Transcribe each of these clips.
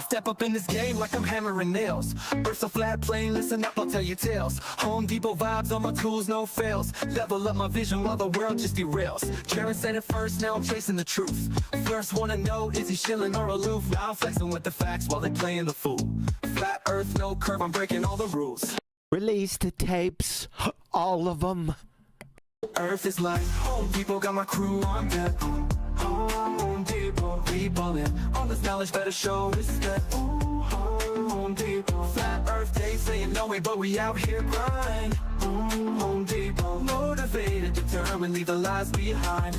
Step up in this game like I'm hammering nails. Burst a flat plane, listen up, I'll tell you tales. Home Depot vibes on my tools, no fails. Level up my vision while the world just derails. Jaron said it first, now I'm chasing the truth. First wanna know, is he shilling or aloof? Now I'm flexing with the facts while they playing the fool. Flat earth, no curve, I'm breaking all the rules. Release the tapes, all of them. Earth is like Home Depot, got my crew on deck. Home Depot, we ballin'. All this knowledge better show respect. Home Depot, flat earth, they saying no way, but we out here grind. Home Depot, motivated, determined, leave the lies behind.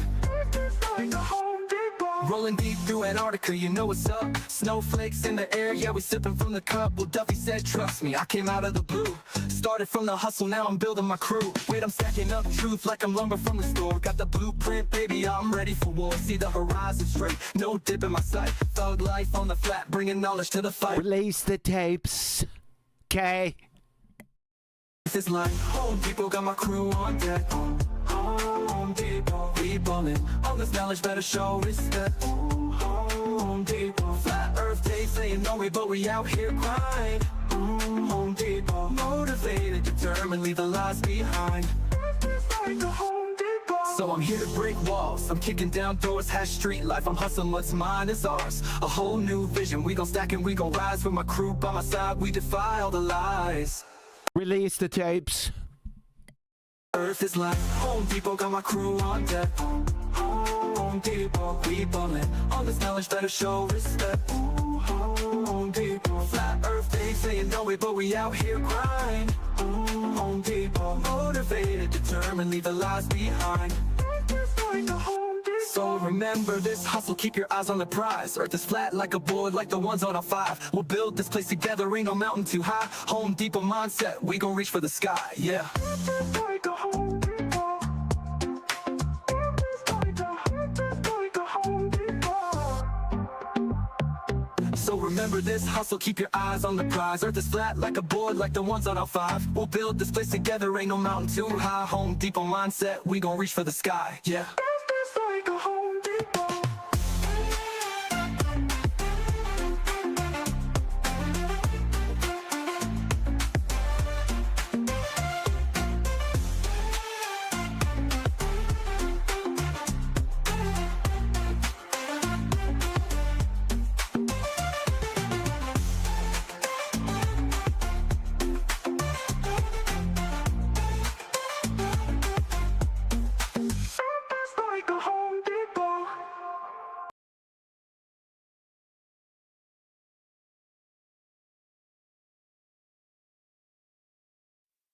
Like a Home Depot. Rolling deep through Antarctica, you know what's up. Snowflakes in the air, yeah, we sipping from the cup. Well, Duffy said, trust me, I came out of the blue. Started from the hustle, now I'm building my crew. Wait, I'm stacking up truth like I'm lumber from the store. Got the blueprint, baby, I'm ready for war. See the horizon straight, no dip in my sight. Thug life on the flat, bringing knowledge to the fight. Release the tapes, okay? This is like Home Depot, got my crew on deck. Home Depot, we ballin'. All this knowledge better show respect. Home Depot, flat earth, they saying no way, but we out here grind. Home Depot, motivated, determined, leave the lies behind. Like a Home Depot. So I'm here to break walls, I'm kicking down doors, hash street life, I'm hustling what's mine is ours. A whole new vision, we gon' stack and we gon' rise. With my crew by my side, we defy all the lies. Release the tapes. Earth is like Home Depot, got my crew on deck. Home Depot, we ballin'. All this knowledge better show respect. Home Depot, flat earth, they saying no way, but we out here grind. Home Depot, motivated, determined, leave the lies behind. So remember this hustle, keep your eyes on the prize. Earth is flat like a board, like the ones on a 5. We'll build this place together, ain't no mountain too high. Home Depot mindset, we gon' reach for the sky, yeah. Like a Home Depot. Like a Home Depot. So remember this hustle, keep your eyes on the prize. Earth is flat like a board, like the ones on our 5. We'll build this place together, ain't no mountain too high. Home Depot mindset, we gon' reach for the sky, yeah. Like a Home Depot.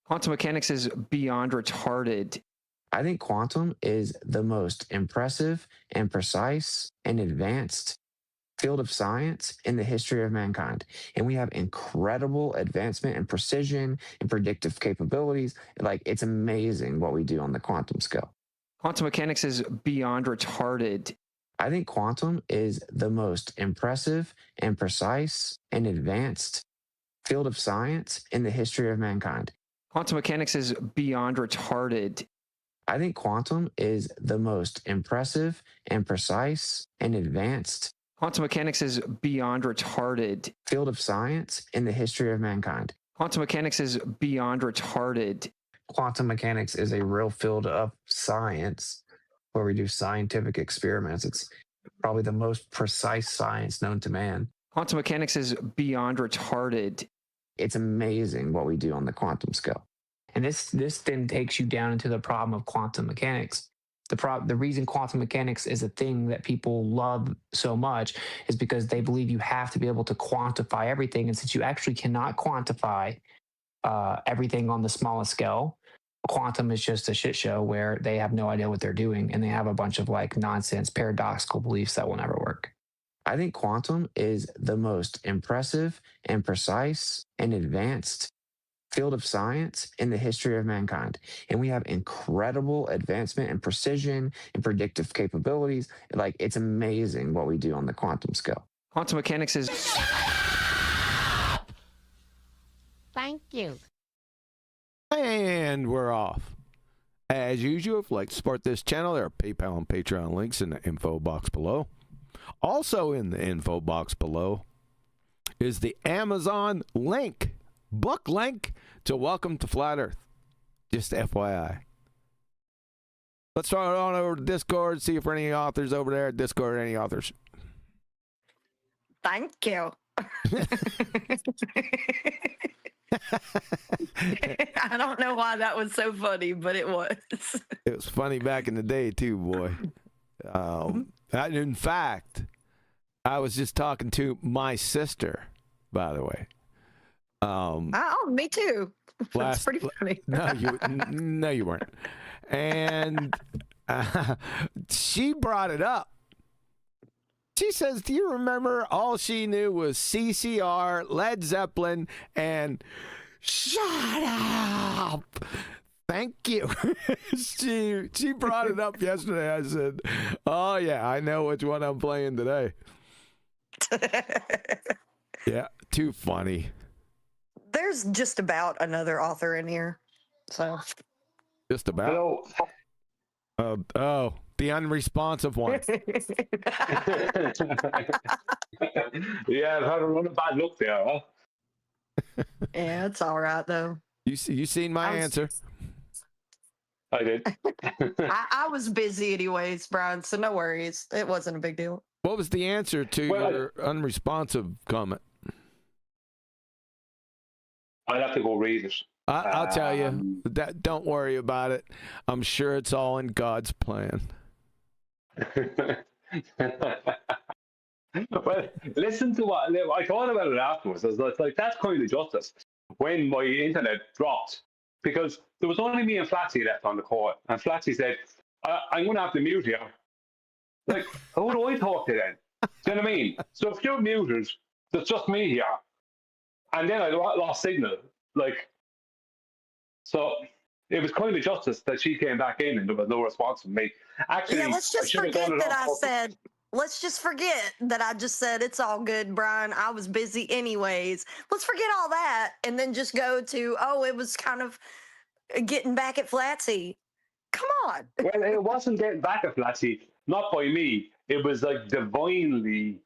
Quantum mechanics is beyond retarded. I think quantum is the most impressive and precise and advanced field of science in the history of mankind. And we have incredible advancement and precision and predictive capabilities. Like, it's amazing what we do on the quantum scale. Quantum mechanics is beyond retarded. I think quantum is the most impressive and precise and advanced field of science in the history of mankind. Quantum mechanics is beyond retarded. I think quantum is the most impressive and precise and advanced Quantum mechanics is beyond retarded. Field of science in the history of mankind. Quantum mechanics is beyond retarded. Quantum mechanics is a real field of science where we do scientific experiments. It's probably the most precise science known to man. Quantum mechanics is beyond retarded. It's amazing what we do on the quantum scale. And this then takes you down into the problem of quantum mechanics. The reason quantum mechanics is a thing that people love so much is because they believe you have to be able to quantify everything. And since you actually cannot quantify everything on the smallest scale, quantum is just a shit show where they have no idea what they're doing. And they have a bunch of like nonsense, paradoxical beliefs that will never work. I think quantum is the most impressive and precise and advanced field of science in the history of mankind. And we have incredible advancement and precision and predictive capabilities. Like, it's amazing what we do on the quantum scale. Quantum mechanics is... Thank you. And we're off. As usual, if you'd like to support this channel, there are PayPal and Patreon links in the info box below. Also in the info box below is the Amazon link, book link to Welcome to Flat Earth. Just FYI. Let's start on over to Discord, see if there are any authors over there. Discord, any authors? Thank you. I don't know why that was so funny, but it was. It was funny back in the day too, boy. In fact, I was just talking to my sister, by the way. Oh, me too. That's pretty funny. No, you weren't. And she brought it up. She says, do you remember all she knew was CCR, Led Zeppelin, and shut up. Thank you. She brought it up yesterday. I said, oh, yeah, I know which one I'm playing today. Yeah, too funny. There's just about another author in here. So. Just about. Hello. The unresponsive one. Yeah, I've had a run of bad luck there, huh? Yeah, it's all right though. You seen my answer? I did. I was busy anyways, Brian, so no worries. It wasn't a big deal. What was the answer to your unresponsive comment? I'd have to go read it. I'll tell you. Don't worry about it. I'm sure it's all in God's plan. Well, listen to what I thought about it afterwards. I was like, that's kind of justice. When my internet dropped, because there was only me and Flatsy left on the call, and Flatsy said, "I'm going to have to mute you." Like, who do I talk to then? Do you know what I mean? So if you're muted, there's just me here, and then I lost signal. Like, so it was kind of justice that she came back in and there was no response from me. Actually, yeah, let's just forget that I said. Let's just forget that I just said it's all good, Brian. I was busy anyways. Let's forget all that and then just go to, it was kind of getting back at Flatsy. Come on. Well, it wasn't getting back at Flatsy, not by me. It was like divinely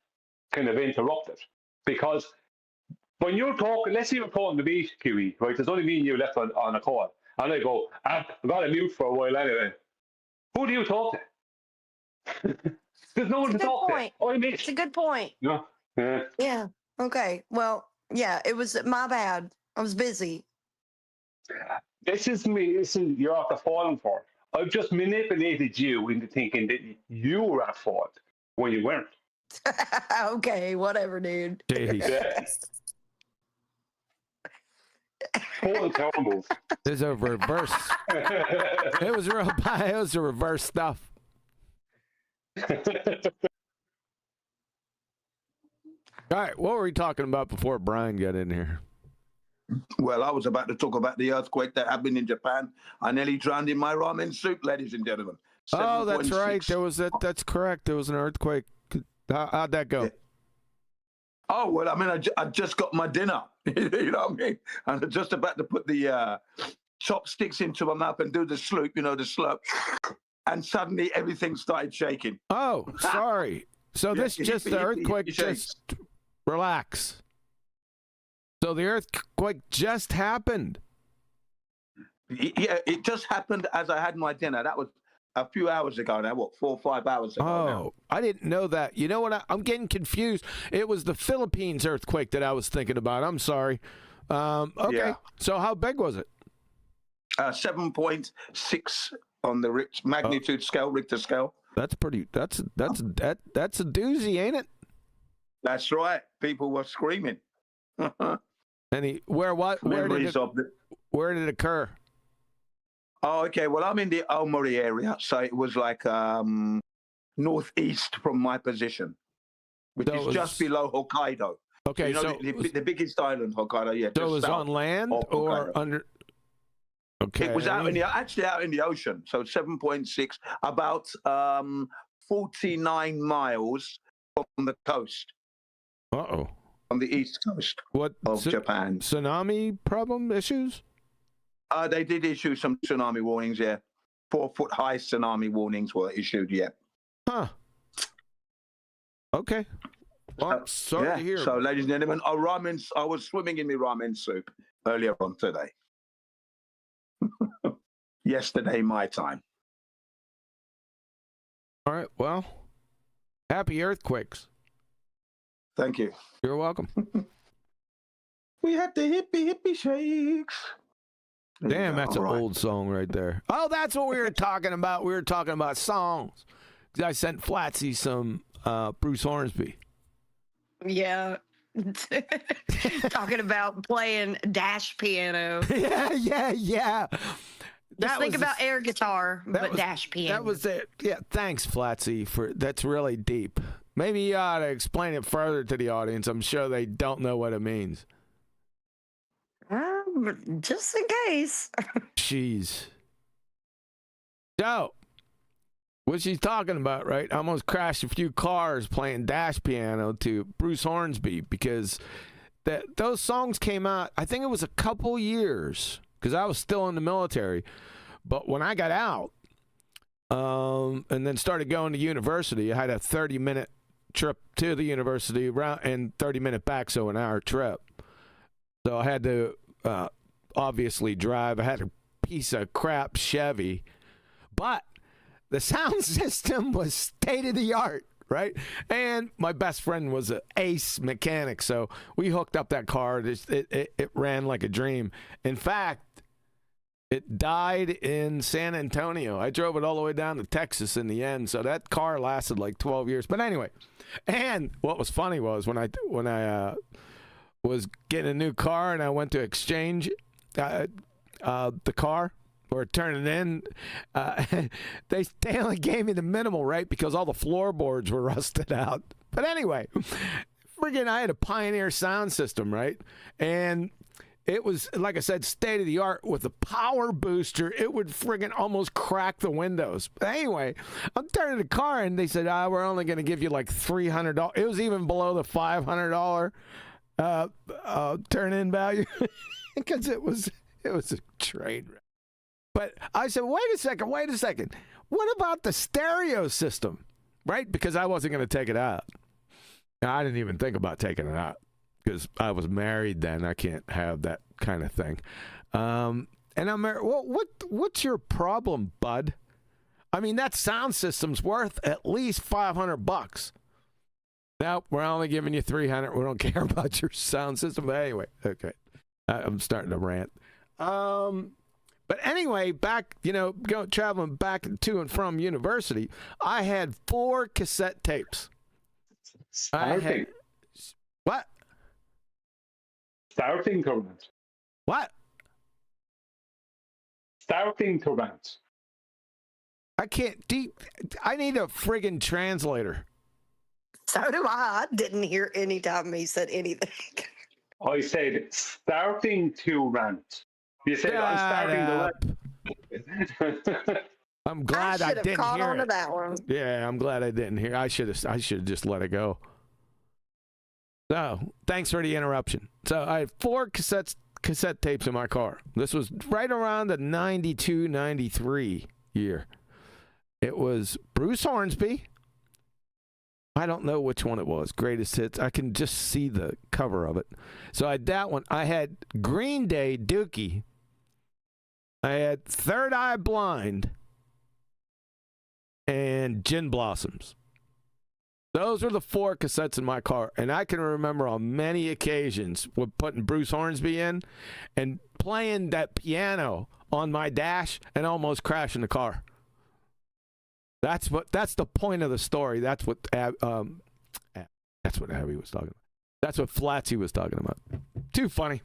kind of interrupted. Because when you're talking, let's say you're talking to me, QE, right? There's only me and you left on a call. And I go, I've got to mute for a while anyway. Who do you talk to? There's no one to talk to. It's a good point. No. Yeah. Okay. Well, yeah, it was my bad. I was busy. This is me. You're at the falling for it. I've just manipulated you into thinking that you were at fault when you weren't. Okay, whatever, dude. Yeah. Total power move. There's a reverse. It was a reverse stuff. All right, what were we talking about before Brian got in here? Well, I was about to talk about the earthquake that happened in Japan. I nearly drowned in my ramen soup, ladies and gentlemen. Oh, that's 7.6. right. There was that's correct. There was an earthquake. How'd that go? Yeah. Oh, well, I mean, I just got my dinner. You know what I mean? And I'm just about to put the chopsticks into my mouth and do the sloop, the slurp. And suddenly everything started shaking. Oh, sorry. So this just the earthquake just relax. So the earthquake just happened. Yeah, it just happened as I had my dinner. That was a few hours ago now, 4 or 5 hours ago now. I didn't know that. You know what? I'm getting confused. It was the Philippines earthquake that I was thinking about. I'm sorry. Okay. Yeah. So how big was it? 7.6 on the magnitude scale, Richter scale. That's pretty. That's a doozy, ain't it? That's right. People were screaming. Where did it occur? Oh, okay. Well, I'm in the Aomori area, so it was like northeast from my position, which is just below Hokkaido. Okay, so the biggest island, Hokkaido. Yeah. So it was on land or under? Okay. It was actually out in the ocean. So 7.6, about 49 miles from the coast. Uh-oh. on the east coast What of Japan. tsunami problem issues? They did issue some tsunami warnings, yeah. 4-foot high tsunami warnings were issued, yeah. Huh. Okay. Well, sorry yeah. to hear. So, ladies and gentlemen, I was swimming in my ramen soup earlier on today. Yesterday, my time. All right. Well, happy earthquakes. Thank you. You're welcome. We had the hippie shakes. Damn, that's an old song right there. Oh, that's what we were talking about. We were talking about songs. I sent Flatsy some Bruce Hornsby. Yeah. Talking about playing dash piano. Yeah. Just think about air guitar, but dash piano. That was it. Yeah, thanks, Flatsy, that's really deep. Maybe you ought to explain it further to the audience. I'm sure they don't know what it means. Just in case. Jeez. So, what she's talking about, right? I almost crashed a few cars playing dash piano to Bruce Hornsby because those songs came out, I think it was a couple years, because I was still in the military. But when I got out and then started going to university, I had a 30-minute trip to the university and 30-minute back, so an hour trip. So I had to obviously drive. I had a piece of crap Chevy, but the sound system was state of the art, right? And my best friend was an ace mechanic, so we hooked up that car. It ran like a dream. In fact, it died in San Antonio. I drove it all the way down to Texas in the end, so that car lasted like 12 years. But anyway, and what was funny was when I was getting a new car and I went to exchange the car or turn it in, they only gave me the minimal, right? Because all the floorboards were rusted out. But anyway, friggin' I had a Pioneer sound system, right? And it was, like I said, state of the art with a power booster. It would friggin' almost crack the windows. But anyway, I'm turning the car and they said, we're only going to give you like $300. It was even below the $500 turn-in value because it was a train wreck. But I said, wait a second. What about the stereo system, right? Because I wasn't going to take it out. I didn't even think about taking it out because I was married then. I can't have that kind of thing. And I'm married. Well, what's your problem, bud? I mean, that sound system's worth at least $500. Now we're only giving you $300. We don't care about your sound system. But anyway, okay. I'm starting to rant. But anyway, back, traveling back to and from university, I had 4 cassette tapes. Starting. What? Starting to rant. What? Starting to rant. I can't I need a friggin' translator. So do I. I didn't hear any time he said anything. I said starting to rant. You said I'm starting to rant. I'm glad I didn't caught hear on to it. that one. Yeah, I'm glad I didn't hear. I should have just let it go. So, thanks for the interruption. So, I had 4 cassette tapes in my car. This was right around the 92, 93 year. It was Bruce Hornsby. I don't know which one it was. Greatest Hits. I can just see the cover of it. So, I had that one. I had Green Day, Dookie. I had Third Eye Blind. And Gin Blossoms. Those were the 4 cassettes in my car. And I can remember on many occasions with putting Bruce Hornsby in and playing that piano on my dash and almost crashing the car. That's the point of the story. That's what Abby was talking about. That's what Flatsy was talking about. Too funny.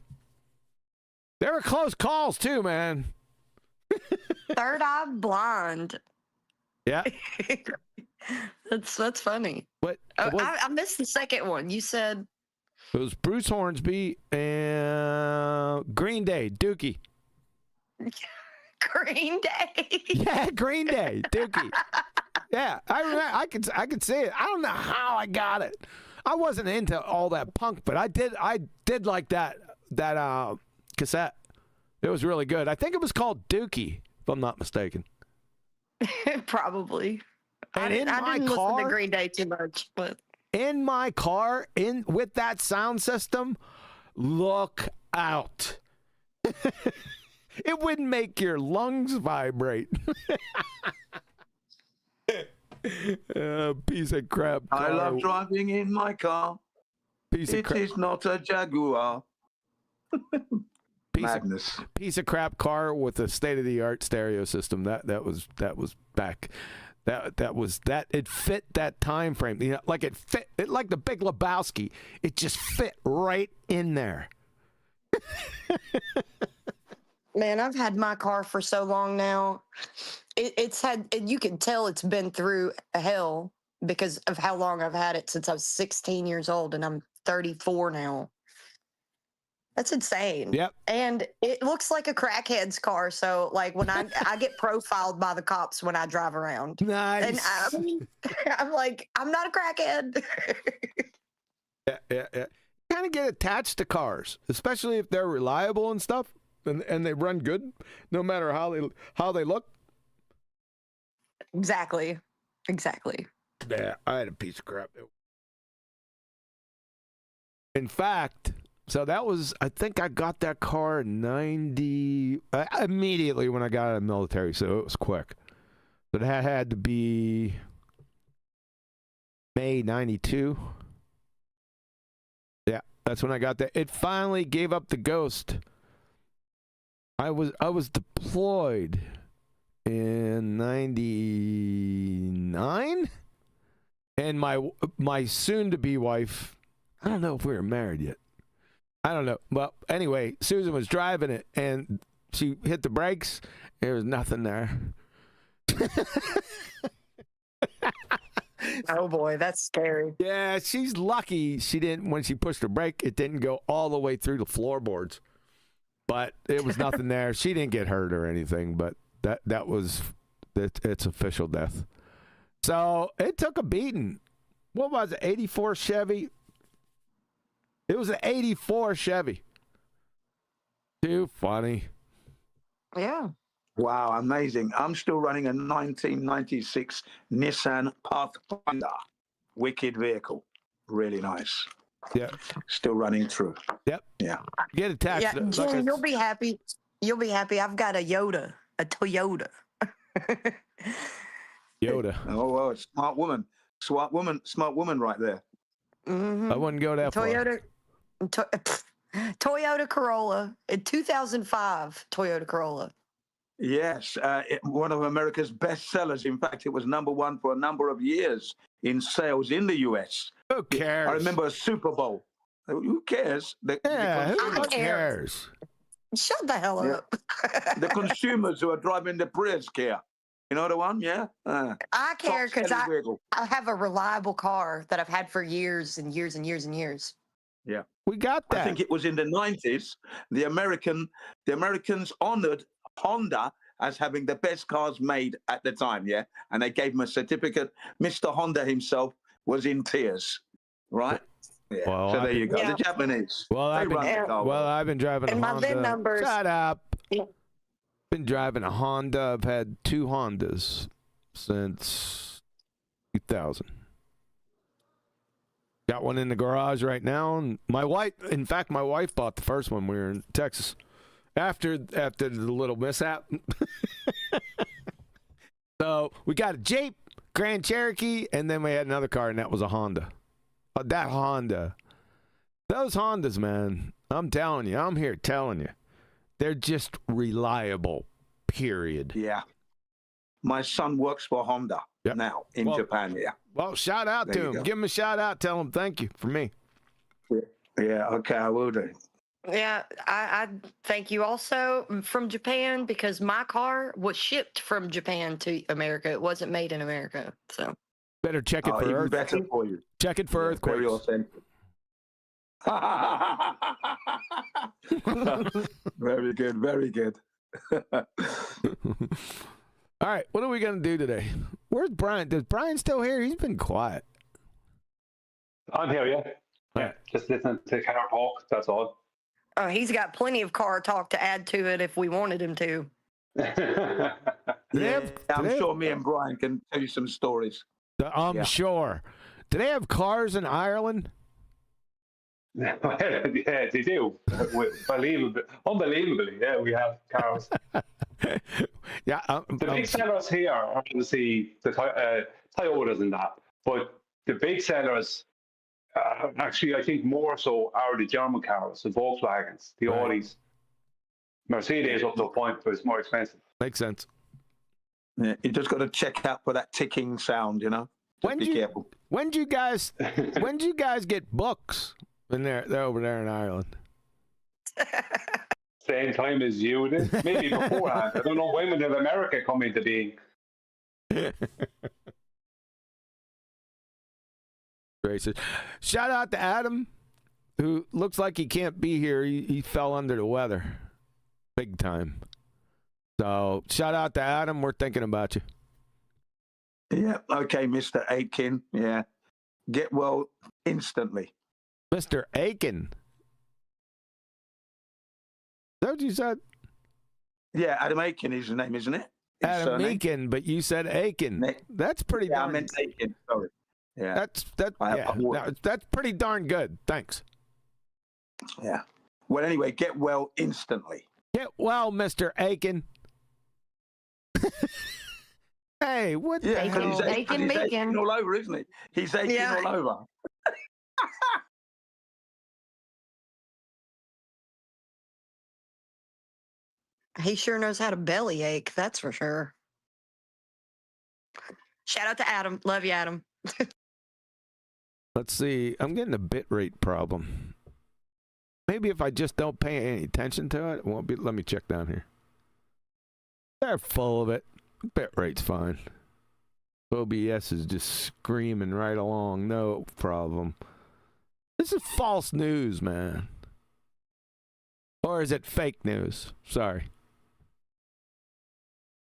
They were close calls too, man. Third Eye Blind. Yeah. That's funny. But I missed the second one. You said it was Bruce Hornsby and Green Day, Dookie. Green Day. Yeah, Green Day, Dookie. Yeah, I remember. I could say it. I don't know how I got it. I wasn't into all that punk, but I did like that cassette. It was really good. I think it was called Dookie, if I'm not mistaken. Probably. And I in my didn't listen to car, Green Day too much, but in my car, with that sound system, look out. It wouldn't make your lungs vibrate. Piece of crap car. I love driving in my car. It is not a Jaguar. Madness. Piece of crap car with a state-of-the-art stereo system. That was back. It fit that time frame. You know, like it fit it like the Big Lebowski. It just fit right in there. man, I've had my car for so long now. You can tell it's been through hell because of how long I've had it since I was 16 years old, and I'm 34 now. That's insane. Yep. And it looks like a crackhead's car. So, like, when I get profiled by the cops when I drive around. Nice. And I'm like, I'm not a crackhead. Yeah. Kind of get attached to cars, especially if they're reliable and stuff, and they run good, no matter how they look. Exactly. Yeah, I had a piece of crap. In fact, so that was, I think I got that car in 90, immediately when I got out of the military, so it was quick. But it had to be May 92. Yeah, that's when I got that. It finally gave up the ghost. I was deployed in 99, and my soon-to-be wife, I don't know if we were married yet. I don't know. Well, anyway, Susan was driving it, and she hit the brakes. There was nothing there. Oh, boy, that's scary. Yeah, she's lucky she didn't, when she pushed the brake, it didn't go all the way through the floorboards. But it was nothing there. She didn't get hurt or anything, but that was its official death. So it took a beating. What was it, 84 Chevy? It was an 84 Chevy. Too funny. Yeah. Wow, amazing. I'm still running a 1996 Nissan Pathfinder. Wicked vehicle. Really nice. Yeah. Still running through. Yep. Yeah. Get attached. Yeah, Jim, you'll be happy. You'll be happy. I've got a Toyota. Yoda. Oh, well, smart woman right there. Mm-hmm. I wouldn't go that far. Toyota Corolla, in 2005 Toyota Corolla. Yes, one of America's best sellers. In fact, it was #1 for a number of years in sales in the U.S. Who cares? I remember a Super Bowl. Who cares? Who cares? Shut the hell up. The consumers who are driving the Prius care. You know the one? Yeah? I care because I wiggle. have a reliable car that I've had for years and years and years and years. Yeah. We got that. I think it was in the 90s. The Americans honored Honda as having the best cars made at the time, yeah? And they gave him a certificate. Mr. Honda himself was in tears, right? Yeah. Well, so there you go. Yeah. The Japanese. Well, I've I've been driving And a my Honda. VIN numbers. Shut up. Yeah. Been driving a Honda. I've had 2 Hondas since 2000. Got one in the garage right now. And my wife bought the first one. We were in Texas after the little mishap. So we got a Jeep, Grand Cherokee, and then we had another car, and that was a Honda. That Honda. Those Hondas, man, I'm telling you, I'm here telling you. They're just reliable, period. Yeah. My son works for Honda now in Japan, yeah. Well, shout out to him. Go. Give him a shout out. Tell him thank you for me. Yeah, okay, I will do. Yeah, I thank you also from Japan because my car was shipped from Japan to America. It wasn't made in America, so. Better check it for even earth. better for you. Check it for earthquakes. Very authentic. Very good, very good. All right, what are we going to do today? Where's Brian? Is Brian still here? He's been quiet. I'm here, yeah. Yeah, just listening to Carol talk, that's all. Oh, he's got plenty of car talk to add to it if we wanted him to. Yeah, I'm sure me and Brian can tell you some stories. I'm sure. Do they have cars in Ireland? Yeah, they do. Unbelievably, yeah, we have cars. Yeah. The big sellers here are obviously the Toyotas and that, but the big sellers, actually, I think more so are the German cars, the Volkswagens, the Audis. Mercedes up to a point, but it's more expensive. Makes sense. Yeah, you just got to check out for that ticking sound, you know. Be careful. When do you guys get books when they're over there in Ireland? Same time as you did, maybe beforehand. I don't know when did America come into being. Gracious. Shout out to Adam, who looks like he can't be here. He fell under the weather, big time. So shout out to Adam. We're thinking about you. Yeah. Okay, Mr. Aiken. Yeah. Get well instantly. Mr. Aiken. Is that what you said? Yeah, Adam Aiken is his name, isn't it? Adam Aiken, but you said Aiken. That's pretty darn. I meant Aiken. Sorry. Yeah. That's pretty darn good. Thanks. Yeah. Well, anyway, get well instantly. Get well, Mr. Aiken. Hey, what the hell? He's aching all over, isn't he? He's aching all over. He sure knows how to bellyache, that's for sure. Shout out to Adam. Love you, Adam. Let's see. I'm getting a bit rate problem. Maybe if I just don't pay any attention to it, it won't be. Let me check down here. They're full of it. Bit rate's fine. OBS is just screaming right along. No problem. This is false news, man. Or is it fake news? Sorry.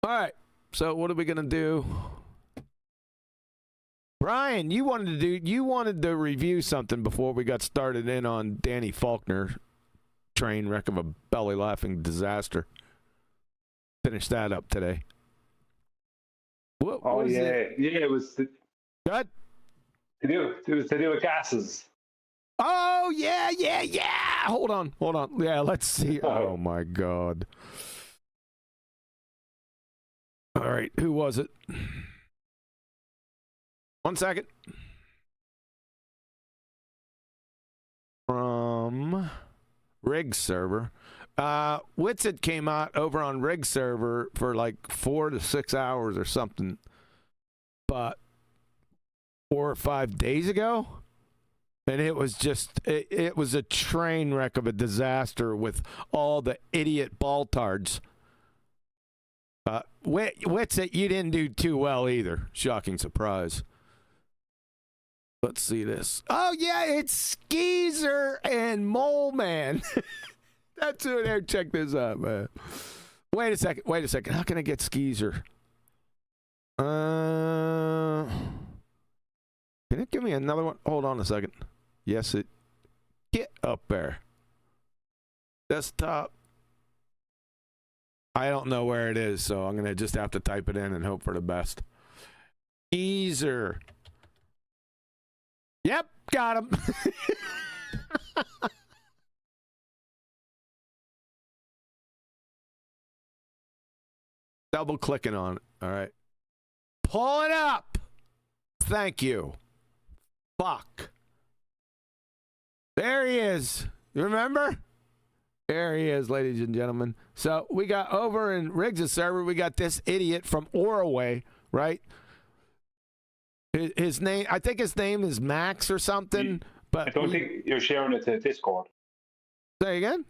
All right. So what are we gonna do? Brian, you wanted to review something before we got started in on Danny Faulkner, train wreck of a belly laughing disaster. Finish that up today. What was it? Yeah, it was. What? It was to do with gases. Oh yeah. Hold on. Yeah, let's see. Oh my God. All right, who was it? 1 second. From Rig server. Witsit came out over on Rig server for like 4 to 6 hours or something, but 4 or 5 days ago, and it was just it was a train wreck of a disaster with all the idiot baltards. Witsit, you didn't do too well either. Shocking surprise. Let's see this. Oh yeah, it's Skeezer and Mole Man. That's who there. Check this out, man. Wait a second. How can I get Skeezer? Can it give me another one? Hold on a second. Yes, it. Get up there. Desktop. I don't know where it is, so I'm gonna just have to type it in and hope for the best. Skeezer. Yep, got him. Double clicking on it. All right. Pull it up. Thank you. Fuck. There he is. You remember? There he is, ladies and gentlemen. So we got over in Riggs' server, we got this idiot from Oraway, right? His name, I think his name is Max or something. But I don't think you're sharing it to Discord. Say again?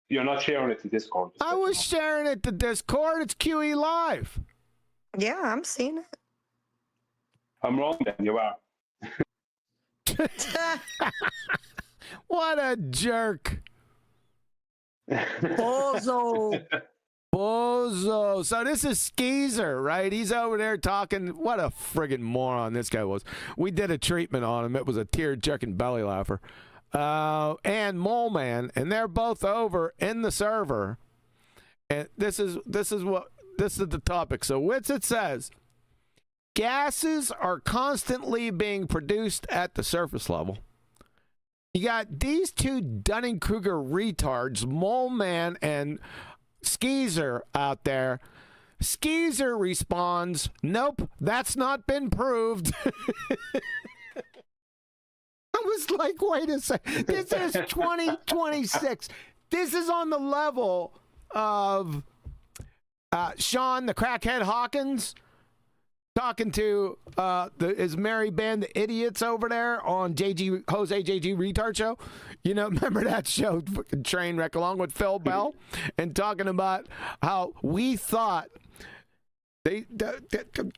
You're not sharing it to Discord. I was sharing it to Discord. It's QE Live. Yeah, I'm seeing it. I'm wrong then, you are. What a jerk. Bozo. Bozo. So this is Skeezer, right? He's over there talking. What a friggin' moron this guy was. We did a treatment on him. It was a tear-jerking belly laugher. And Mole Man, and they're both over in the server. And this is the topic. So Witsit says, gases are constantly being produced at the surface level. You got these two Dunning-Kruger retards, Mole Man and Skeezer out there. Skeezer responds, nope, that's not been proved. I was like, wait a second. This is 2026. This is on the level of Sean the Crackhead Hawkins talking to his merry band of idiots over there on Jose JG Retard Show. You know, remember that show, train wreck, along with Phil Bell, and talking about how we thought the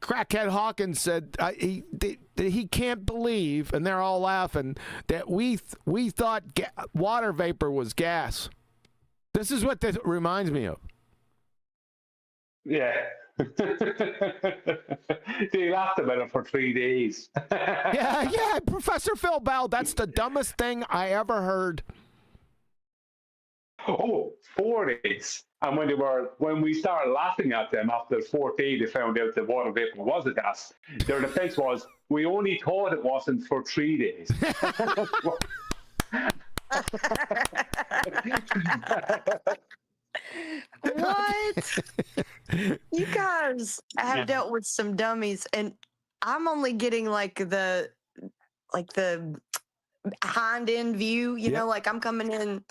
Crackhead Hawkins said he can't believe, and they're all laughing, that we thought water vapor was gas. This is what this reminds me of. Yeah. They laughed about it for 3 days. yeah, Professor Phil Bell, that's the dumbest thing I ever heard. Oh, 4 days. And when we started laughing at them after the fourth day, they found out that water vapor was a gas. Their defense was, we only thought it wasn't for 3 days. What? You guys have dealt with some dummies, and I'm only getting like the hind end view, you know, like I'm coming in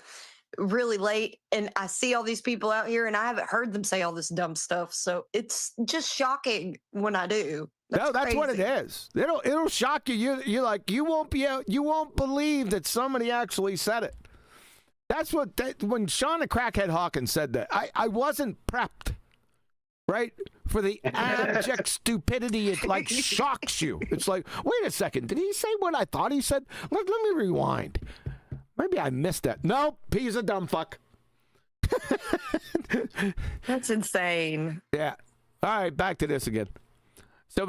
really late and I see all these people out here and I haven't heard them say all this dumb stuff. So it's just shocking when I do. That's what it is. It'll shock you. You won't believe that somebody actually said it. That's when Sean the Crackhead Hawkins said that, I wasn't prepped, right? For the abject stupidity, it like shocks you. It's like, wait a second, did he say what I thought he said? Let me rewind. Maybe I missed that. Nope, he's a dumb fuck. That's insane. Yeah. All right, back to this again. So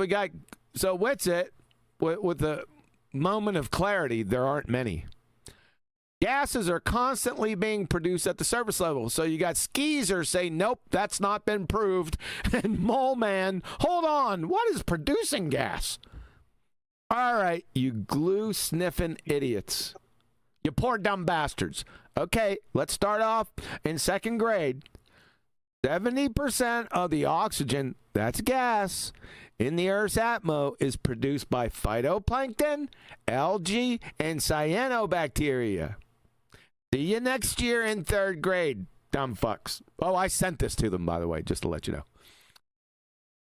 what's it? With the moment of clarity, there aren't many. Gases are constantly being produced at the surface level. So you got Skeezer say, nope, that's not been proved. And Mole Man, hold on, what is producing gas? All right, you glue-sniffing idiots. You poor dumb bastards. Okay, let's start off in second grade. 70% of the oxygen, that's gas, in the Earth's atmo is produced by phytoplankton, algae, and cyanobacteria. See you next year in third grade, dumb fucks. Oh, I sent this to them, by the way, just to let you know.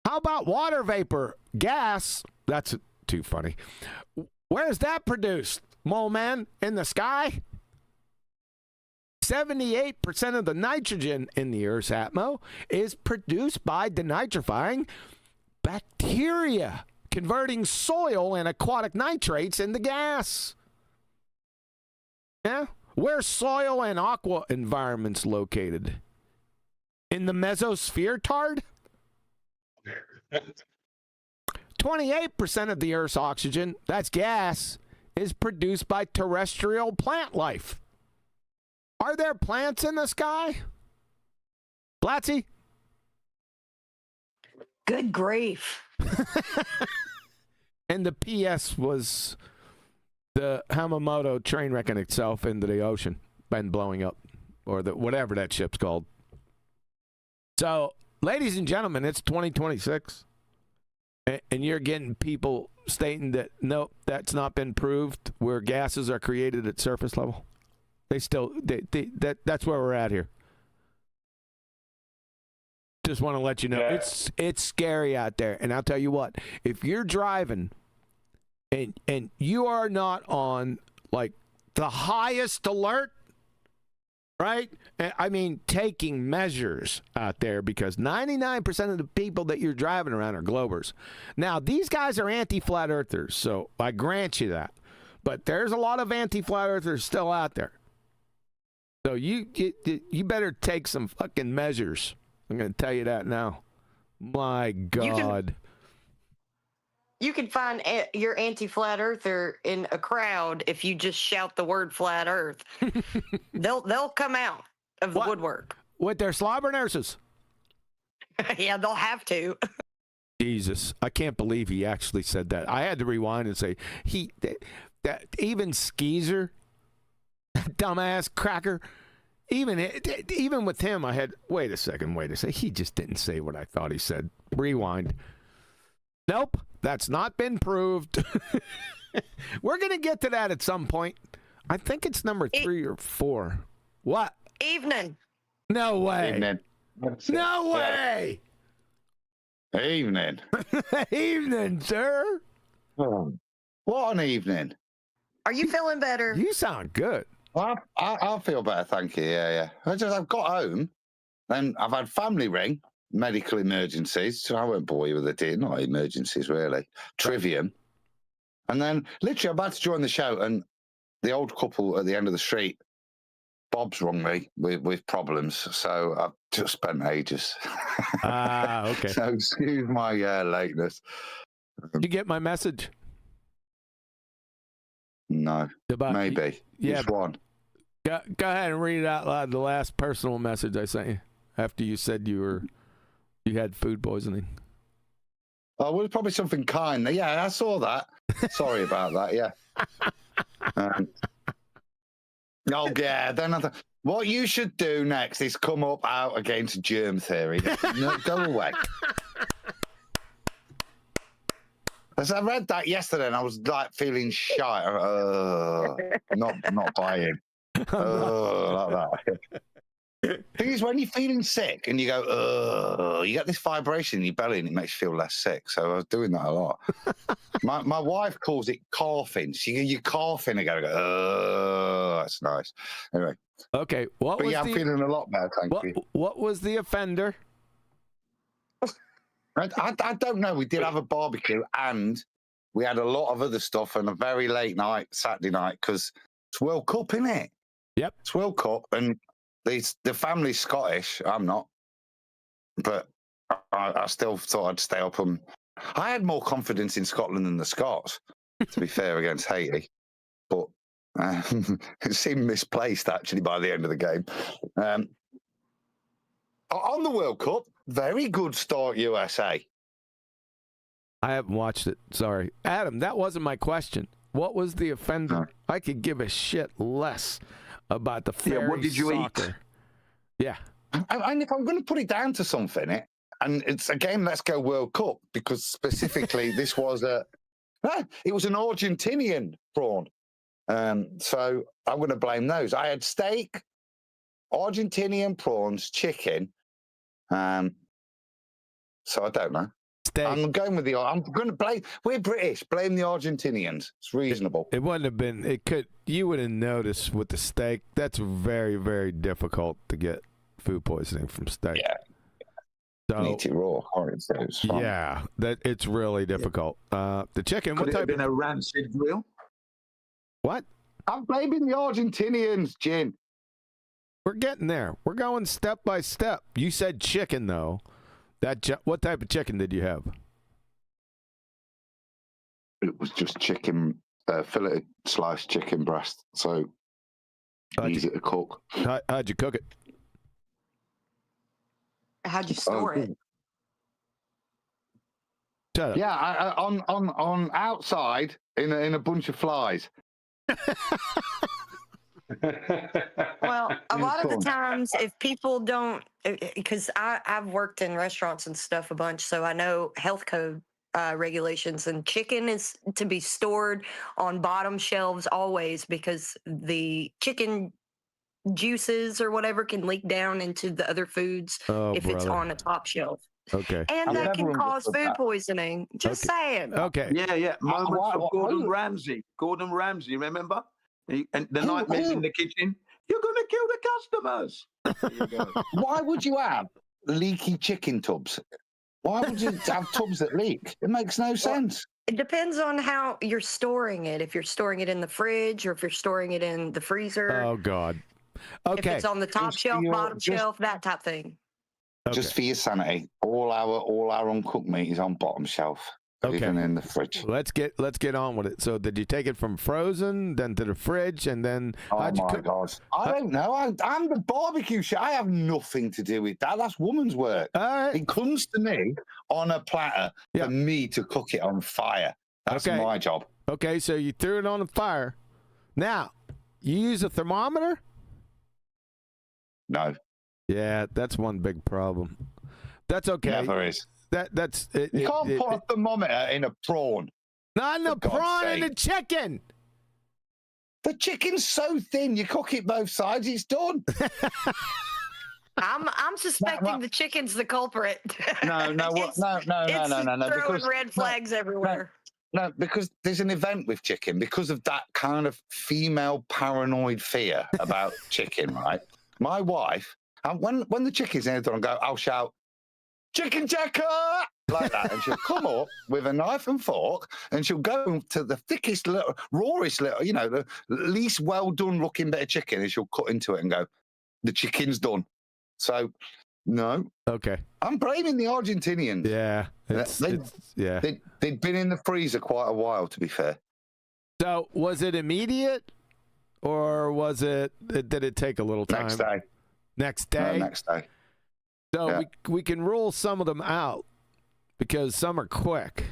How about water vapor? Gas? That's too funny. Where's that produced, Mole Man? In the sky? 78% of the nitrogen in the Earth's atmo is produced by denitrifying bacteria, converting soil and aquatic nitrates into gas. Yeah? Where's soil and aqua environments located? In the mesosphere, tard? 28% of the Earth's oxygen, that's gas, is produced by terrestrial plant life. Are there plants in the sky? Blatzy? Good grief. And the PS was the Hamamoto train wrecking itself into the ocean and blowing up, or whatever that ship's called. So, ladies and gentlemen, it's 2026, and you're getting people stating that, nope, that's not been proved, where gases are created at surface level. That's where we're at here. Just want to let you know, it's scary out there. And I'll tell you what, if you're driving and you are not on like the highest alert, right? I mean, taking measures out there, because 99% of the people that you're driving around are Globers. Now, these guys are anti-flat earthers, so I grant you that. But there's a lot of anti-flat earthers still out there. So you better take some fucking measures I'm going to tell you that now. My God. You can find your anti-flat earther in a crowd if you just shout the word flat earth. They'll come out of the woodwork. With their slobber nurses. Yeah, they'll have to. Jesus, I can't believe he actually said that. I had to rewind and say, that even Skeezer, dumbass cracker, even with him, I had, wait a second, he just didn't say what I thought he said. Rewind. Nope, that's not been proved. We're going to get to that at some point. I think it's number 3 or 4. What? Evening. No way. Evening. No way. Evening. Evening, sir. Oh, what an evening. Are you feeling better? You sound good. I feel better, thank you. Yeah. I've got home, then I've had family ring, medical emergencies. So I won't bore you with it. Not emergencies, really. Trivium. And then literally I'm about to join the show, and the old couple at the end of the street, Bob's rung me with problems, so I've just spent ages. Okay. So excuse my lateness. Did you get my message? No, maybe. Yeah. Which one? Go ahead and read it out loud. The last personal message I sent you after you said you had food poisoning. Oh, well, it's probably something kind. Yeah, I saw that. Sorry about that. Yeah. Oh, yeah. Then what you should do next is come up out against germ theory. No, go away. As I read that yesterday, and I was like feeling shy. Not buying. Like that. Thing is, when you're feeling sick and you go, you get this vibration in your belly and it makes you feel less sick. So I was doing that a lot. My wife calls it coughing. You're coughing again. I go, that's nice. Anyway. Okay. I'm feeling a lot better, thank you. What was the offender? I don't know. We did have a barbecue and we had a lot of other stuff and a very late night, Saturday night, because it's World Cup, isn't it? Yep. It's World Cup and the family's Scottish. I'm not. But I still thought I'd stay up. I had more confidence in Scotland than the Scots, to be fair, against Haiti. But it seemed misplaced, actually, by the end of the game. On the World Cup, very good start, USA. I haven't watched it. Sorry. Adam, that wasn't my question. What was the offender? I could give a shit less about the fairy what did you soccer. eat? Yeah. And if I'm going to put it down to something, and it's a game, let's go World Cup, because specifically this was it was an Argentinian prawn. So I'm going to blame those. I had steak, Argentinian prawns, chicken. So I don't know. Steak. I'm going with I'm going to blame. We're British. Blame the Argentinians. It's reasonable. It wouldn't have been. It could. You would have noticed with the steak. That's very, very difficult to get food poisoning from steak. Yeah. So, eat it raw. Yeah, it's really difficult. The chicken. Could what it have type? been a rancid grill? What? I'm blaming the Argentinians, Jin. We're getting there. We're going step by step. You said chicken, though. What type of chicken did you have? It was just chicken, filleted sliced chicken breast. So easy to cook. How'd you cook it? How'd you store it? Shut up. Yeah, on outside in a bunch of flies. Well, a lot of the times, if people don't, because I've worked in restaurants and stuff a bunch, so I know health code regulations, and chicken is to be stored on bottom shelves always, because the chicken juices or whatever can leak down into the other foods if it's on a top shelf. Okay. And that can cause food poisoning. Just saying. Okay. Yeah. Moments of Gordon Ramsay. Gordon Ramsay, remember? And the nightmares in the kitchen. You're going to kill the customers. There you go. Why would you have leaky chicken tubs? Why would you have tubs that leak? It makes no sense. It depends on how you're storing it. If you're storing it in the fridge or if you're storing it in the freezer. Oh, God. Okay. If it's on the top shelf, bottom shelf, that type thing. Just for your sanity, all our uncooked meat is on bottom shelf, even in the fridge. Let's get on with it. So, did you take it from frozen, then to the fridge, and then? Oh my God! I don't know. I'm the barbecue chef. I have nothing to do with that. That's woman's work. All right. It comes to me on a platter for me to cook it on fire. That's my job. Okay, so you threw it on the fire. Now, you use a thermometer? No. Yeah, that's one big problem. That's okay. Never is. That's it. You can't put a thermometer in a prawn. Not in a prawn and a chicken. The chicken's so thin, you cook it both sides, it's done. I'm suspecting the chicken's the culprit. No. Throwing red flags everywhere. No, because there's an event with chicken because of that kind of female paranoid fear about chicken, right? My wife, and when the chicken's in the door and go, I'll shout, chicken checker, like that. And she'll come up with a knife and fork and she'll go to the thickest, rawest, the least well done looking bit of chicken and she'll cut into it and go, the chicken's done. So, no. Okay. I'm blaming the Argentinians. Yeah. They'd been in the freezer quite a while, to be fair. So, was it immediate or did it take a little time? Next day. Next day? No, next day. So we can rule some of them out because some are quick.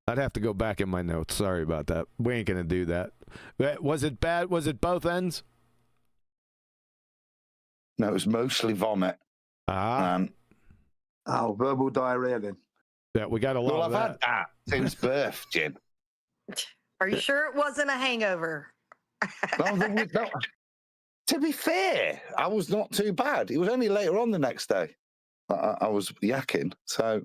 I'd have to go back in my notes. Sorry about that. We ain't going to do that. Was it bad? Was it both ends? No, it was mostly vomit. Verbal diarrhea then. Yeah, we got a lot of that. I've had that since birth, Jim. Are you sure it wasn't a hangover? No. To be fair, I was not too bad. It was only later on the next day I was yakking. So,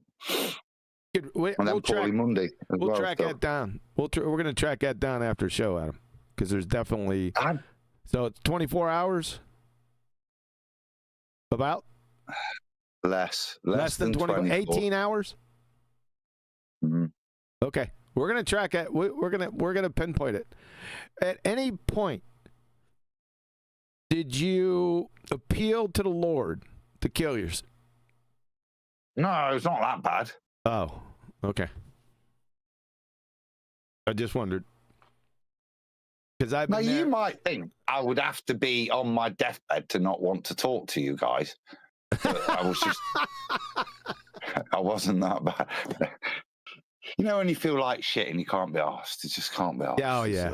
We'll Monday. We'll track that down. We're going to track that down after the show, Adam, because there's definitely. So it's 24 hours. About less than 24. 18 hours. Mm-hmm. Okay, we're going to track it. We're going to pinpoint it. At any point, did you appeal to the Lord to kill yourself? No, it's not that bad. Oh, okay. I just wondered. Because now, you might think I would have to be on my deathbed to not want to talk to you guys. But I wasn't that bad. You know when you feel like shit and you can't be asked? It just can't be asked. Oh, yeah.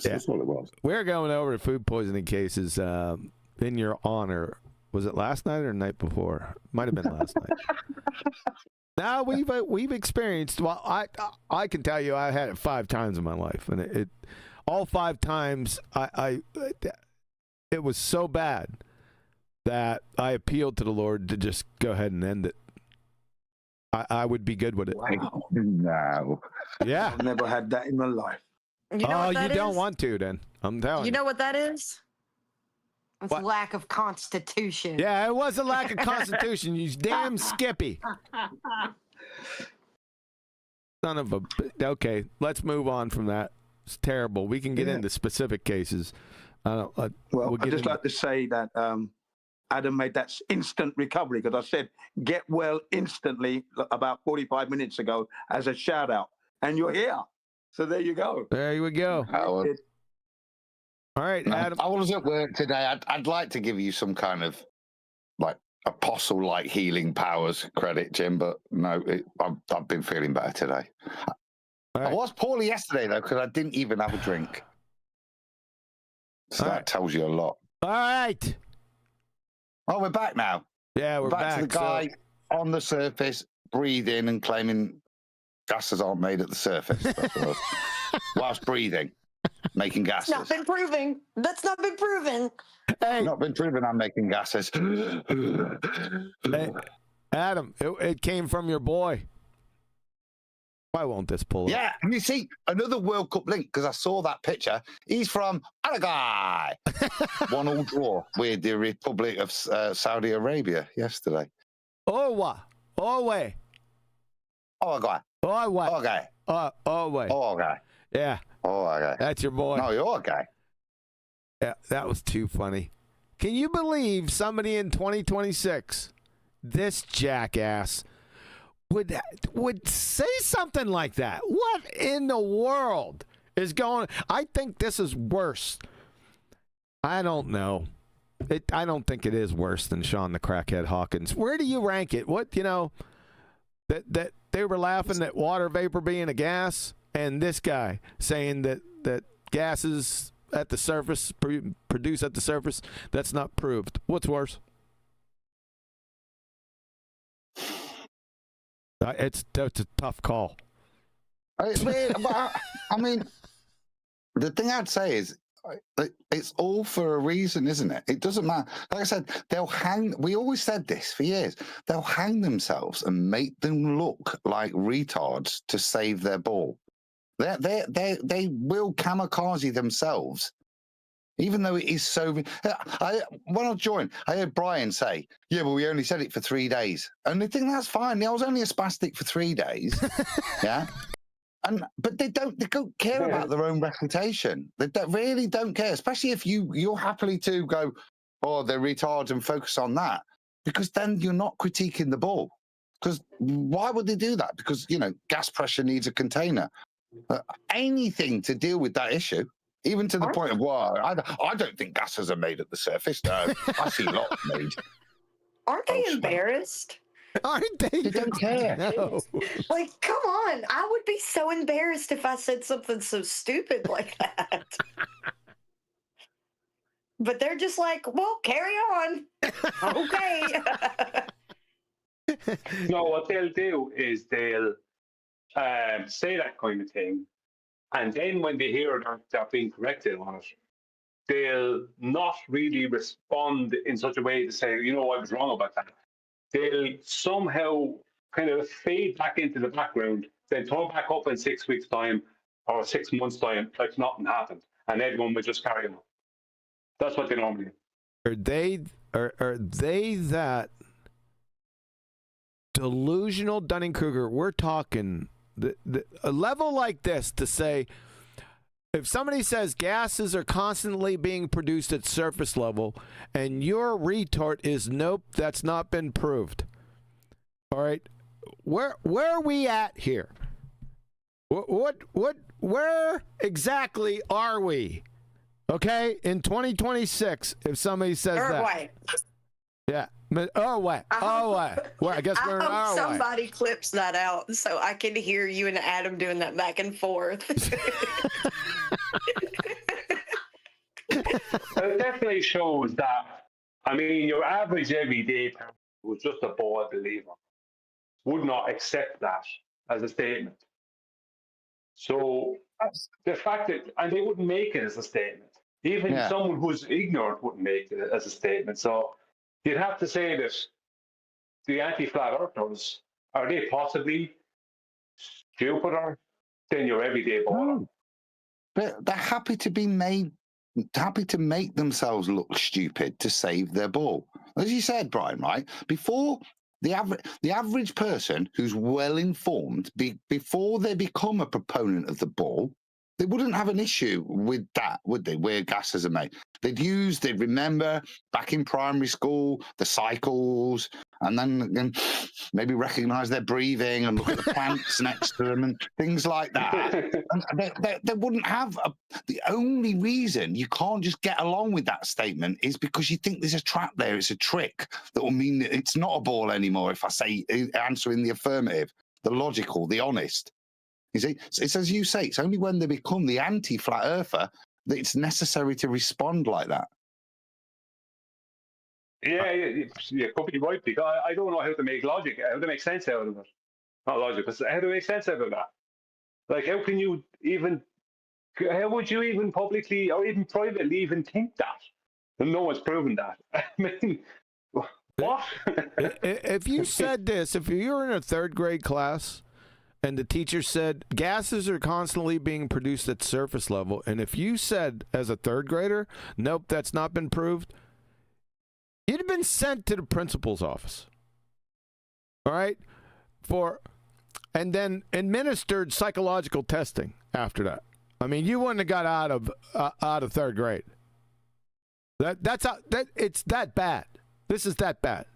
That's what it was. We're going over the food poisoning cases in your honor. Was it last night or the night before? Might have been last night. Now we've experienced. Well, I can tell you I had it 5 times in my life, and it all 5 times it was so bad that I appealed to the Lord to just go ahead and end it. I would be good with it. Wow. No. Yeah. I've never had that in my life. You know what that you don't is? want to then. I'm telling you. You know what that is? It's What? lack of constitution. Yeah, it was a lack of constitution. You damn Skippy. Son of a. Okay, let's move on from that. It's terrible. We can get into specific cases. Well, I'd just like to say that Adam made that instant recovery because I said get well instantly about 45 minutes ago as a shout out. And you're here. So there you go. There we go. All right, Adam. I was at work today. I'd like to give you some kind of like apostle-like healing powers credit, Jim, but no, I've been feeling better today. Right. I was poorly yesterday though because I didn't even have a drink. So that tells you a lot. All right. Oh, we're back now. Yeah, we're back. To the guy on the surface breathing and claiming gases aren't made at the surface. That's what I was, whilst breathing. Making gases. Not been proven. That's not been proven. Hey, not been proven I'm making gases. hey, Adam, it came from your boy. Why won't this pull up? Yeah, and you see, another World Cup link, because I saw that picture. He's from Uruguay. 1-1 draw with the Republic of Saudi Arabia yesterday. Uruguay. Uruguay. Uruguay. Uruguay. Yeah. Uruguay. That's your boy. No, Uruguay. Yeah, that was too funny. Can you believe somebody in 2026, this jackass, would say something like that? What in the world is going? I think this is worse. I don't know. I don't think it is worse than Sean the Crackhead Hawkins. Where do you rank it? What, that they were laughing at water vapor being a gas, and this guy saying that gases at the surface produce at the surface, that's not proved. What's worse? It's a tough call. I mean, the thing I'd say is, it's all for a reason, isn't it? It doesn't matter. Like I said, they'll hang. We always said this for years. They'll hang themselves and make them look like retards to save their ball. They will kamikaze themselves, even though it is so. When I joined, I heard Brian say, "Yeah, well, we only said it for 3 days," and I think that's fine. I was only a spastic for 3 days. Yeah. But they don't care about their own reputation. They really don't care, especially if you're happily to go, oh, they're retards and focus on that, because then you're not critiquing the ball. Because why would they do that? Because, gas pressure needs a container. Anything to deal with that issue, even to the point of, well, I don't think gases are made at the surface. No, I see lots made. Aren't they embarrassed? Aren't they? They don't care. No. Like, come on. I would be so embarrassed if I said something so stupid like that. But they're just like, well, carry on. Okay. No, what they'll do is they'll say that kind of thing, and then when they hear they're being corrected on it, they'll not really respond in such a way to say, I was wrong about that. They'll somehow kind of fade back into the background, then turn back up in 6 weeks' time or 6 months' time, like nothing happened, and everyone will just carry on. That's what they normally do. Are they that delusional, Dunning-Kruger? We're talking a level like this to say, if somebody says gases are constantly being produced at surface level and your retort is nope, that's not been proved. All right. Where are we at here? Where exactly are we? Okay? In 2026, if somebody says that. Yeah. Oh, what? Well, I guess we're in our way. Somebody clips that out so I can hear you and Adam doing that back and forth. It definitely shows that, your average everyday person who's just a bored believer would not accept that as a statement. So the fact that, and they wouldn't make it as a statement. Even someone who's ignorant wouldn't make it as a statement. So you'd have to say that the anti-flat earthers, are they possibly stupider than your everyday borer? They're happy to be made, happy to make themselves look stupid to save their ball. As you said, Brian, right? Before the average person who's well informed, before they become a proponent of the ball, they wouldn't have an issue with that, would they? Where gases are made. They'd remember back in primary school, the cycles, and then maybe recognize their breathing and look at the plants next to them and things like that. And they wouldn't have the only reason you can't just get along with that statement is because you think there's a trap there. It's a trick that will mean that it's not a ball anymore if I say answer in the affirmative, the logical, the honest. You see, it's as you say, it's only when they become the anti-flat earther that it's necessary to respond like that. Yeah, could be right, because I don't know how to make sense out of it. Not logic, but how to make sense out of that. Like, how would you even publicly or even privately even think that? And no one's proven that. I mean, what? If you said this, if you were in a third grade class, and the teacher said, gases are constantly being produced at surface level. And if you said, as a third grader, nope, that's not been proved, you'd have been sent to the principal's office. All right? And then administered psychological testing after that. I mean, you wouldn't have got out of third grade. It's that bad. This is that bad.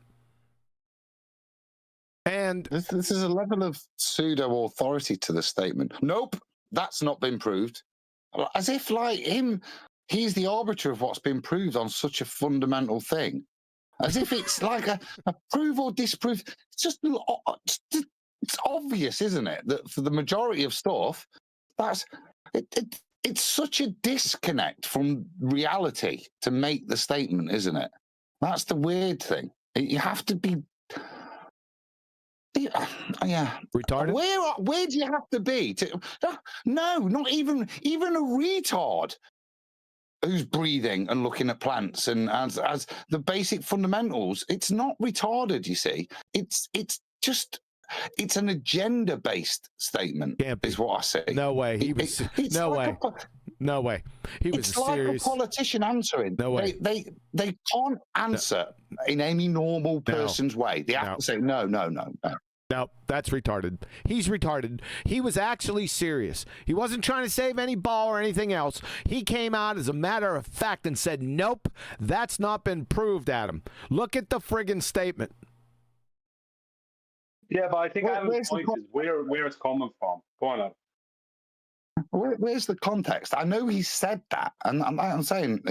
And this is a level of pseudo authority to the statement. Nope, that's not been proved. As if like he's the arbiter of what's been proved on such a fundamental thing. As if it's like a prove or disprove. It's just it's obvious, isn't it, that for the majority of stuff, it's such a disconnect from reality to make the statement, isn't it? That's the weird thing. You have to be. Yeah, retarded. Where do you have to be? No, not even a retard who's breathing and looking at plants and as the basic fundamentals. It's not retarded. You see, it's just. It's an agenda-based statement. Is what I say. No way. He was. No way. No way. He was it's serious. Like a politician answering. No way. They can't answer in any normal person's way. They have to say no. No, that's retarded. He's retarded. He was actually serious. He wasn't trying to save any ball or anything else. He came out as a matter of fact and said, nope, that's not been proved, Adam. Look at the friggin' statement. Yeah, but I think Adam's point is where it's coming from. Go on, Adam. Where's the context? I know he said that, and I'm saying,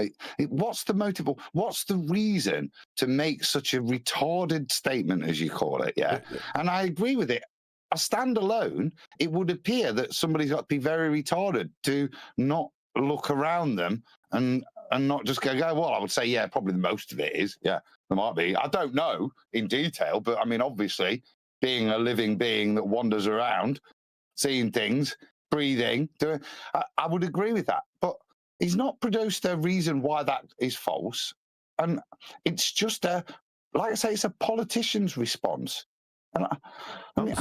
what's the motive? What's the reason to make such a retarded statement, as you call it? Yeah, and I agree with it. A standalone, it would appear that somebody's got to be very retarded to not look around them and not just go. Well, I would say, yeah, probably most of it is. Yeah, there might be. I don't know in detail, but I mean, obviously, being a living being that wanders around, seeing things, breathing, I would agree with that. But he's not produced a reason why that is false. And it's just like I say, it's a politician's response. And I'm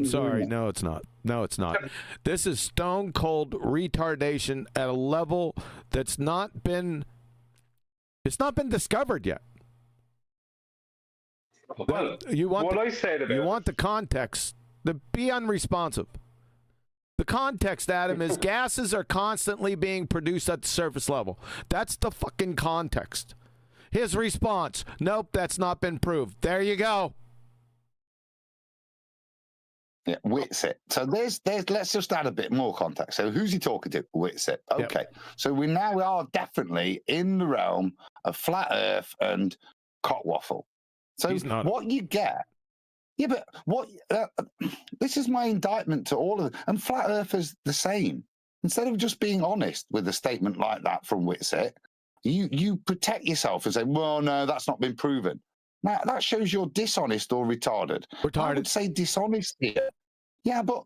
sorry. No, it's not. No, it's not. This is stone cold retardation at a level that's not been discovered yet. Well, you want what I said about you want the context. Be unresponsive. The context, Adam, is gases are constantly being produced at the surface level. That's the fucking context. His response, nope, that's not been proved. There you go. Yeah, Whitsitt. So there's let's just add a bit more context. So who's he talking to? Whitsitt. Okay. Yep. So we now are definitely in the realm of flat earth and cockwaffle. So what you get, yeah, but what this is my indictment to all of them. And flat earthers the same. Instead of just being honest with a statement like that from Whitsitt, you protect yourself and say, well, no, that's not been proven. Now that shows you're dishonest or retarded. I would say dishonest here. Yeah, but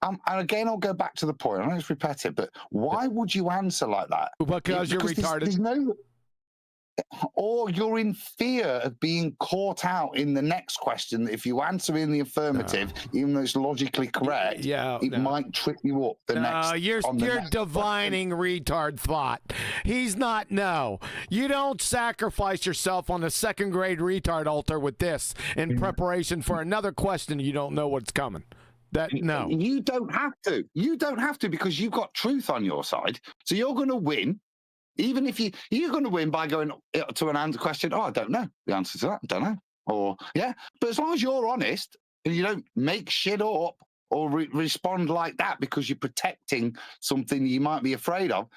and again, I'll go back to the point. I know it's repetitive, but why would you answer like that? Because you're retarded. There's no. Or you're in fear of being caught out in the next question. If you answer in the affirmative, even though it's logically correct, it might trip you up. You're divining retard thought. He's not. No, you don't sacrifice yourself on the second grade retard altar with this in preparation for another question. You don't know what's coming. No, you don't have to. You don't have to because you've got truth on your side. So you're going to win. Even if you're going to win by going to an answer question, I don't know the answer to that. I don't know. Or, but as long as you're honest and you don't make shit up or respond like that because you're protecting something you might be afraid of,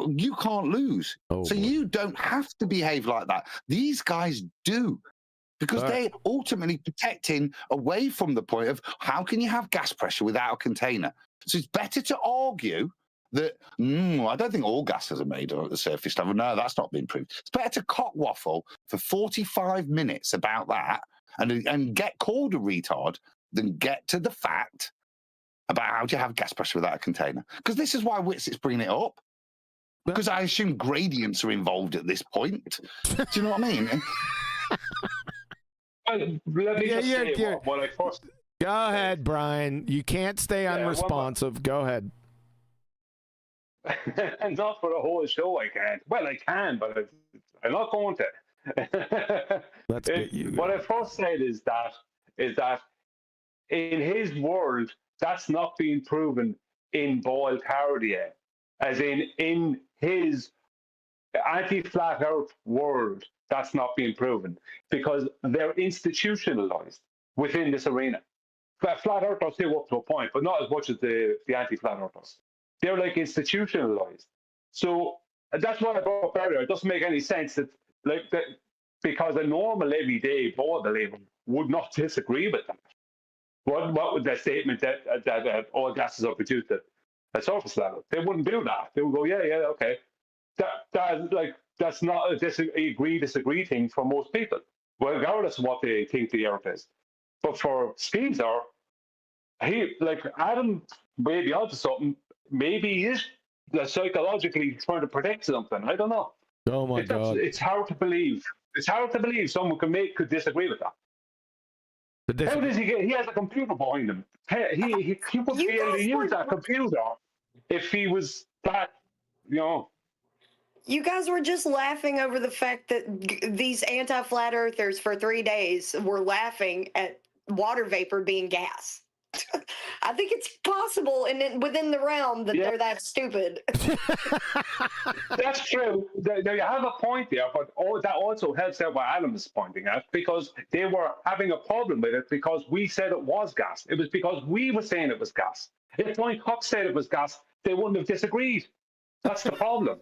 you can't lose. So you don't have to behave like that. These guys do because they're ultimately protecting away from the point of how can you have gas pressure without a container? So it's better to argue that I don't think all gases are made at the surface level. No, that's not been proved. It's better to cockwaffle for 45 minutes about that and get called a retard than get to the fact about how do you have gas pressure without a container. Because this is why Whitsitt's bringing it up. Because I assume gradients are involved at this point. Do you know what I mean? Let me just say what I first... Go ahead, Brian. You can't stay unresponsive. Go ahead. And not for the whole show, I can't. Well, I can, but I'm not going to. Let's get you. What I first said is that in his world, that's not being proven in ball parity yet. As in his anti-flat Earth world, that's not being proven because they're institutionalized within this arena. Flat Earthers still up to a point, but not as much as the anti-flat Earthers. They're like institutionalized. So that's what I brought up earlier. It doesn't make any sense that because a normal everyday Bohr believer would not disagree with them. What would that statement that all gases are produced at surface level? They wouldn't do that. They would go, yeah, okay. That's not a disagree thing for most people, regardless of what they think the Earth is. But for Caesar, Adam may be onto something. Maybe he is psychologically trying to protect something. I don't know. Oh my God! It's hard to believe. It's hard to believe someone could disagree with that. How does he get? He has a computer behind him. He would be able to use that computer if he was that, You guys were just laughing over the fact that these anti-flat earthers for 3 days were laughing at water vapor being gas. I think it's possible and within the realm that they're that stupid. That's true. Now you have a point there, but that also helps out what Adam is pointing at, because they were having a problem with it because we said it was gas. It was because we were saying it was gas. If Frank Huck said it was gas, they wouldn't have disagreed. That's the problem.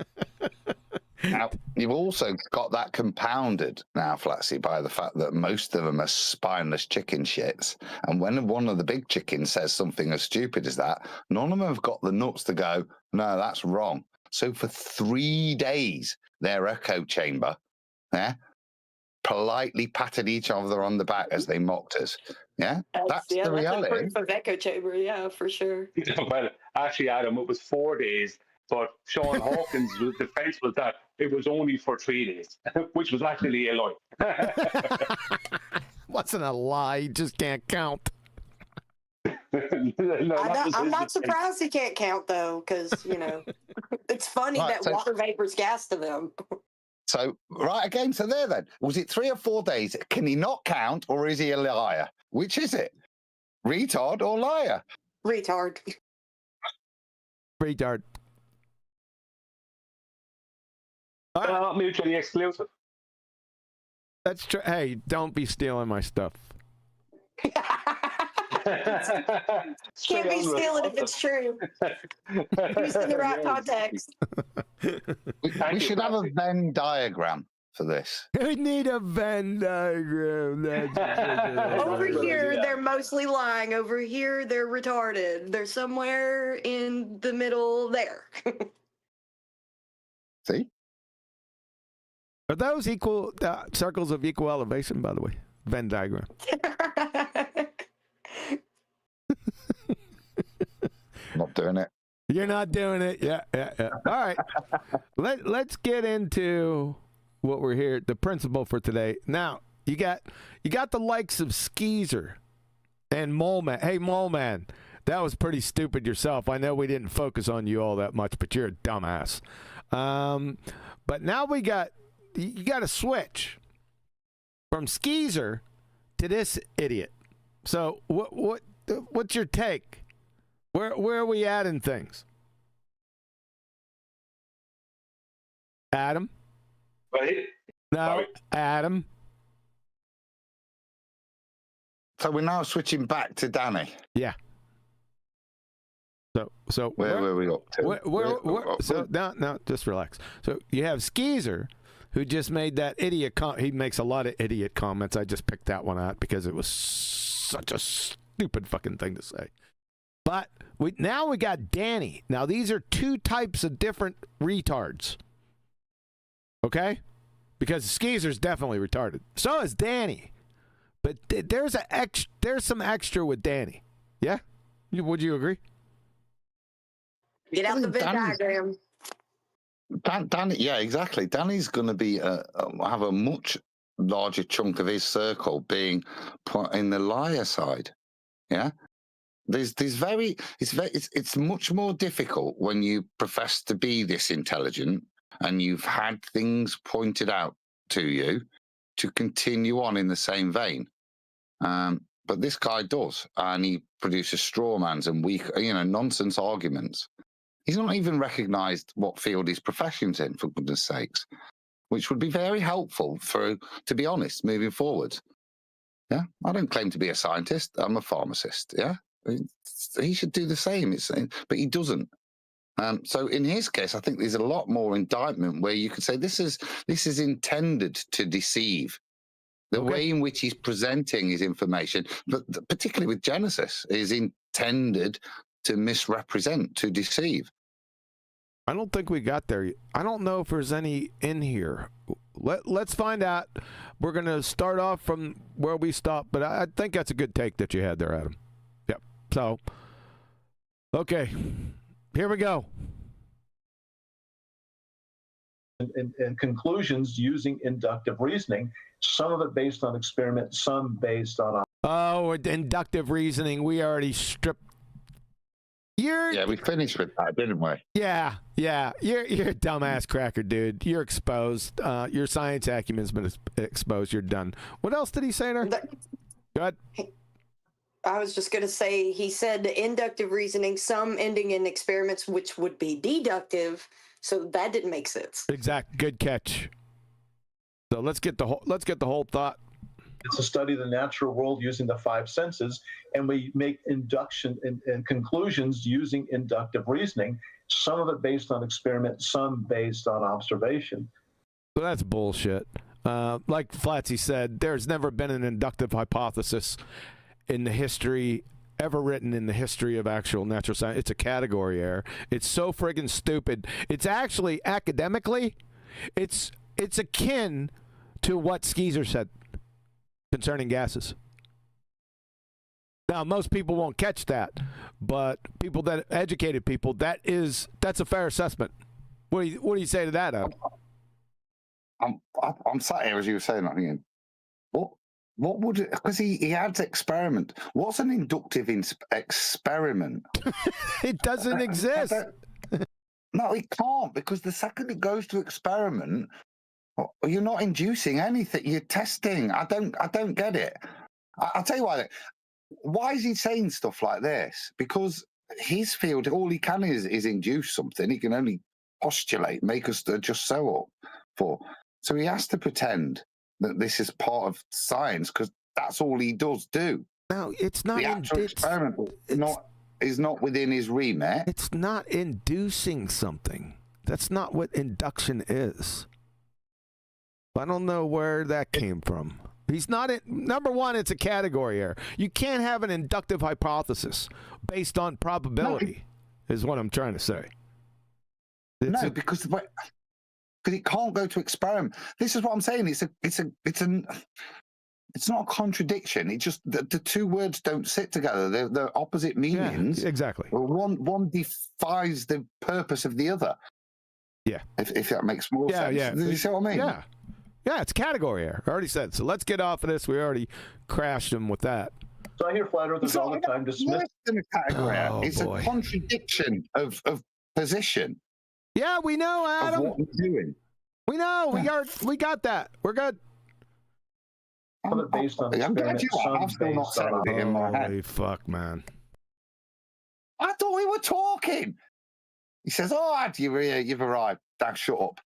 Now, you've also got that compounded now, Flatsy, by the fact that most of them are spineless chicken shits. And when one of the big chickens says something as stupid as that, none of them have got the nuts to go, no, that's wrong. So for 3 days, their echo chamber, politely patted each other on the back as they mocked us. Yeah, that's the reality. That's a proof of echo chamber, yeah, for sure. Well, actually, Adam, it was 4 days. But Sean Hawkins' defense was that it was only for 3 days, which was actually a lie. Wasn't a lie. You just can't count. I'm not surprised he can't count, though, because, it's funny that water vapor's gas to them. So, right, again, so there then. Was it 3 or 4 days? Can he not count, or is he a liar? Which is it? Retard or liar? Retard. Retard. They're not mutually exclusive. That's true. Hey, don't be stealing my stuff. Can't be stealing if it's true. Used in the right context. We should have a Venn diagram for this. We need a Venn diagram. Over here, they're mostly lying. Over here, they're retarded. They're somewhere in the middle there. See? Are those equal circles of equal elevation, by the way? Venn diagram. Not doing it. You're not doing it. Yeah. All right. Let's get into what we're here, the principle for today. Now, you got the likes of Skeezer and Mole Man. Hey, Mole Man, that was pretty stupid yourself. I know we didn't focus on you all that much, but you're a dumbass. But now you got to switch from Skeezer to this idiot. So what's your take? Where are we at in things? Adam? Right? No, Sorry. Adam. So we're now switching back to Danny. Yeah. So where were we up to? So no, just relax. So you have Skeezer, who just made that idiot he makes a lot of idiot comments. I just picked that one out because it was such a stupid fucking thing to say. But we got Danny. Now these are two types of different retards. Okay? Because Skeezer's definitely retarded. So is Danny. But there's some extra with Danny. Yeah? Would you agree? Get out the Venn diagram. Danny, yeah, exactly. Danny's going to be have a much larger chunk of his circle being put in the liar side. Yeah, it's much more difficult when you profess to be this intelligent and you've had things pointed out to you to continue on in the same vein. But this guy does, and he produces straw mans and weak, nonsense arguments. He's not even recognised what field his profession's in, for goodness sakes, which would be very helpful to be honest, moving forward. Yeah, I don't claim to be a scientist. I'm a pharmacist. Yeah, he should do the same. But he doesn't. So in his case, I think there's a lot more indictment where you could say this is intended to deceive. The way in which he's presenting his information, but particularly with Genesis, is intended to misrepresent, to deceive. I don't think we got there. I don't know if there's any in here. Let's find out. We're going to start off from where we stopped, but I think that's a good take that you had there, Adam. Yep. So, okay, here we go. And conclusions using inductive reasoning, some of it based on experiment, some based on... Oh, inductive reasoning. We already stripped. Yeah, we finished with that, didn't we? Yeah. You're a dumbass cracker, dude. You're exposed. Your science acumen's been exposed. You're done. What else did he say there? Go ahead. I was just going to say, he said inductive reasoning, some ending in experiments, which would be deductive. So that didn't make sense. Exact. Good catch. So let's get the whole thought. It's a study of the natural world using the 5 senses, and we make induction and conclusions using inductive reasoning, some of it based on experiment, some based on observation. So that's bullshit. Like Flatsy said, there's never been an inductive hypothesis in the history, ever written in the history of actual natural science. It's a category error. It's so friggin' stupid. It's actually, academically, it's akin to what Skeezer said concerning gases. Now, most people won't catch that, but educated people, that's a fair assessment. What do you say to that, Adam? I'm sat here as you were saying, I'm thinking, what would it, because he adds experiment. What's an inductive experiment? It doesn't exist. No, it can't, because the second it goes to experiment, you're not inducing anything. You're testing. I don't get it. I'll tell you why. Why is he saying stuff like this? Because his field, all he can is induce something. He can only postulate, make us just so up for. So he has to pretend that this is part of science because that's all he does do. No, it's not. The actual experiment is not within his remit. It's not inducing something. That's not what induction is. I don't know where that came from. He's not in. Number one, it's a category error. You can't have an inductive hypothesis based on probability, is what I'm trying to say. Because it can't go to experiment. This is what I'm saying. It's not a contradiction. It just the two words don't sit together. They're opposite meanings. Yeah, exactly. One defies the purpose of the other. Yeah. If that makes more sense. Yeah. You see what I mean? Yeah. Yeah, it's category error. I already said. So let's get off of this. We already crashed him with that. So I hear flat earthers all the time dismiss. It's a contradiction of position. Yeah, we know, Adam. Of what we're doing. We know. We got that. We're good. Based on I'm glad you are. I've still not settled it in my head. Holy fuck, man. I thought we were talking. He says, you've arrived. Dad, shut up.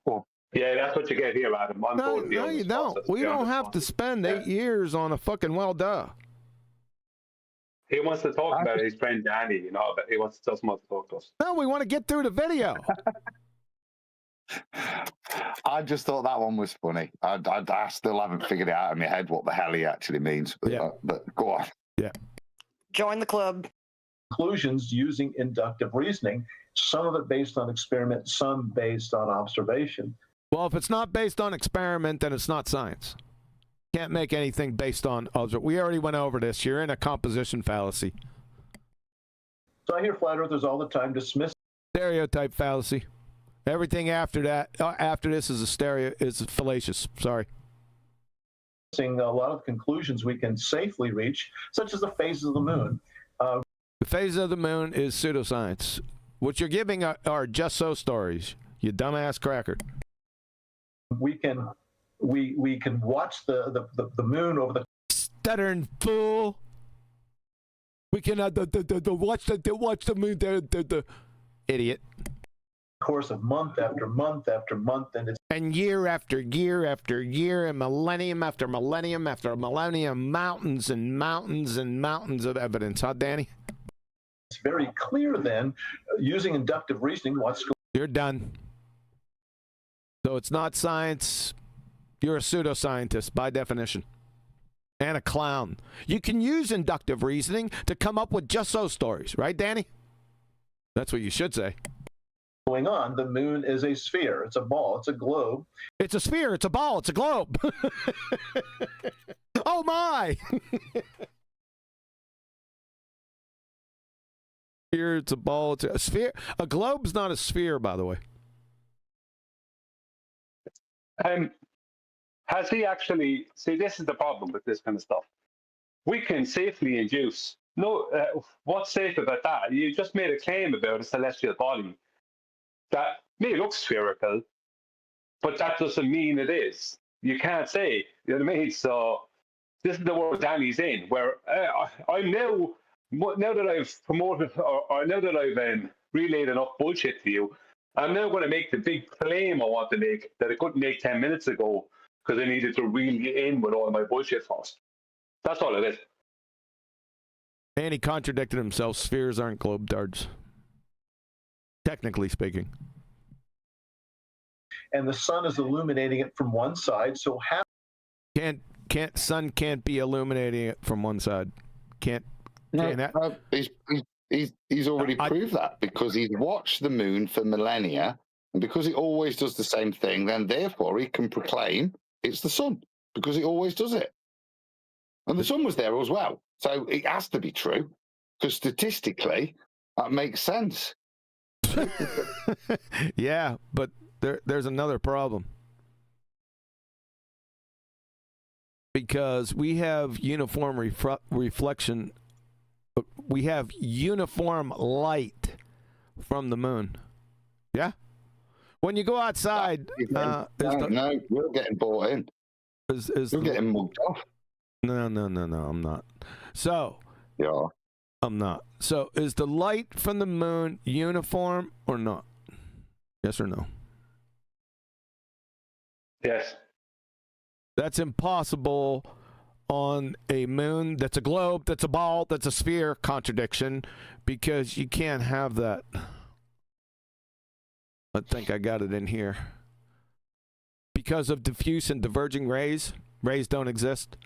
Well, yeah, that's what you get here, Adam. No, you don't. We don't have to spend 8 years on a fucking duh. He wants to talk about his friend Danny, but he doesn't want to talk to us. No, we want to get through the video. I just thought that one was funny. I still haven't figured it out in my head what the hell he actually means. But go on. Yeah. Join the club. Conclusions using inductive reasoning, some of it based on experiment, some based on observation. Well, if it's not based on experiment, then it's not science. Can't make anything based on observation. We already went over this. You're in a composition fallacy. So I hear flat earthers all the time dismiss Stereotype fallacy. Everything after that, after this is is fallacious. Sorry. A lot of conclusions we can safely reach, such as the phases of the moon. The phase of the moon is pseudoscience. What you're giving are just so stories, you dumbass cracker. We can watch the moon over the stuttering fool. We cannot watch the moon. Idiot. Course of month after month after month, and it's And year after year after year, and millennium after millennium after millennium, mountains and mountains and mountains of evidence. Huh, Danny? very clear then, using inductive reasoning, what's going. You're done. So it's not science. You're a pseudoscientist by definition. And a clown. You can use inductive reasoning to come up with just so stories, right, Danny? That's what you should say. Going on. The moon is a sphere. It's a ball. It's a globe. It's a sphere. It's a ball. It's a globe. Oh, my. Sphere, it's a ball. It's a sphere. A globe's not a sphere, by the way. Has he actually, see, this is the problem with this kind of stuff. We can safely induce. No, what's safe about that? You just made a claim about a celestial body that may look spherical, but that doesn't mean it is. You can't say, you know what I mean? So this is the world Danny's in, where I'm now that I've promoted, or now that I've relayed enough bullshit to you, I'm now going to make the big claim I want to make that I couldn't make 10 minutes ago because I needed to reel you in with all my bullshit first. That's all it is. And he contradicted himself. Spheres aren't globetards, technically speaking. And the sun is illuminating it from one side. So how Sun can't be illuminating it from one side. Can't. He's already proved that because he's watched the moon for millennia, and because it always does the same thing, then therefore he can proclaim it's the sun because it always does it. And the sun was there as well. So it has to be true because statistically that makes sense. Yeah, but there's another problem. Because we have uniform reflection. We have uniform light from the moon. Yeah? When you go outside... no, you're getting bought in. You're getting mugged off. No, I'm not. So... Yeah. I'm not. So, is the light from the moon uniform or not? Yes or no? Yes. That's impossible on a moon that's a globe, that's a ball, that's a sphere contradiction, because you can't have that. I think I got it in here. Because of diffuse and diverging rays don't exist.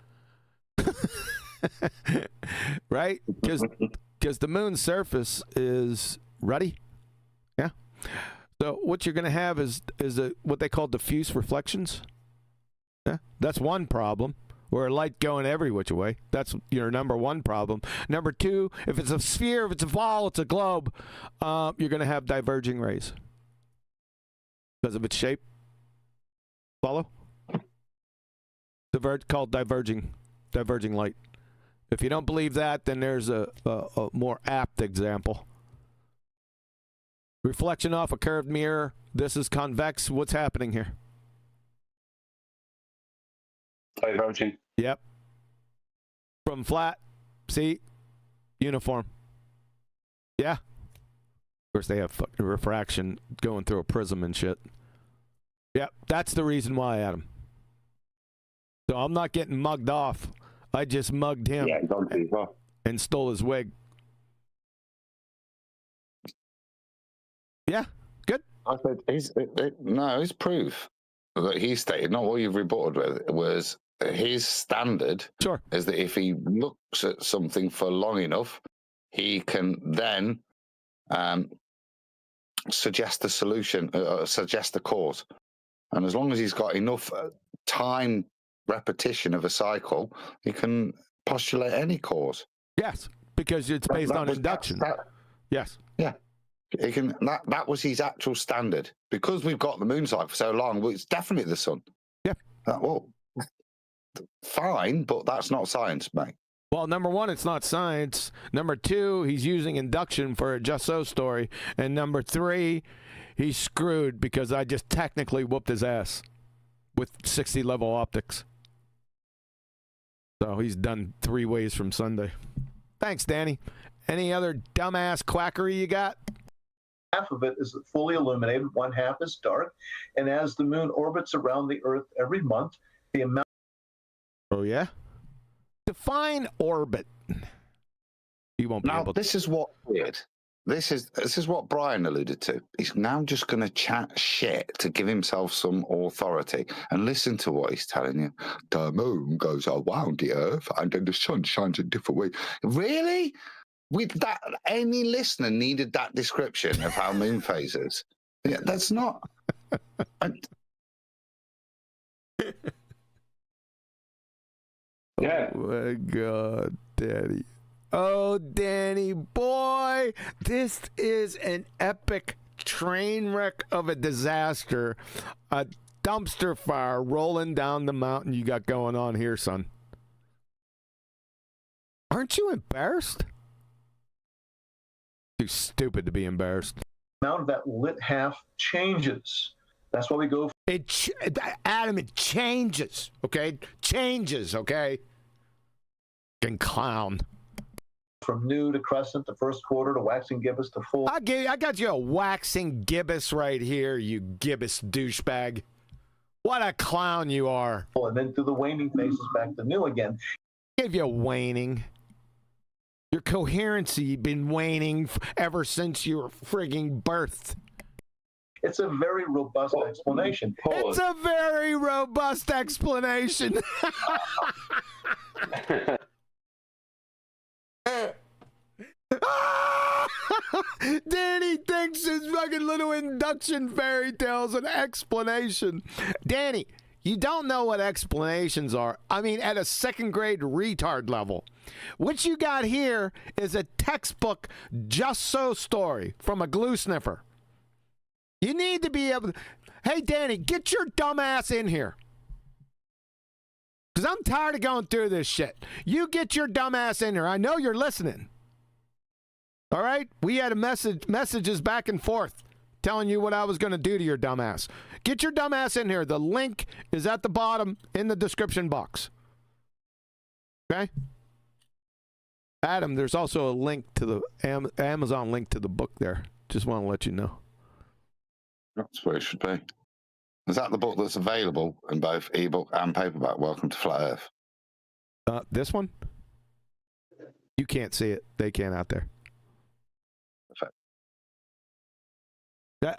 Right? Because the moon's surface is ruddy. Yeah. So what you're going to have is what they call diffuse reflections. Yeah. That's one problem. Where light going every which way. That's your number one problem. Number two, if it's a sphere, if it's a ball, it's a globe, you're going to have diverging rays because of its shape. Follow? Called diverging light. If you don't believe that, then there's a more apt example. Reflection off a curved mirror. This is convex. What's happening here? Diverging. Yep. From flat, see, uniform. Yeah. Of course, they have fucking refraction going through a prism and shit. Yep, that's the reason why, Adam. So I'm not getting mugged off. I just mugged him and stole his wig. Yeah, good. I said, his proof that he stated, not what you've rebutted with, was his standard is that if he looks at something for long enough, he can then suggest a solution, suggest a cause. And as long as he's got enough time repetition of a cycle, he can postulate any cause. Yes, because it's based on induction. Yes. Yeah. He can. That was his actual standard. Because we've got the moon cycle for so long, well, it's definitely the sun. Yeah. Well, fine, but that's not science, mate. Well, number one, it's not science. Number two, he's using induction for a just so story. And number three, he's screwed because I just technically whooped his ass with 60 level optics. So he's done 3 ways from Sunday. Thanks, Danny. Any other dumbass quackery you got? Half of it is fully illuminated, one half is dark. And as the moon orbits around the Earth every month, the amount. Oh, yeah? Define orbit. You won't be Now, able to. this is what weird. This is what Brian alluded to. He's now just going to chat shit to give himself some authority. And listen to what he's telling you. The moon goes around the Earth, and then the sun shines a different way. Really? With that, any listener needed that description of how moon phases. Yeah, that's not. Yeah. Oh my God, Danny. Oh, Danny, boy, this is an epic train wreck of a disaster. A dumpster fire rolling down the mountain you got going on here, son. Aren't you embarrassed? Too stupid to be embarrassed. Amount of that lit half changes. That's why we go. Adam, it changes, okay? Changes, okay? Fucking clown. From new to crescent to first quarter to waxing gibbous to full. I got you a waxing gibbous right here, you gibbous douchebag. What a clown you are. And then through the waning phases back to new again. Give you waning. Your coherency been waning ever since you were frigging birthed. It's a very robust explanation. It's a very robust explanation. Danny thinks his fucking little induction fairy tale's an explanation. Danny, you don't know what explanations are. I mean, at a second grade retard level. What you got here is a textbook just so story from a glue sniffer. You need to be able to... Hey, Danny, get your dumb ass in here. Because I'm tired of going through this shit. You get your dumb ass in here. I know you're listening. All right? We had messages back and forth telling you what I was going to do to your dumb ass. Get your dumb ass in here. The link is at the bottom in the description box. Okay? Adam, there's also a link to the Amazon link to the book there. Just want to let you know. That's where it should be. Is that the book that's available in both ebook and paperback? Welcome to Flat Earth. This one? You can't see it. They can out there. Perfect.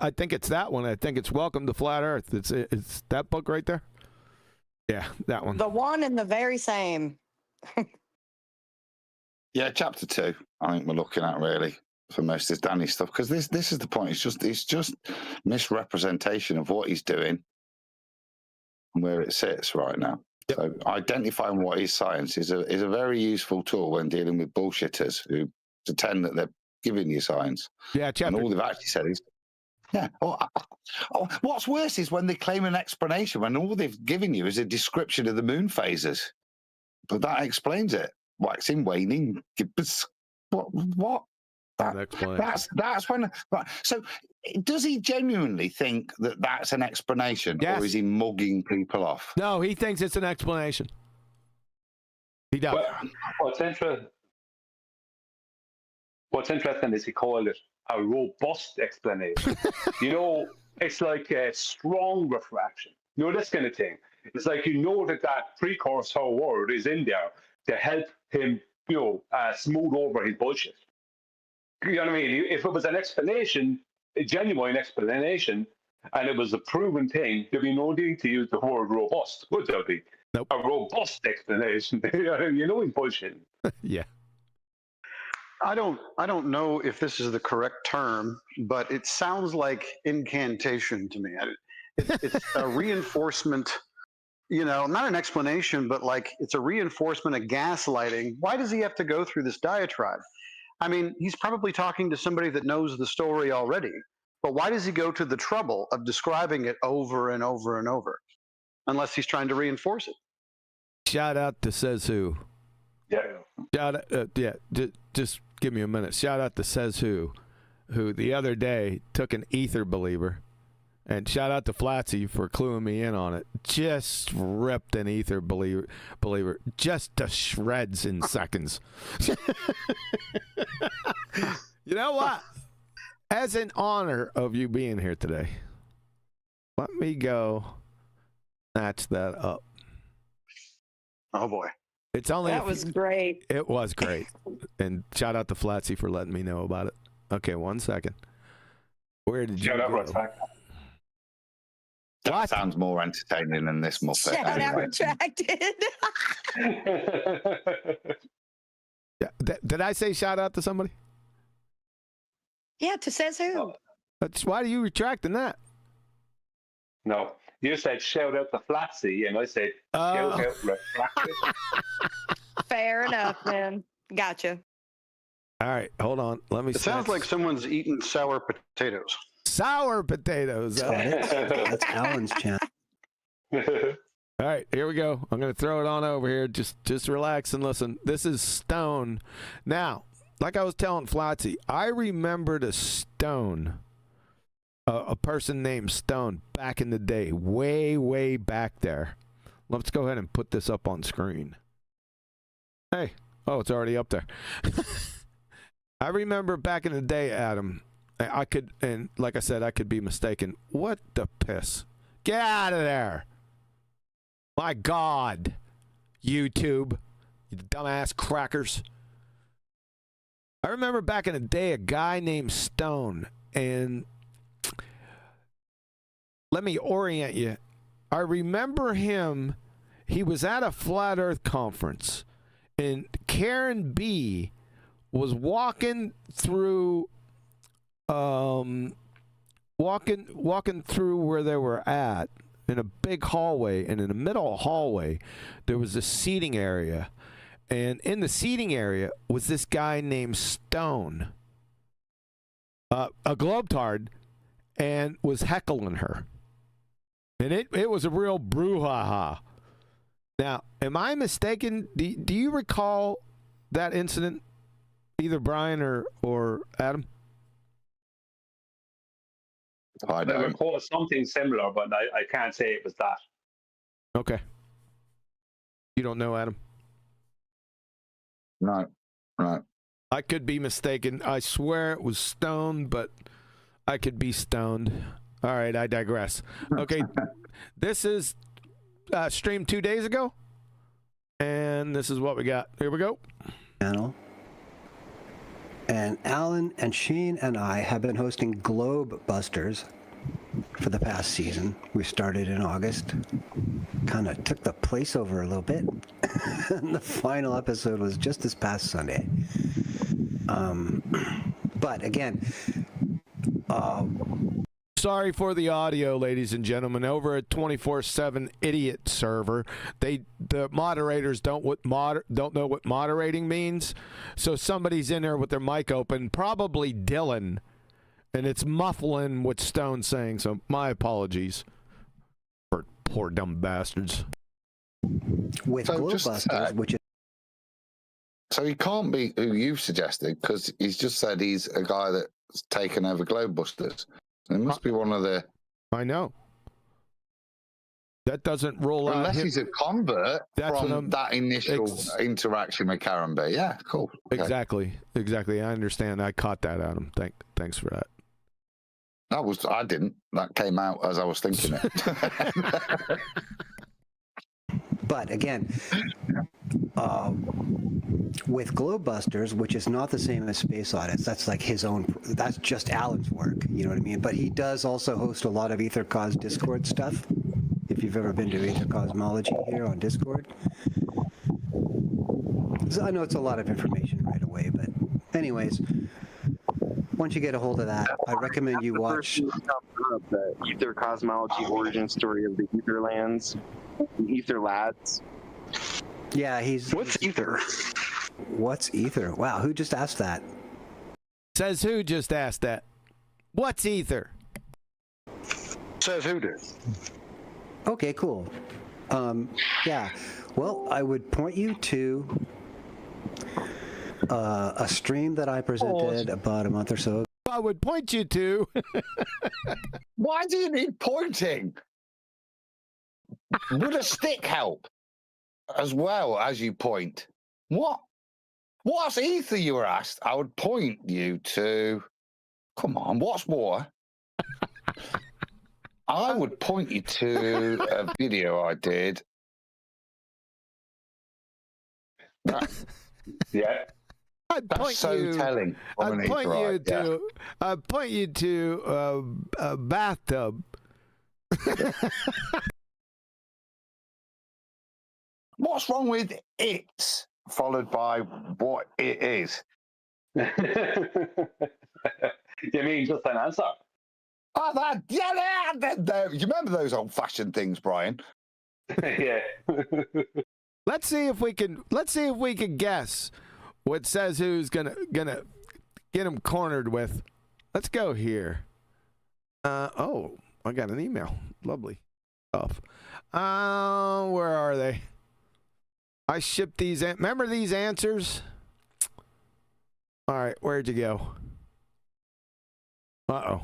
I think it's that one. I think it's Welcome to Flat Earth. It's that book right there. Yeah, that one. The one and the very same. Yeah, chapter 2, I think we're looking at really for most of Danny's stuff, because this is the point. It's just misrepresentation of what he's doing and where it sits right now. Yep. So identifying what is science is a very useful tool when dealing with bullshitters who pretend that they're giving you science. Yeah, chapter. And all they've actually said is, yeah. Oh, what's worse is when they claim an explanation when all they've given you is a description of the moon phases. But that explains it. Waxing, waning, gibbous. What? That's when. So, does he genuinely think that that's an explanation, yes, or is he mugging people off? No, he thinks it's an explanation. He does. What's interesting is he called it a robust explanation. You know, it's like a strong refraction. You know, this kind of thing. It's like that precursor word is in there to help him, smooth over his bullshit. You know what I mean? If it was an explanation, a genuine explanation, and it was a proven thing, there'd be no need to use the word robust, would there be? Nope. A robust explanation. You know he's bullshitting. Yeah. I don't know if this is the correct term, but it sounds like incantation to me. It's a reinforcement, not an explanation, but like it's a reinforcement of gaslighting. Why does he have to go through this diatribe? I mean, he's probably talking to somebody that knows the story already, but why does he go to the trouble of describing it over and over and over? Unless he's trying to reinforce it. Shout out to Says Who. Yeah. Shout out, just give me a minute. Shout out to Says Who the other day took an ether believer And shout out to Flatsy for cluing me in on it. Just ripped an ether believer just to shreds in seconds. You know what? As an honor of you being here today, let me go snatch that up. Oh boy. It's only That was great. It was great. And shout out to Flatsy for letting me know about it. Okay, 1 second. Where did you Shout out go? Retracted. That sounds more entertaining than this Muppet. Shout out Anyway. retracted. Yeah, did I say shout out to somebody? Yeah, to says who? That's why are you retracting that? No, you said shout out to Flatsy, and I said shout out Retracted. Fair enough, man. Gotcha. All right, hold on. Let me. It sounds like someone's eating sour potatoes. Sour potatoes. That's Alan's chant. All right, here we go. I'm going to throw it on over here. Just relax and listen. This is Stone. Now, like I was telling Flatsy, I remembered a Stone, a person named Stone back in the day, way back there. Let's go ahead and put this up on screen. Hey, oh, it's already up there. I remember back in the day, Adam, I could, and like I said, I could be mistaken. What the piss? Get out of there. My God. YouTube. You dumbass crackers. I remember back in the day a guy named Stone, and let me orient you. I remember him, he was at a Flat Earth conference, and Karen B was walking through walking through where they were at in a big hallway, and in the middle hallway there was a seating area, and in the seating area was this guy named Stone, a globetard, and was heckling her, and it was a real brouhaha. Now, am I mistaken? Do you recall that incident, either Brian or Adam? I recall something similar, but I can't say it was that. Okay. You don't know, Adam? No. I could be mistaken. I swear it was Stone, but I could be stoned. All right, I digress. Okay, this is streamed 2 days ago, and this is what we got. Here we go. Channel. And Alan and Sheen and I have been hosting Globe Busters for the past season. We started in August. Kind of took the place over a little bit. And the final episode was just this past Sunday. But again, sorry for the audio, ladies and gentlemen. Over at 24/7 Idiot server, the moderators don't know what moderating means. So somebody's in there with their mic open, probably Dylan, and it's muffling what Stone's saying. So my apologies for poor dumb bastards. With Glowbusters, which is so he can't be who you've suggested, because he's just said he's a guy that's taken over Globebusters. It must be one of the... I know. That doesn't rule out... Unless he's a convert from that initial interaction with Karen B. Yeah, cool. Okay. Exactly. I understand. I caught that, Adam. Thanks for that. I didn't. That came out as I was thinking it. But again, with Globebusters, which is not the same as Space Audits, that's like his own, that's just Alan's work, you know what I mean? But he does also host a lot of Ether Cause Discord stuff, if you've ever been to Ether Cosmology here on Discord. So I know it's a lot of information right away, but anyways, once you get a hold of that, I recommend you watch the Ether Cosmology origin story of the Etherlands, Ether Lads. Yeah, What's Ether? What's Ether? Wow, who just asked that? Says who just asked that? What's Ether? Says who did? Okay, cool. Yeah, well, I would point you to a stream that I presented about a month or so. I would point you to. Why do you need pointing? Would a stick help as well as you point? What's ether, you were asked? I would point you to... Come on, what's more? I would point you to a video I did. Yeah. That's so telling. I'd point you to a bathtub. What's wrong with it followed by what it is? You mean just an answer? Oh, you remember those old-fashioned things, Brian? Yeah. Let's see if we can guess what says who's gonna get him cornered with. Let's go here. Oh, I got an email. Lovely stuff. Where are they? I shipped these. Remember these answers? All right, where'd you go? Uh-oh.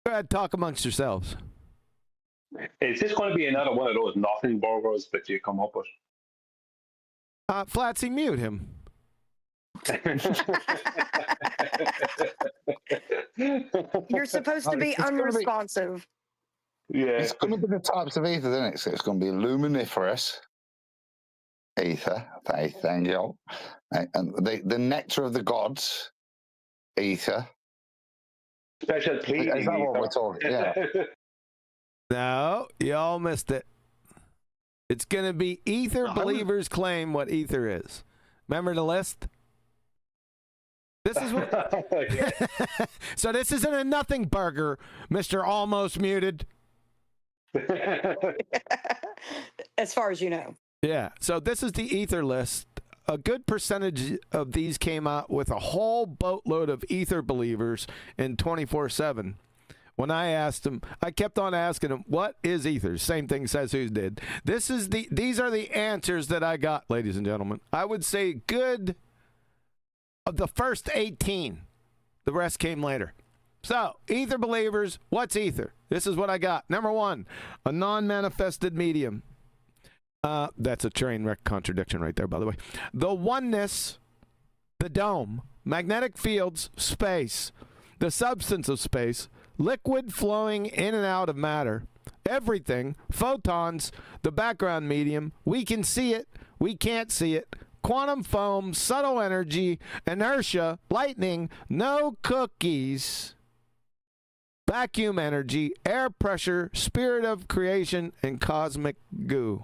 Go ahead, talk amongst yourselves. Is this going to be another one of those nothing burgers that you come up with? Flatsy, mute him. You're supposed to be unresponsive. Yeah. It's going to be the types of ether, isn't it? So it's going to be luminiferous ether, thank you. And the nectar of the gods, ether. Special pleading. Is that what we're talking? Yeah. No, y'all missed it. It's going to be ether believers claim what ether is. Remember the list? This is what. So this isn't a nothing burger, Mr. Almost Muted. As far as you know. Yeah. So this is the ether list. A good percentage of these came out with a whole boatload of ether believers in 24/7. When I asked him, I kept on asking him, what is ether? Same thing Says Who's did. These are the answers that I got, ladies and gentlemen. I would say good of the first 18. The rest came later. So, ether believers, what's ether? This is what I got. Number 1, a non-manifested medium. That's a train wreck contradiction right there, by the way. The oneness, the dome, magnetic fields, space, the substance of space, liquid flowing in and out of matter, everything, photons, the background medium, we can see it, we can't see it, quantum foam, subtle energy, inertia, lightning, no cookies, vacuum energy, air pressure, spirit of creation, and cosmic goo.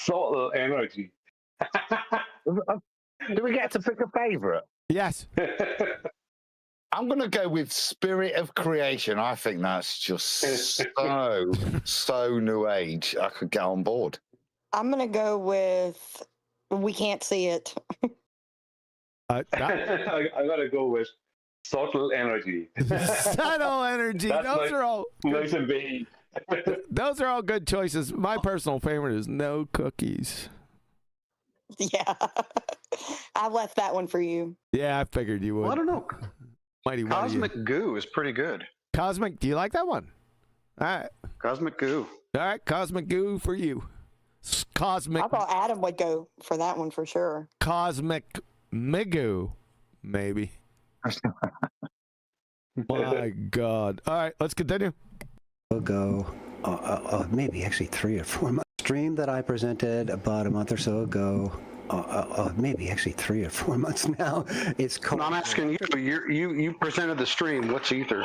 Subtle energy. Do we get to pick a favorite? Yes. I'm going to go with spirit of creation. I think that's just so new age. I could get on board. I'm going to go with we can't see it. I got to go with subtle energy. Subtle energy. Those are all nice and vague. Those are all good choices. My personal favorite is no cookies. Yeah. I left that one for you. Yeah, I figured you would. Well, I don't know. Mighty Cosmic Goo is pretty good. Cosmic, do you like that one? All right. Cosmic Goo. All right, Cosmic Goo for you. Cosmic. I thought Adam would go for that one for sure. Cosmic Migu, maybe. My God. All right, let's continue. Ago, maybe actually 3 or 4 months. Stream that I presented about a month or so ago. Maybe actually 3 or 4 months now. It's called. No, I'm asking you. You presented the stream. What's ether?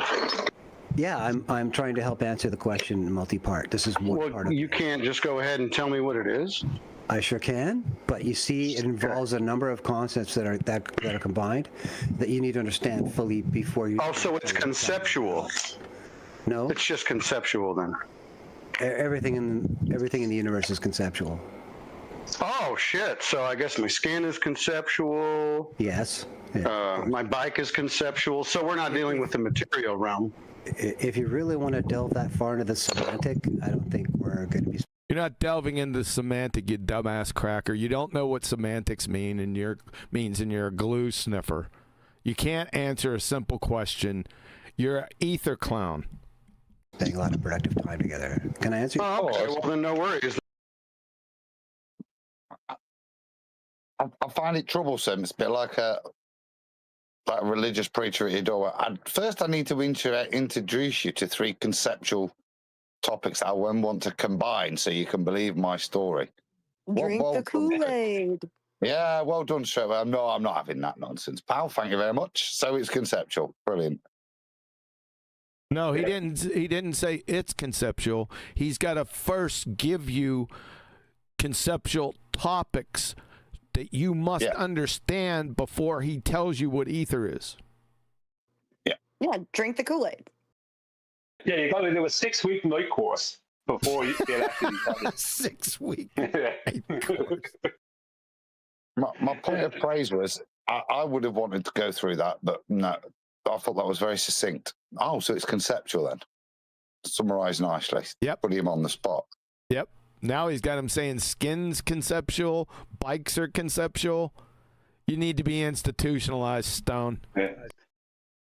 Yeah, I'm trying to help answer the question multi-part. This is one part of it. You can't just go ahead and tell me what it is. I sure can, but you see, it involves a number of concepts that are combined that you need to understand fully before you. Oh, so it's conceptual. No, it's just conceptual then. Everything in the universe is conceptual. Oh shit! So I guess my skin is conceptual. Yes. My bike is conceptual. So we're not dealing with the material realm. If you really want to delve that far into the semantic, I don't think we're going to be. You're not delving into semantic, you dumbass cracker. You don't know what semantics means, and you're a glue sniffer. You can't answer a simple question. You're an ether clown. Spending a lot of productive time together. Can I answer? Oh, okay. Well, then no worries. I find it troublesome. It's a bit like a religious preacher at your door. First, I need to introduce you to 3 conceptual topics I want to combine so you can believe my story. Drink the Kool-Aid. Yeah, well done, Trevor. No, I'm not having that nonsense, pal. Thank you very much. So it's conceptual. Brilliant. No, he didn't say it's conceptual. He's got to first give you conceptual topics that you must understand before he tells you what ether is. Yeah, drink the Kool-Aid. Yeah, you got to do a 6-week night course before you get actually tell 6 week. My point of praise was I would have wanted to go through that, but no, I thought that was very succinct. Oh, so it's conceptual then. Summarized nicely. Yep. Put him on the spot. Yep. Now he's got him saying skin's conceptual, bikes are conceptual. You need to be institutionalized, Stone.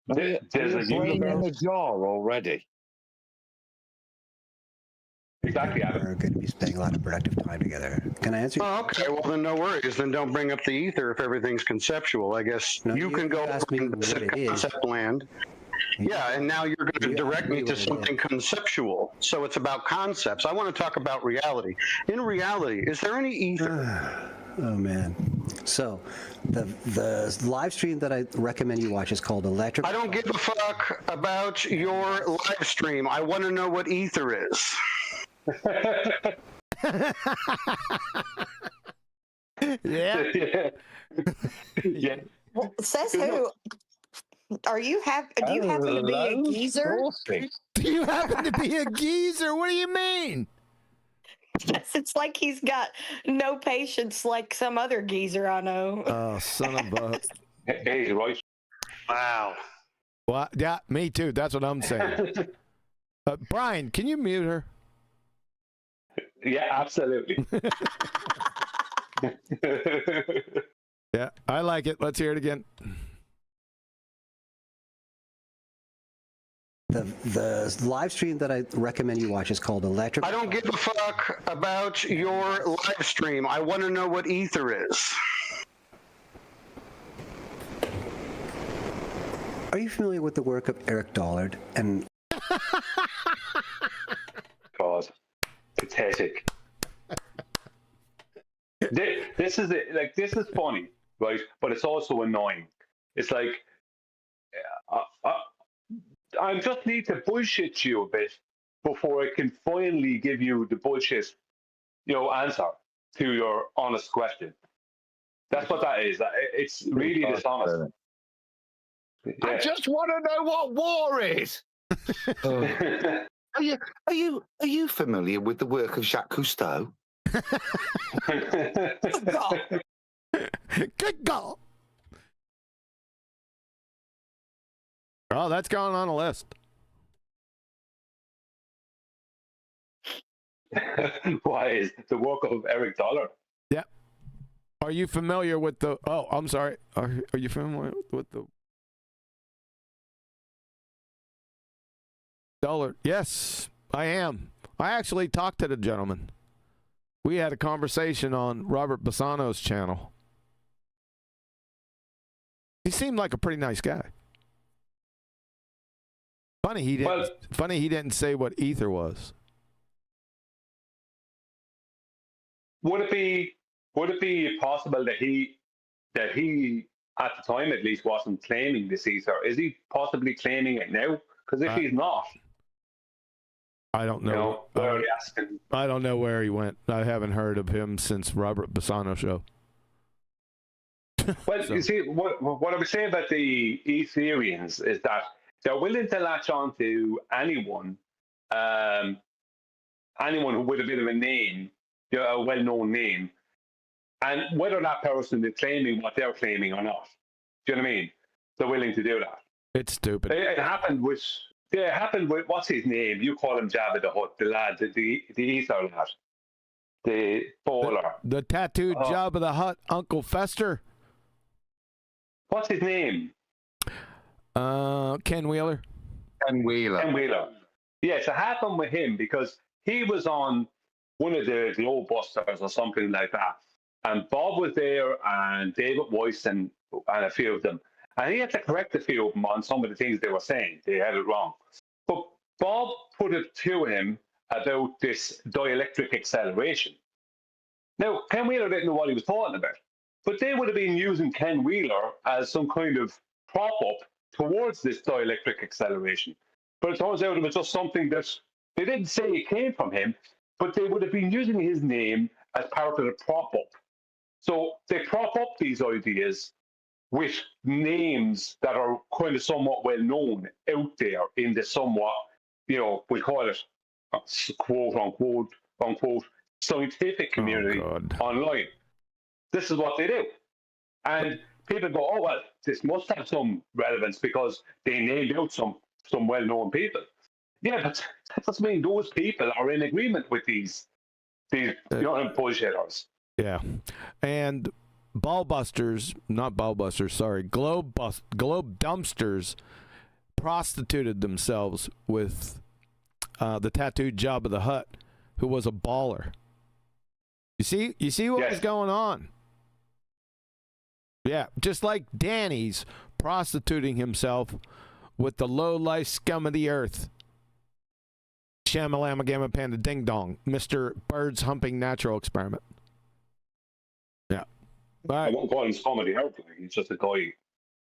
There's a brain in the jar already. Exactly. We're going to be spending a lot of productive time together. Can I answer? Oh, okay. Well, then no worries. Then don't bring up the ether if everything's conceptual. I guess you can go ask me into what it concept land. Yeah, and now you're going to direct me to something conceptual. So it's about concepts. I want to talk about reality. In reality, is there any ether? Oh man! So, the live stream that I recommend you watch is called Electric. I don't give a fuck about your live stream. I want to know what ether is. Yeah. Yeah. Well, says who? Do you happen to be a geezer? Do you happen to be a geezer? What do you mean? Yes, it's like he's got no patience like some other geezer I know. Oh, son of a... Hey, right. Wow. Well, yeah, me too. That's what I'm saying. Brian, can you mute her? Yeah, absolutely. Yeah, I like it. Let's hear it again. The live stream that I recommend you watch is called Electric. I don't give a fuck about your live stream. I want to know what ether is. Are you familiar with the work of Eric Dollard and? God, pathetic. This is it. Like, this is funny, right? But it's also annoying. It's like I just need to bullshit you a bit before I can finally give you the bullshit, answer to your honest question. That's what that is. It's really dishonest. Yeah. I just want to know what war is. Are you familiar with the work of Jacques Cousteau? Good God. Good God. Oh, that's going on a list. Why is the work of Eric Dollard? Yeah. Are you familiar with the... Oh, I'm sorry. Are you familiar with the... Dollard? Yes, I am. I actually talked to the gentleman. We had a conversation on Robert Bassano's channel. He seemed like a pretty nice guy. Funny he didn't say what ether was. Would it be possible that he at the time at least wasn't claiming this ether? Is he possibly claiming it now? Because if he's not, I don't know. I don't know where he went. I haven't heard of him since Robert Bassano show. Well, you see, what I was saying about the Ethereans is that they're willing to latch on to anyone who with a bit of a name, a well-known name, and whether that person is claiming what they're claiming or not. Do you know what I mean? They're willing to do that. It's stupid. It happened with what's his name? You call him Jabba the Hutt, the lad, the Ether lad. The bowler. The tattooed Jabba the Hutt, Uncle Fester. What's his name? Ken Wheeler. Ken Wheeler. Ken Wheeler. Yeah, so it happened with him because he was on one of the BALLBUSTERS or something like that. And Bob was there and David Weiss and a few of them. And he had to correct a few of them on some of the things they were saying. They had it wrong. But Bob put it to him about this dielectric acceleration. Now, Ken Wheeler didn't know what he was talking about, but they would have been using Ken Wheeler as some kind of prop up towards this dielectric acceleration. But it turns out it was just something that they didn't say it came from him, but they would have been using his name as part of the prop up. So they prop up these ideas with names that are kind of somewhat well known out there in the somewhat, we call it quote unquote scientific community online. This is what they do. And people go, oh, well, this must have some relevance because they named out some well-known people. Yeah, but that doesn't mean those people are in agreement with these bullshitters. Yeah. And Globe Dumpsters prostituted themselves with the tattooed Jabba the Hutt, who was a baller. You see what was going on? Yeah, just like Danny's prostituting himself with the low-life scum of the earth. Shama, Lama, Gamma, Panda, Ding Dong, Mr. Bird's Humping Natural Experiment. Yeah. I won't call him scum of the earth. He's just a guy.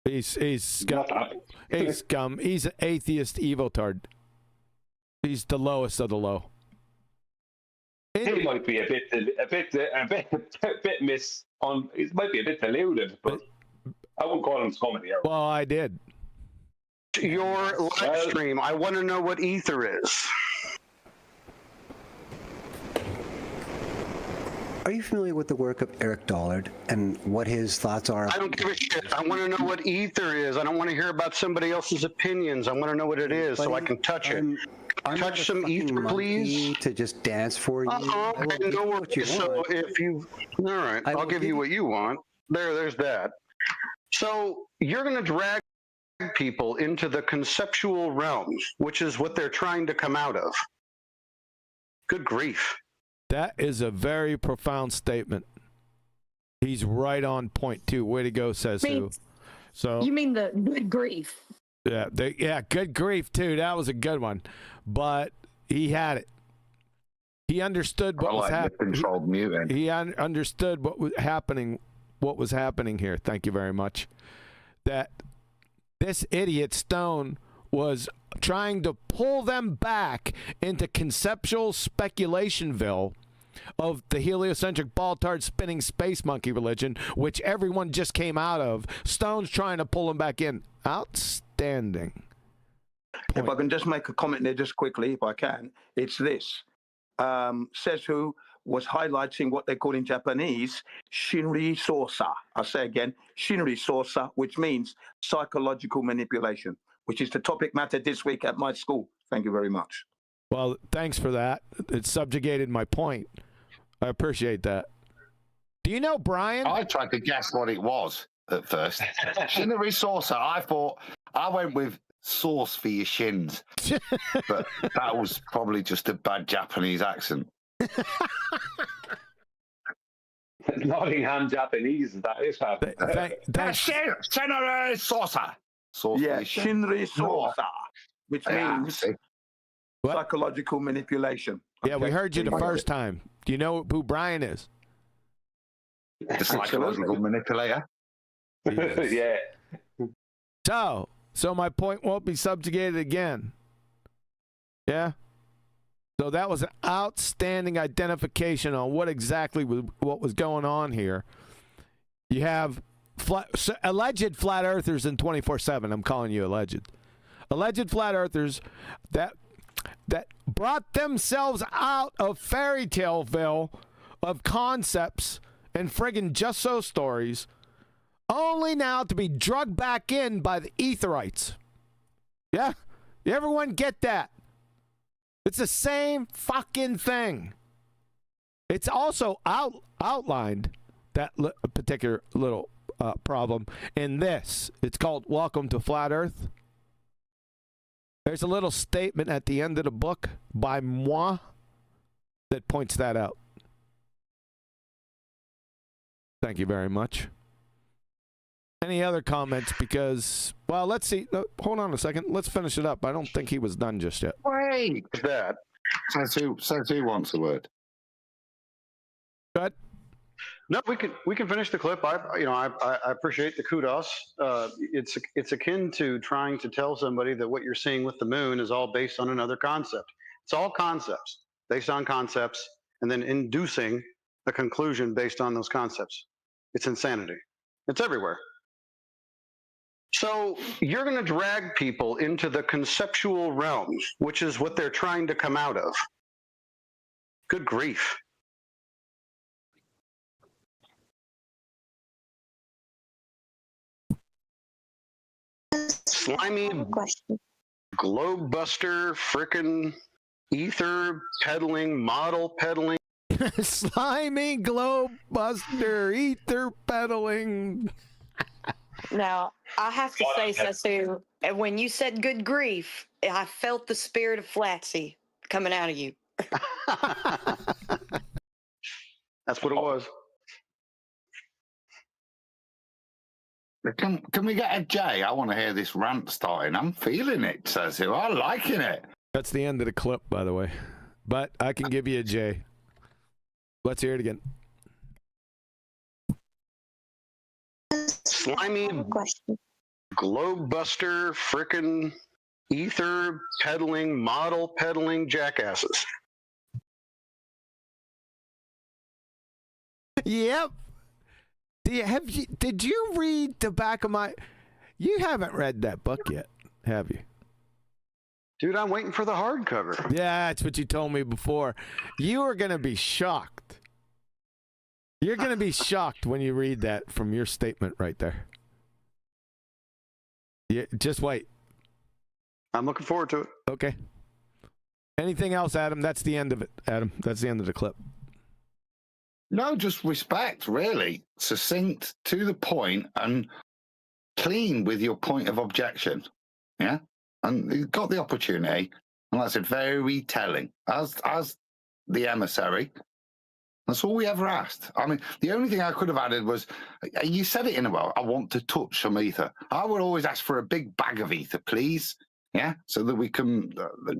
He's scum. He's scum. He's an atheist evotard. He's the lowest of the low. He might be a bit miss on. It might be a bit deluded, but I wouldn't call him scum of the earth. Well, I did. Your live stream. I want to know what ether is. Are you familiar with the work of Eric Dollard and what his thoughts are? I don't give a shit. I want to know what ether is. I don't want to hear about somebody else's opinions. I want to know what it is so I can touch it. Touch some ether, please. To just dance for you. I know what you want. So if you, all right, I'll give you what you want. There's that. So you're going to drag people into the conceptual realm, which is what they're trying to come out of. Good grief. That is a very profound statement. He's right on point too. Way to go, says who. So you mean the good grief? Yeah, good grief too. That was a good one, but he had it. He understood what was happening. Controlled mutant. He understood what was happening. What was happening here? Thank you very much. That this idiot Stone was trying to pull them back into conceptual speculationville of the heliocentric ball-tard spinning space monkey religion, which everyone just came out of. Stone's trying to pull them back in. Outstanding. If I can just make a comment there just quickly, if I can, it's this. Says who was highlighting what they call in Japanese Shinri Sosa. I say again, Shinri Sosa, which means psychological manipulation, which is the topic matter this week at my school. Thank you very much. Well, thanks for that. It subjugated my point. I appreciate that. Do you know Brian? I tried to guess what it was at first. Shinri Sosa. I went with sauce for your shins, but that was probably just a bad Japanese accent. Nottingham Japanese, that is how. Shinri Sosa. Yeah, Shinri Sosa, which means psychological manipulation. Yeah, we heard you the first time. Do you know who Brian is? The psychological manipulator. Yeah. So my point won't be subjugated again. Yeah? So that was an outstanding identification on what exactly what was going on here. You have alleged flat earthers in 24/7. I'm calling you alleged. Alleged flat earthers that brought themselves out of fairy taleville of concepts and friggin' just so stories, only now to be drugged back in by the etherites. Yeah? Everyone get that? It's the same fucking thing. It's also outlined that particular little problem in this. It's called Welcome to Flat Earth. There's a little statement at the end of the book by moi that points that out. Thank you very much. Any other comments? Because, well, let's see. No, hold on a second. Let's finish it up. I don't think he was done just yet. Wait. That. Says who wants a word? Go ahead. No, we can finish the clip. I appreciate the kudos. It's akin to trying to tell somebody that what you're seeing with the moon is all based on another concept. It's all concepts based on concepts, and then inducing a conclusion based on those concepts. It's insanity. It's everywhere. So you're going to drag people into the conceptual realm, which is what they're trying to come out of. Good grief. Slimy globe buster, frickin' ether peddling, model peddling. Slimy globe buster, ether peddling. Now, I have to say, Sasu, when you said good grief, I felt the spirit of Flatsy coming out of you. That's what it was. Can we get a J? I want to hear this rant starting. I'm feeling it, Sasu. I'm liking it. That's the end of the clip, by the way. But I can give you a J. Let's hear it again. Slimy globe buster, frickin' ether peddling, model peddling jackasses. Yep. Did you read the back of my... You haven't read that book yet, have you? Dude, I'm waiting for the hardcover. Yeah, that's what you told me before. You are going to be shocked. You're going to be shocked when you read that from your statement right there. Yeah, just wait. I'm looking forward to it. Okay. Anything else, Adam? That's the end of it, Adam. That's the end of the clip. No, just respect, really. Succinct, to the point, and clean with your point of objection. Yeah? And you got the opportunity, and that's very telling. As the emissary, that's all we ever asked. I mean, the only thing I could have added was, you said it in a way, I want to touch some ether. I would always ask for a big bag of ether, please. Yeah? So that we can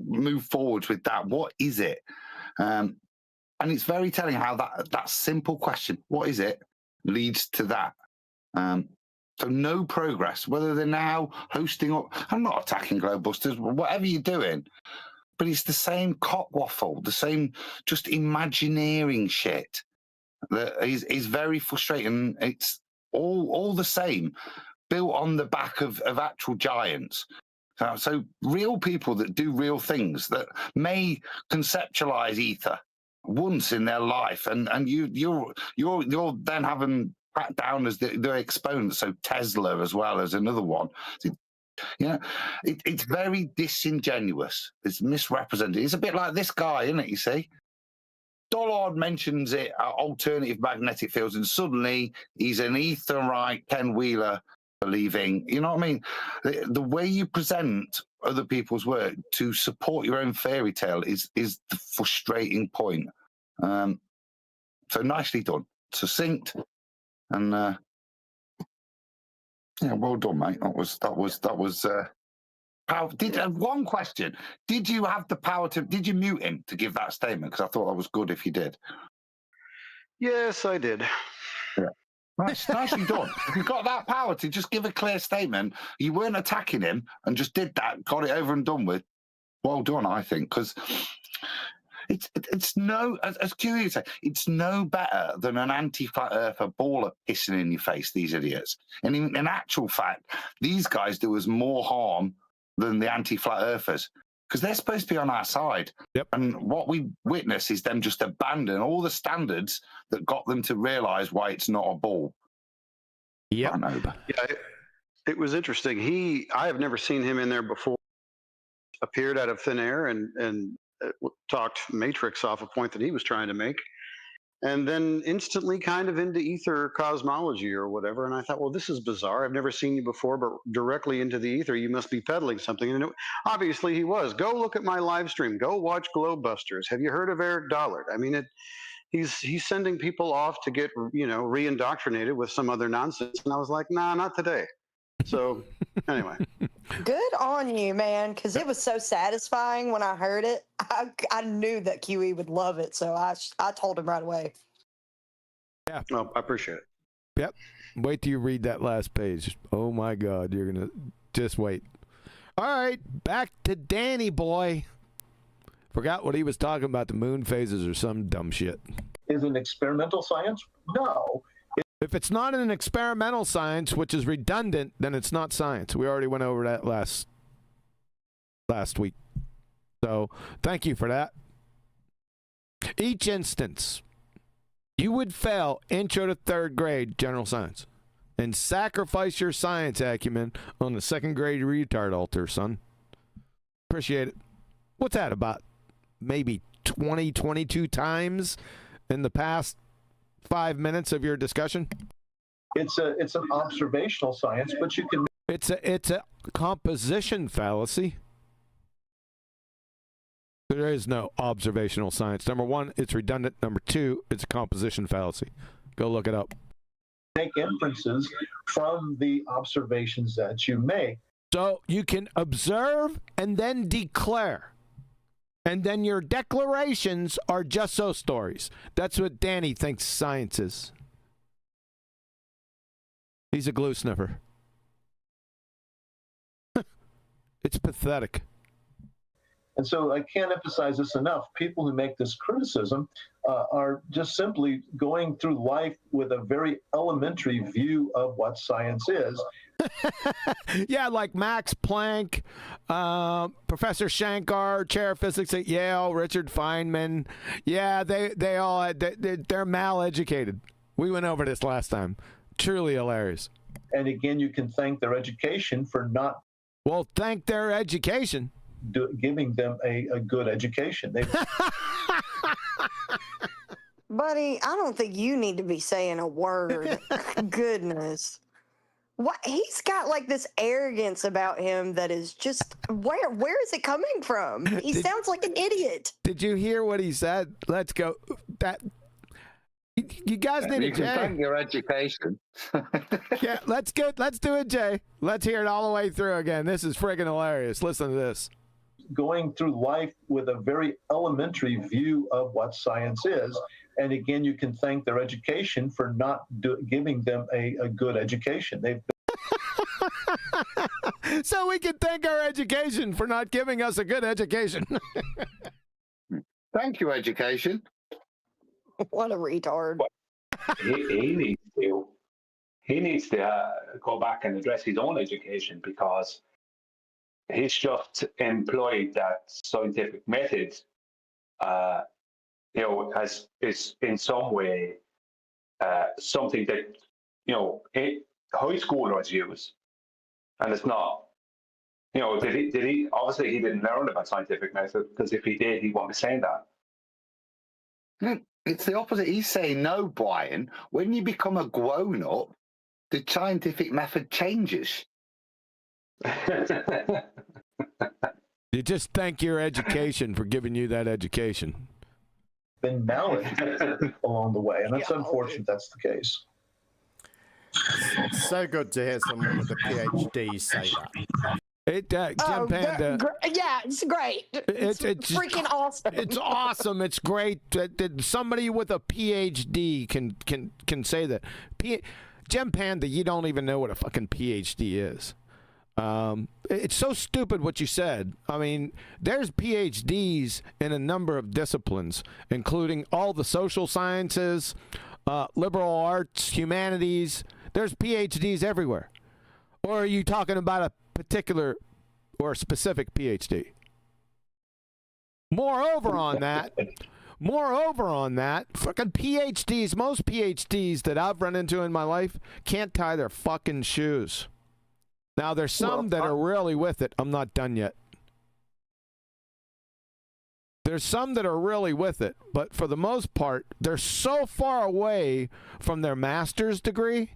move forwards with that. What is it? And it's very telling how that simple question, what is it, leads to that. So no progress, whether they're now hosting up, I'm not attacking Globebusters, whatever you're doing, but it's the same cockwaffle, the same just imagineering shit that is very frustrating. It's all the same, built on the back of actual giants. So real people that do real things, that may conceptualize ether once in their life, and you're then having back down as the exponent. So Tesla as well as another one. It's very disingenuous. It's misrepresented. It's a bit like this guy, isn't it? You see, Dollard mentions it, alternative magnetic fields, and suddenly he's an etherite Ken Wheeler believing. You know what I mean? The way you present other people's work to support your own fairy tale is the frustrating point. So nicely done, succinct, and yeah, well done, mate. That was. One question: did you have the power to? Did you mute him to give that statement? Because I thought that was good if you did. Yes, I did. Yeah. Nicely done. If you've got that power to just give a clear statement, you weren't attacking him and just did that, got it over and done with. Well done, I think, because it's no, as Q said, it's no better than an anti-flat earther baller pissing in your face, these idiots. And in actual fact, these guys do us more harm than the anti-flat earthers, because they're supposed to be on our side. Yep. And what we witness is them just abandon all the standards that got them to realize why it's not a ball. Yep. Yeah, it was interesting. I have never seen him in there before. Appeared out of thin air and talked Matrix off a point that he was trying to make. and then instantly kind of into ether cosmology or whatever. And I thought, well, this is bizarre. I've never seen you before, but directly into the ether, you must be peddling something. And obviously he was. Go look at my live stream. Go watch Globebusters. Have you heard of Eric Dollard? I mean, he's sending people off to get, re-indoctrinated with some other nonsense. And I was like, nah, not today. So anyway. Good on you, man, because it was so satisfying when I heard it. I knew that QE would love it, so I told him right away. Yeah. Well, I appreciate it. Yep. Wait till you read that last page. Oh, my God. You're going to just wait. All right. Back to Danny boy. Forgot what he was talking about, the moon phases or some dumb shit. Is an experimental science? No. If it's not an experimental science, which is redundant, then it's not science. We already went over that last week. So thank you for that. Each instance, you would fail intro to third grade general science and sacrifice your science acumen on the second grade retard altar, son. Appreciate it. What's that, about maybe 20, 22 times in the past 5 minutes of your discussion? It's an observational science, but you can. It's a composition fallacy. There is no observational science. Number one, it's redundant. Number two, it's a composition fallacy. Go look it up. Make inferences from the observations that you make. So you can observe and then declare. And then your declarations are just so stories. That's what Danny thinks science is. He's a glue sniffer. It's pathetic. And so I can't emphasize this enough. People who make this criticism are just simply going through life with a very elementary view of what science is. Yeah, like Max Planck, Professor Shankar, chair of physics at Yale, Richard Feynman. Yeah, they all they're mal-educated. We went over this last time. Truly hilarious. And again, you can thank their education for not. Well, thank their education. Giving them a good education. Buddy, I don't think you need to be saying a word. Goodness. What he's got like this arrogance about him that is just where is it coming from? He sounds like an idiot. Did you hear what he said? Let's go. You guys need you a can Jay. thank your education. Yeah, let's do it, Jay. Let's hear it all the way through again. This is friggin' hilarious. Listen to this. Going through life with a very elementary view of what science is. And again, you can thank their education for not giving them a good education. So we can thank our education for not giving us a good education. Thank you, education. What a retard. He needs to go back and address his own education, because he's just employed that scientific method, as is in some way something that high schoolers use, and it's not. Did he? Obviously, he didn't learn about scientific method, because if he did, he won't be saying that. It's the opposite. He's saying, no, Brian, when you become a grown-up, the scientific method changes. You just thank your education for giving you that education. Been malleable along the way, and that's unfortunate that's the case. It's so good to hear someone with a PhD say that. Jim Panda. Yeah, it's great. It's freaking awesome. It's awesome. It's great that somebody with a PhD can say that. Jim Panda, you don't even know what a fucking PhD is. It's so stupid what you said. I mean, there's PhDs in a number of disciplines, including all the social sciences, liberal arts, humanities. There's PhDs everywhere. Or are you talking about a particular or specific PhD? Moreover on that, fucking PhDs, most PhDs that I've run into in my life can't tie their fucking shoes. Now, there's some that are really with it. I'm not done yet. There's some that are really with it, but for the most part, they're so far away from their master's degree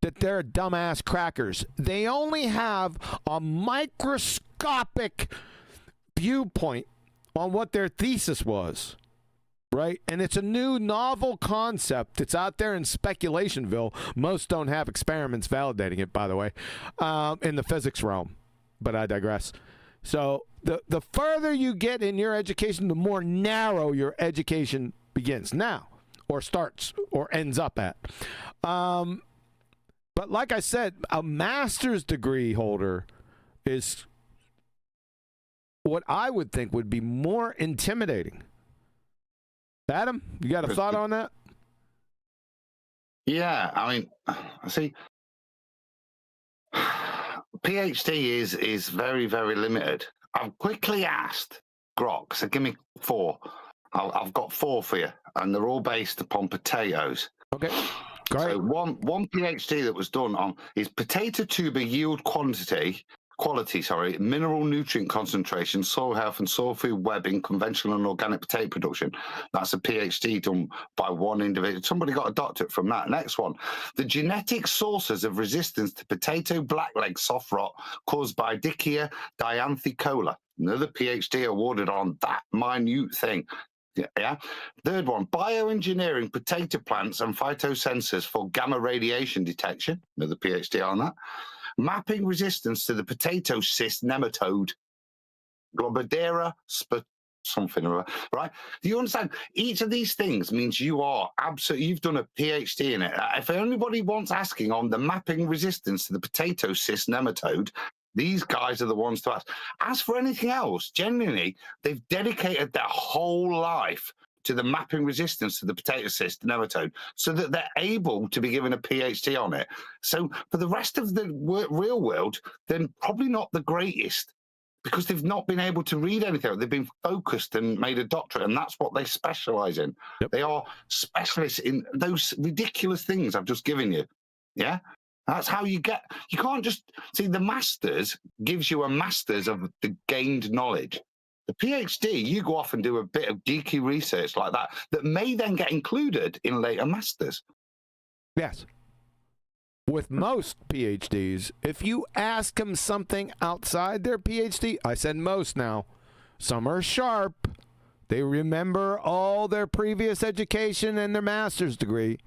that they're dumbass crackers. They only have a microscopic viewpoint on what their thesis was, right? And it's a new novel concept. It's out there in Speculationville. Most don't have experiments validating it, by the way, in the physics realm. But I digress. So the further you get in your education, the more narrow your education begins now, or starts, or ends up at. But like I said, a master's degree holder is what I would think would be more intimidating. Adam, you got a thought on that? Yeah, I mean, see, PhD is very, very limited. I've quickly asked Grok, so give me 4. I've got 4 for you, and they're all based upon potatoes. Okay, great. So one PhD that was done on is potato tuber yield quality, mineral nutrient concentration, soil health, and soil food web in conventional and organic potato production. That's a PhD done by one individual. Somebody got a doctorate from that. Next one, the genetic sources of resistance to potato blackleg soft rot caused by Dickia dianthicola. Another PhD awarded on that minute thing. Yeah. Third one, bioengineering potato plants and phytosensors for gamma radiation detection. Another PhD on that. Mapping resistance to the potato cyst nematode, Globidera something or other, right? Do you understand? Each of these things means you are absolutely, you've done a PhD in it. If anybody wants asking on the mapping resistance to the potato cyst nematode, these guys are the ones to ask. As for anything else, genuinely, they've dedicated their whole life to the mapping resistance to the potato cyst nematode so that they're able to be given a PhD on it. So for the rest of the real world, they're probably not the greatest because they've not been able to read anything. They've been focused and made a doctorate, and that's what they specialize in. Yep. They are specialists in those ridiculous things I've just given you. Yeah? That's how you can't just, see, the master's gives you a master's of the gained knowledge. The PhD, you go off and do a bit of geeky research like that may then get included in later masters. Yes. With most PhDs, if you ask them something outside their PhD, I said most now, some are sharp. They remember all their previous education and their master's degree.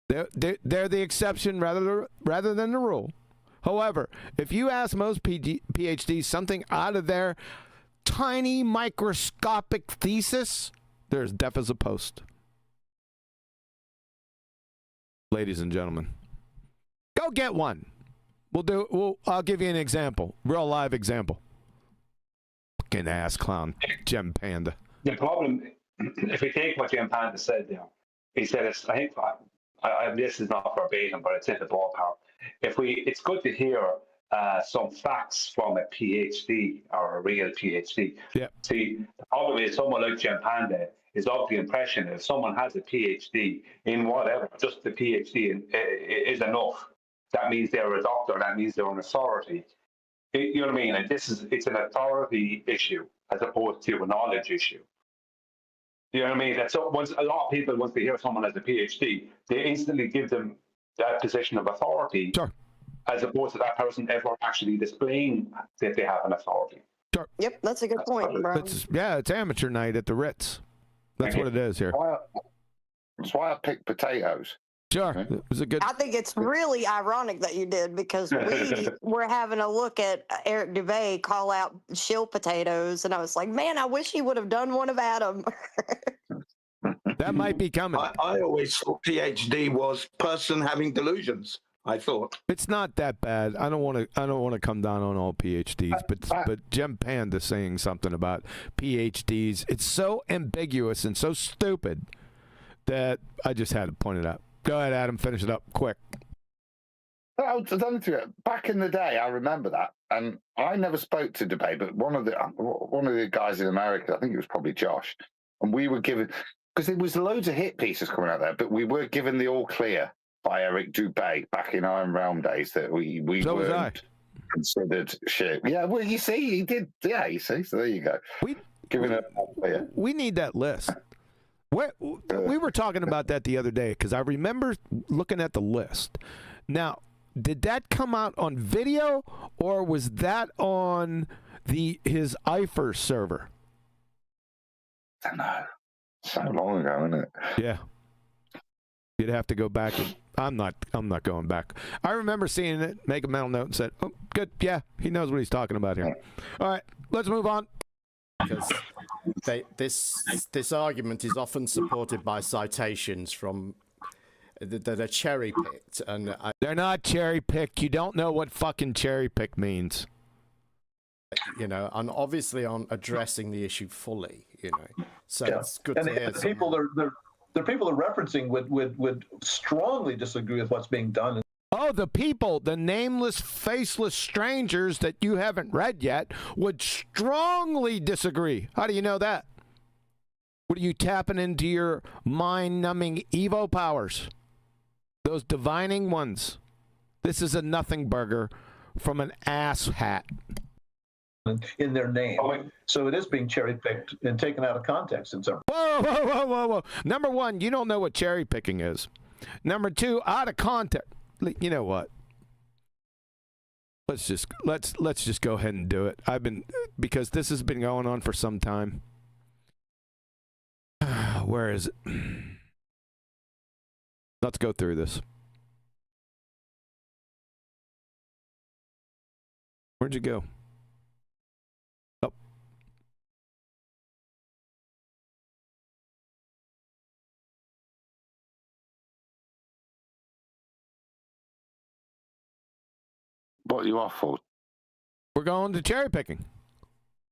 They're the exception rather than the rule. However, if you ask most PhDs something out of their tiny microscopic thesis, they're as deaf as a post. Ladies and gentlemen, go get one. I'll give you an example, real live example. Fucking ass clown, Gem Panda. The problem, if we take what Gem Panda said there, he said, this is not verbatim, but it's in the ballpark. It's good to hear some facts from a PhD or a real PhD. Yeah. See, the problem is someone like Gem Panda is of the impression that if someone has a PhD in whatever, just the PhD is enough. That means they're a doctor. That means they're an authority. You know what I mean? And it's an authority issue as opposed to a knowledge issue. You know what I mean? That's a lot of people, once they hear someone has a PhD, they instantly give them that position of authority. Sure. As opposed to that person ever actually displaying that they have an authority. Sure. Yep, that's a good point, bro. It's amateur night at the Ritz. That's what it is here. That's why I picked potatoes. Sure. It was a good. I think it's really ironic that you did because we were having a look at Eric Dubay call out shill potatoes, and I was like, man, I wish he would have done one of Adam. That might be coming. I always thought PhD was person having delusions. I thought it's not that bad. I don't want to come down on all PhDs, but Gem Panda saying something about PhDs. It's so ambiguous and so stupid that I just had to point it out. Go ahead, Adam. Finish it up quick. Back in the day, I remember that, and I never spoke to Dubay, but one of the guys in America, I think it was probably Josh, and we were given, because there was loads of hit pieces coming out there, but we were given the all clear by Eric Dubay back in Iron Realm days that we weren't considered shit. Yeah, well, you see, he did. Yeah, you see, so there you go. Giving it we need that list. We were talking about that the other day because I remember looking at the list. Now, did that come out on video or was that on his IFER server? I don't know. So long ago, isn't it? Yeah. You'd have to go back. I'm not going back. I remember seeing it, make a mental note, and said, "Oh, good. Yeah, he knows what he's talking about here." All right, let's move on. Because this argument is often supported by citations from that are cherry picked, and they're not cherry picked. You don't know what fucking cherry pick means. You know, and obviously on addressing the issue fully. You know, so it's good and to hear. The people they're people are referencing would strongly disagree with what's being done. Oh, the people, the nameless, faceless strangers that you haven't read yet would strongly disagree. How do you know that? What are you tapping into your mind-numbing Evo powers? Those divining ones. This is a nothing burger from an ass hat. In their name. So it is being cherry-picked and taken out of context in some. Whoa. Number one, you don't know what cherry-picking is. Number two, out of context. You know what? Let's just go ahead and do it. Because this has been going on for some time. Where is it? Let's go through this. Where'd you go? Oh. What are you off for? We're going to cherry picking.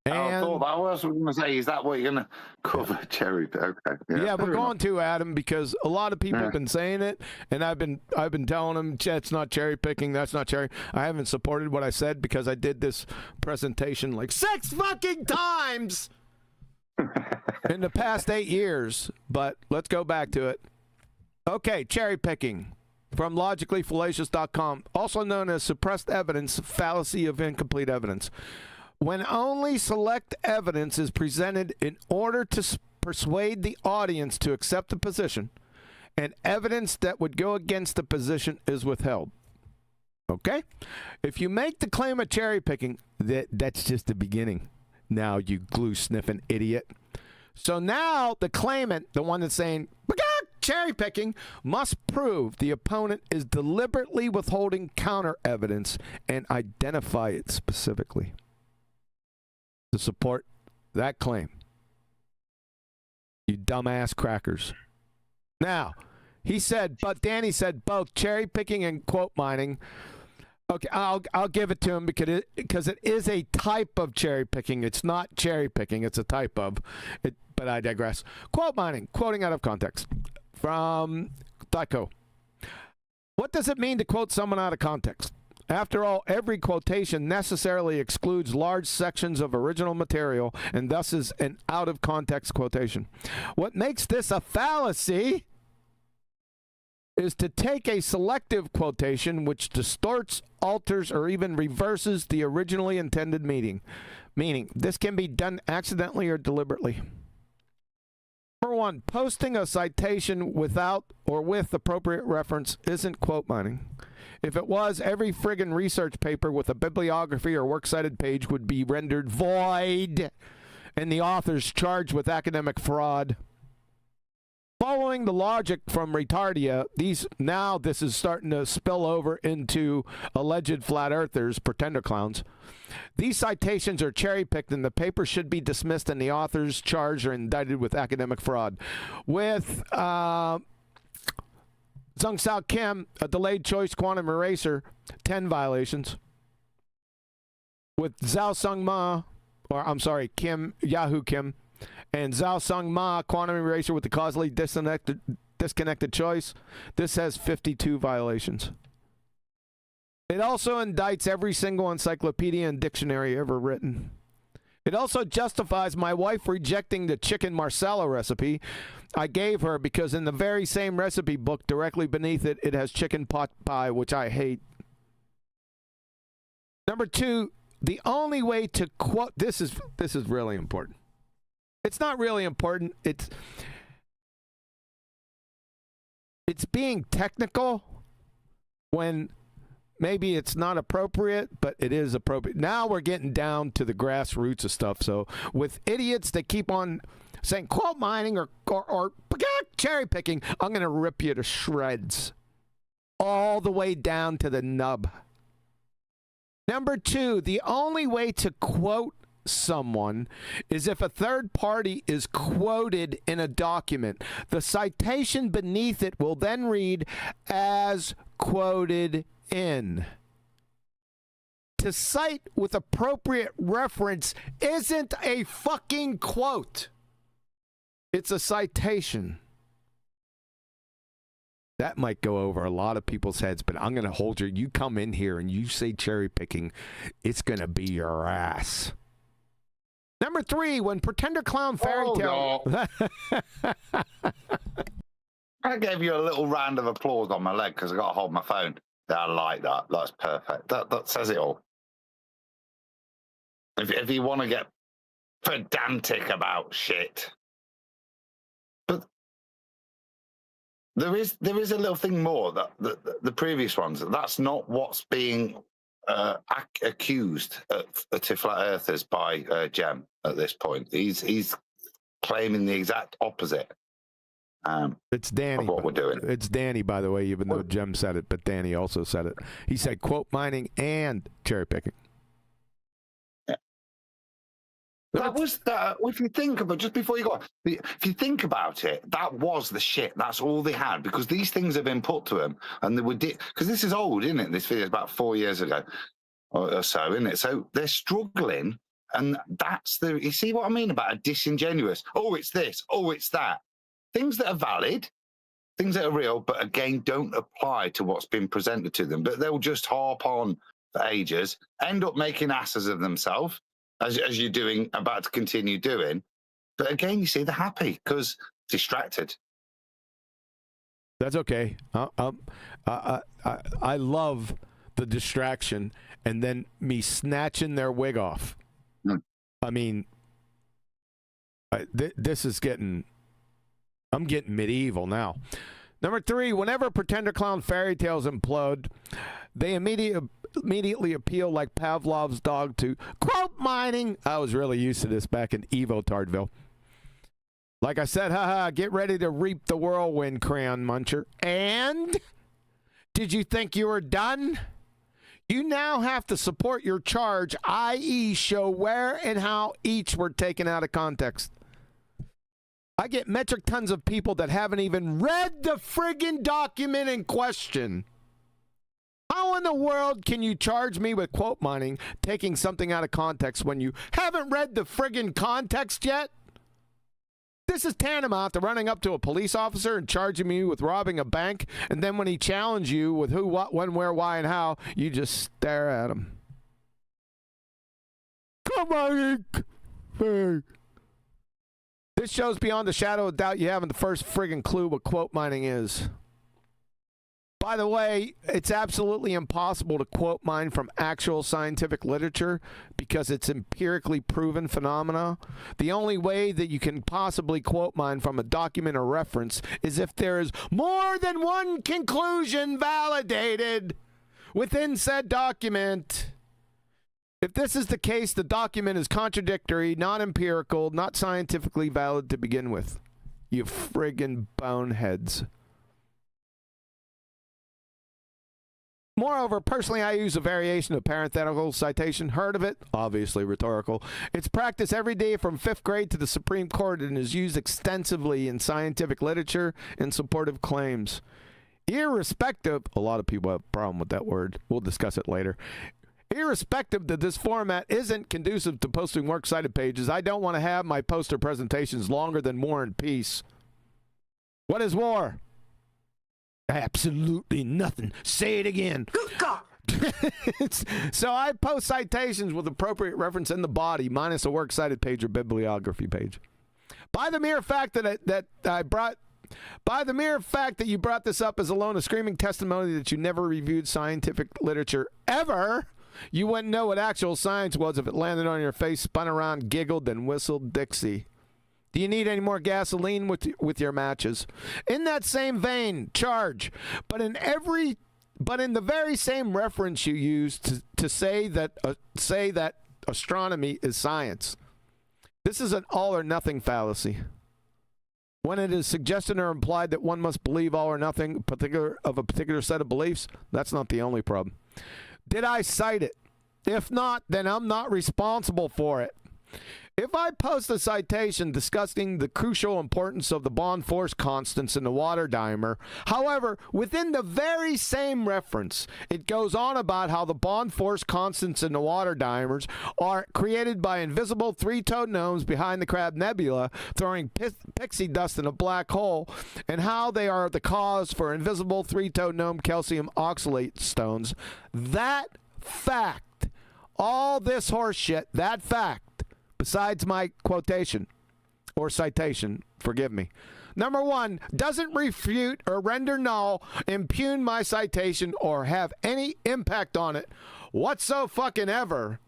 And I thought that was what I was going to say. Is that what you're going to cover? Cherry pick? Okay. Yeah, we're going to, Adam, because a lot of people have been saying it, and I've been telling them it's not cherry picking. That's not cherry. I haven't supported what I said because I did this presentation like 6 fucking times in the past 8 years. But let's go back to it. Okay, cherry picking. From logicallyfallacious.com, also known as suppressed evidence, fallacy of incomplete evidence. When only select evidence is presented in order to persuade the audience to accept a position, and evidence that would go against the position is withheld. Okay? If you make the claim of cherry picking, that's just the beginning. Now, you glue-sniffing idiot. So now the claimant, the one that's saying, cherry picking, must prove the opponent is deliberately withholding counter evidence and identify it specifically to support that claim. You dumbass crackers. Now, Danny said both cherry picking and quote mining. Okay, I'll give it to him because it is a type of cherry picking. It's not cherry picking. It's a type of it. But I digress. Quote mining, quoting out of context. From Tyco. What does it mean to quote someone out of context? After all, every quotation necessarily excludes large sections of original material and thus is an out-of-context quotation. What makes this a fallacy is to take a selective quotation which distorts, alters, or even reverses the originally intended meaning. This can be done accidentally or deliberately. Number one, posting a citation without or with appropriate reference isn't quote mining. If it was, every friggin' research paper with a bibliography or works cited page would be rendered void and the authors charged with academic fraud. Following the logic from Retardia, this is starting to spill over into alleged flat earthers, pretender clowns. These citations are cherry-picked and the paper should be dismissed and the authors charged or indicted with academic fraud. With Zhang Sao Kim, a delayed choice quantum eraser, 10 violations. With Zhao Sung Ma, Yahoo Kim, and Zhao Sung Ma, quantum eraser with the causally disconnected choice, this has 52 violations. It also indicts every single encyclopedia and dictionary ever written. It also justifies my wife rejecting the chicken marsala recipe I gave her because in the very same recipe book directly beneath it, it has chicken pot pie, which I hate. Number two, the only way to quote, this is really important. It's not really important. It's being technical when maybe it's not appropriate, but it is appropriate. Now we're getting down to the grassroots of stuff. So with idiots that keep on saying quote mining or cherry picking, I'm going to rip you to shreds. All the way down to the nub. Number 2, the only way to quote someone is if a third party is quoted in a document. The citation beneath it will then read as quoted in. To cite with appropriate reference isn't a fucking quote. It's a citation. That might go over a lot of people's heads, but I'm going to hold you come in here and you say cherry picking, it's going to be your ass. Number 3, when pretender clown fairy tale. I gave you a little round of applause on my leg because I got to hold my phone. I like that. That's perfect. That says it all. If you want to get pedantic about shit. But there is a little thing more that the previous ones, that's not what's being accused to flat earthers by Jem at this point. He's claiming the exact opposite. It's Danny. Of what we're doing. It's Danny, by the way, even though Jem said it, but Danny also said it. He said quote mining and cherry picking. Yeah. That was that. If you think about, just before you go, if you think about it, that was the shit. That's all they had, because these things have been put to them, and they were because this is old, isn't it? This video is about 4 years ago or so, isn't it? So they're struggling, and that's you see what I mean about a disingenuous. Oh, it's this. Oh, it's that. Things that are valid, things that are real, but again, don't apply to what's been presented to them. But they'll just harp on for ages, end up making asses of themselves, as you're about to continue doing. But again, you see, they're happy because distracted. That's okay. I love the distraction and then me snatching their wig off. I mean, this is getting... I'm getting medieval now. Number 3, whenever pretender clown fairy tales implode, they immediately appeal like Pavlov's dog to quote mining. I was really used to this back in Evo Tardville. Like I said, haha, get ready to reap the whirlwind, crayon muncher. And did you think you were done? You now have to support your charge, i.e. show where and how each were taken out of context. I get metric tons of people that haven't even read the friggin' document in question. How in the world can you charge me with quote mining, taking something out of context when you haven't read the friggin' context yet? This is tantamount to running up to a police officer and charging me with robbing a bank, and then when he challenges you with who, what, when, where, why, and how, you just stare at him. Come on, hey. This shows beyond a shadow of doubt you haven't the first friggin' clue what quote mining is. By the way, it's absolutely impossible to quote mine from actual scientific literature because it's empirically proven phenomena. The only way that you can possibly quote mine from a document or reference is if there is more than one conclusion validated within said document. If this is the case, the document is contradictory, not empirical, not scientifically valid to begin with. You friggin' boneheads. Moreover, personally, I use a variation of parenthetical citation. Heard of it? Obviously rhetorical. It's practiced every day from 5th grade to the Supreme Court and is used extensively in scientific literature and supportive claims. Irrespective, a lot of people have a problem with that word. We'll discuss it later. Irrespective that this format isn't conducive to posting works cited pages, I don't want to have my poster presentations longer than War and Peace. What is war? Absolutely nothing. Say it again. So I post citations with appropriate reference in the body, minus a works cited page or bibliography page. By the mere fact that you brought this up is alone a screaming testimony that you never reviewed scientific literature ever. You wouldn't know what actual science was if it landed on your face, spun around, giggled, then whistled Dixie. Do you need any more gasoline with your matches? In that same vein, charge. But in the very same reference you use to say that astronomy is science, this is an all or nothing fallacy. When it is suggested or implied that one must believe all or nothing of a particular set of beliefs, that's not the only problem. Did I cite it? If not, then I'm not responsible for it. If I post a citation discussing the crucial importance of the bond force constants in the water diameter, however, within the very same reference, it goes on about how the bond force constants in the water diameters are created by invisible three-toed gnomes behind the Crab Nebula throwing pixie dust in a black hole, and how they are the cause for invisible three-toed gnome calcium oxalate stones. That fact, all this horse shit, that fact, besides my quotation or citation, forgive me. Number one, doesn't refute or render null, impugn my citation, or have any impact on it whatsoever.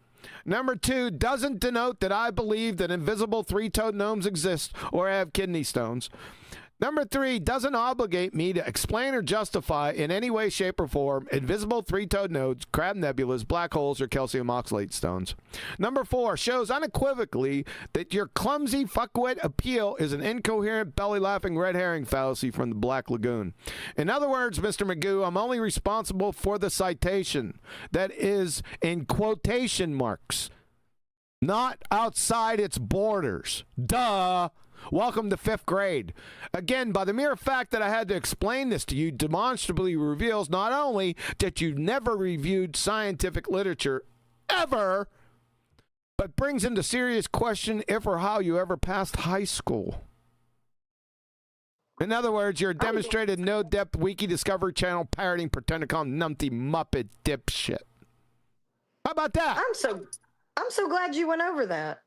Number two, doesn't denote that I believe that invisible three-toed gnomes exist or have kidney stones. Number three, doesn't obligate me to explain or justify in any way, shape, or form invisible three-toed nodes, crab nebulas, black holes, or calcium oxalate stones. Number four, shows unequivocally that your clumsy fuckwit appeal is an incoherent, belly-laughing red herring fallacy from the Black Lagoon. In other words, Mr. Magoo, I'm only responsible for the citation that is in quotation marks, not outside its borders. Duh! Welcome to 5th grade. Again, by the mere fact that I had to explain this to you demonstrably reveals not only that you never reviewed scientific literature ever, but brings into serious question if or how you ever passed high school. In other words, you're a demonstrated no-depth Wiki Discovery Channel parroting Pretendicon numpty Muppet dipshit. How about that? I'm so glad you went over that.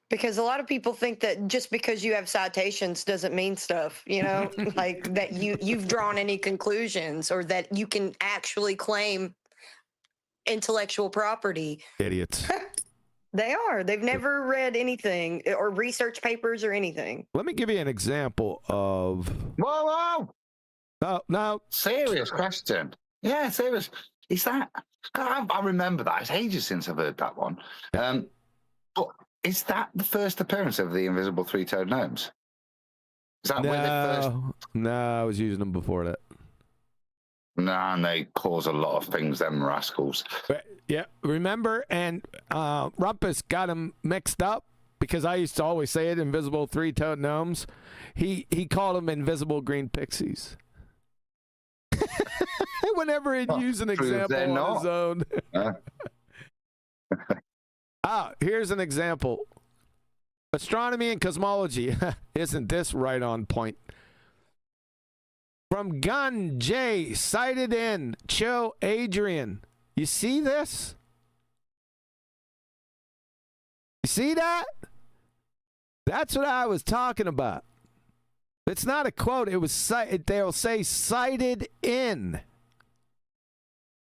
Because a lot of people think that just because you have citations doesn't mean stuff, you know, like that you've drawn any conclusions or that you can actually claim intellectual property. Idiots. They are. They've never read anything or research papers or anything. Let me give you an example of... Whoa! No. Serious question. Yeah, serious. Is that... God, I remember that. It's ages since I've heard that one. But is that the first appearance of the invisible three-toed gnomes? Is that when they first... No, I was using them before that. Nah, and they cause a lot of things, them rascals. Yeah, remember? And Rumpus got them mixed up because I used to always say it, invisible three-toed gnomes. He called them invisible green pixies. Whenever he'd use an example on his own. Here's an example. Astronomy and cosmology. Isn't this right on point? From Gun J, cited in Cho Adrian. You see this? You see that? That's what I was talking about. It's not a quote. It was they'll say cited in.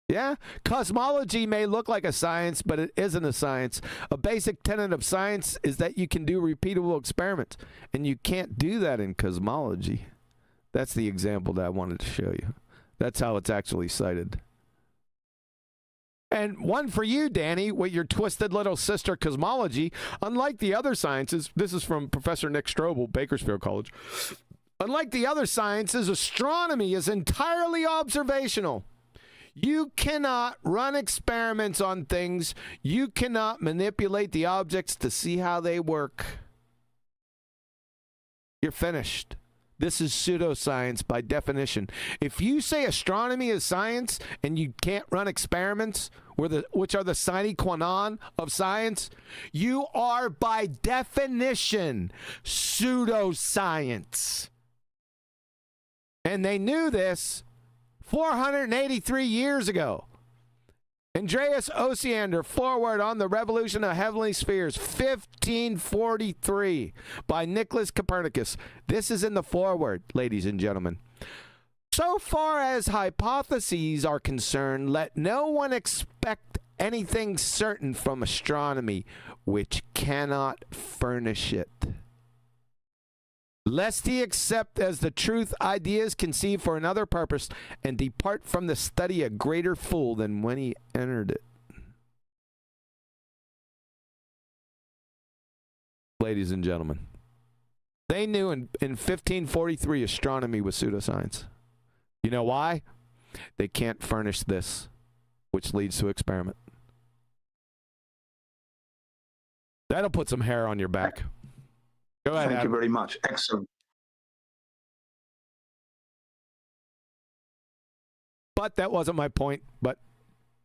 Yeah? Cosmology may look like a science, but it isn't a science. A basic tenet of science is that you can do repeatable experiments, and you can't do that in cosmology. That's the example that I wanted to show you. That's how it's actually cited. And one for you, Danny, with your twisted little sister cosmology. Unlike the other sciences, this is from Professor Nick Strobel, Bakersfield College. Unlike the other sciences, astronomy is entirely observational. You cannot run experiments on things. You cannot manipulate the objects to see how they work. You're finished. This is pseudoscience by definition. If you say astronomy is science and you can't run experiments, which are the sine qua non of science, you are by definition pseudoscience. And they knew this 483 years ago. Andreas Osiander, Forward on the Revolution of Heavenly Spheres, 1543, by Nicholas Copernicus. This is in the foreword, ladies and gentlemen. So far as hypotheses are concerned, let no one expect anything certain from astronomy which cannot furnish it. Lest he accept as the truth ideas conceived for another purpose and depart from the study a greater fool than when he entered it. Ladies and gentlemen, they knew in 1543 astronomy was pseudoscience. You know why? They can't furnish this, which leads to experiment. That'll put some hair on your back. Go ahead, Thank Adam. you very much. Excellent. But that wasn't my point, but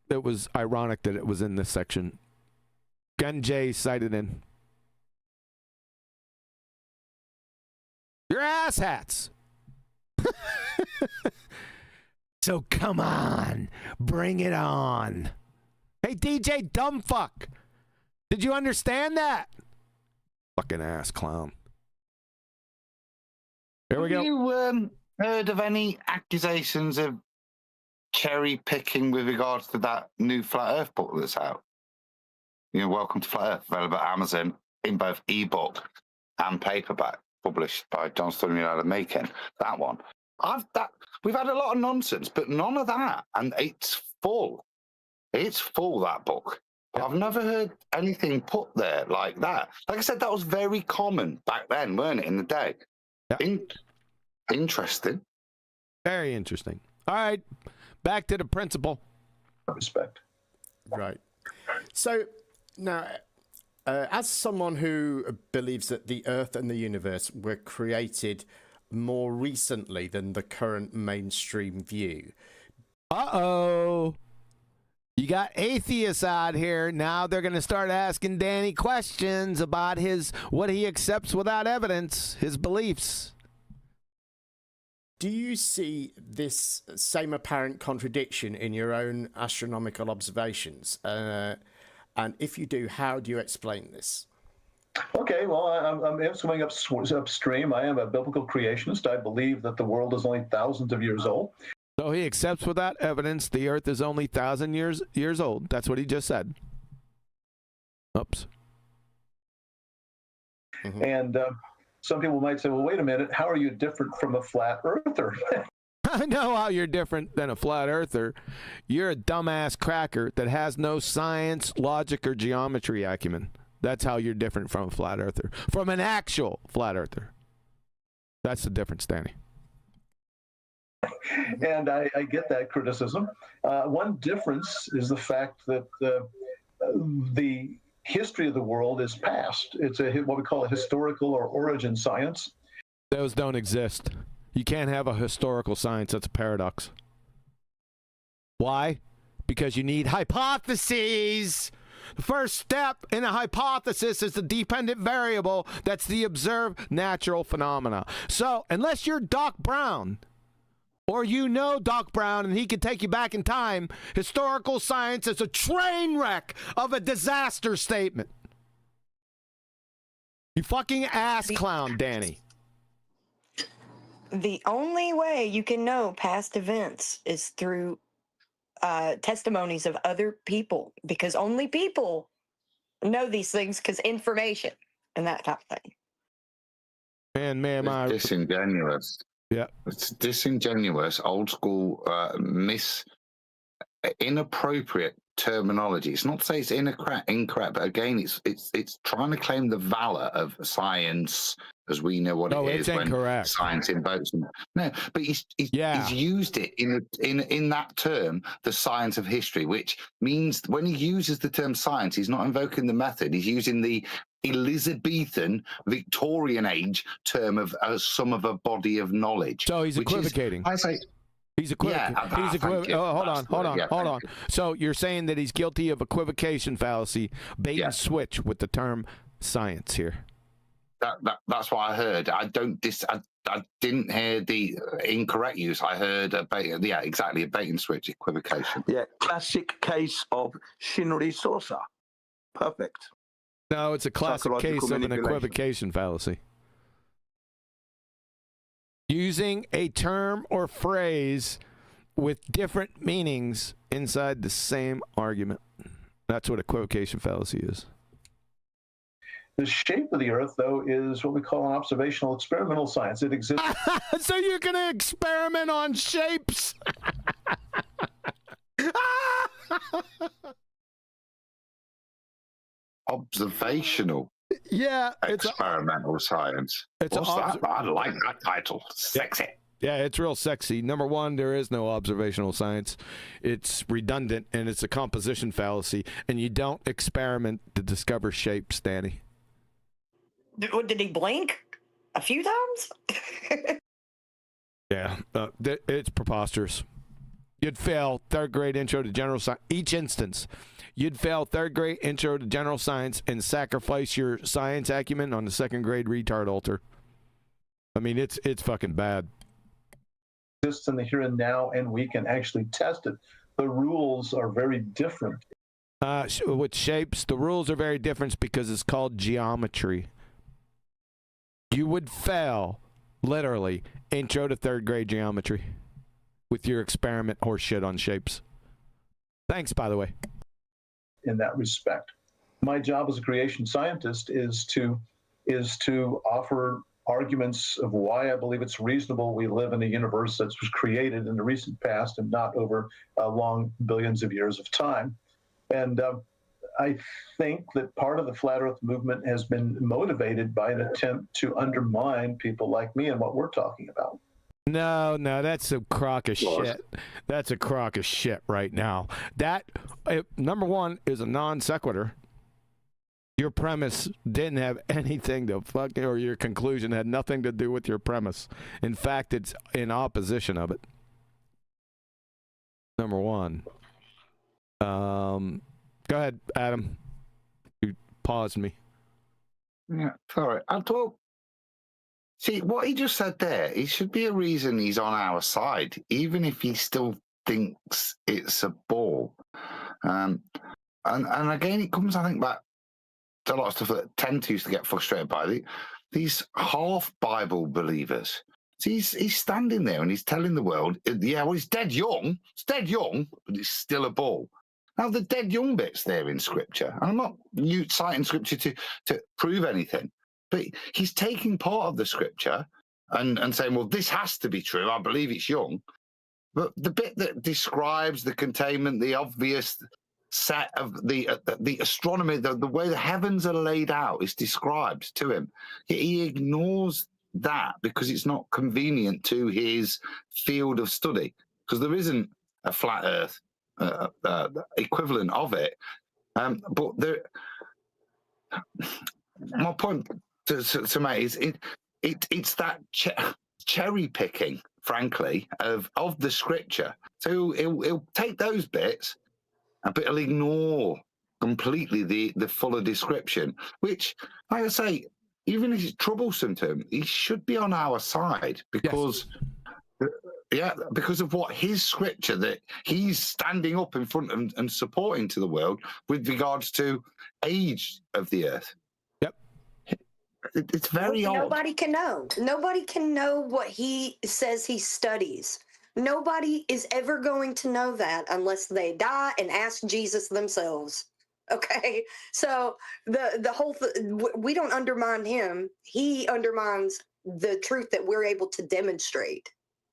it was ironic that it was in this section. Gun J cited in. Your ass hats. So come on, bring it on. Hey, DJ Dumbfuck, did you understand that? Fucking ass clown. Here we go. Have you heard of any accusations of cherry picking with regards to that new Flat Earth book that's out? You know, Welcome to Flat Earth, available at Amazon in both ebook and paperback, published by John Stoney Macon. That one. We've had a lot of nonsense, but none of that, and it's full. It's full, that book. But I've never heard anything put there like that. Like I said, that was very common back then, weren't it, in the day? Yeah. Interesting. Very interesting. All right, back to the principle. Respect. Right. So now, as someone who believes that the Earth and the universe were created more recently than the current mainstream view. Uh-oh. You got atheists out here. Now they're going to start asking Danny questions about what he accepts without evidence, his beliefs. Do you see this same apparent contradiction in your own astronomical observations? And if you do, how do you explain this? Okay, well, I'm swimming upstream. I am a biblical creationist. I believe that the world is only thousands of years old. So he accepts without evidence the Earth is only 1,000 years old. That's what he just said. Oops. Mm-hmm. And some people might say, well, wait a minute, how are you different from a flat earther? I know how you're different than a flat earther. You're a dumbass cracker that has no science, logic, or geometry acumen. That's how you're different from a flat earther. From an actual flat earther. That's the difference, Danny. And I get that criticism. One difference is the fact that the history of the world is past. It's what we call a historical or origin science. Those don't exist. You can't have a historical science. That's a paradox. Why? Because you need hypotheses. The first step in a hypothesis is the dependent variable. That's the observed natural phenomena. So unless you're Doc Brown, or you know Doc Brown and he can take you back in time, historical science is a train wreck of a disaster statement. You fucking ass clown, Danny. The only way you can know past events is through testimonies of other people, because only people know these things, because information and that type of thing. Man, It's disingenuous. Yeah. It's disingenuous, old school, inappropriate terminology. It's not to say it's incorrect, but again, it's trying to claim the valor of science as we know what it is. It's incorrect. Science invokes them. No, but he's used it in that term, the science of history, which means when he uses the term science, he's not invoking the method. He's using the Elizabethan, Victorian age term of sum of a body of knowledge. So he's equivocating. I say. He's equivocating. Yeah, He's equivocating. Oh, hold on. So you're saying that he's guilty of equivocation fallacy, bait and switch with the term science here. That's what I heard. I didn't hear the incorrect use. I heard a bait and switch equivocation. Yeah, classic case of Shinri Sosa. Perfect. No, it's a classic case of an equivocation fallacy. Using a term or phrase with different meanings inside the same argument. That's what equivocation fallacy is. The shape of the Earth, though, is what we call an observational experimental science. It exists. So you're going to experiment on shapes? Observational. Yeah, it's experimental science. It's What's that? I like that title. Sexy. Yeah, it's real sexy. Number one, there is no observational science. It's redundant and it's a composition fallacy. And you don't experiment to discover shapes, Danny. Did he blink a few times? Yeah, it's preposterous. You'd fail third grade intro to general science. Each instance, you'd fail third grade intro to general science and sacrifice your science acumen on the second grade retard altar. I mean, it's fucking bad. Exists in the here and now, and we can actually test it. The rules are very different. With shapes, the rules are very different because it's called geometry. You would fail, literally, intro to third grade geometry with your experiment horse shit on shapes. Thanks, by the way. In that respect, my job as a creation scientist is to offer arguments of why I believe it's reasonable we live in a universe that was created in the recent past and not over long billions of years of time. And I think that part of the flat earth movement has been motivated by an attempt to undermine people like me and what we're talking about. No, that's a crock of shit. That's a crock of shit right now. That, number one, is a non sequitur. Your premise didn't have anything to fucking, or your conclusion had nothing to do with your premise. In fact, it's in opposition of it. Number one. Go ahead, Adam. You paused me. Yeah, sorry. I thought. See, what he just said there, it should be a reason he's on our side, even if he still thinks it's a ball. And again, it comes, I think, back to a lot of stuff that tend to used to get frustrated by these half Bible believers. So he's standing there and he's telling the world, yeah, well, it's dead young, but it's still a ball. Now, the dead young bit's there in Scripture, and I'm not citing Scripture to prove anything, but he's taking part of the Scripture and saying, well, this has to be true, I believe it's young. But the bit that describes the containment, the obvious set of the astronomy, the way the heavens are laid out is described to him. He ignores that because it's not convenient to his field of study, because there isn't a flat earth equivalent of it. But my point to make is it's that cherry picking, frankly, of the Scripture. So he'll take those bits, but he'll ignore completely the fuller description, which, like I say, even if it's troublesome to him, he should be on our side because, because of what his Scripture that he's standing up in front of and supporting to the world with regards to age of the earth. Yep. It's very odd. Nobody can know. Nobody can know what he says he studies. Nobody is ever going to know that unless they die and ask Jesus themselves. Okay, so the whole we don't undermine him. He undermines the truth that we're able to demonstrate.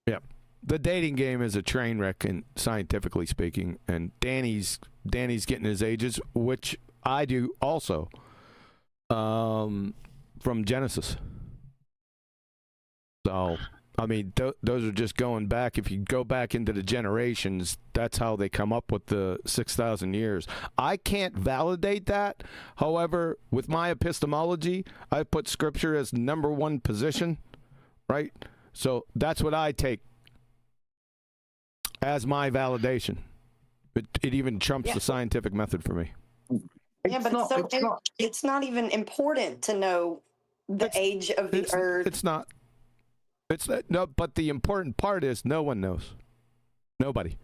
Yeah, the dating game is a train wreck, and scientifically speaking. And Danny's getting his ages, which I do also, from Genesis. So. I mean, those are just going back. If you go back into the generations, that's how they come up with the 6,000 years. I can't validate that. However, with my epistemology, I put Scripture as number one position, right? So that's what I take as my validation. It even trumps the scientific method for me. Yeah, but it's not even important to know the age of the Earth. It's not. No, but the important part is no one knows. Nobody.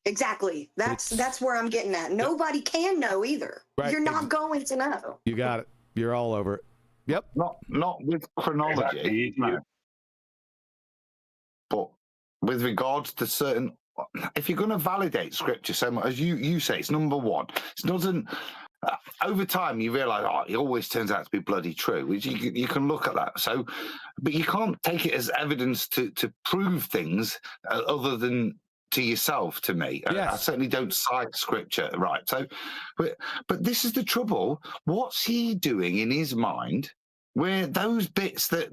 Exactly. That's where I'm getting at. Nobody can know either. Right. You're not going to know. You got it. You're all over it. Yep. Not with chronology. No. But with regards to certain, if you're going to validate Scripture so much as you say, it's number one. It doesn't. over time, you realise, it always turns out to be bloody true. Which you can look at that. So, but you can't take it as evidence to prove things other than to yourself. To me, yes. I certainly don't cite scripture, right? So, but this is the trouble. What's he doing in his mind? Where those bits that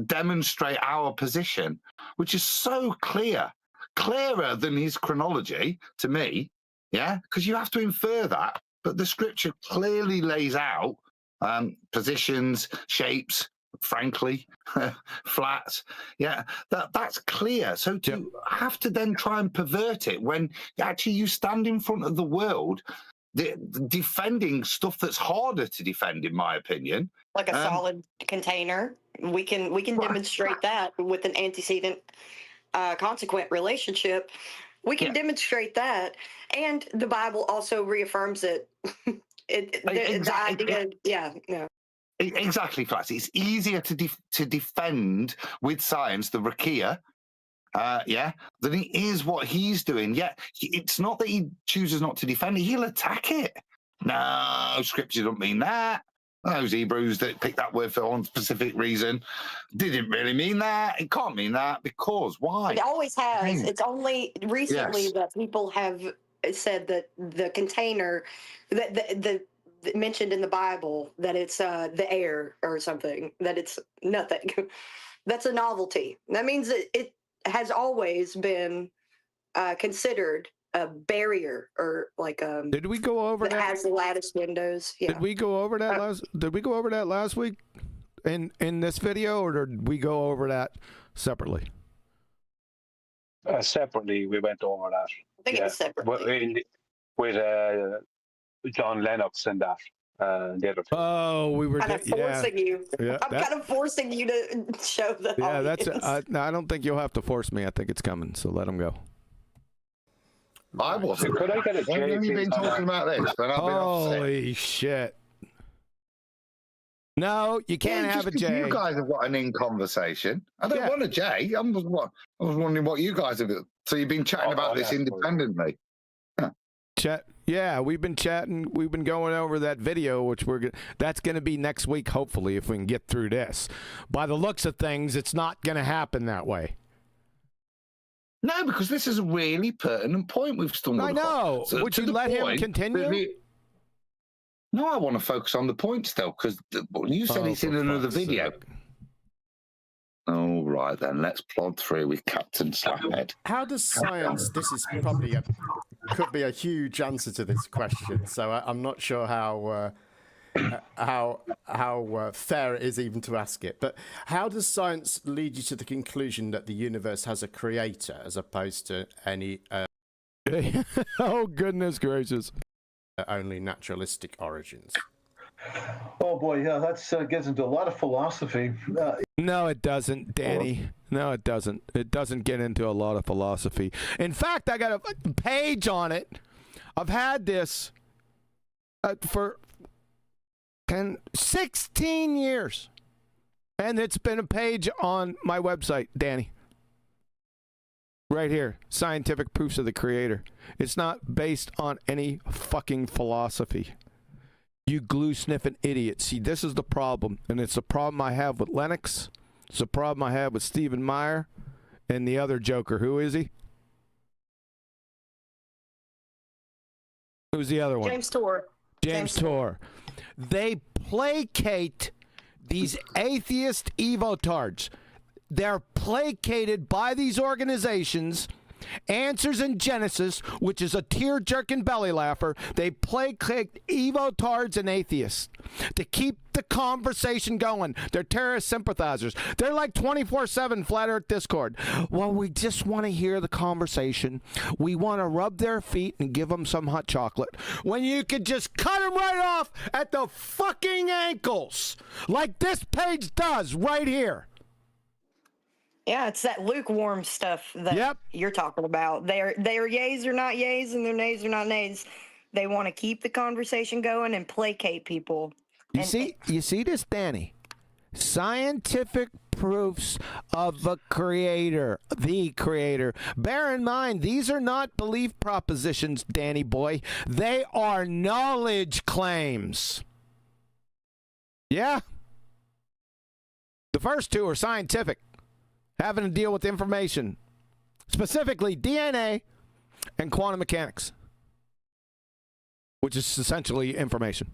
demonstrate our position, which is so clear, clearer than his chronology to me, yeah, because you have to infer that, but the scripture clearly lays out positions, shapes, frankly, flats, yeah, that's clear. So to have to then try and pervert it when actually you stand in front of the world defending stuff that's harder to defend, in my opinion. Like a solid container. We can demonstrate that with an antecedent consequent relationship. We can demonstrate that. And the Bible also reaffirms it. Exactly, Flats. It's easier to defend with science the rakia, than it is what he's doing. Yet it's not that he chooses not to defend it; he'll attack it. No, scripture don't mean that. Those Hebrews that picked that word for one specific reason didn't really mean that. It can't mean that because why? It always has. It's only recently that people have said that the container that the mentioned in the Bible that it's the air or something, that it's nothing. That's a novelty. That means that it has always been considered a barrier or like Did we go over that? Has lattice windows. Yeah. Did we go over that last week in this video, or did we go over that separately? Separately, we went over that. I think it was separately. With John Lennox and that. The other thing. Oh, we were kind of forcing you. Yeah, I'm kind of forcing you to show the audience. No, I don't think you'll have to force me. I think it's coming, so let him go. I wasn't. Could I get a When have you been talking about this? Holy shit. No, you can't have a J. You guys have got an in conversation. I don't want a J. I was wondering what you guys have. So you've been chatting about this independently. Chat. Yeah, we've been chatting. We've been going over that video, which that's going to be next week, hopefully, if we can get through this. By the looks of things, it's not going to happen that way. No, because this is a really pertinent point we've stumbled upon. I know. So, would you let him continue? No, I want to focus on the point still, because you said it's in another video. All right, then. Let's plod through with Captain Slaphead. How does science... This is probably could be a huge answer to this question, so I'm not sure how fair it is even to ask it. But how does science lead you to the conclusion that the universe has a creator as opposed to any... oh, goodness gracious. Only naturalistic origins? Oh, boy, yeah, that gets into a lot of philosophy. No, it doesn't, Danny. No, it doesn't. It doesn't get into a lot of philosophy. In fact, I got a page on it. I've had this for 16 years. And it's been a page on my website, Danny. Right here. Scientific proofs of the creator. It's not based on any fucking philosophy. You glue-sniffing idiots. See, this is the problem. And it's a problem I have with Lennox. It's a problem I have with Stephen Meyer and the other joker. Who is he? Who's the other one? James Tour. James Tour. They placate these atheist evotards. They're placated by these organizations. Answers in Genesis, which is a tear-jerking belly laugher. They placate evotards and atheists to keep the conversation going. They're terrorist sympathizers. They're like 24/7 Flat Earth Discord. Well, we just want to hear the conversation. We want to rub their feet and give them some hot chocolate. When you could just cut them right off at the fucking ankles, like this page does right here. Yeah, it's that lukewarm stuff that you're talking about. They're yays or not yays, and their nays or not nays. They want to keep the conversation going and placate people. You see this, Danny? Scientific proofs of the creator. Bear in mind, these are not belief propositions, Danny boy. They are knowledge claims. Yeah? The first two are scientific, having to deal with information, specifically DNA and quantum mechanics, which is essentially information.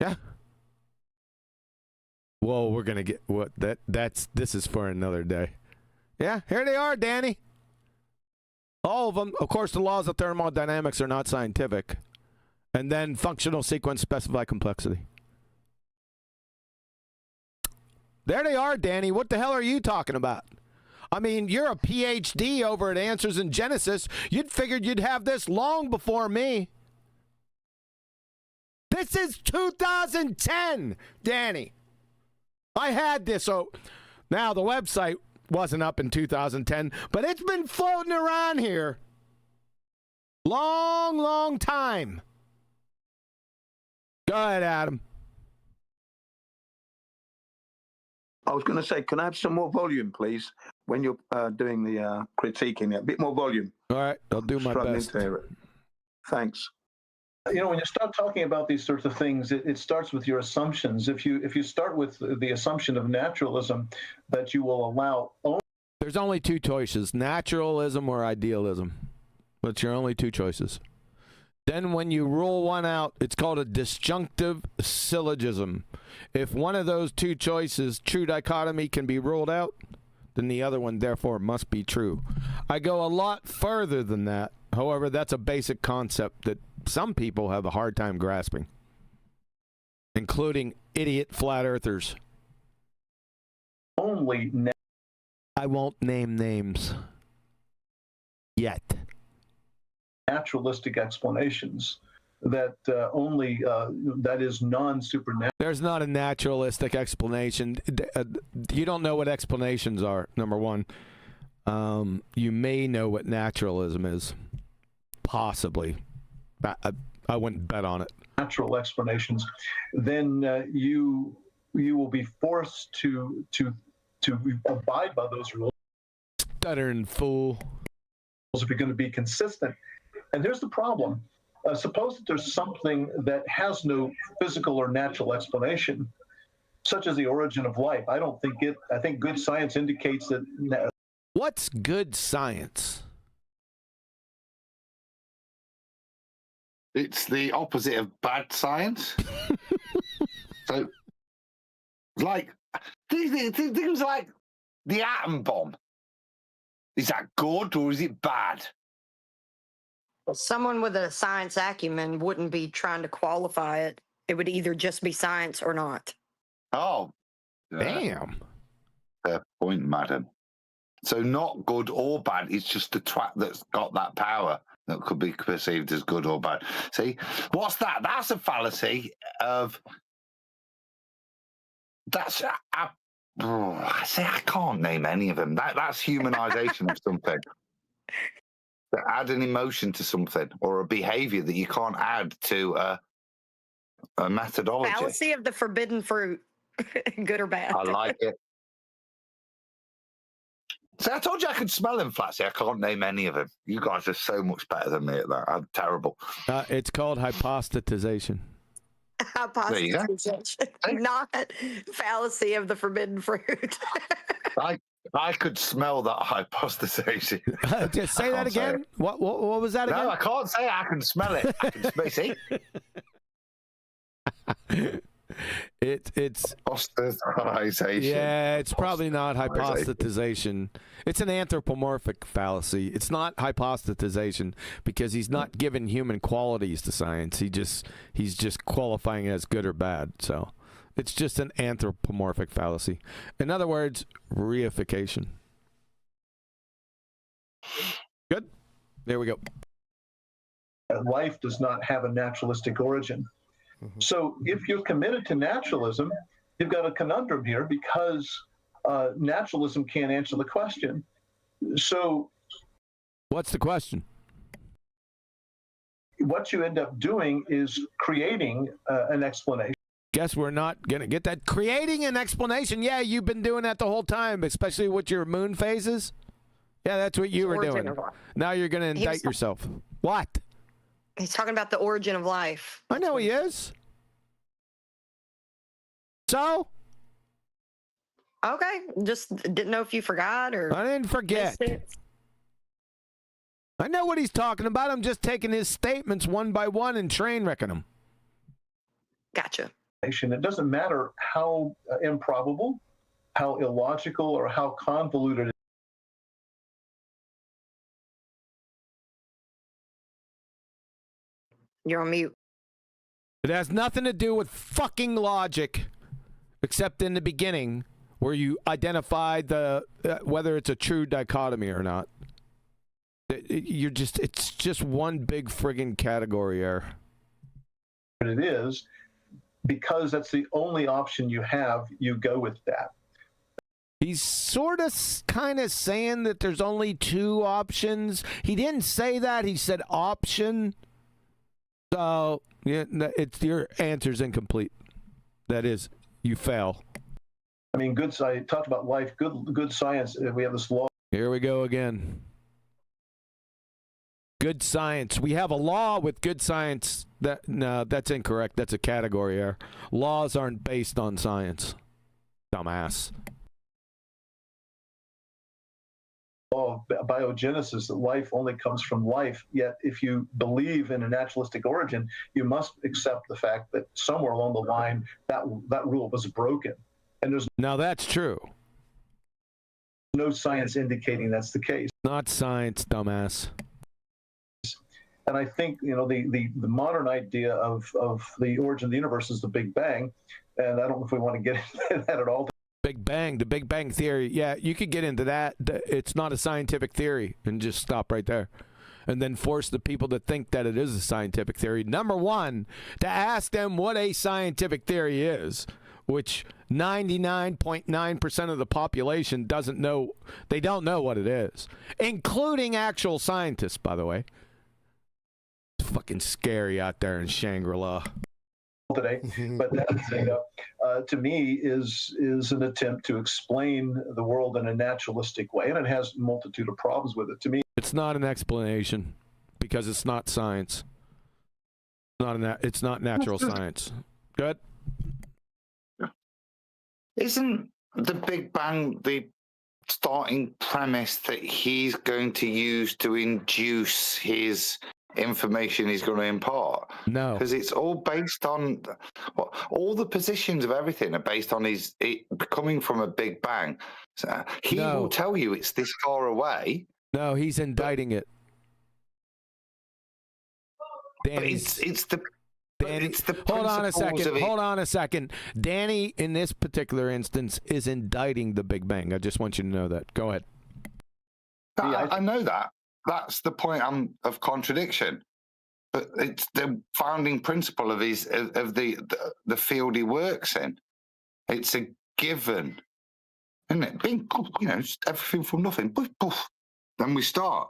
Yeah? Whoa, we're going to get what this is for another day. Yeah, here they are, Danny. All of them. Of course, the laws of thermodynamics are not scientific. And then functional sequence specify complexity. There they are, Danny. What the hell are you talking about? I mean, you're a PhD over at Answers in Genesis. You'd figured you'd have this long before me. This is 2010, Danny. I had this. So now the website wasn't up in 2010, but it's been floating around here. Long time. Go ahead, Adam. I was going to say, can I have some more volume, please, when you're doing the critiquing? A bit more volume. All right, I'll do my best. To hear it. Thanks. You know, when you start talking about these sorts of things, it starts with your assumptions. If you start with the assumption of naturalism, that you will allow... There's only two choices, naturalism or idealism. That's your only two choices. Then when you rule one out, it's called a disjunctive syllogism. If one of those two choices, true dichotomy, can be ruled out, then the other one therefore must be true. I go a lot further than that. However, that's a basic concept that some people have a hard time grasping, including idiot flat earthers. I won't name names yet. Naturalistic explanations that that is non-supernatural. There's not a naturalistic explanation. You don't know what explanations are, number one. You may know what naturalism is. Possibly. I wouldn't bet on it. Natural explanations. Then you will be forced to abide by those rules. Stuttering fool. If you're going to be consistent. And here's the problem. Suppose that there's something that has no physical or natural explanation, such as the origin of life. I think good science indicates that. What's good science? It's the opposite of bad science. So, like, things like the atom bomb. Is that good or is it bad? Someone with a science acumen wouldn't be trying to qualify it. It would either just be science or not. Oh. Damn. Fair point, madam. So not good or bad. It's just the twat that's got that power that could be perceived as good or bad. See, what's that? That's a fallacy of... That's... I can't name any of them. That's humanization of something. To add an emotion to something or a behavior that you can't add to a methodology. Fallacy of the forbidden fruit, good or bad. I like it. See, I told you I could smell them, Flatsy. I can't name any of them. You guys are so much better than me at that. I'm terrible. It's called hypostatization. Hypostatization, not fallacy of the forbidden fruit. I could smell that hypostatization. Just say that again. What was that again? No, I can't say it. I can smell it. I can smell it. It's hypostatization. Yeah, it's probably not hypostatization. It's an anthropomorphic fallacy. It's not hypostatization because he's not giving human qualities to science. He's just qualifying it as good or bad. So it's just an anthropomorphic fallacy. In other words, reification. Good. There we go. Life does not have a naturalistic origin. Mm-hmm. So if you're committed to naturalism, you've got a conundrum here because naturalism can't answer the question. So what's the question? What you end up doing is creating an explanation. guess we're not going to get that. Creating an explanation. Yeah, you've been doing that the whole time, especially with your moon phases. Yeah, that's what you were doing. Now you're going to indict yourself. What? He's talking about the origin of life. I know he is. So? Okay, just didn't know if you forgot or... I didn't forget. I know what he's talking about. I'm just taking his statements one by one and train wrecking them. Gotcha. It doesn't matter how improbable, how illogical, or how convoluted. You're on mute. It has nothing to do with fucking logic, except in the beginning where you identified the whether it's a true dichotomy or not. It's just one big friggin' category error. It is because that's the only option you have. You go with that. He's sort of kind of saying that there's only two options. He didn't say that. He said option. So yeah, it's your answer's incomplete. That is, you fail. I mean, good science. Talked about life. Good science. We have this law. Here we go again. Good science. We have a law with good science. No, that's incorrect. That's a category error. Laws aren't based on science. Dumbass. Law of biogenesis, that life only comes from life. Yet, if you believe in a naturalistic origin, you must accept the fact that somewhere along the line that rule was broken. And there's now that's true. No science indicating that's the case. Not science, dumbass. And I think, the modern idea of the origin of the universe is the Big Bang. And I don't know if we want to get into that at all. Big Bang, the Big Bang theory. Yeah, you could get into that. It's not a scientific theory and just stop right there. And then force the people to think that it is a scientific theory. Number one, to ask them what a scientific theory is, which 99.9% of the population doesn't know. They don't know what it is, including actual scientists, by the way. It's fucking scary out there in Shangri-La. Today, but that to me is an attempt to explain the world in a naturalistic way, and it has a multitude of problems with it. To me, it's not an explanation because it's not science. It's not natural science. Good. Isn't the Big Bang the starting premise that he's going to use to induce his information he's going to impart? No, because it's all based on all the positions of everything are based on it coming from a Big Bang. So he will tell you it's this far away. No, he's indicting it. Hold on a second. Danny, in this particular instance, is indicting the Big Bang. I just want you to know that. Go ahead. I know that. That's the point of contradiction. But it's the founding principle of the field he works in. It's a given, isn't it? Being, everything from nothing. Poof, poof. Then we start.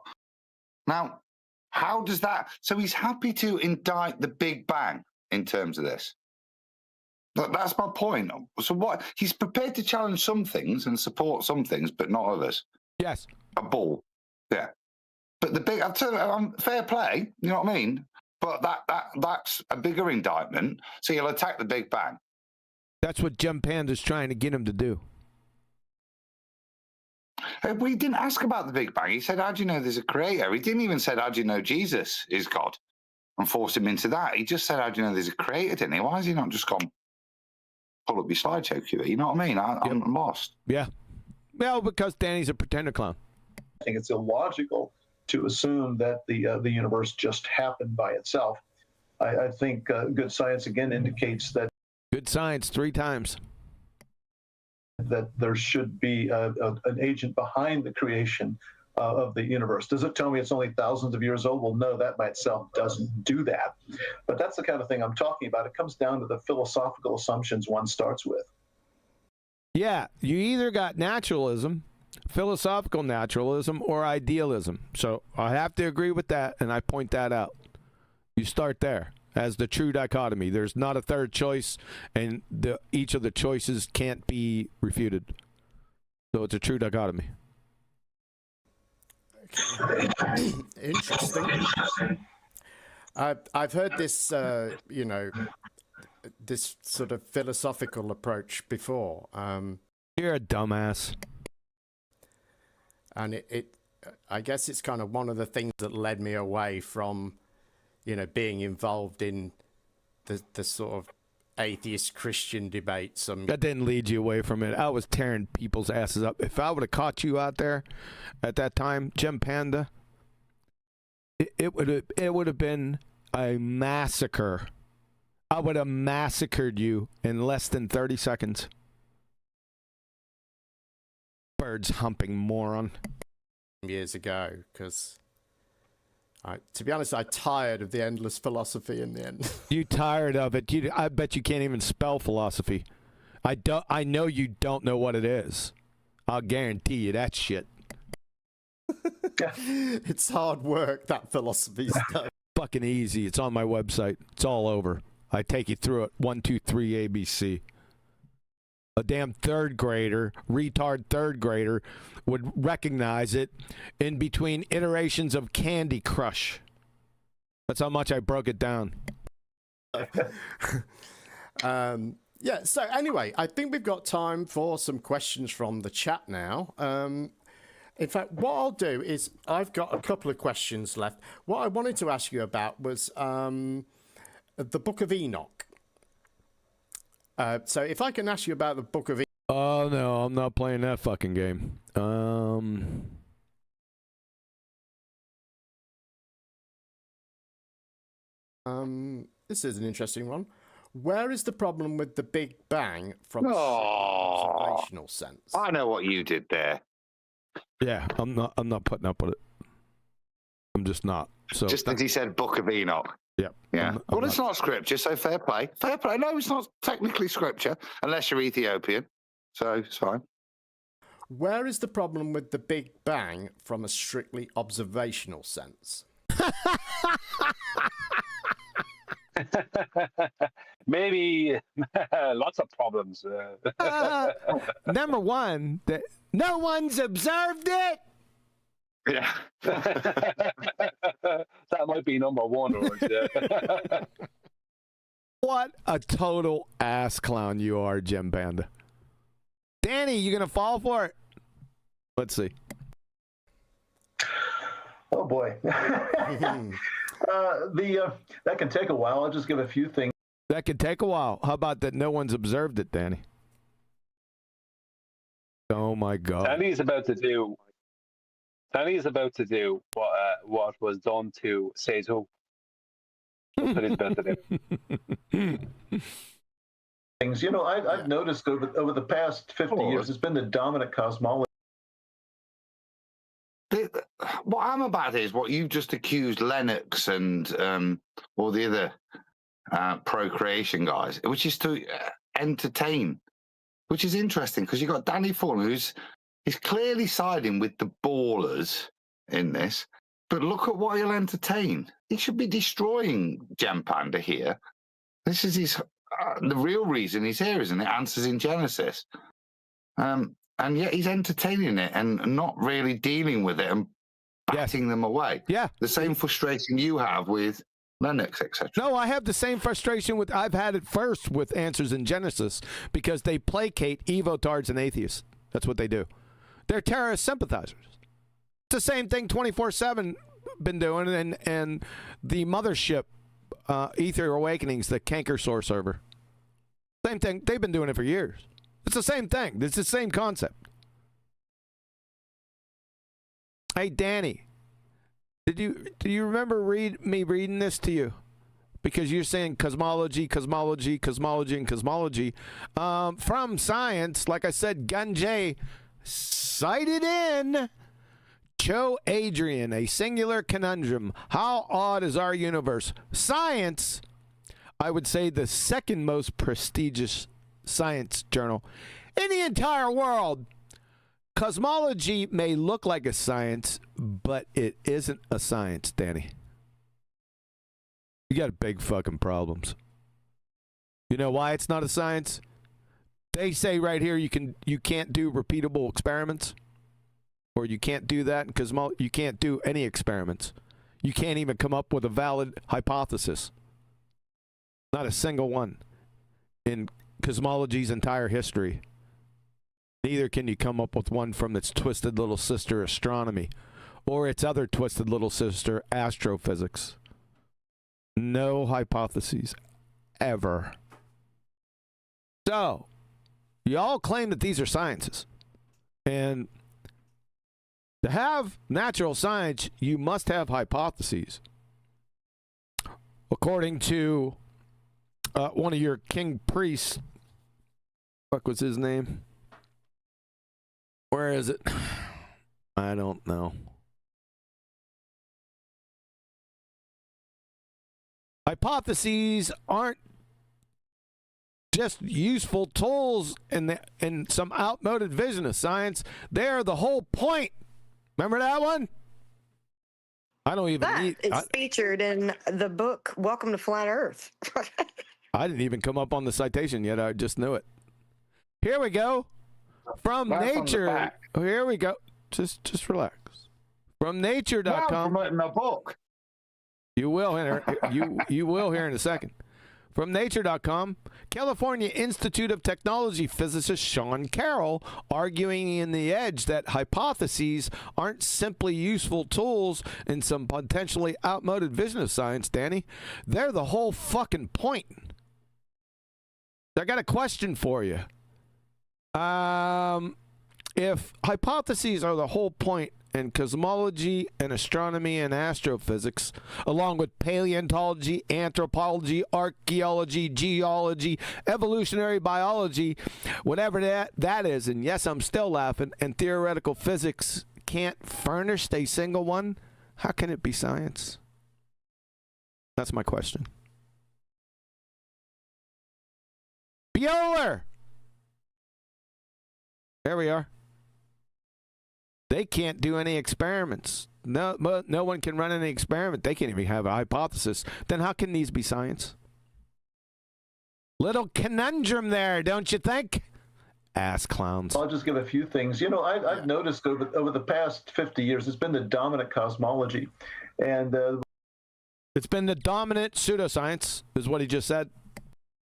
Now, how does that? So he's happy to indict the Big Bang in terms of this. That's my point. So what? He's prepared to challenge some things and support some things, but not others. Yes. A bull. Yeah. But the big, fair play, you know what I mean? But that's a bigger indictment. So you'll attack the Big Bang. That's what Panda's trying to get him to do. We didn't ask about the Big Bang. He said, how do you know there's a creator? He didn't even say, how do you know Jesus is God? And force him into that. He just said, how do you know there's a creator, didn't he? Why has he not just gone, pull up your slideshow, QE? You know what I mean? I'm lost. Yeah. Well, because Danny's a pretender clown. I think it's illogical to assume that the universe just happened by itself. I think good science again indicates that good science 3 times that there should be an agent behind the creation of the universe. Does it tell me it's only thousands of years old? Well, no, that by itself doesn't do that. But that's the kind of thing I'm talking about. It comes down to the philosophical assumptions one starts with. Yeah, you either got naturalism, philosophical naturalism, or idealism. So I have to agree with that, and I point that out. You start there. as the true dichotomy. There's not a third choice, and each of the choices can't be refuted. So it's a true dichotomy. Interesting. I've heard this, this sort of philosophical approach before. You're a dumbass. And I guess it's kind of one of the things that led me away from, being involved in the sort of atheist Christian debate. That didn't lead you away from it. I was tearing people's asses up. If I would have caught you out there at that time, Jim Panda, it would have been a massacre. I would have massacred you in less than 30 seconds. Birds humping moron. Years ago, because to be honest, I tired of the endless philosophy in the end. You tired of it? I bet you can't even spell philosophy. I know you don't know what it is. I'll guarantee you that shit. It's hard work, that philosophy stuff. Fucking easy. It's on my website. It's all over. I take you through it. 1, 2, 3 ABC. A damn retard third grader would recognize it in between iterations of Candy Crush. That's how much I broke it down. Yeah, so anyway, I think we've got time for some questions from the chat now. In fact, what I'll do is I've got a couple of questions left. What I wanted to ask you about was the Book of Enoch. So if I can ask you about the Book of Enoch. Oh, no, I'm not playing that fucking game. This is an interesting one. Where is the problem with the Big Bang from an observational sense? I know what you did there. Yeah, I'm not putting up with it. I'm just not. So just as he said, Book of Enoch. Yeah. Yeah. Well, it's not scripture, so fair play. Fair play. No, it's not technically scripture, unless you're Ethiopian. So it's fine. Where is the problem with the Big Bang from a strictly observational sense? Maybe lots of problems. Number one, that no one's observed it. Yeah. That might be number one. What a total ass clown you are, Jim Panda. Danny, you gonna fall for it? Let's see. Oh boy. That can take a while. I'll just give a few things. That could take a while. How about that no one's observed it, Danny? Oh my God. Danny's about to do what was done to Seizu. That's what he's about to do. Things. I've noticed over the past 50 years, it's been the dominant cosmology. What I'm about is what you've just accused Lennox and all the other procreation guys, which is to entertain, which is interesting because you've got Danny Faulkner, who's clearly siding with the ballers in this, but look at what he'll entertain. He should be destroying Jam Panda here. This is his the real reason he's here, isn't it? Answers in Genesis. And yet he's entertaining it and not really dealing with it and batting them away. Yeah. The same frustration you have with Lennox, etc. No, I have the same frustration with, I've had it first with Answers in Genesis because they placate evotards and atheists. That's what they do. They're terrorist sympathizers. It's the same thing 24/7 been doing, and the mothership, Ether Awakenings, the Canker Sore server. Same thing. They've been doing it for years. It's the same thing. It's the same concept. Hey, Danny, do you remember me reading this to you? Because you're saying cosmology, and cosmology. From science, like I said, Gunjay cited in Cho Adrian, A Singular Conundrum. How odd is our universe? Science, I would say the second most prestigious science journal in the entire world. Cosmology may look like a science, but it isn't a science, Danny. You got big fucking problems. You know why it's not a science? They say right here you can't do repeatable experiments, or you can't do that because you can't do any experiments. You can't even come up with a valid hypothesis. Not a single one in cosmology's entire history. Neither can you come up with one from its twisted little sister astronomy or its other twisted little sister astrophysics. No hypotheses ever. So, y'all claim that these are sciences. And to have natural science, you must have hypotheses. According to one of your king priests, what was his name? Where is it? I don't know. Hypotheses aren't just useful tools in some outmoded vision of science. They're the whole point. Remember that one? I don't even need... It's featured in the book Welcome to Flat Earth. I didn't even come up on the citation yet. I just knew it. Here we go. From Nature. Here we go. Just relax. From Nature.com. I'm promoting my book. You will you will hear in a second. From Nature.com, California Institute of Technology physicist Sean Carroll arguing in The Edge that hypotheses aren't simply useful tools in some potentially outmoded vision of science, Danny. They're the whole fucking point. I got a question for you. If hypotheses are the whole point in cosmology and astronomy and astrophysics, along with paleontology, anthropology, archaeology, geology, evolutionary biology, whatever that is, and yes, I'm still laughing, and theoretical physics can't furnish a single one, how can it be science? That's my question. Bueller! There we are. They can't do any experiments. No one can run any experiment. They can't even have a hypothesis. Then how can these be science? Little conundrum there, don't you think? Ass clowns. I'll just give a few things. You know, I've noticed over the past 50 years, it's been the dominant cosmology. And it's been the dominant pseudoscience, is what he just said.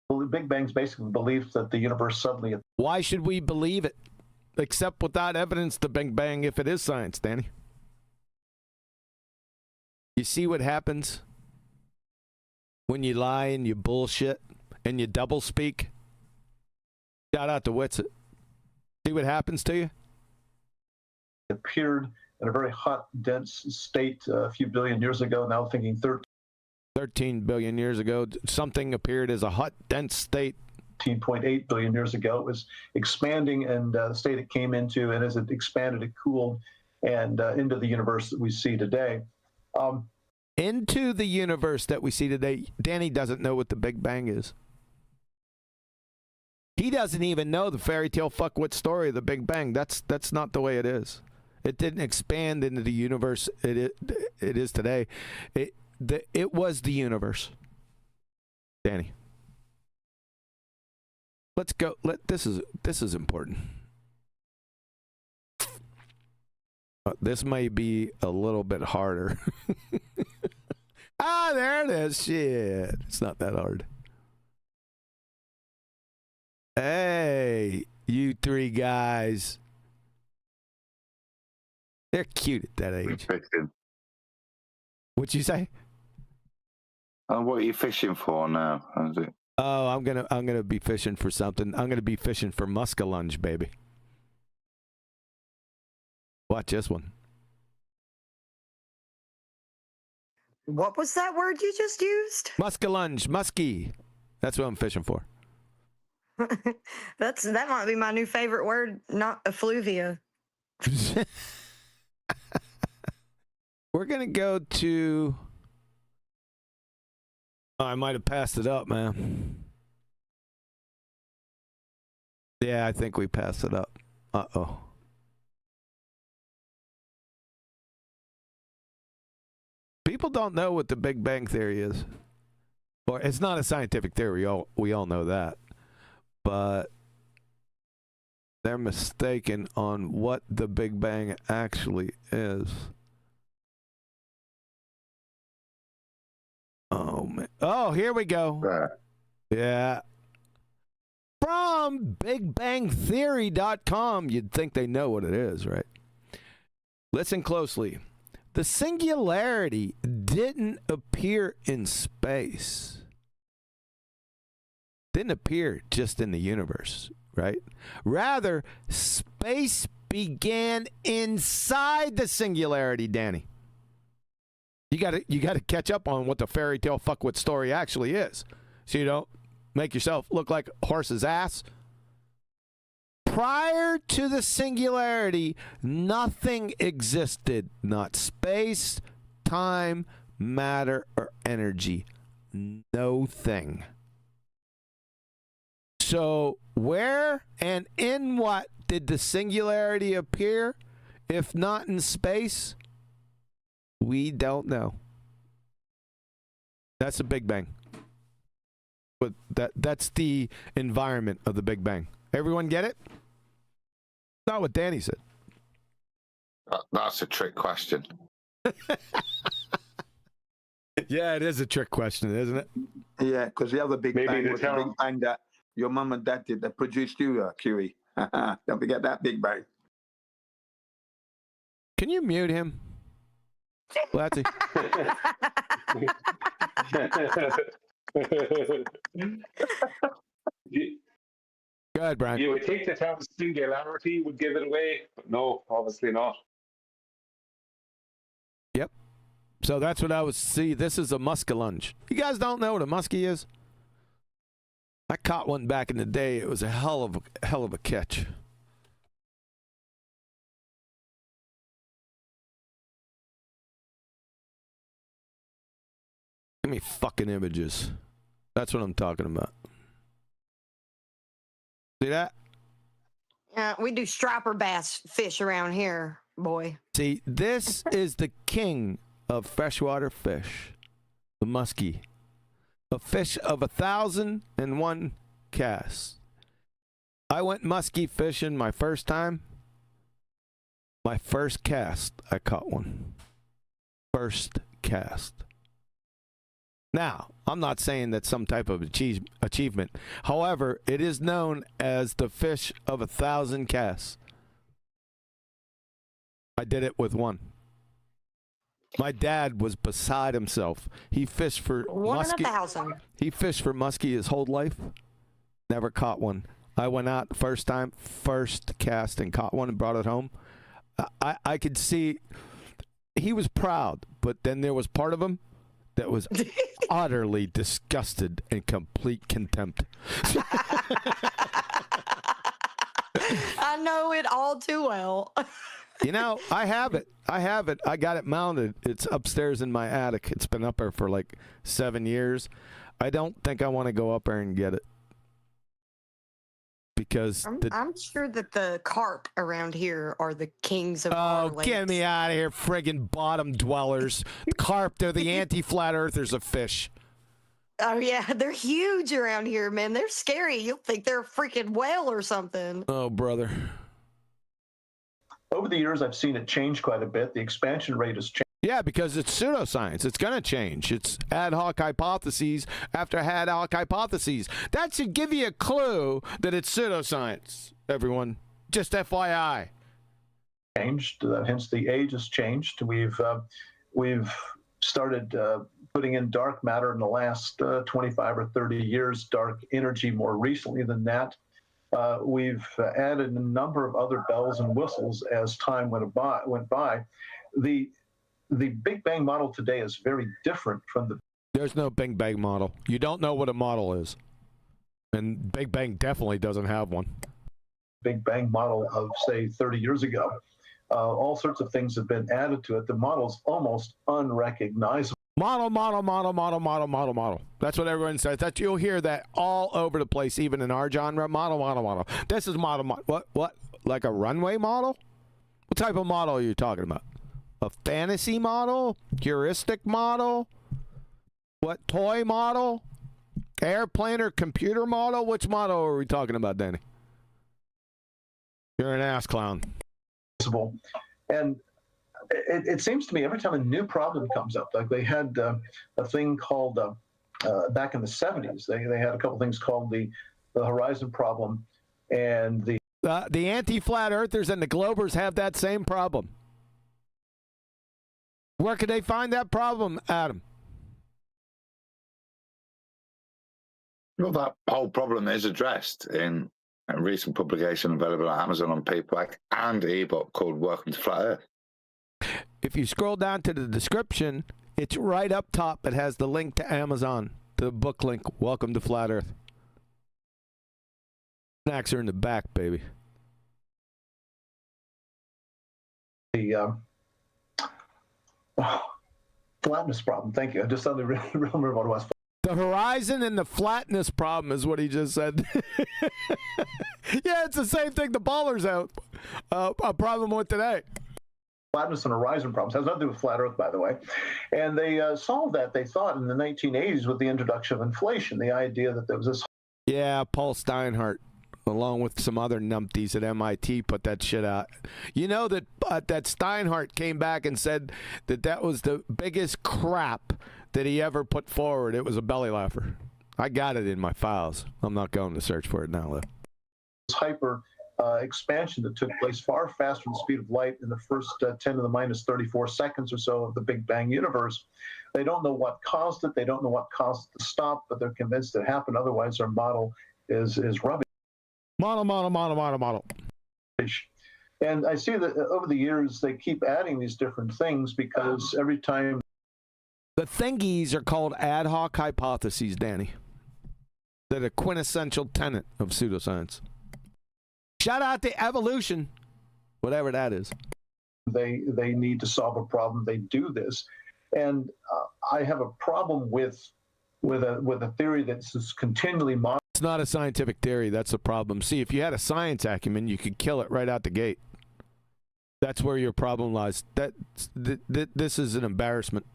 Well, the Big Bang's basically belief that the universe suddenly... Why should we believe it? Except without evidence, the Big Bang, if it is science, Danny. You see what happens when you lie and you bullshit and you double speak? Shout out to Witsit. See what happens to you? Appeared in a very hot, dense state a few billion years ago, now thinking 13 billion years ago. Something appeared as a hot, dense state. 13.8 billion years ago. It was expanding, and the state it came into, and as it expanded, it cooled, and into the universe that we see today. Into the universe that we see today. Danny doesn't know what the Big Bang is. He doesn't even know the fairy tale fuckwit story of the Big Bang. That's not the way it is. It didn't expand into the universe it is today. It was the universe. Danny. Let's go. This is important. This may be a little bit harder. There it is. Shit. It's not that hard. Hey, you three guys. They're cute at that age. What'd you say? What are you fishing for now? Oh, I'm gonna be fishing for something. I'm gonna be fishing for muskellunge, baby. Watch this one. What was that word you just used? Muskellunge, musky. That's what I'm fishing for. That might be my new favorite word, not effluvia. We're gonna go to. Oh, I might have passed it up, man. Yeah, I think we passed it up. Uh-oh. People don't know what the Big Bang Theory is. Or it's not a scientific theory. We all know that. But they're mistaken on what the Big Bang actually is. Oh, man. Oh, here we go. Yeah. From BigBangTheory.com, you'd think they know what it is, right? Listen closely. The singularity didn't appear in space. Didn't appear just in the universe, right? Rather, space began inside the singularity, Danny. You gotta catch up on what the fairy tale fuckwit story actually is, so you don't make yourself look like a horse's ass. Prior to the singularity, nothing existed. Not space, time, matter, or energy. No thing. So, where and in what did the singularity appear, if not in space? We don't know. That's the Big Bang. But that's the environment of the Big Bang. Everyone get it? Not what Danny said. That's a trick question. Yeah, it is a trick question, isn't it? Yeah, because the other Big Bang was the Big Bang that your mum and dad did that produced you, QE. Don't forget that Big Bang. Can you mute him? Latty. Go ahead, Brian. You would think the term singularity would give it away, but no, obviously not. Yep. So that's what I was. See, this is a muskellunge. You guys don't know what a muskie is? I caught one back in the day. It was a hell of a catch. Give me fucking images. That's what I'm talking about. See that? Yeah, we do striper bass fish around here, boy. See, this is the king of freshwater fish, the muskie. A fish of 1,001 casts. I went muskie fishing my first time. My first cast, I caught one. First cast. Now, I'm not saying that's some type of achievement. However, it is known as the fish of 1,000 casts. I did it with one. My dad was beside himself. He fished for One muskie. in 1,000. He fished for muskie his whole life. Never caught one. I went out first time, first cast, and caught one and brought it home. I could see he was proud, but then there was part of him that was utterly disgusted and complete contempt. I know it all too well. You know, I have it. I got it mounted. It's upstairs in my attic. It's been up there for like 7 years. I don't think I want to go up there and get it. Because I'm sure that the carp around here are the kings of our lakes. Get me out of here, friggin' bottom dwellers. Carp, they're the anti-flat earthers of fish. Oh, yeah, they're huge around here, man. They're scary. You'll think they're a freaking whale or something. Oh, brother. Over the years, I've seen it change quite a bit. The expansion rate has changed. Yeah, because it's pseudoscience. It's going to change. It's ad hoc hypotheses after ad hoc hypotheses. That should give you a clue that it's pseudoscience, everyone. Just FYI. Changed, hence the age has changed. We've started putting in dark matter in the last 25 or 30 years, dark energy more recently than that. We've added a number of other bells and whistles as time went by. The Big Bang model today is very different from the... There's no Big Bang model. You don't know what a model is. And Big Bang definitely doesn't have one. Big Bang model of, say, 30 years ago. All sorts of things have been added to it. The model's almost unrecognizable. Model. That's what everyone says. That you'll hear that all over the place, even in our genre. Model. This is model. What? Like a runway model? What type of model are you talking about? A fantasy model? Heuristic model? What, toy model? Airplane or computer model? Which model are we talking about, Danny? You're an ass clown. And it seems to me every time a new problem comes up, like they had a thing called back in the 70s, they had a couple things called the horizon problem, and the anti-flat earthers and the globers have that same problem. Where could they find that problem, Adam? Well, that whole problem is addressed in a recent publication available on Amazon on paperback and ebook called Welcome to Flat Earth. If you scroll down to the description, it's right up top. It has the link to Amazon, the book link, Welcome to Flat Earth. Snacks are in the back, baby. The flatness problem. Thank you. I just suddenly remember what it was. The horizon and the flatness problem is what he just said. Yeah, it's the same thing the ballers have a problem with today. Flatness and horizon problems has nothing to do with flat Earth, by the way. And they solved that, they thought, in the 1980s with the introduction of inflation. The idea that there was this. Yeah, Paul Steinhardt, along with some other numpties at MIT, put that shit out. You know that that Steinhardt came back and said that that was the biggest crap that he ever put forward. It was a belly laugher. I got it in my files. I'm not going to search for it now, though. Hyper expansion that took place far faster than the speed of light in the first 10 to the minus 34 seconds or so of the Big Bang universe. They don't know what caused it. They don't know what caused it to stop, but they're convinced it happened. Otherwise, our model is rubbish. Model. And I see that over the years, they keep adding these different things because every time. The thingies are called ad hoc hypotheses, Danny. They're the quintessential tenet of pseudoscience. Shout out to evolution, whatever that is. They need to solve a problem. They do this, and I have a problem with a theory that's continually modeled. It's not a scientific theory. That's the problem. See, if you had a science acumen, you could kill it right out the gate. That's where your problem lies. This is an embarrassment.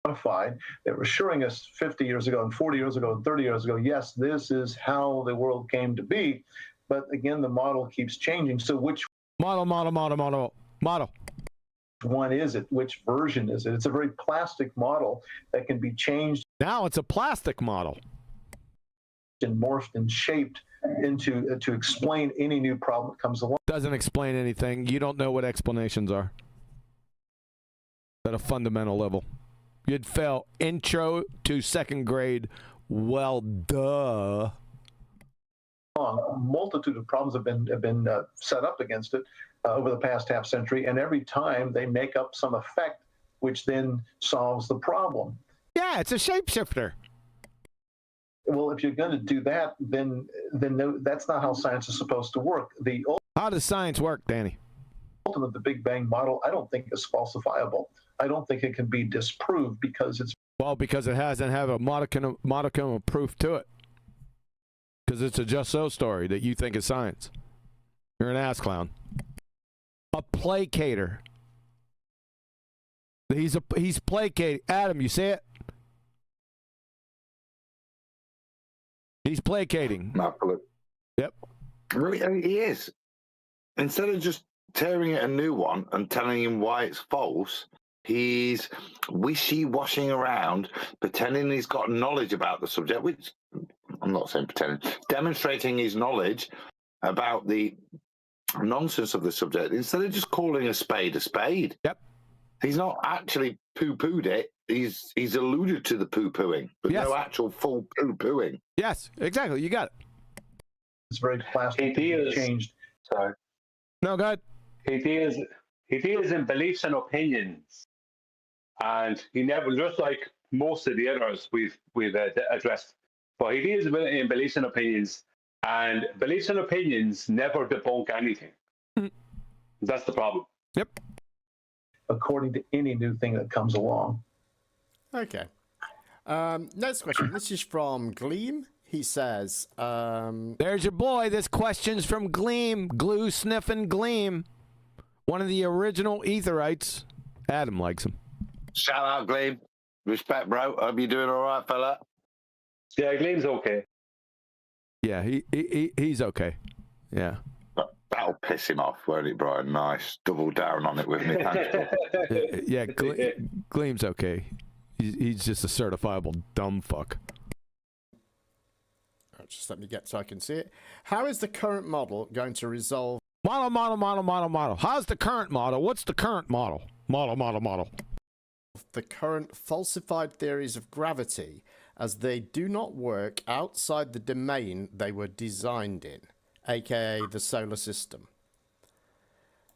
They were assuring us 50 years ago and 40 years ago and 30 years ago, yes, this is how the world came to be. But again, the model keeps changing. So which model one is it? Which version is it? It's a very plastic model that can be changed. Now it's a plastic model. And morphed and shaped into to explain any new problem that comes along. Doesn't explain anything. You don't know what explanations are at a fundamental level. You'd fail intro to second grade. Well, duh. A multitude of problems have been set up against it over the past half century, and every time they make up some effect, which then solves the problem. Yeah, it's a shapeshifter. Well, if you're going to do that, then no, that's not how science is supposed to work. How does science work, Danny? Ultimate, the Big Bang model, I don't think is falsifiable. I don't think it can be disproved because it's... Well, because it hasn't have a modicum of proof to it. Because it's a just so story that you think is science. You're an ass clown. A placater. He's placating. Adam, you see it? He's placating. Yep. Really, he is. Instead of just tearing it a new one and telling him why it's false, he's wishy-washing around, pretending he's got knowledge about the subject, which I'm not saying pretending, demonstrating his knowledge about the nonsense of the subject instead of just calling a spade a spade. Yep. He's not actually poo-pooed it. He's alluded to the poo-pooing, but no actual full poo-pooing. Yes, exactly. You got it. It's very plastic. Changed. Sorry. No, go ahead. He deals in beliefs and opinions, and he never, just like most of the others we've addressed, but he deals in beliefs and opinions, and beliefs and opinions never debunk anything. That's the problem. Yep. According to any new thing that comes along. Okay. Next question. This is from Gleam. He says, there's your boy. This question's from Gleam. Glue sniffing Gleam. One of the original Etherites. Adam likes him. Shout out, Gleam. Respect, bro. Hope you're doing all right, fella. Yeah, Glenn's okay. Yeah, he's okay. Yeah. That'll piss him off, won't it, Brian? Nice. Double down on it with me. Thanks, Paul. Yeah, Gleam's okay. He's just a certifiable dumb fuck. Just let me get so I can see it. How is the current model going to resolve? Model. How's the current model? What's the current model? Model. The current falsified theories of gravity, as they do not work outside the domain they were designed in, aka the solar system.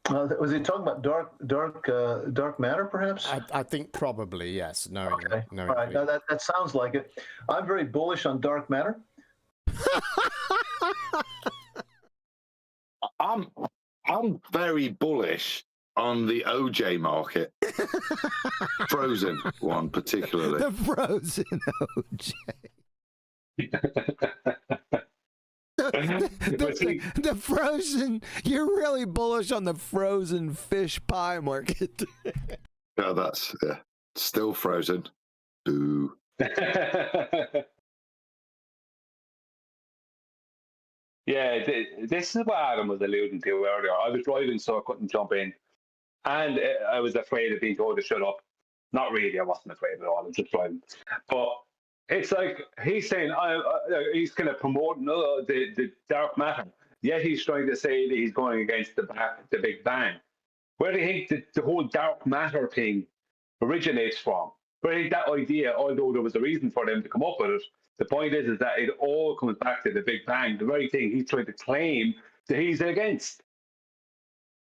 Was he talking about dark matter, perhaps? I think probably, yes. No, okay. No. All right. Now that sounds like it. I'm very bullish on dark matter. I'm very bullish on the OJ market. Frozen one particularly. The frozen OJ. the frozen. You're really bullish on the frozen fish pie market. Yeah, that's still frozen. Boo. Yeah, this is what Adam was alluding to earlier. I was driving, so I couldn't jump in. And I was afraid of being told to shut up. Not really, I wasn't afraid at all. I was just driving. But it's like he's saying, he's kind of promoting the dark matter. Yet he's trying to say that he's going against the Big Bang. Where do you think the whole dark matter thing originates from? Where do you think that idea, although there was a reason for them to come up with it, the point is that it all comes back to the Big Bang, the very thing he's trying to claim that he's against.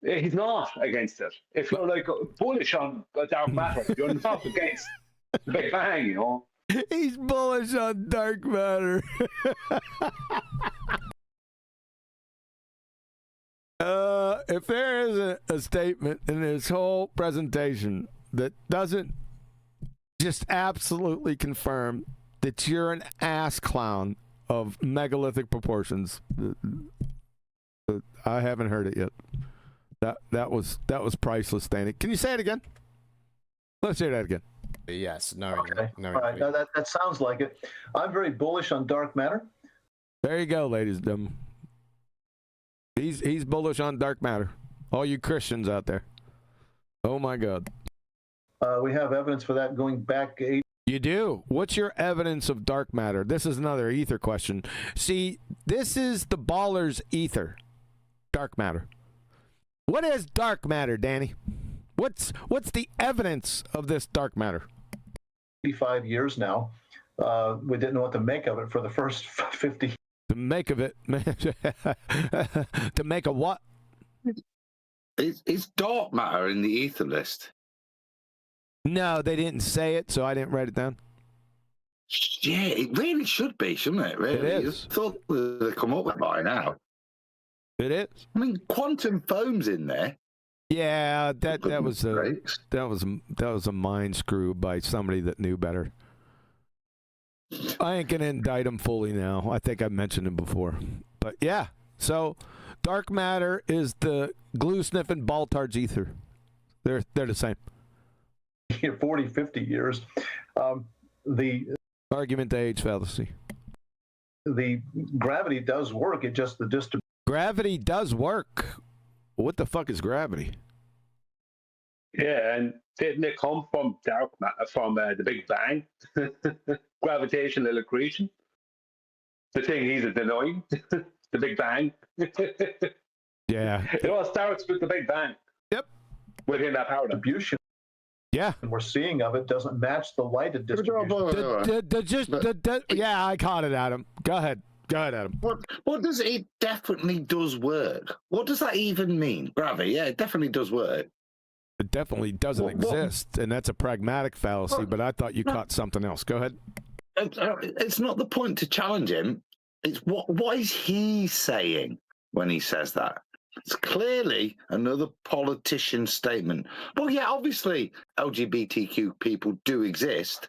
He's not against it. If you're like bullish on dark matter, you're not against the Big Bang, you know. He's bullish on dark matter. If there is a statement in this whole presentation that doesn't just absolutely confirm that you're an ass clown of megalithic proportions, I haven't heard it yet. That was priceless, Danny. Can you say it again? Let's hear that again. Yes. No. Okay. All right. Now that sounds like it. I'm very bullish on dark matter. There you go, ladies and gentlemen. He's bullish on dark matter. All you Christians out there. Oh my God. We have evidence for that going back 8. You do. What's your evidence of dark matter? This is another ether question. See, this is the baller's ether. Dark matter. What is dark matter, Danny? What's the evidence of this dark matter? 55 years now. We didn't know what to make of it for the first 50. To make of it? To make a what? Is dark matter in the ether list? No, they didn't say it, so I didn't write it down. Yeah, it really should be, shouldn't it? Really, it is. I thought they'd come up with it by now. It is. I mean, quantum foam's in there. Yeah, that was a mind screw by somebody that knew better. I ain't gonna indict him fully now. I think I mentioned him before, but yeah. So, dark matter is the glue sniffing Baltards ether. They're the same. 40, 50 years. The argument to age fallacy. The gravity does work. It just gravity does work. What the fuck is gravity? Yeah, and didn't it come from dark matter, from the Big Bang? Gravitational accretion. The thing he's denying, the Big Bang. Yeah. It all starts with the Big Bang. Yep. Within that power distribution. Yeah. And we're seeing of it doesn't match the lighted distribution. Yeah, I caught it, Adam. Go ahead, Adam. What does it definitely does work? What does that even mean? Gravity, yeah, it definitely does work. It definitely doesn't exist, and that's a pragmatic fallacy, but I thought you caught something else. Go ahead. It's not the point to challenge him. It's what is he saying when he says that? It's clearly another politician's statement. Well, yeah, obviously LGBTQ people do exist.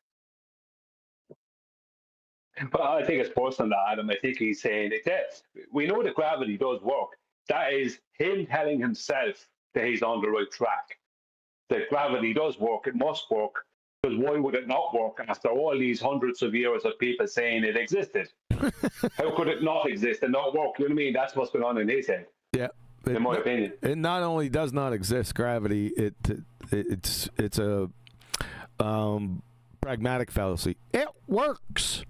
But I think it's worse than that, Adam. I think he's saying that we know that gravity does work. That is him telling himself that he's on the right track. That gravity does work, it must work. Because why would it not work after all these hundreds of years of people saying it existed? How could it not exist and not work? You know what I mean? That's what's going on in his head. Yeah. In my opinion. It not only does not exist, gravity, it's a pragmatic fallacy. It works.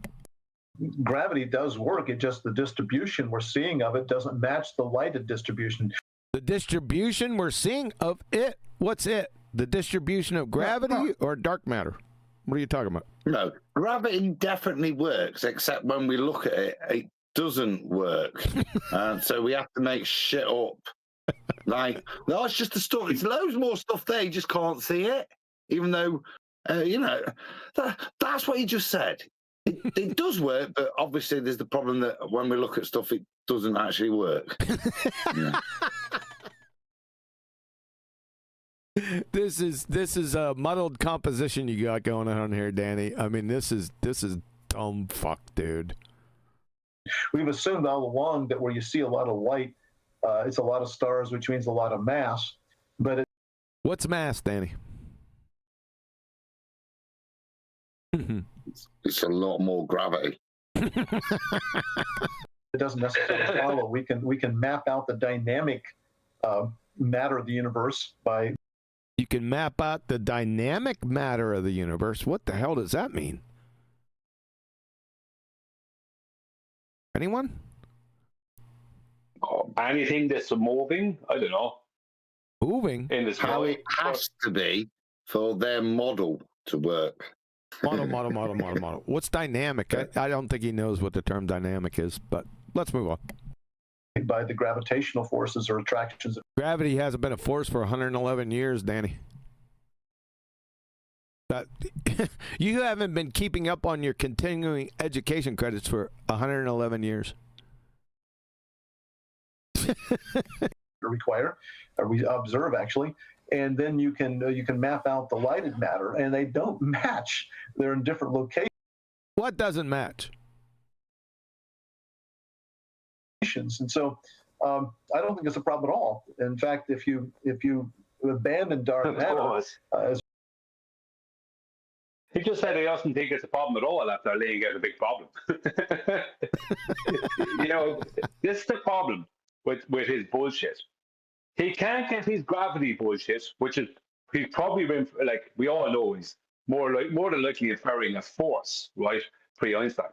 Gravity does work. It just, the distribution we're seeing of it doesn't match the lighted distribution. The distribution we're seeing of it, what's it? The distribution of gravity or dark matter? What are you talking about? No, gravity definitely works, except when we look at it, it doesn't work. So we have to make shit up. Like, no, it's just a story. It's loads more stuff there. You just can't see it, even though, you know, that's what you just said. It does work, but obviously there's the problem that when we look at stuff, it doesn't actually work. Yeah. This is a muddled composition you got going on here, Danny. I mean, this is dumb fuck, dude. We've assumed all along that where you see a lot of light, it's a lot of stars, which means a lot of mass. But what's mass, Danny? It's a lot more gravity. It doesn't necessarily follow. We can map out the dynamic matter of the universe by. You can map out the dynamic matter of the universe. What the hell does that mean? Anyone? Anything that's moving? I don't know. Moving? In the How it has to be for their model to work. Model. What's dynamic? I don't think he knows what the term dynamic is, but let's move on. By the gravitational forces or attractions. Gravity hasn't been a force for 111 years, Danny. You haven't been keeping up on your continuing education credits for 111 years. Require, or we observe actually, and then you can map out the lighted matter, and they don't match. They're in different locations. What doesn't match? And so I don't think it's a problem at all. In fact, if you abandon dark matter, he just said he doesn't think it's a problem at all after laying out a big problem. You know, this is the problem with his bullshit. He can't get his gravity bullshit, which is he's probably been, like we all know, he's more than likely inferring a force, right? Pre-Einstein.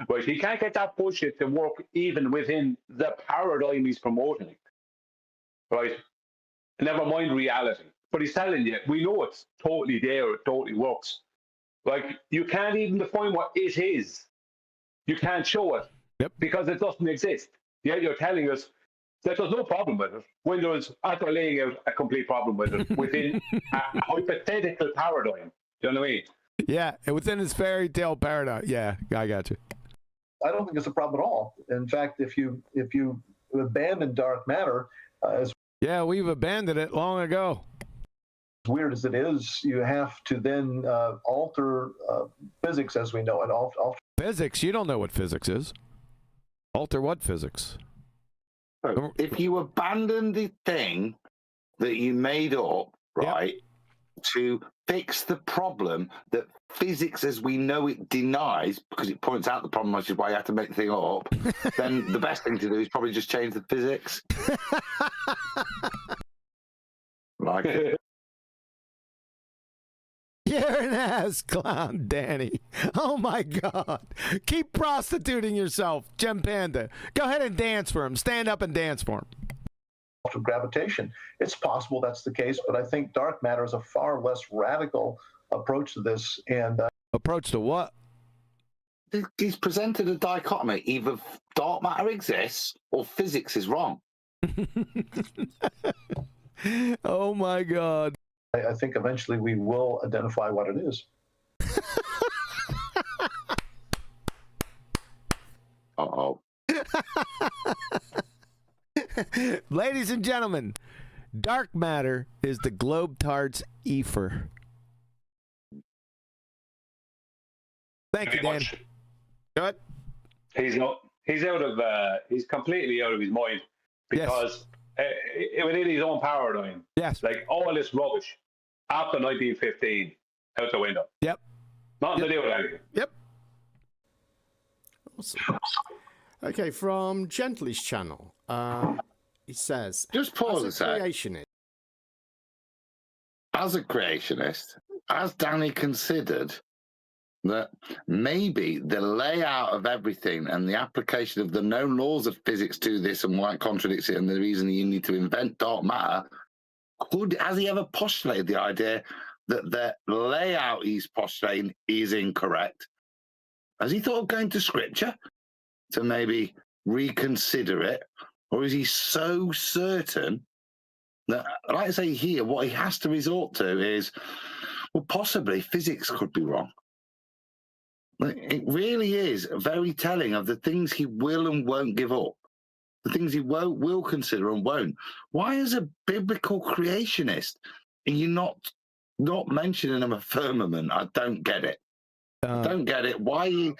Right, he can't get that bullshit to work even within the paradigm he's promoting. Right? Never mind reality. But he's telling you, we know it's totally there, it totally works. Like, you can't even define what it is. You can't show it because it doesn't exist. Yet you're telling us that there's no problem with it when there's, after laying out a complete problem with it within a hypothetical paradigm. Do you know what I mean? Yeah, and within his fairy tale paradigm. Yeah, I got you. I don't think it's a problem at all. In fact, if you abandon dark matter, yeah, we've abandoned it long ago. As weird as it is, you have to then alter physics as we know it. Alter physics? You don't know what physics is. Alter what physics? So if you abandon the thing that you made up, right, to fix the problem that physics as we know it denies, because it points out the problem, which is why you have to make the thing up, then the best thing to do is probably just change the physics. Like it. You're an ass clown, Danny. Oh my God. Keep prostituting yourself, Jim Panda. Go ahead and dance for him. Stand up and dance for him. Of gravitation. It's possible that's the case, but I think dark matter is a far less radical approach to this. And approach to what? He's presented a dichotomy: either dark matter exists or physics is wrong. Oh my God! I think eventually we will identify what it is. Uh-oh. Ladies and gentlemen, dark matter is the globe-tard's ether. Thank you, Dan. Good. He's completely out of his mind because within his own paradigm, like all this rubbish after 1915 out the window. Yep. Nothing to do with anything. Yep. Awesome. Okay, from Gently's channel, he says, Just pause a sec. creationist. As a creationist, has Danny considered that maybe the layout of everything and the application of the known laws of physics to this and why it contradicts it and the reason you need to invent dark matter, has he ever postulated the idea that the layout he's postulating is incorrect? Has he thought of going to scripture to maybe reconsider it? Or is he so certain that, like I say here, what he has to resort to is, well, possibly physics could be wrong. It really is very telling of the things he will and won't give up, the things he will consider and won't. Why, as a biblical creationist, are you not mentioning him a firmament? I don't get it. I don't get it. Why? He's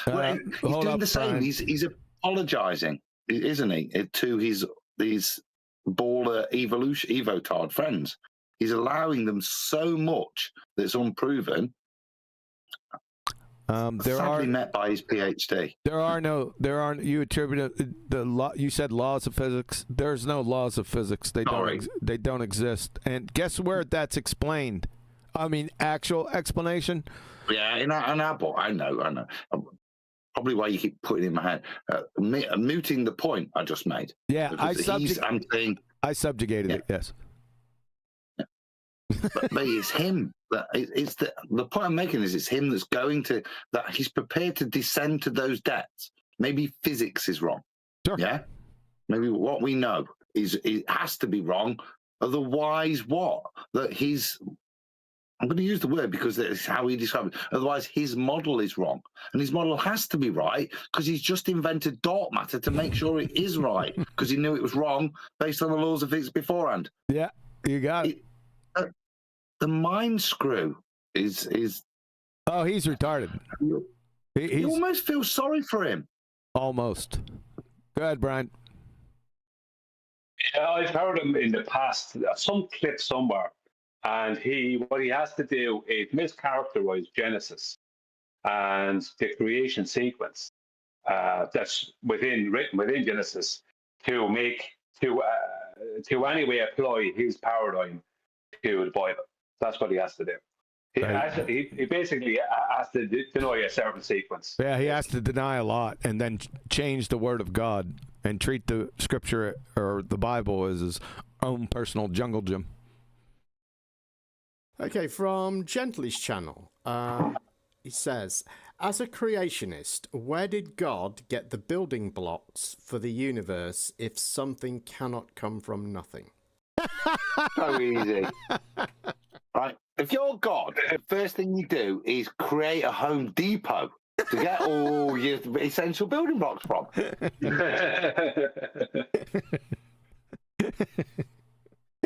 doing the same. Brian. He's apologising, isn't he, to these baller evotard friends. He's allowing them so much that's unproven. Sadly met by his PhD. You attributed you said laws of physics. There's no laws of physics. They don't exist. And guess where that's explained? I mean, actual explanation. Yeah, in our book, I know. Probably why you keep putting it in my head. Mooting the point I just made. Yeah, I subjugated it. Yes. But it's him. It's the point I'm making is it's him that's going to that he's prepared to descend to those depths. Maybe physics is wrong. Sure. Yeah. Maybe what we know is it has to be wrong. Otherwise, what? That I'm going to use the word because that's how he described it. Otherwise, his model is wrong. And his model has to be right because he's just invented dark matter to make sure it is right because he knew it was wrong based on the laws of physics beforehand. Yeah, you got it. The mind screw is. Oh, he's retarded. You almost feel sorry for him. Almost. Go ahead, Brian. Yeah, I've heard him in the past, some clip somewhere. And what he has to do is mischaracterize Genesis and the creation sequence that's written within Genesis to anyway apply his paradigm to the Bible. That's what he has to do. He basically has to deny a certain sequence. Yeah, he has to deny a lot and then change the word of God and treat the scripture or the Bible as his own personal jungle gym. Okay, from Gently's channel, he says, as a creationist, where did God get the building blocks for the universe if something cannot come from nothing? So easy. Right. If you're God, the first thing you do is create a Home Depot to get all your essential building blocks from.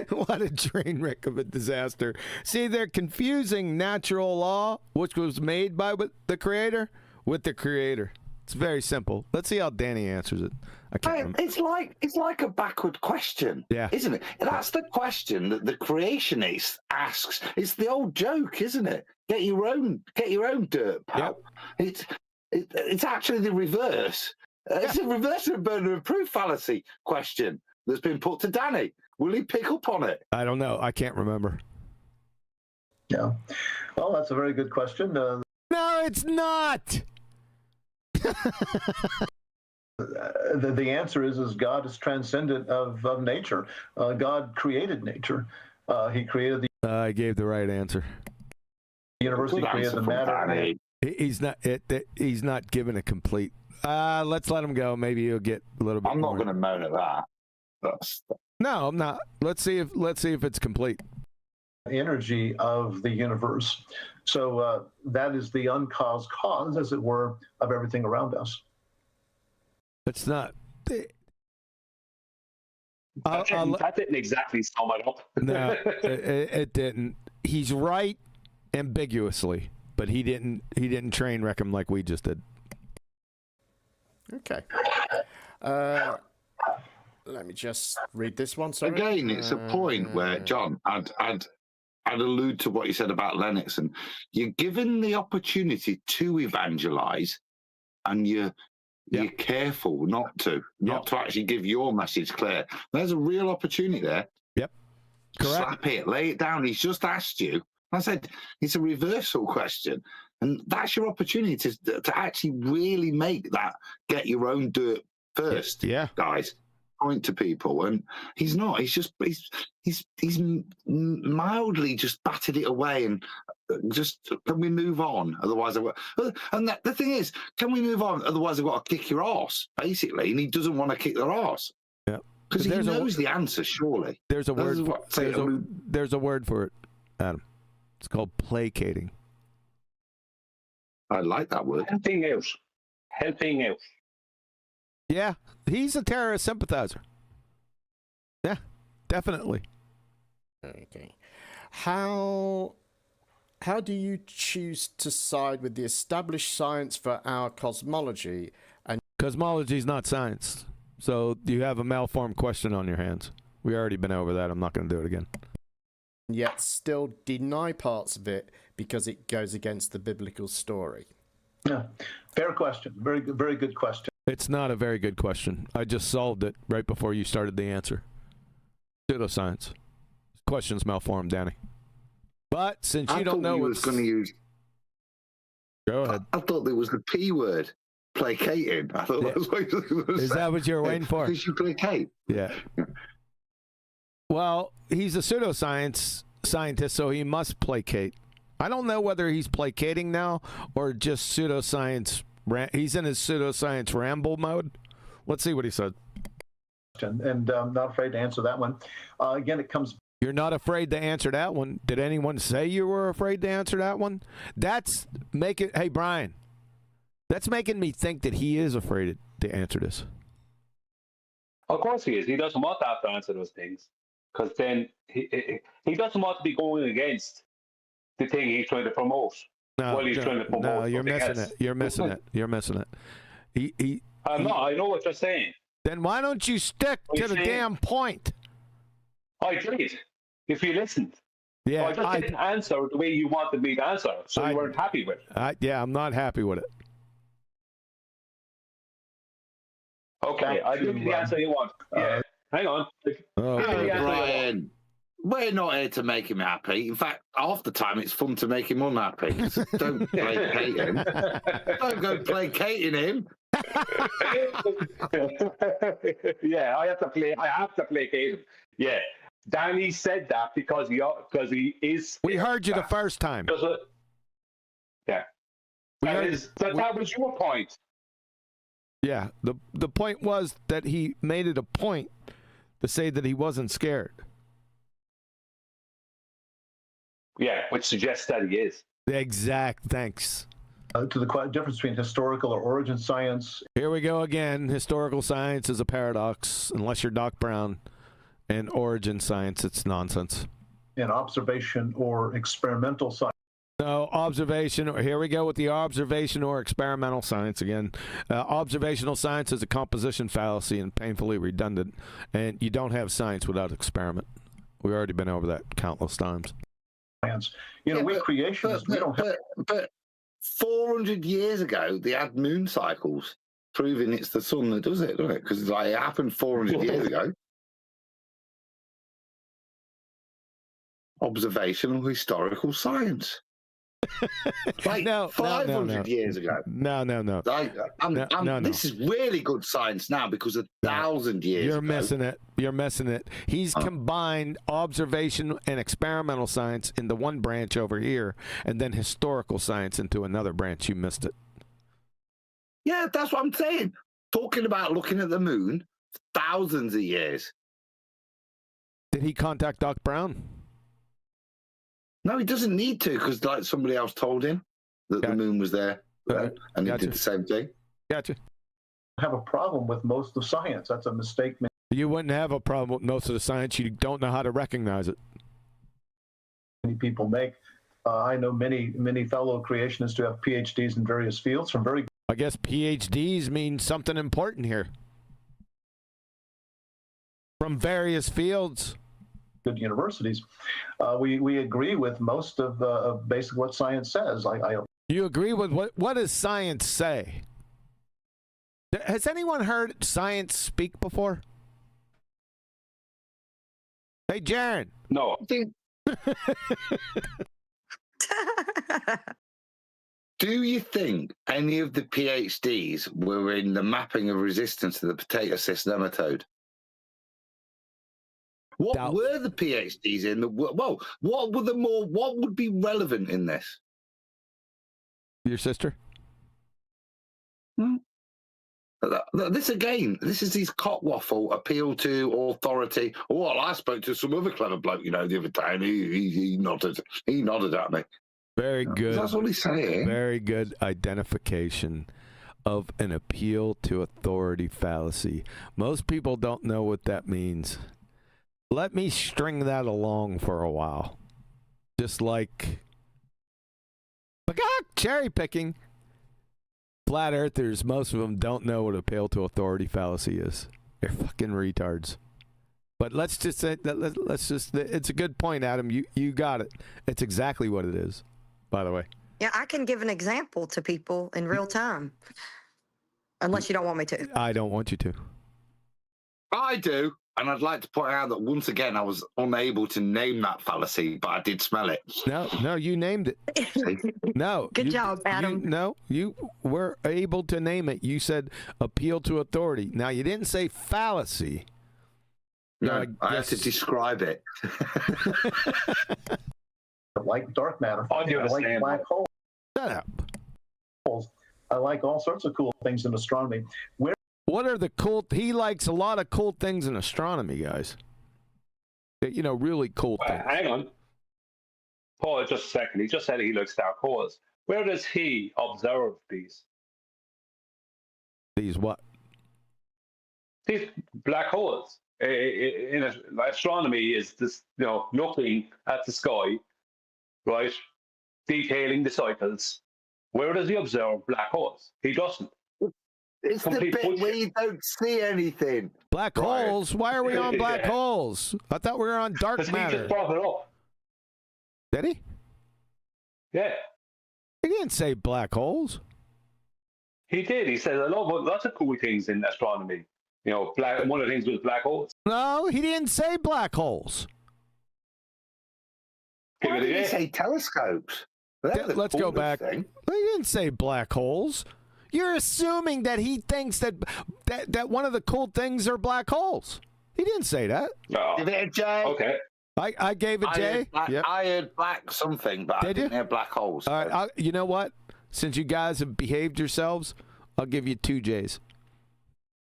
What a train wreck of a disaster. See, they're confusing natural law, which was made by the creator, with the creator. It's very simple. Let's see how Danny answers it. It's like a backward question, isn't it? That's the question that the creationist asks. It's the old joke, isn't it? Get your own dirt, pal. Yep. It's actually the reverse. It's the reverse of a burden of proof fallacy question that's been put to Danny. Will he pick up on it? I don't know. I can't remember. Yeah. Well, that's a very good question. No, it's not. The answer is God is transcendent of nature. God created nature. He created the. I gave the right answer. The universe. He created the matter. He's not given a complete. Let's let him go. Maybe he'll get a little bit. I'm not going to moan at that. No, I'm not. Let's see if it's complete. Energy of the universe. So that is the uncaused cause, as it were, of everything around us. It's not. That didn't exactly sum it up. No, it didn't. He's right ambiguously, but he didn't train wreck him like we just did. Okay. Let me just read this one. Sorry. Again, it's a point where, John, I'd I'd allude to what you said about Lennox, and you're given the opportunity to evangelize, and you're careful not to actually give your message clear. There's a real opportunity there. Yep. Correct. Slap it, lay it down. He's just asked you. I said it's a reversal question, and that's your opportunity to actually really make that get your own dirt first. Yeah, guys. Point to people, and he's not. He's mildly just batted it away, and just can we move on? Otherwise, and the thing is, can we move on? Otherwise, I've got to kick your arse, basically, and he doesn't want to kick their arse. Yeah, because he knows the answer. Surely, there's a word. There's a word for it, Adam. It's called placating. I like that word. Helping out. Yeah, he's a terrorist sympathizer. Yeah, definitely. Okay. How do you choose to side with the established science for our cosmology? And cosmology is not science. So you have a malformed question on your hands. We already been over that. I'm not going to do it again. Yet still deny parts of it because it goes against the biblical story. Yeah, fair question. Very good question. It's not a very good question. I just solved it right before you started the answer. Pseudoscience. Question's malformed, Danny. But since you don't know what's going to use, go ahead. I thought there was the P word, placating. I thought that was what you were going to say. Is that what you're waiting for? Because you placate. Yeah. Well, he's a pseudoscience scientist, so he must placate. I don't know whether he's placating now or just pseudoscience. He's in his pseudoscience ramble mode. Let's see what he said. And I'm not afraid to answer that one. Again, it comes. You're not afraid to answer that one. Did anyone say you were afraid to answer that one? That's making. Hey, Brian, that's making me think that he is afraid to answer this. Of course he is. He doesn't want to have to answer those things, because then he doesn't want to be going against the thing he's trying to promote. No, you're missing it. You're missing it. You're missing it. I'm not. I know what you're saying. Then why don't you stick to the damn point? I did. If you listened. Yeah. I just didn't answer the way you wanted me to answer, so you weren't happy with it. Yeah, I'm not happy with it. Okay, I give you the answer you want. Yeah. Hang on. Brian. We're not here to make him happy. In fact, half the time it's fun to make him unhappy. So don't placate him. Don't go placating him. Yeah, I have to placate him. Yeah, Danny said that because he is. We heard you the first time. Yeah, that was your point. Yeah, the point was that he made it a point to say that he wasn't scared. Yeah, which suggests that he is. Thanks. To the difference between historical or origin science. Here we go again. Historical science is a paradox, unless you're Doc Brown. And origin science, it's nonsense. And observation or experimental science. No, observation. Here we go with the observation or experimental science again. Observational science is a composition fallacy and painfully redundant. And you don't have science without experiment. We've already been over that countless times. You know, we creationists, we don't have. But 400 years ago, they had moon cycles proving it's the sun that does it, doesn't it? Because it happened 400 years ago. Observational historical science. Like 500 years ago. No. This is really good science now because 1,000 years You're ago. missing it. He's combined observation and experimental science into one branch over here, and then historical science into another branch. You missed it. Yeah, that's what I'm saying. Talking about looking at the moon for thousands of years. Did he contact Doc Brown? No, he doesn't need to, because like somebody else told him that the moon was there, and he did the same thing. Gotcha. Have a problem with most of science. That's a mistake. You wouldn't have a problem with most of the science. You don't know how to recognize it. Many people make. I know many fellow creationists who have PhDs in various fields from very. I guess PhDs mean something important here. From various fields. good universities. We agree with most of basically what science says. You agree with what does science say? Has anyone heard science speak before? Hey, Jaron. No. Do you think any of the PhDs were in the mapping of resistance to the potato cyst nematode? What were the PhDs in? What would be relevant in this? Your sister? This is his cockwaffle appeal to authority. Well, I spoke to some other clever bloke, the other day, and he nodded. He nodded at me. Very good. That's what he's saying. Very good identification of an appeal to authority fallacy. Most people don't know what that means. Let me string that along for a while. Just like cherry picking. Flat earthers, most of them don't know what appeal to authority fallacy is. They're fucking retards. But let's just say that it's a good point, Adam. You got it. It's exactly what it is, by the way. Yeah, I can give an example to people in real time. Unless you don't want me to. I don't want you to. I do. And I'd like to point out that once again, I was unable to name that fallacy, but I did smell it. No, you named it. No. Good job, Adam. You were able to name it. You said appeal to authority. Now, you didn't say fallacy. No, I have to describe it. I like dark matter. I like black holes. Shut up. I like all sorts of cool things in astronomy. What are the cool? He likes a lot of cool things in astronomy, guys. Really cool things. Hang on. Paul, just a second. He just said he likes dark holes. Where does he observe these? These what? These black holes. In astronomy is this, looking at the sky, right? Detailing the cycles. Where does he observe black holes? He doesn't. It's the bit where you don't see anything. Black holes? Why are we on black holes? I thought we were on dark matter. He just brought it up. Did he? Yeah. He didn't say black holes. He did. He said lots of cool things in astronomy. One of the things was black holes. No, he didn't say black holes. Why did he say telescopes? Let's go back. He didn't say black holes. You're assuming that he thinks that one of the cool things are black holes. He didn't say that. No. Give it a J. Okay. I gave it J. I heard black something, but I didn't hear black holes. All right. You know what? Since you guys have behaved yourselves, I'll give you 2 J's.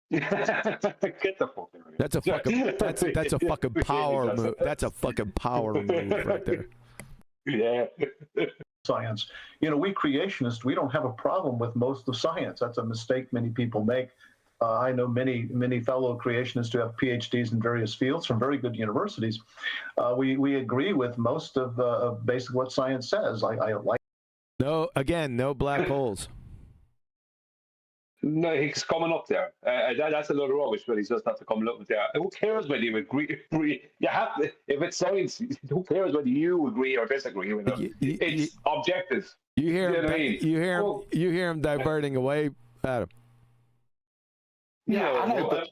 Get the fuck out. That's a fucking power move. That's a fucking power move right there. Yeah. Science. We creationists, we don't have a problem with most of science. That's a mistake many people make. I know many fellow creationists who have PhDs in various fields from very good universities. We agree with most of basically what science says. I like. No black holes. No, he's coming up there. That's a load of rubbish, but he's just have to come up there. Who cares whether you agree? You have to, if it's science, who cares whether you agree or disagree with it? It's objective. You hear him? What I mean? You hear him diverting away, Adam. Yeah, I know. But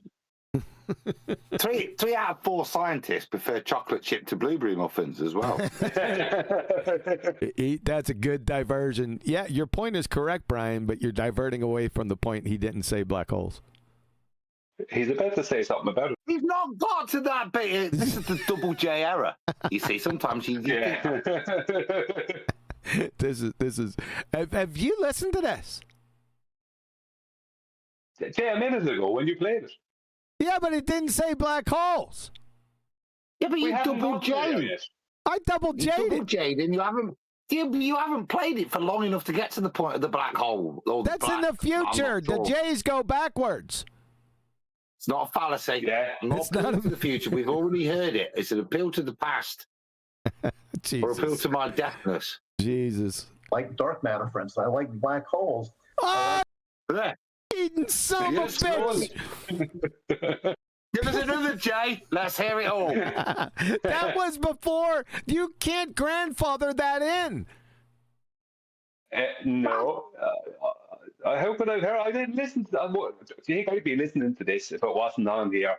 3 out of 4 scientists prefer chocolate chip to blueberry muffins as well. That's a good diversion. Yeah, your point is correct, Brian, but you're diverting away from the point. He didn't say black holes. He's about to say something about it. He's not got to that bit. This is the double J error. You see, sometimes you yeah. This is. Have you listened to this? Yeah, a minute ago when you played it. Yeah, but it didn't say black holes. Yeah, but you double J'd. I double J'd it. Double J'd, and you haven't played it for long enough to get to the point of the black hole. That's in the future. The J's go backwards. It's not a fallacy. Yeah. It's not to the future. We've already heard it. It's an appeal to the past. Or appeal to my deafness. Jesus. Like dark matter, for instance. I like black holes. Oh! Eating son of a bitch! Give us another, Jay. Let's hear it all. That was before. You can't grandfather that in. No. How could I have heard? I didn't listen to that. Do you think I'd be listening to this if it wasn't on here?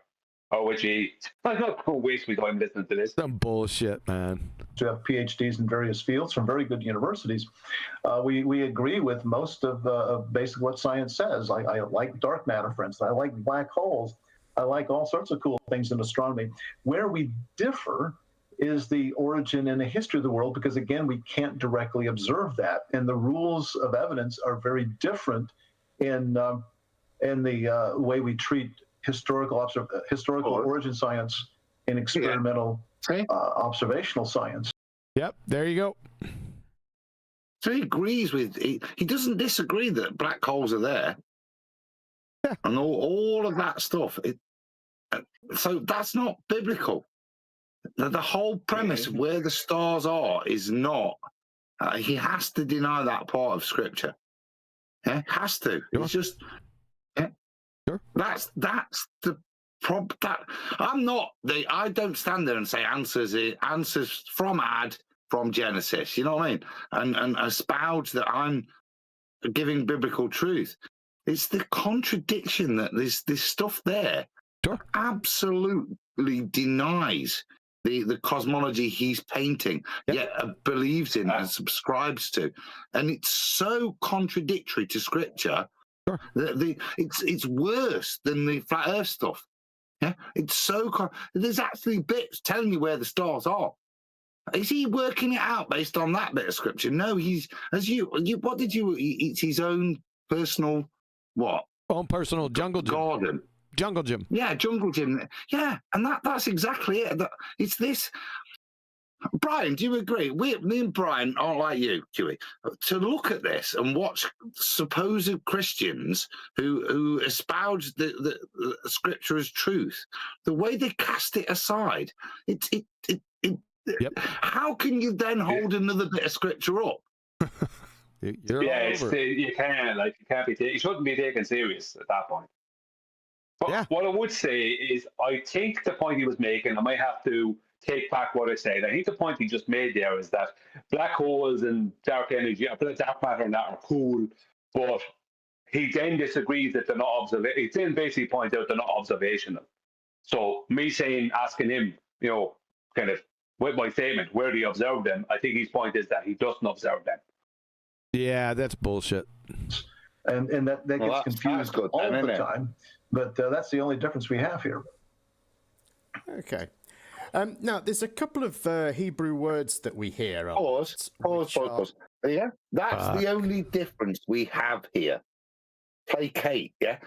Oh, would you? I'm not going to waste my time listening to this. Some bullshit, man. To have PhDs in various fields from very good universities. We agree with most of basically what science says. I like dark matter, for instance. I like black holes. I like all sorts of cool things in astronomy. Where we differ is the origin and the history of the world, because again, we can't directly observe that, and the rules of evidence are very different in the way we treat historical origin science and experimental observational science. Yep, there you go. So he agrees with, he doesn't disagree that black holes are there. Yeah. And all of that stuff. So that's not biblical. The whole premise of where the stars are is not. He has to deny that part of Scripture. Yeah, has to. Sure. It's just. Yeah. Sure. That's the problem. I don't stand there and say answers from Genesis. You know what I mean? And espouse that I'm giving biblical truth. It's the contradiction that there's this stuff there. Sure. Absolutely denies the cosmology he's painting, yet believes in and subscribes to, and it's so contradictory to Scripture that it's worse than the flat Earth stuff. Yeah, it's so there's actually bits telling you where the stars are. Is he working it out based on that bit of Scripture? No, he's what did you? It's his own personal own personal jungle gym. Garden. Jungle gym. Yeah, jungle gym. Yeah, and that's exactly it. It's this. Brian, do you agree? Me and Brian aren't like you, Huey. To look at this and watch supposed Christians who espouse the Scripture as truth, the way they cast it aside, how can you then hold another bit of Scripture up? You can't be taken. You shouldn't be taken serious at that point. But what I would say is, I think the point he was making, I might have to take back what I said. I think the point he just made there is that black holes and dark energy, dark matter and that are cool, but he then disagrees that they're not observational. He then basically points out they're not observational. So me asking him, kind of with my statement, where do you observe them? I think his point is that he doesn't observe them. Yeah, that's bullshit. And that gets confused all the time. But that's the only difference we have here. Okay. Now, there's a couple of Hebrew words that we hear. Pause. Yeah, that's the only difference we have here. Placate, yeah?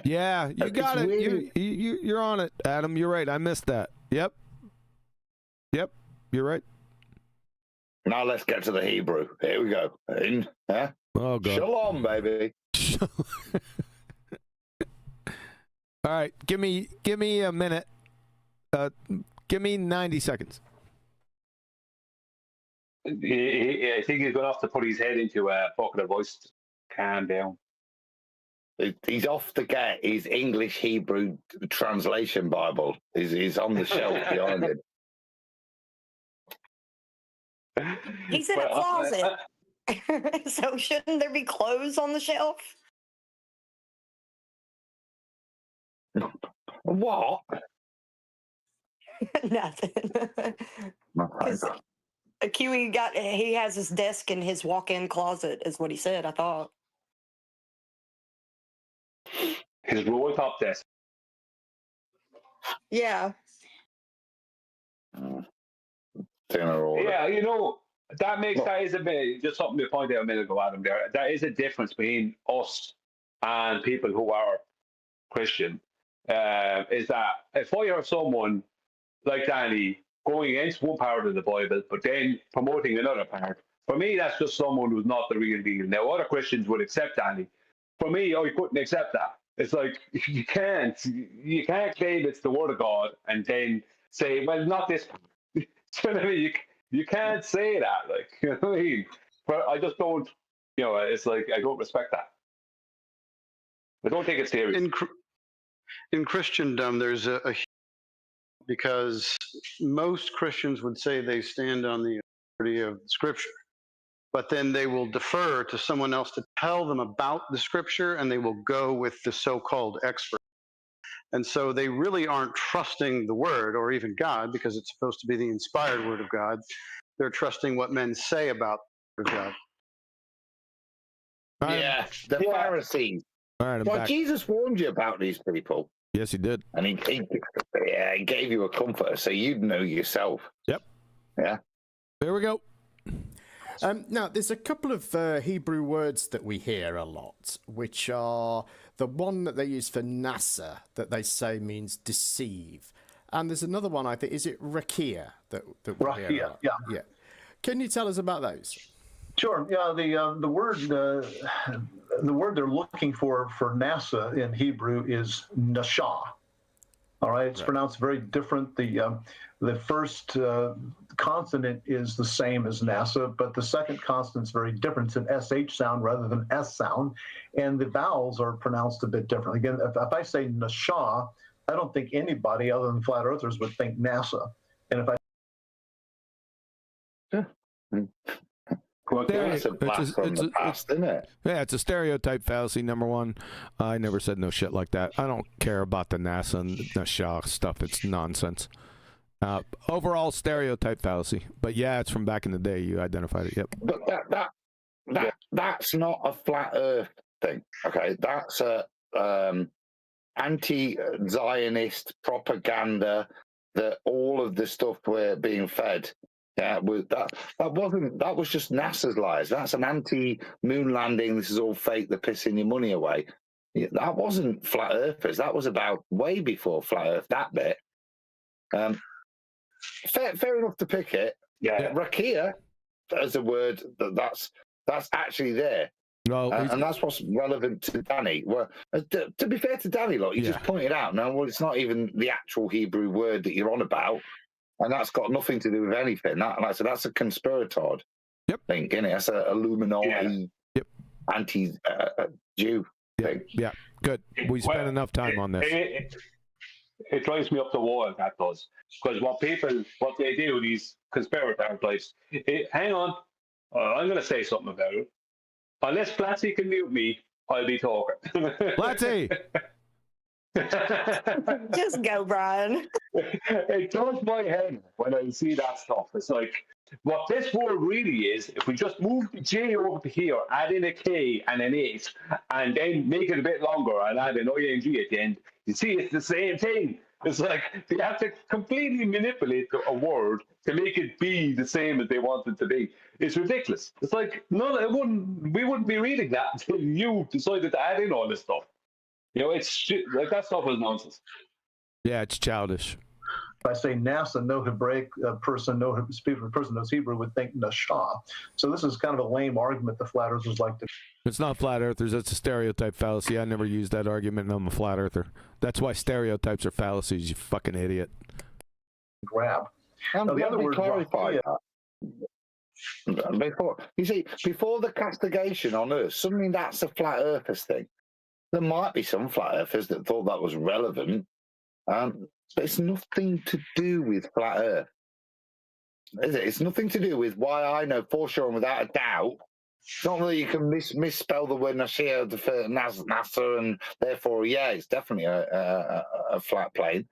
Yeah, you got it. Really... You're on it, Adam. You're right. I missed that. Yep, you're right. Now let's get to the Hebrew. Here we go. Oh, God. Shalom, baby. All right, give me a minute. Give me 90 seconds. I think he's going to have to put his head into a Faulkner voice. Calm down. He's off to get his English Hebrew translation Bible. He's on the shelf behind him. He's in a closet. So shouldn't there be clothes on the shelf? What? Nothing. Kiwi he has his desk in his walk-in closet, is what he said, I thought. His roll top desk. Yeah. Yeah, that is a bit, just something to point out a minute ago, Adam, there. That is a difference between us and people who are Christian. Is that if I hear someone like Danny going against one part of the Bible, but then promoting another part, for me, that's just someone who's not the real deal. Now, other Christians would accept Danny. For me, I couldn't accept that. It's like, you can't claim it's the Word of God and then say, well, not this part. Do you know what I mean? You can't say that, like, you know what I mean? But I just don't, it's like, I don't respect that. I don't take it serious. in Christendom, there's because most Christians would say they stand on the authority of Scripture, but then they will defer to someone else to tell them about the Scripture, and they will go with the so-called expert. And so they really aren't trusting the Word or even God, because it's supposed to be the inspired Word of God. They're trusting what men say about the Word of God. Yeah, the Pharisees. All right, I'm well, back. Jesus warned you about these people. Yes, he did. And he gave you a comforter so you'd know yourself. Yep. Yeah. There we go. Now, there's a couple of Hebrew words that we hear a lot, which are the one that they use for NASA, that they say means deceive. And there's another one, I think, is it rakia? That we hear a Rakia, lot? yeah. Yeah. Can you tell us about those? Sure. Yeah. The word they're looking for NASA in Hebrew is nashah. All right. It's pronounced very different. The first consonant is the same as NASA, but the second consonant is very different. It's an SH sound rather than S sound, and the vowels are pronounced a bit different. Again, if I say nashah, I don't think anybody other than flat earthers would think NASA. And if I That's a blast from the past, isn't it? Yeah, it's a stereotype fallacy, number one. I never said no shit like that. I don't care about the NASA and the Shah stuff. It's nonsense. Overall stereotype fallacy. But yeah, it's from back in the day. You identified it. Yep. But that's not a flat Earth thing. Okay, that's a anti-Zionist propaganda that all of the stuff we're being fed. Yeah, that was just NASA's lies. That's an anti-moon landing. This is all fake. They're pissing your money away. Yeah, that wasn't flat earthers. That was about way before flat Earth. That bit. Fair enough to pick it. Yeah, rakia as a word that's actually there. No, and that's what's relevant to Danny. Well, to be fair to Danny, look, you just pointed out. No, well, it's not even the actual Hebrew word that you're on about. And that's got nothing to do with anything. That's a conspirator thing, isn't it? That's a Illuminati anti-Jew thing. Yeah, good. We spent enough time on this. It drives me up the wall, that does. Because what they do, these conspirators, hang on, I'm going to say something about it. Unless Flatty can mute me, I'll be talking. Flatty! Just go, Brian. It does my head when I see that stuff. It's like, what this word really is, if we just move the J over to here, add in a K and an 8, and then make it a bit longer and add an ING at the end, you see it's the same thing. It's like they have to completely manipulate a word to make it be the same as they want it to be. It's ridiculous. It's like, no, we wouldn't be reading that until you decided to add in all this stuff. You know, it's shit. Like, that stuff is nonsense. Yeah, it's childish. If I say NASA, no Hebraic person, no person knows Hebrew would think Nashah. So this is kind of a lame argument the flat earthers like to. It's not flat earthers. It's a stereotype fallacy. I never used that argument, and I'm a flat earther. That's why stereotypes are fallacies, you fucking idiot. Grab. Now, the other word, clarify that. Before the castigation on Earth, suddenly that's a flat earthers thing. There might be some flat earthers that thought that was relevant, but it's nothing to do with flat Earth, is it? It's nothing to do with why I know for sure and without a doubt. It's not that you can misspell the word Nashir for NASA, and therefore, yeah, it's definitely a flat plane.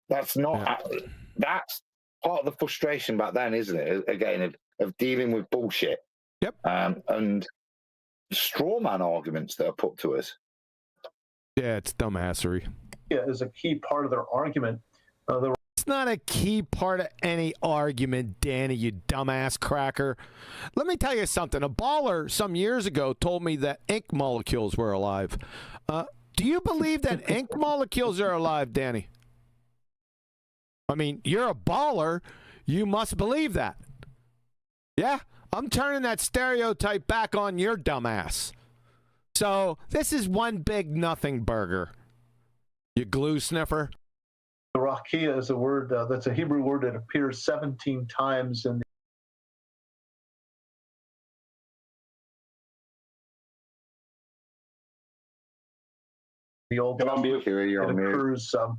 That's not. That's part of the frustration back then, isn't it? Again, of dealing with bullshit. Yep. And straw man arguments that are put to us. Yeah, it's dumbassery. Yeah, is a key part of their argument. It's not a key part of any argument, Danny, you dumbass cracker. Let me tell you something. A baller some years ago told me that ink molecules were alive. Do you believe that ink molecules are alive, Danny? I mean, you're a baller. You must believe that. Yeah? I'm turning that stereotype back on your dumbass. So this is one big nothing burger. You glue sniffer. The rakia is a word that's a Hebrew word that appears 17 times in the Old Testament. It occurs. So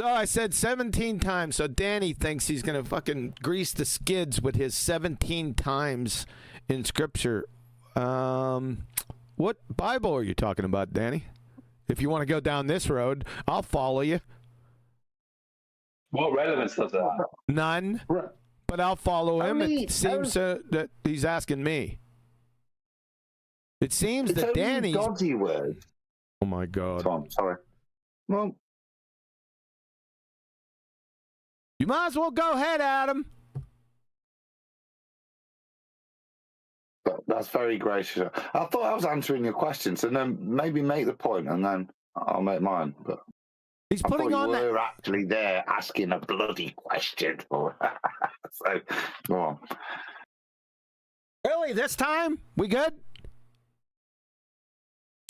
I said 17 times. So Danny thinks he's going to fucking grease the skids with his 17 times in Scripture. What Bible are you talking about, Danny? If you want to go down this road, I'll follow you. What relevance does that have? None. But I'll follow him. It seems that he's asking me. It seems it's that only Danny's dodgy word. Oh my God. Tom, sorry. Well, you might as well go ahead, Adam. That's very gracious. I thought I was answering your questions, and then maybe make the point, and then I'll make mine. But he's putting on that. We're actually there asking a bloody question. So go on. Really, this time we good?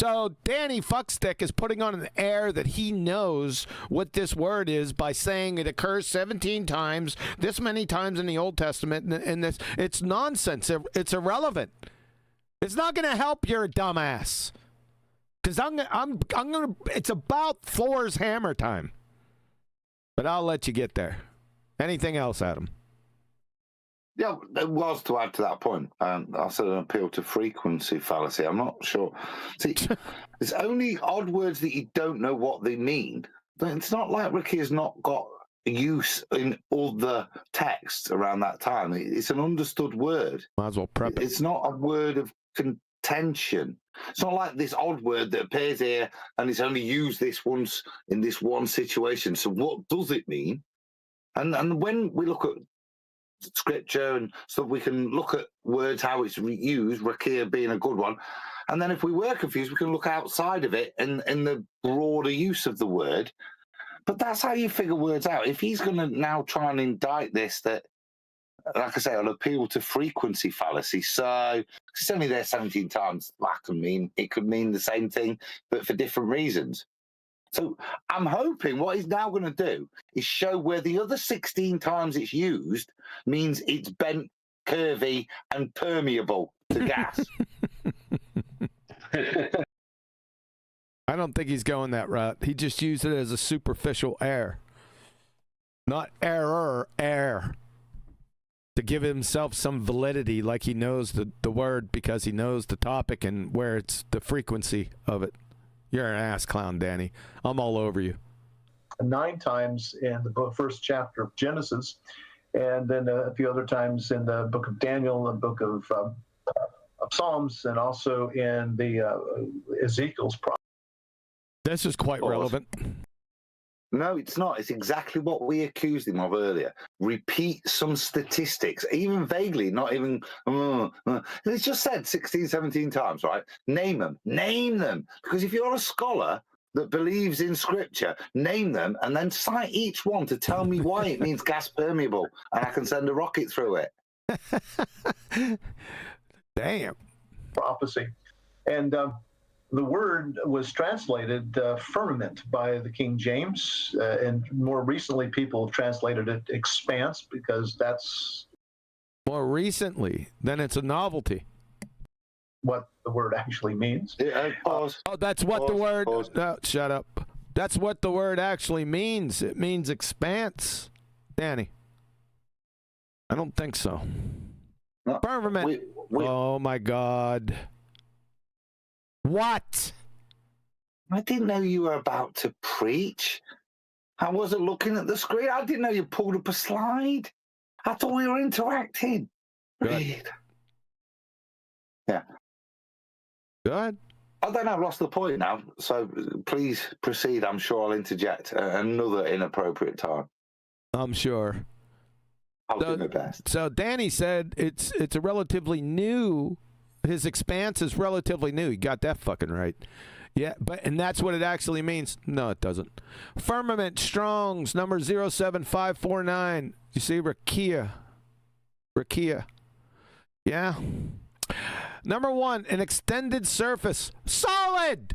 So Danny Fuckstick is putting on an air that he knows what this word is by saying it occurs 17 times, this many times in the Old Testament, and this it's nonsense. It's irrelevant. It's not going to help your dumbass. Because I'm gonna. It's about Thor's hammer time. But I'll let you get there. Anything else, Adam? Yeah, it was to add to that point. I said an appeal to frequency fallacy. I'm not sure. See, there's only odd words that you don't know what they mean. It's not like Ricky has not got use in other texts around that time. It's an understood word. Might as well prep it. It's not a word of contention. It's not like this odd word that appears here and it's only used this once in this one situation. So what does it mean? And when we look at Scripture and stuff, we can look at words, how it's used, rakia being a good one, and then if we were confused, we can look outside of it and in the broader use of the word. But that's how you figure words out. If he's going to now try and indict this, that, like I say, I'll appeal to frequency fallacy. So it's only there 17 times. That can mean it could mean the same thing, but for different reasons. So I'm hoping what he's now going to do is show where the other 16 times it's used means it's bent, curvy, and permeable to gas. I don't think he's going that route. He just used it as a superficial air. Not error, air. To give himself some validity, like he knows the word because he knows the topic and where it's the frequency of it. You're an ass clown, Danny. I'm all over you. 9 times in the first chapter of Genesis, and then a few other times in the book of Daniel, and book of Psalms, and also in the Ezekiel's prophet. This is quite relevant. No, it's not. It's exactly what we accused him of earlier. Repeat some statistics, even vaguely, not even... It's just said 16, 17 times, right? Name them. Name them. Because if you're a scholar that believes in Scripture, name them and then cite each one to tell me why it means gas permeable and I can send a rocket through it. Damn. Prophecy. And the word was translated firmament by the King James, and more recently people have translated it expanse because that's... More recently, then it's a novelty. What the word actually means. Pause. Oh, that's what the word... Pause. No, shut up. That's what the word actually means. It means expanse. Danny. I don't think so. No, firmament. Oh, my God. What? I didn't know you were about to preach. I wasn't looking at the screen. I didn't know you pulled up a slide. I thought we were interacting. Good. Yeah. Good. I don't know. I've lost the point now. So please proceed. I'm sure I'll interject at another inappropriate time. I'm sure. I'll do my best. So Danny said it's a relatively new... His expanse is relatively new. You got that fucking right. Yeah, and that's what it actually means. No, it doesn't. Firmament, Strong's, number 07549. You see, Rakia. Yeah. Number 1, an extended surface. Solid!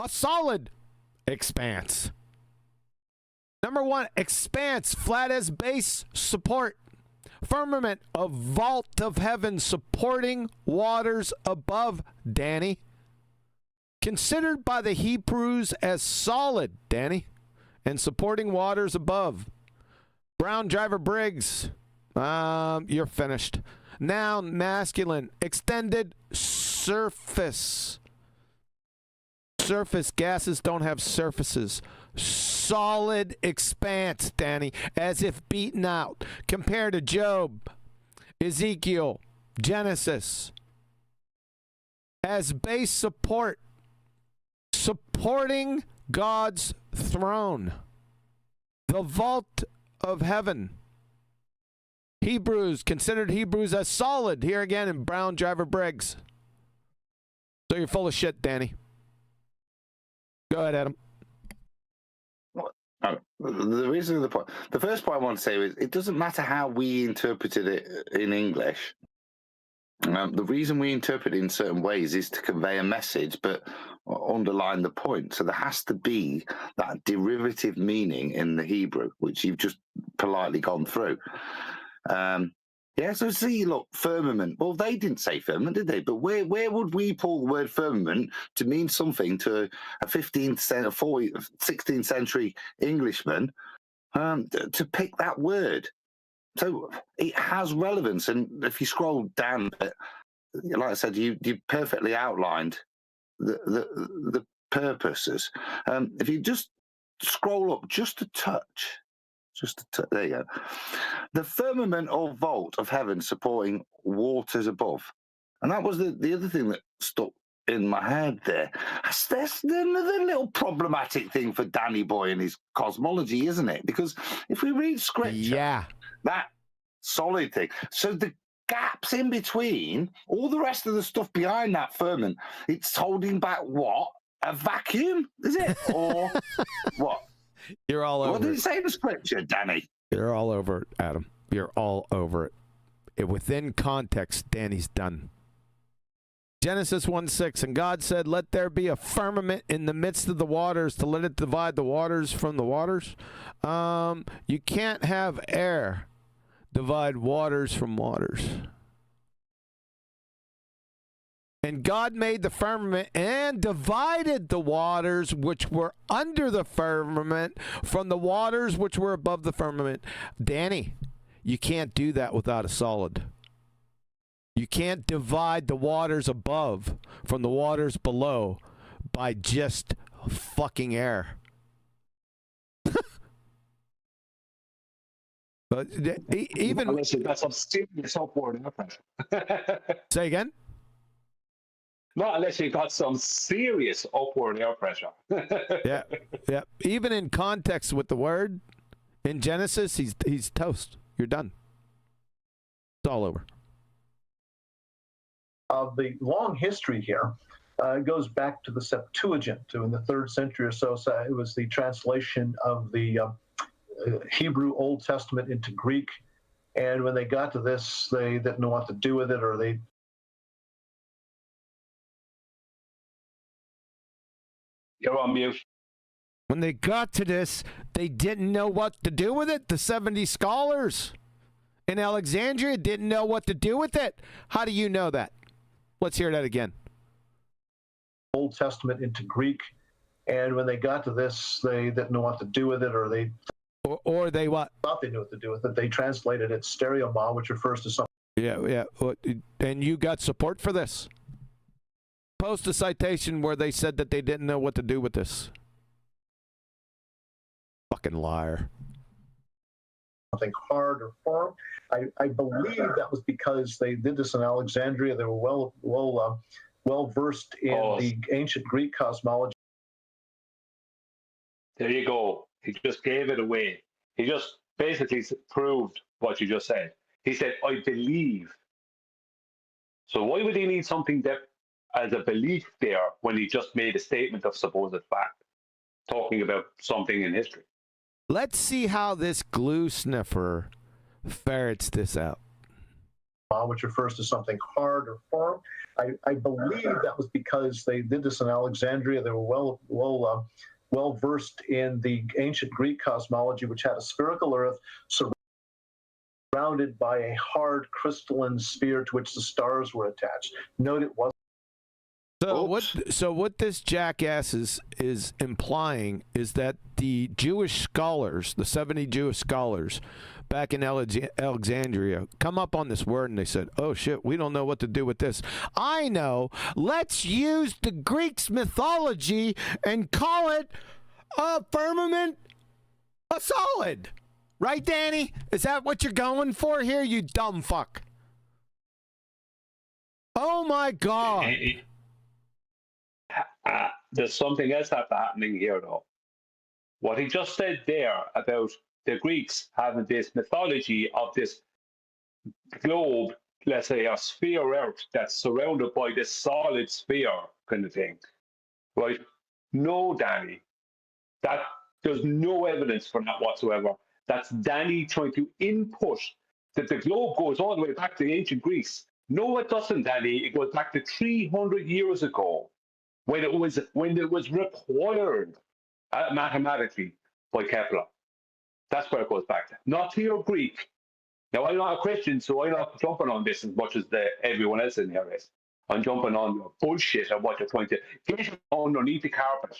A solid expanse. Number 1, expanse, flat as base, support. Firmament, a vault of heaven supporting waters above, Danny. considered by the Hebrews as solid, Danny, and supporting waters above. Brown Driver Briggs, you're finished. Noun, masculine, extended surface. Surface, gases don't have surfaces. Solid expanse, Danny, as if beaten out. Compared to Job, Ezekiel, Genesis. As base support, supporting God's throne. The vault of heaven. Hebrews, considered Hebrews as solid. Here again in Brown Driver Briggs. So you're full of shit, Danny. Go ahead, Adam. The reason the first point I want to say is it doesn't matter how we interpreted it in English. The reason we interpret it in certain ways is to convey a message, but underline the point. So there has to be that derivative meaning in the Hebrew, which you've just politely gone through. Yeah, so see, look, firmament. Well, they didn't say firmament, did they? But where would we pull the word firmament to mean something to a 15th century, 16th century Englishman to pick that word? So it has relevance. And if you scroll down, like I said, you perfectly outlined the purposes. If you just scroll up just a touch, there you go. The firmament or vault of heaven supporting waters above. And that was the other thing that stuck in my head there. That's another little problematic thing for Danny Boy and his cosmology, isn't it? Because if we read scripture, that solid thing. So the gaps in between, all the rest of the stuff behind that firmament, it's holding back what? A vacuum, is it? Or what? You're all over it. What did it say in the scripture, Danny? You're all over it, Adam. You're all over it. Within context, Danny's done. Genesis 1:6, and God said, let there be a firmament in the midst of the waters to let it divide the waters from the waters. You can't have air divide waters from waters. And God made the firmament and divided the waters which were under the firmament from the waters which were above the firmament. Danny, you can't do that without a solid. You can't divide the waters above from the waters below by just fucking air. But even unless you've got some serious upward air pressure. Say again? Not unless you got some serious upward air pressure. Yeah. Even in context with the word in Genesis, he's toast. You're done. It's all over. The long history here goes back to the Septuagint, in the 3rd century or so. So it was the translation of the Hebrew Old Testament into Greek, and when they got to this, they didn't know what to do with it, or they You're on mute. When they got to this, they didn't know what to do with it. The 70 scholars in Alexandria didn't know what to do with it. How do you know that? Let's hear that again. Old Testament into Greek, and when they got to this, they didn't know what to do with it, or they what? Thought they knew what to do with it. They translated it stereoma, which refers to something. Yeah. And you got support for this? Post a citation where they said that they didn't know what to do with this. Fucking liar. Something hard or firm. I believe that was because they did this in Alexandria. They were well versed in the ancient Greek cosmology. There you go. He just gave it away. He just basically proved what you just said. He said, I believe. So why would he need something that as a belief there when he just made a statement of supposed fact, talking about something in history? Let's see how this glue sniffer ferrets this out. Which refers to something hard or firm. I believe that was because they did this in Alexandria. They were well versed in the ancient Greek cosmology, which had a spherical Earth surrounded by a hard crystalline sphere to which the stars were attached. Note it wasn't So what this jackass is implying is that the Jewish scholars, the 70 Jewish scholars back in Alexandria, come up on this word and they said, "Oh shit, we don't know what to do with this. I know. Let's use the Greeks' mythology and call it a firmament, a solid." Right, Danny? Is that what you're going for here, you dumb fuck? Oh my God. There's something else happening here, though. What he just said there about the Greeks having this mythology of this globe, let's say a sphere Earth that's surrounded by this solid sphere kind of thing, right? No, Danny, that there's no evidence for that whatsoever. That's Danny trying to input that the globe goes all the way back to ancient Greece. No, it doesn't, Danny. It goes back to 300 years ago, when it was required mathematically by Kepler. That's where it goes back to, not to your Greek. Now, I'm not a Christian, so I'm not jumping on this as much as everyone else in here is. I'm jumping on your bullshit of what you're trying to get underneath the carpet.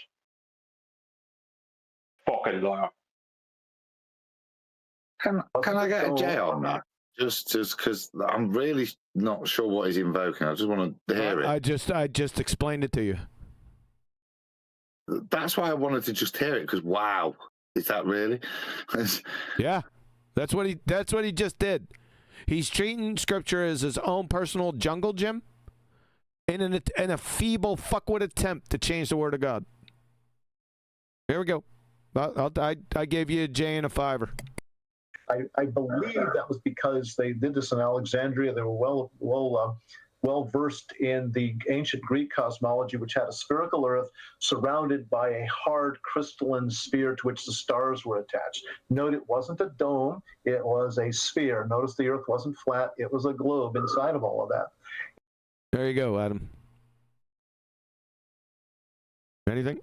Fucking liar. Can I get a J on that? Just because I'm really not sure what he's invoking. I just want to hear it. I just explained it to you. That's why I wanted to just hear it, because wow, is that really? Yeah, that's what he just did. He's treating scripture as his own personal jungle gym in a feeble fuckwit attempt to change the word of God. Here we go. I gave you a J and a 5. I believe that was because they did this in Alexandria. They were well versed in the ancient Greek cosmology, which had a spherical Earth surrounded by a hard crystalline sphere to which the stars were attached. Note, it wasn't a dome; it was a sphere. Notice the Earth wasn't flat; it was a globe inside of all of that. There you go, Adam. Anything?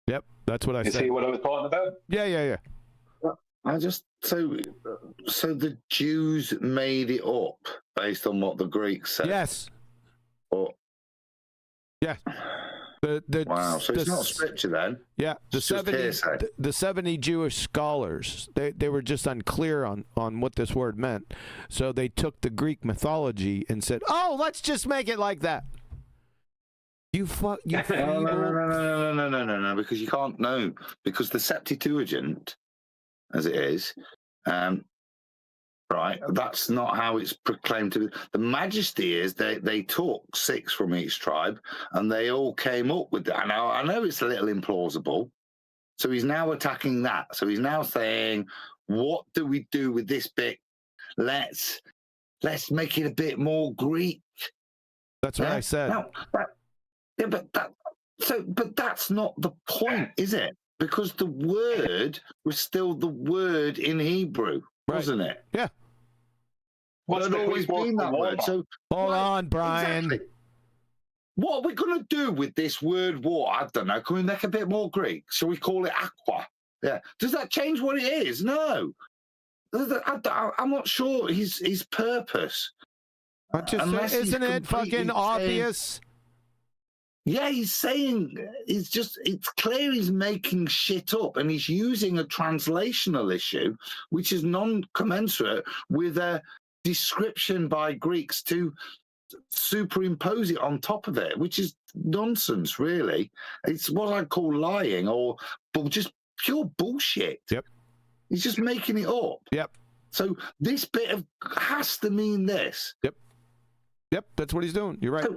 Yep, that's what I said. You see what I was talking about? Yeah. I just so the Jews made it up based on what the Greeks said. Yes. Or yeah. Wow. So it's not scripture then. Yeah. The 70 Jewish scholars, they were just unclear on what this word meant. So they took the Greek mythology and said, "Oh, let's just make it like that." You No, because you can't know, because the Septuagint, as it is, right, that's not how it's proclaimed to be. The majesty is they took 6 from each tribe and they all came up with that. I know it's a little implausible, so he's now attacking that. So he's now saying, what do we do with this bit? Let's make it a bit more Greek. That's what I said. Now, but that's not the point, is it? Because the word was still the word in Hebrew, wasn't it? Yeah. What's always been that word? So hold on, Brian. Exactly. What are we going to do with this word war? I don't know. Can we make a bit more Greek? Shall we call it aqua? Yeah. Does that change what it is? No. I'm not sure his purpose. Isn't it fucking obvious? Yeah, he's saying it's clear he's making shit up, and he's using a translational issue, which is non-commensurate with a description by Greeks to superimpose it on top of it, which is nonsense, really. It's what I call lying or just pure bullshit. Yep. He's just making it up. Yep. So this bit has to mean this. Yep, that's what he's doing. You're right.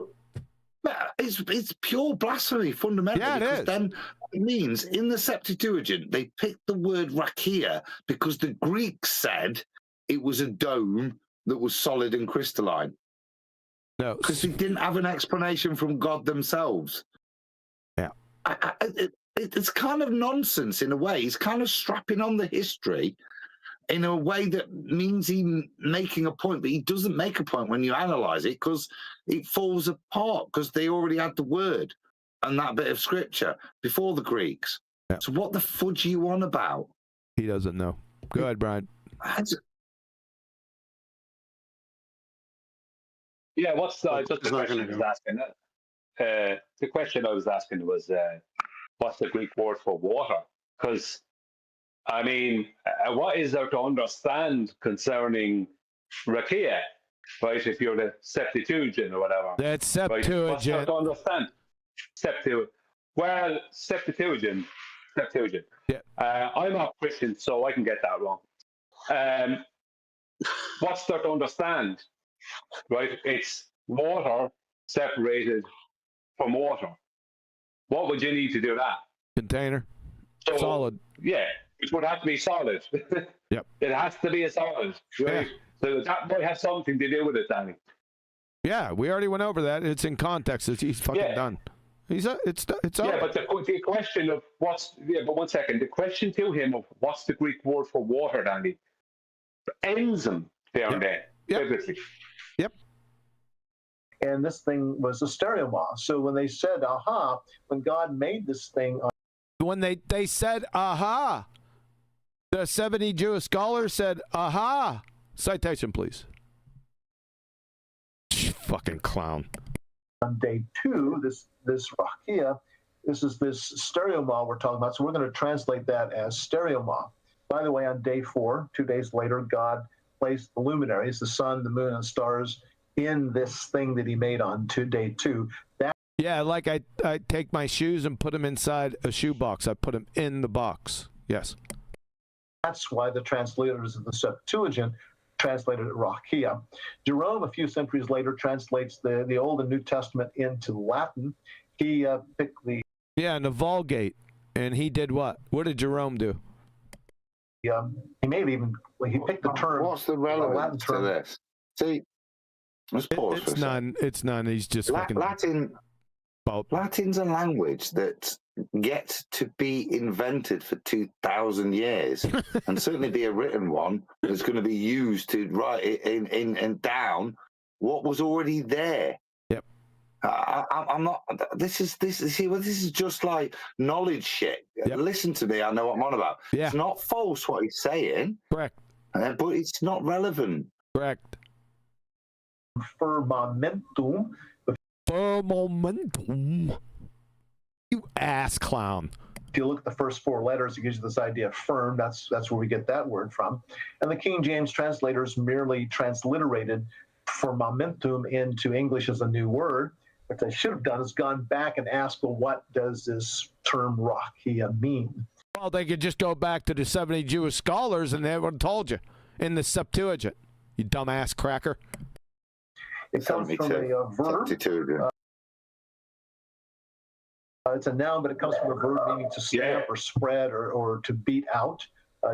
It's pure blasphemy, fundamentally. Yeah, because then it means in the Septuagint, they picked the word rakia because the Greeks said it was a dome that was solid and crystalline. No. Because they didn't have an explanation from God themselves. Yeah. It's kind of nonsense in a way. He's kind of strapping on the history in a way that means he's making a point, but he doesn't make a point when you analyze it because it falls apart because they already had the word and that bit of scripture before the Greeks. Yeah. So what the fudge are you on about? He doesn't know. Go ahead, Brian. Yeah, what's just the question he was asking? the question I was asking was, what's the Greek word for water? Because, I mean, what is there to understand concerning rakia, right? If you're the Septuagint or whatever. That's Right? What's there Septuagint. to understand? Septuagint. Yeah. I'm not Christian, so I can get that wrong. What's there to understand? Right? It's water separated from water. What would you need to do that? Container. So, Solid. Yeah, it would have to be solid. Yep. It has to be a solid, right? Yeah. So that might have something to do with it, Danny. Yeah, we already went over that. It's in context. He's fucking done. It's all Yeah, but the question of but 1 second. The question to him of what's the Greek word for water, Danny, ends him down there, biblically. Yep. And this thing was a stereomorph. So when they said, aha, when God made this thing. When they said, aha, the 70 Jewish scholars said, aha. Citation, please. Fucking clown. On day 2, this rakia, this is this stereomorph we're talking about. So we're going to translate that as stereomorph. By the way, on day 4, 2 days later, God placed the luminaries, the sun, the moon, and stars, in this thing that he made on day 2. Yeah, like I take my shoes and put them inside a shoe box. I put them in the box. Yes. That's why the translators of the Septuagint translated it rakia. Jerome, a few centuries later, translates the Old and New Testament into Latin. He picked the... Yeah, and the Vulgate. And he did what? What did Jerome do? He may have even... He picked the term... What's the relevance to this? See, let's pause for a second. It's none. He's just fucking... Latin's a language that gets to be invented for 2,000 years and certainly be a written one that's going to be used to write it in and down what was already there. Yep. I'm not. This is just like knowledge shit. Yep. Listen to me. I know what I'm on about. Yeah. It's not false what he's saying. Correct. But it's not relevant. Correct. Firmamentum. Firmamentum. You ass clown. If you look at the first 4 letters, it gives you this idea of firm. That's where we get that word from. And the King James translators merely transliterated firmamentum into English as a new word. What they should have done is gone back and asked, well, what does this term rakia mean? Well, they could just go back to the 70 Jewish scholars and they would have told you in the Septuagint. You dumbass cracker. It comes from a verb. It's a noun, but it comes from a verb meaning to stamp or spread or to beat out.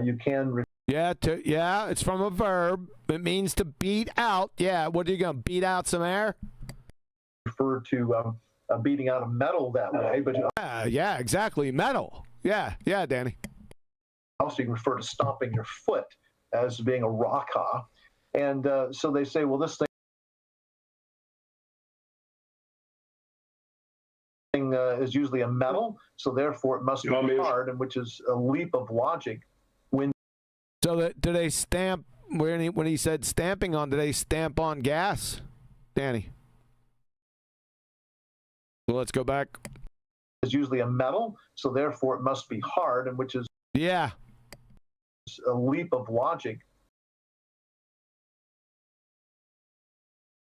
You can... it's from a verb. It means to beat out. Yeah, what are you going to beat out some air? Refer to beating out a metal that way, but... yeah, exactly. Metal. Yeah, Danny. Also, you can refer to stomping your foot as being a raka. And so they say, well, this thing is usually a metal, so therefore it must be hard, and which is a leap of logic. So do they stamp, when he said stamping on, do they stamp on gas? Danny. Well, let's go back. It's usually a metal, so therefore it must be hard, and which is a leap of logic.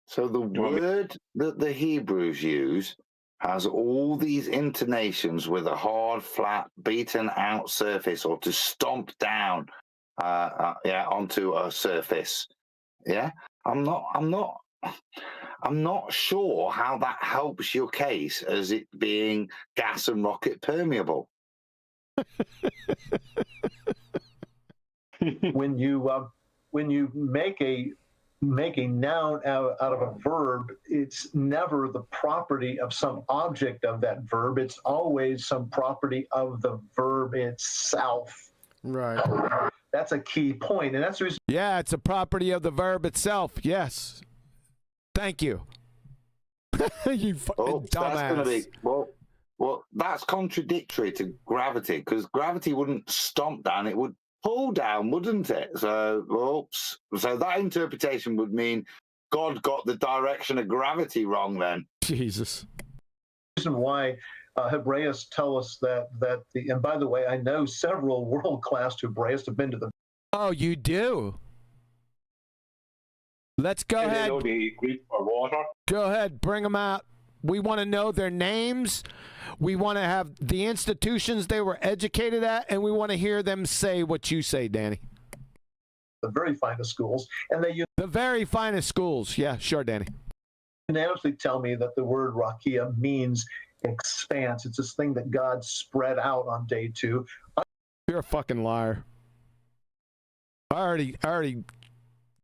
So the word that the Hebrews use has all these intonations with a hard, flat, beaten out surface, or to stomp down onto a surface. Yeah, I'm not sure how that helps your case as it being gas and rocket permeable. When you make a noun out of a verb, it's never the property of some object of that verb. It's always some property of the verb itself. Right. That's a key point, and that's the reason. Yeah, it's a property of the verb itself. Yes. Thank you. You fucking dumbass. Well, that's contradictory to gravity, because gravity wouldn't stomp down; it would pull down, wouldn't it? So that interpretation would mean God got the direction of gravity wrong then. Jesus. reason why Hebraists tell us that the, and by the way, I know several world-class Hebraists have been to the. Oh, you do? Let's go And they ahead. know the Greek for water. Go ahead, bring them out. We want to know their names. We want to have the institutions they were educated at, and we want to hear them say what you say, Danny. The very finest schools, and they the very finest schools. Yeah, sure, Danny. unanimously tell me that the word rakia means expanse. It's this thing that God spread out on day 2. You're a fucking liar. I already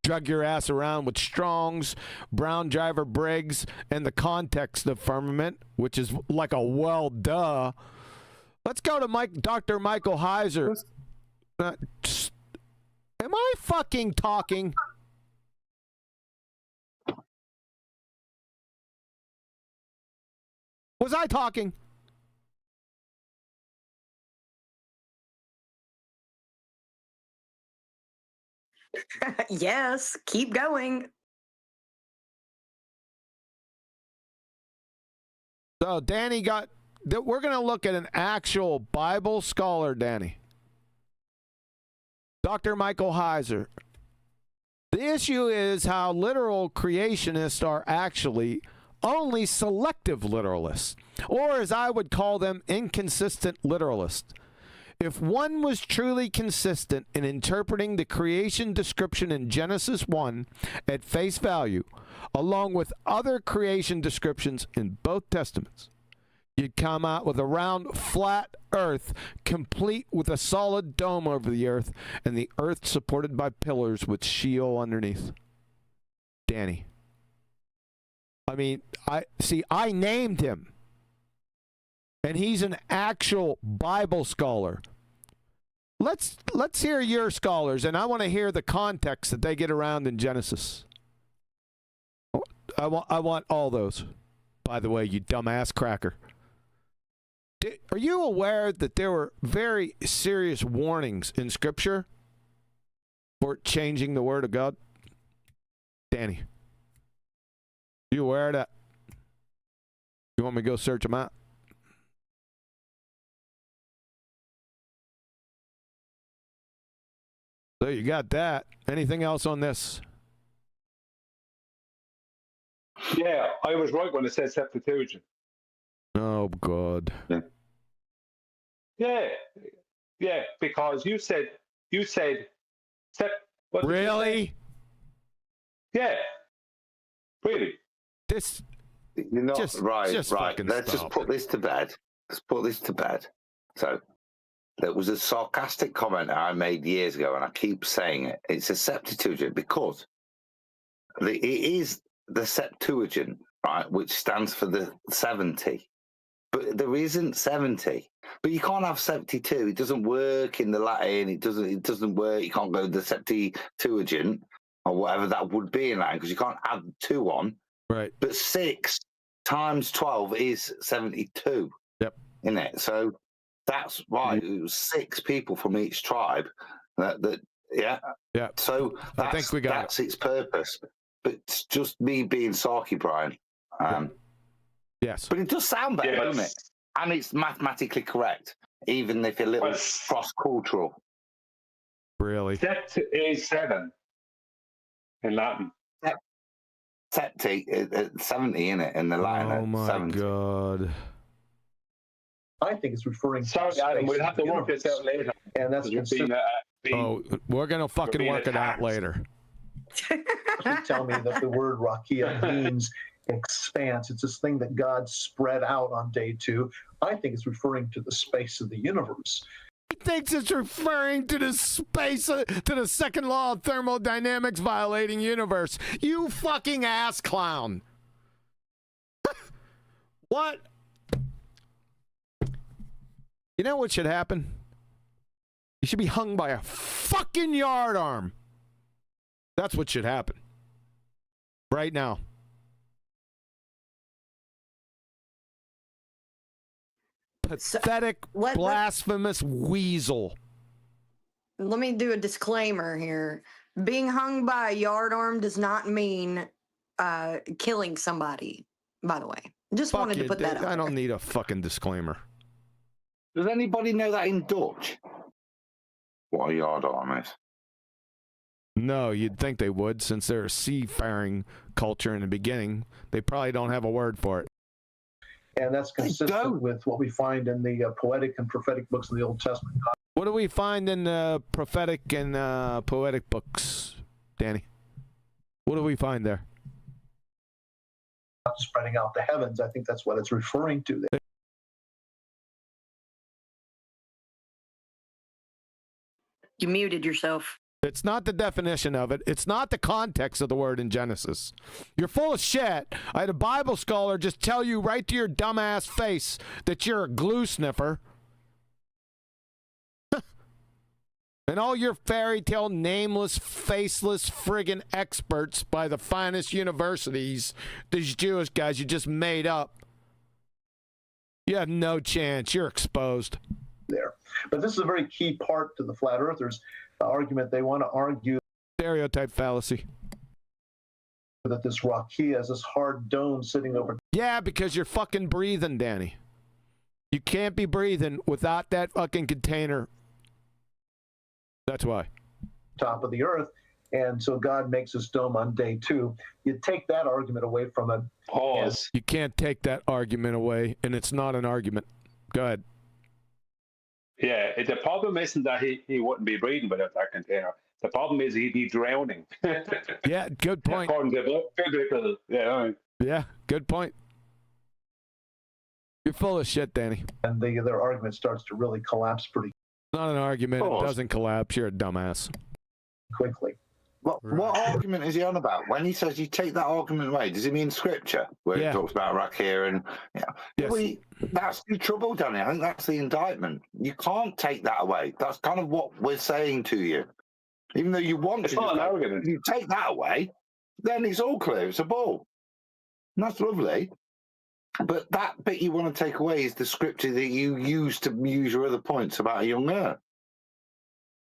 drug your ass around with Strong's, Brown Driver Briggs, and the context of firmament, which is like a well duh. Let's go to Dr. Michael Heiser. Am I fucking talking? Was I talking? Yes, keep going. So Danny got, we're going to look at an actual Bible scholar, Danny. Dr. Michael Heiser. The issue is how literal creationists are actually only selective literalists, or as I would call them, inconsistent literalists. If one was truly consistent in interpreting the creation description in Genesis 1 at face value, along with other creation descriptions in both Testaments, you'd come out with a round, flat earth, complete with a solid dome over the earth, and the earth supported by pillars with Sheol underneath. Danny. I mean, I named him. And he's an actual Bible scholar. Let's hear your scholars, and I want to hear the context that they get around in Genesis. I want all those. By the way, you dumbass cracker. Are you aware that there were very serious warnings in Scripture for changing the Word of God? Danny, you aware of that? You want me to go search them out? So you got that. Anything else on this? Yeah, I was right when it said Septuagint. Oh, God. Yeah, because you said, really? Yeah, really. This, you're not right. Let's just put this to bed. Let's put this to bed. So, there was a sarcastic comment I made years ago, and I keep saying it. It's a Septuagint because it is the Septuagint, right, which stands for the 70. But there isn't 70. But you can't have 72. It doesn't work in the Latin. It doesn't work. You can't go to the Septuagint or whatever that would be in Latin because you can't add 2 on. Right. But 6 times 12 is 72. Yep. In it. So that's why it was 6 people from each tribe. Yeah. So I think we got that's its purpose. But it's just me being sarky, Brian. Yes. But it does sound better, doesn't it? And it's mathematically correct, even if a little cross-cultural. Really? Sept is 7 in Latin. 70 in it in the Latin. Oh my 70. God. I think it's referring to. Sorry, Adam, we'll have to work this out later. And that's We're going to fucking work it out later. tell me that the word rakia means expanse. It's this thing that God spread out on day 2. I think it's referring to the space of the universe. He thinks it's referring to the space, to the second law of thermodynamics violating universe. You fucking ass clown. What? You know what should happen? You should be hung by a fucking yard arm. That's what should happen. Right now. Pathetic, blasphemous weasel. Let me do a disclaimer here. Being hung by a yard arm does not mean killing somebody, by the way. Just Fuck wanted to you, put that out. I don't need a fucking disclaimer. Does anybody know that in Dutch? What a yard arm is. No, you'd think they would, since they're a seafaring culture in the beginning. They probably don't have a word for it. And that's consistent with what we find in the poetic and prophetic books of the Old Testament. What do we find in the prophetic and poetic books, Danny? What do we find there? Spreading out the heavens. I think that's what it's referring to there. You muted yourself. It's not the definition of it. It's not the context of the word in Genesis. You're full of shit. I had a Bible scholar just tell you right to your dumbass face that you're a glue sniffer. And all your fairy tale, nameless, faceless, friggin' experts by the finest universities, these Jewish guys you just made up. You have no chance. You're exposed. There. But this is a very key part to the flat earthers' argument. They want to argue stereotype fallacy. That this rakia is this hard dome sitting over. Yeah, because you're fucking breathing, Danny. You can't be breathing without that fucking container. That's why. Top of the earth. And so God makes this dome on day 2. You take that argument away from it. Pause. You can't take that argument away, and it's not an argument. Go ahead. Yeah, the problem isn't that he wouldn't be breathing without that container. The problem is he'd be drowning. Yeah, good point. According to biblical, yeah, good point. You're full of shit, Danny. And their argument starts to really collapse pretty Not an argument. It doesn't collapse. You're a dumbass. quickly. What argument is he on about? When he says you take that argument away, does he mean scripture? Where he talks about rakia and yes. That's the trouble, Danny. I think that's the indictment. You can't take that away. That's kind of what we're saying to you. Even though you want to, if you take that away, then it's all clear. It's a ball. And that's lovely. But that bit you want to take away is the scripture that you use to use your other points about a young earth.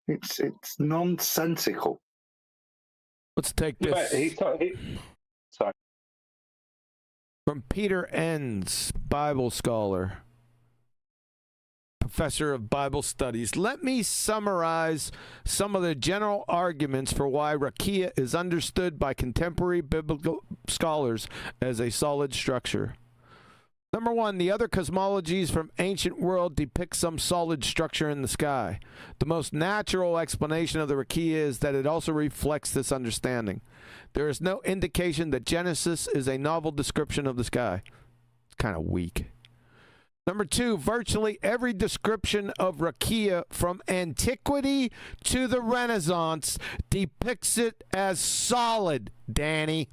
It's nonsensical. Let's take this. Sorry. From Peter Enns, Bible scholar, professor of Bible studies. Let me summarize some of the general arguments for why rakia is understood by contemporary biblical scholars as a solid structure. Number 1, the other cosmologies from ancient world depict some solid structure in the sky. The most natural explanation of the rakia is that it also reflects this understanding. There is no indication that Genesis is a novel description of the sky. It's kind of weak. Number 2, virtually every description of rakia from antiquity to the Renaissance depicts it as solid, Danny.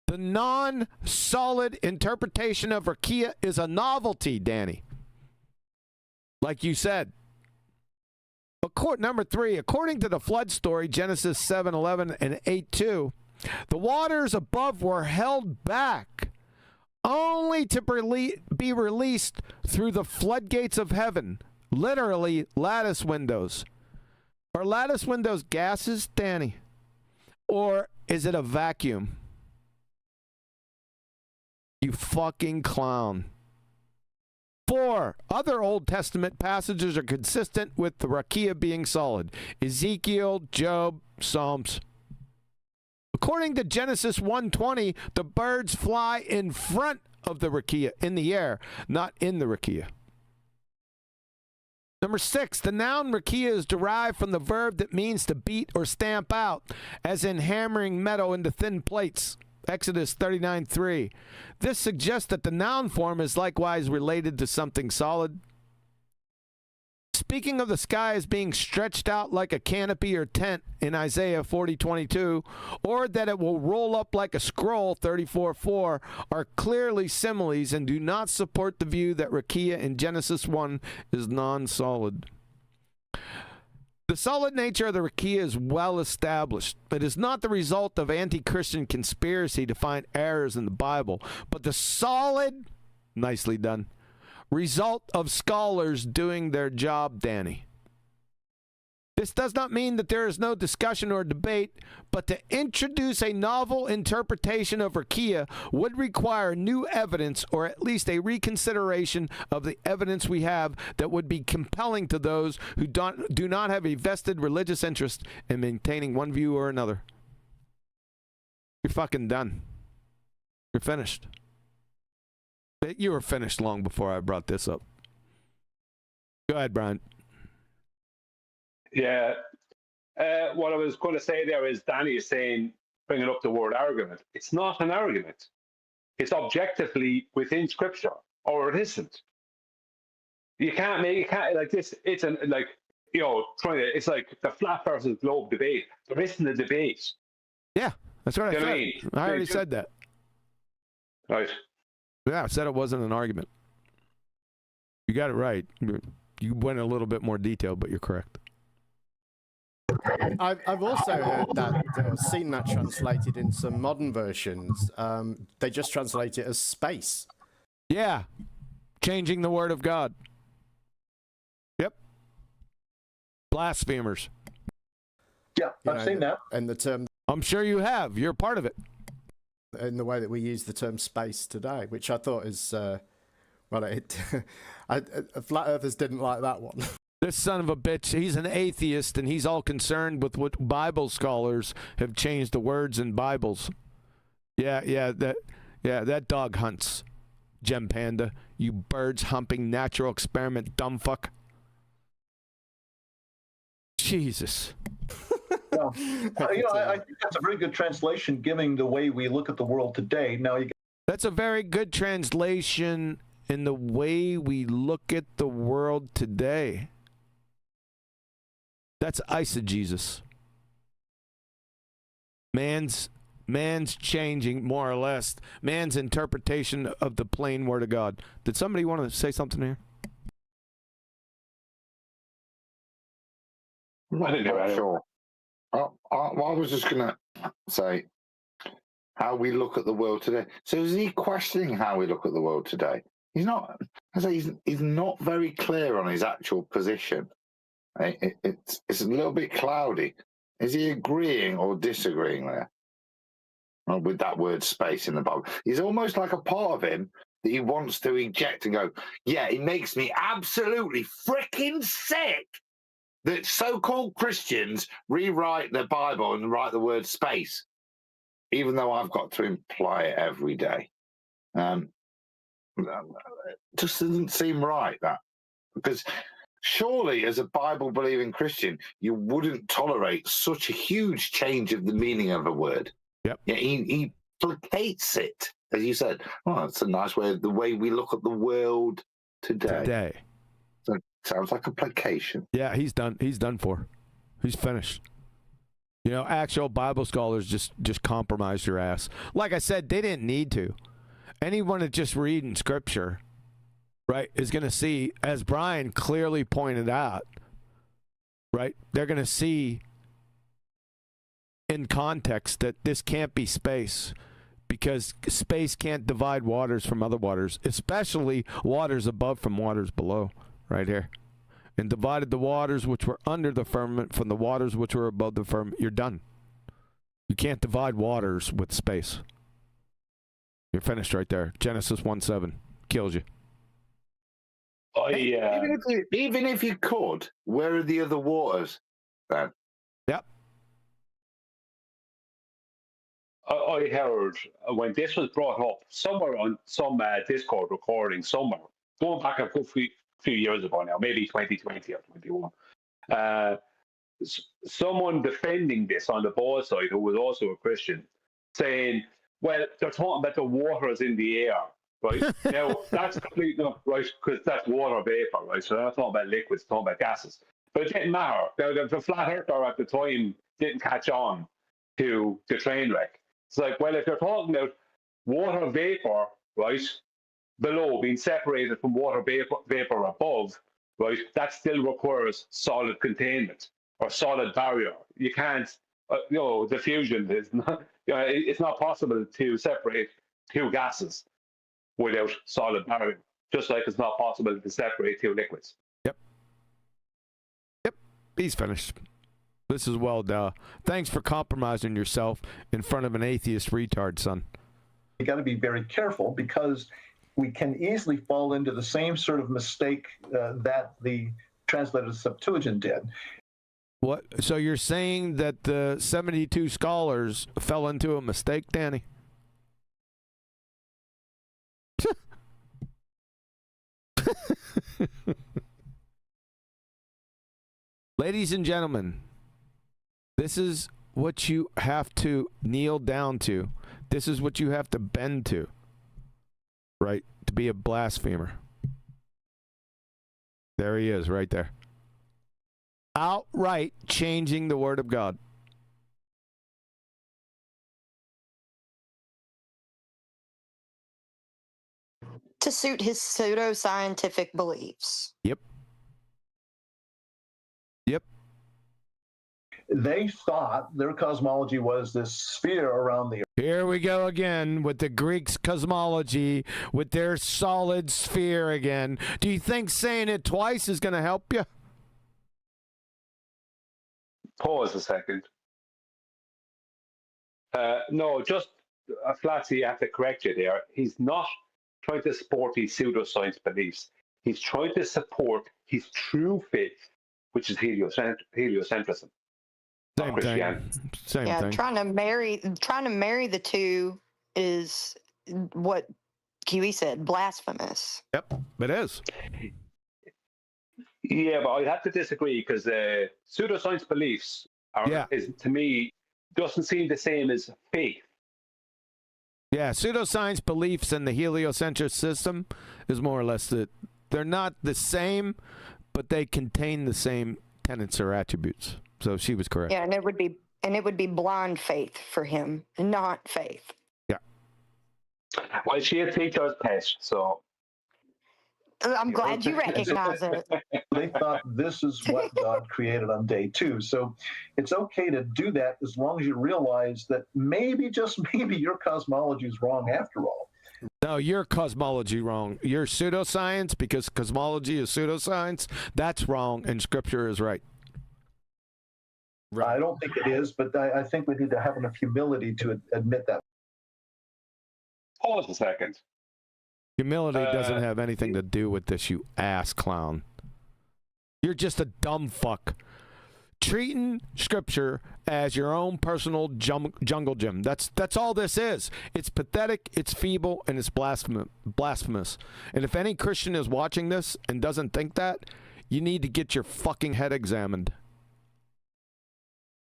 The non-solid interpretation of rakia is a novelty, Danny. Like you said. Number 3, according to the flood story, Genesis 7:11 and 8:2, the waters above were held back only to be released through the floodgates of heaven, literally lattice windows. Are lattice windows gases, Danny? Or is it a vacuum? You fucking clown. 4, other Old Testament passages are consistent with the rakia being solid. Ezekiel, Job, Psalms. According to Genesis 1:20, the birds fly in front of the rakia, in the air, not in the rakia. Number 6, the noun rakia is derived from the verb that means to beat or stamp out, as in hammering metal into thin plates. Exodus 39:3. This suggests that the noun form is likewise related to something solid. Speaking of the sky as being stretched out like a canopy or tent in Isaiah 40:22, or that it will roll up like a scroll 34:4, are clearly similes and do not support the view that rakia in Genesis 1 is non-solid. The solid nature of the rakia is well established. It is not the result of anti-Christian conspiracy to find errors in the Bible, but the solid, nicely done, result of scholars doing their job, Danny. This does not mean that there is no discussion or debate, but to introduce a novel interpretation of Rakia would require new evidence or at least a reconsideration of the evidence we have that would be compelling to those who do not have a vested religious interest in maintaining one view or another. You're fucking done. You're finished. You were finished long before I brought this up. Go ahead, Brian. Yeah. What I was going to say there is Danny is saying, bringing up the word argument. It's not an argument. It's objectively within Scripture, or it isn't. You can't like this. It's it's like the flat versus globe debate. There isn't a debate. Yeah, that's what I said. I already said that. Right. Yeah, I said it wasn't an argument. You got it right. You went a little bit more detail, but you're correct. I've also heard that, seen that translated in some modern versions. They just translate it as space. Yeah, changing the word of God. Yep. Blasphemers. Yeah, I've seen that. And the term. I'm sure you have. You're part of it. In the way that we use the term space today, which I thought is, flat earthers didn't like that one. This son of a bitch, he's an atheist, and he's all concerned with what Bible scholars have changed the words in Bibles. That dog hunts, Gem Panda. You birds humping natural experiment dumb fuck. Jesus. Well, I think that's a very good translation, given the way we look at the world today. Now, that's a very good translation in the way we look at the world today. That's eisegesis. Man's changing, more or less, man's interpretation of the plain word of God. Did somebody want to say something here? I didn't know. Sure. I was just going to say how we look at the world today. So is he questioning how we look at the world today? He's not. I say he's not very clear on his actual position. It's a little bit cloudy. Is he agreeing or disagreeing there with that word space in the Bible? He's almost like a part of him that he wants to eject and go, yeah, it makes me absolutely freaking sick that so-called Christians rewrite the Bible and write the word space, even though I've got to imply it every day. It just doesn't seem right, that. Because surely, as a Bible-believing Christian, you wouldn't tolerate such a huge change of the meaning of a word. Yep. Yeah, he placates it, as you said. Oh, that's a nice way, the way we look at the world today. So sounds like a placation. Yeah, he's done. He's done for. He's finished. You know, actual Bible scholars just compromised your ass. Like I said, they didn't need to. Anyone that just reading Scripture, right, is going to see, as Brian clearly pointed out, right, they're going to see in context that this can't be space, because space can't divide waters from other waters, especially waters above from waters below, right here. And divided the waters which were under the firmament from the waters which were above the firmament. You're done. You can't divide waters with space. You're finished right there. Genesis 1:7 kills you. Even if you could, where are the other waters then? Yep. I heard when this was brought up somewhere on some Discord recording somewhere, going back a few years ago now, maybe 2020 or 21, someone defending this on the ball side who was also a Christian, saying, well, they're talking about the waters in the air, right? Now, that's completely not right, because that's water vapor, right? So they're not talking about liquids, they're talking about gases. But it didn't matter. The flat earther at the time didn't catch on to the train wreck. It's like, well, if you're talking about water vapor, right, below being separated from water vapor above, right, that still requires solid containment or solid barrier. You can't, diffusion is not, it's not possible to separate two gases without solid barrier, just like it's not possible to separate two liquids. Yep. He's finished. This is well done. Thanks for compromising yourself in front of an atheist retard, son. You got to be very careful because we can easily fall into the same sort of mistake that the translated Septuagint did. What? So you're saying that the 72 scholars fell into a mistake, Danny? Ladies and gentlemen, this is what you have to kneel down to. This is what you have to bend to, right? To be a blasphemer. There he is, right there. Outright changing the word of God. To suit his pseudoscientific beliefs. Yep. Yep. They thought their cosmology was this sphere around the earth. Here we go again with the Greeks' cosmology, with their solid sphere again. Do you think saying it twice is going to help you? Pause a second. No, just Flatsy, you have to correct you there. He's not trying to support these pseudoscience beliefs. He's trying to support his true faith, which is heliocentrism. Same thing. Same yeah, thing. trying to marry the two is what Kiwi said, blasphemous. Yep, it is. Yeah, but I have to disagree because pseudoscience beliefs are, is, to me, doesn't seem the same as faith. Yeah, pseudoscience beliefs and the heliocentric system is more or less that they're not the same, but they contain the same tenets or attributes. So she was correct. Yeah, and it would be blind faith for him, not faith. Yeah. Well, she had teacher's pet, so. I'm glad you recognize it. They thought this is what God created on day 2. So it's okay to do that as long as you realize that maybe, just maybe, your cosmology is wrong after all. No, your cosmology wrong. Your pseudoscience, because cosmology is pseudoscience, that's wrong and scripture is right. I don't think it is, but I think we need to have enough humility to admit that. Pause a second. Humility doesn't have anything to do with this, you ass clown. You're just a dumb fuck. Treating scripture as your own personal jungle gym. That's all this is. It's pathetic, it's feeble, and it's blasphemous. And if any Christian is watching this and doesn't think that, you need to get your fucking head examined.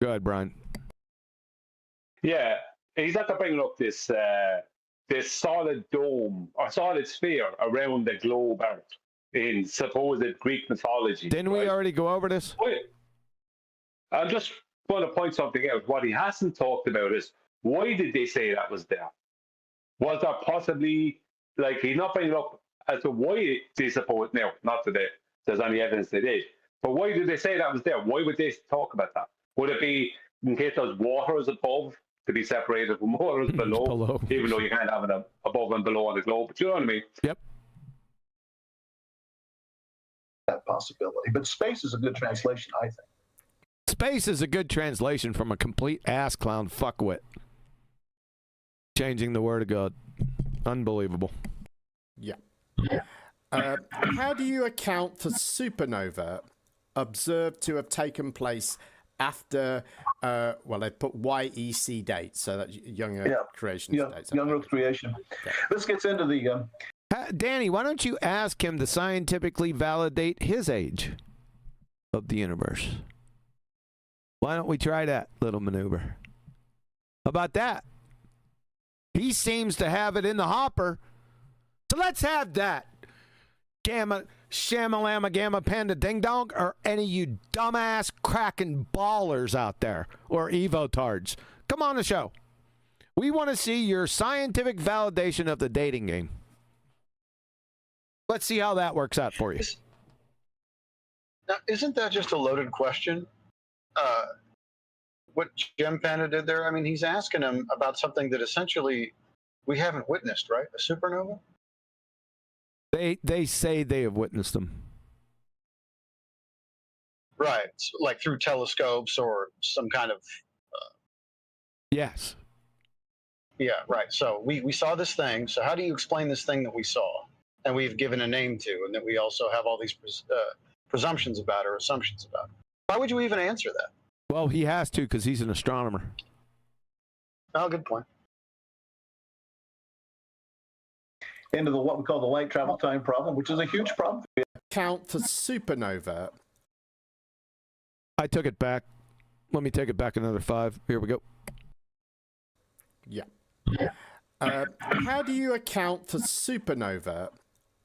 Go ahead, Brian. Yeah, he's not bringing up this this solid dome or solid sphere around the globe Earth in supposed Greek mythology. Didn't we already go over this? Wait. I just want to point something out. What he hasn't talked about is why did they say that was there? Was there possibly, like, he's not bringing up as to why they suppose, now, not that there's any evidence they did, but why did they say that was there? Why would they talk about that? Would it be in case there's waters above to be separated from waters below, even though you can't have it above and below on the globe? But you know what I mean? Yep. That possibility. But space is a good translation, I think. Space is a good translation from a complete ass clown fuckwit. Changing the word of God. Unbelievable. Yeah. How do you account for supernova observed to have taken place after, well, they put YEC dates, so that's young Earth creation dates. Young Earth creation. Okay. This gets into the... Danny, why don't you ask him to scientifically validate his age of the universe? Why don't we try that little maneuver? How about that? He seems to have it in the hopper. So let's have that. Gamma, Shama, Lama, Gamma, Panda, Ding Dong, or any of you dumbass cracking ballers out there, or evotards. Come on the show. We want to see your scientific validation of the dating game. Let's see how that works out for you. Now, isn't that just a loaded question? What Jim Panda did there? I mean, he's asking him about something that essentially we haven't witnessed, right? A supernova? They say they have witnessed them. Right, like through telescopes or some kind of. Yes. Yeah, right. So we saw this thing. So how do you explain this thing that we saw and we've given a name to, and that we also have all these presumptions about or assumptions about? Why would you even answer that? Well, he has to because he's an astronomer. Oh, good point. Into the what we call the light travel time problem, which is a huge problem. Count for supernova. I took it back. Let me take it back another 5. Here we go. Yeah. How do you account for supernova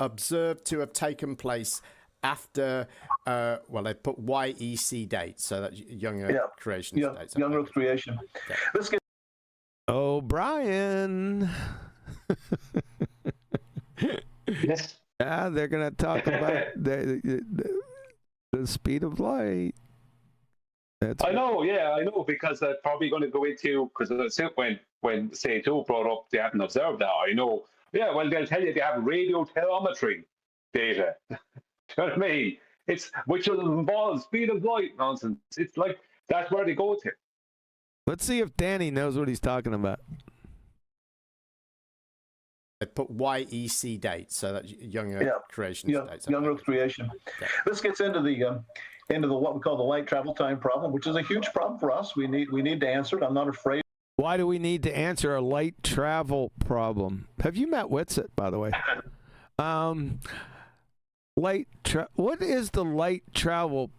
observed to have taken place after, well, they put YEC date, so that's young Earth creation dates. Young Earth creation. Okay. Let's get. Oh, Brian. Yes. Yeah, they're going to talk about the speed of light. I know, because they're probably going to go into, because when say 2 brought up they haven't observed that, I know. Yeah, well, they'll tell you they have radio telemetry data. Do you know what I mean? Which will involve speed of light nonsense. It's like that's where they go to. Let's see if Danny knows what he's talking about. They put YEC date, so that's young Earth creation dates. Young Earth creation. Okay. This gets into the what we call the light travel time problem, which is a huge problem for us. We need to answer it. I'm not afraid. Why do we need to answer a light travel problem? Have you met Witsit, by the way? What is the light travel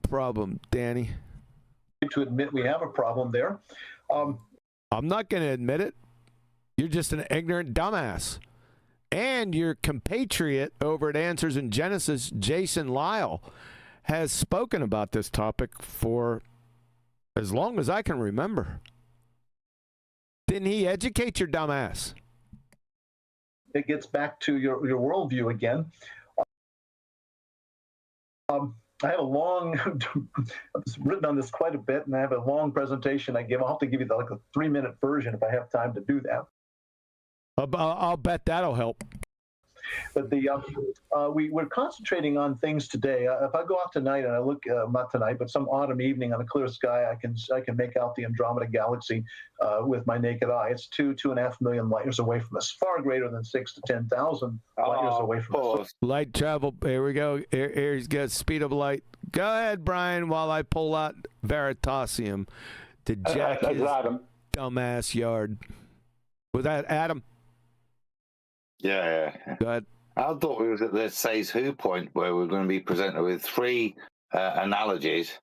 problem, Danny? To admit we have a problem there. I'm not going to admit it. You're just an ignorant dumbass. And your compatriot over at Answers in Genesis, Jason Lyle, has spoken about this topic for as long as I can remember. Didn't he educate your dumbass? It gets back to your worldview again. I have a long, I've written on this quite a bit, and I have a long presentation I give. I'll have to give you like a 3-minute version if I have time to do that. I'll bet that'll help. But we're concentrating on things today. If I go out tonight and I look, not tonight, but some autumn evening on a clear sky, I can make out the Andromeda Galaxy with my naked eye. It's 2.5 million light years away from us, far greater than 6,000 to 10,000 light years away from us. Light travel. Here we go. Here's got speed of light. Go ahead, Brian, while I pull out Veritasium to jack his dumbass yard. Was that Adam? Yeah. Go ahead. I thought we was at the Says Who point where we're going to be presented with 3 analogies,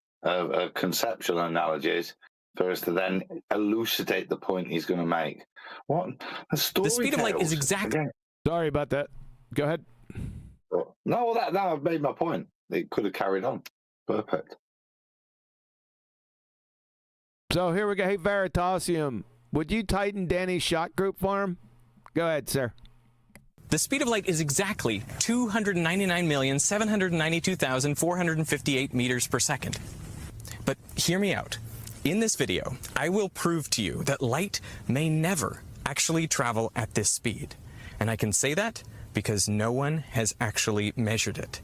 conceptual analogies, for us to then elucidate the point he's going to make. What? The speed of light is exactly. Sorry about that. Go ahead. No, that I've made my point. It could have carried on. Perfect. So here we go. Hey, Veritasium, would you tighten Danny's shot group for him? Go ahead, sir. The speed of light is exactly 299,792,458 meters per second. But hear me out. In this video, I will prove to you that light may never actually travel at this speed. And I can say that because no one has actually measured it.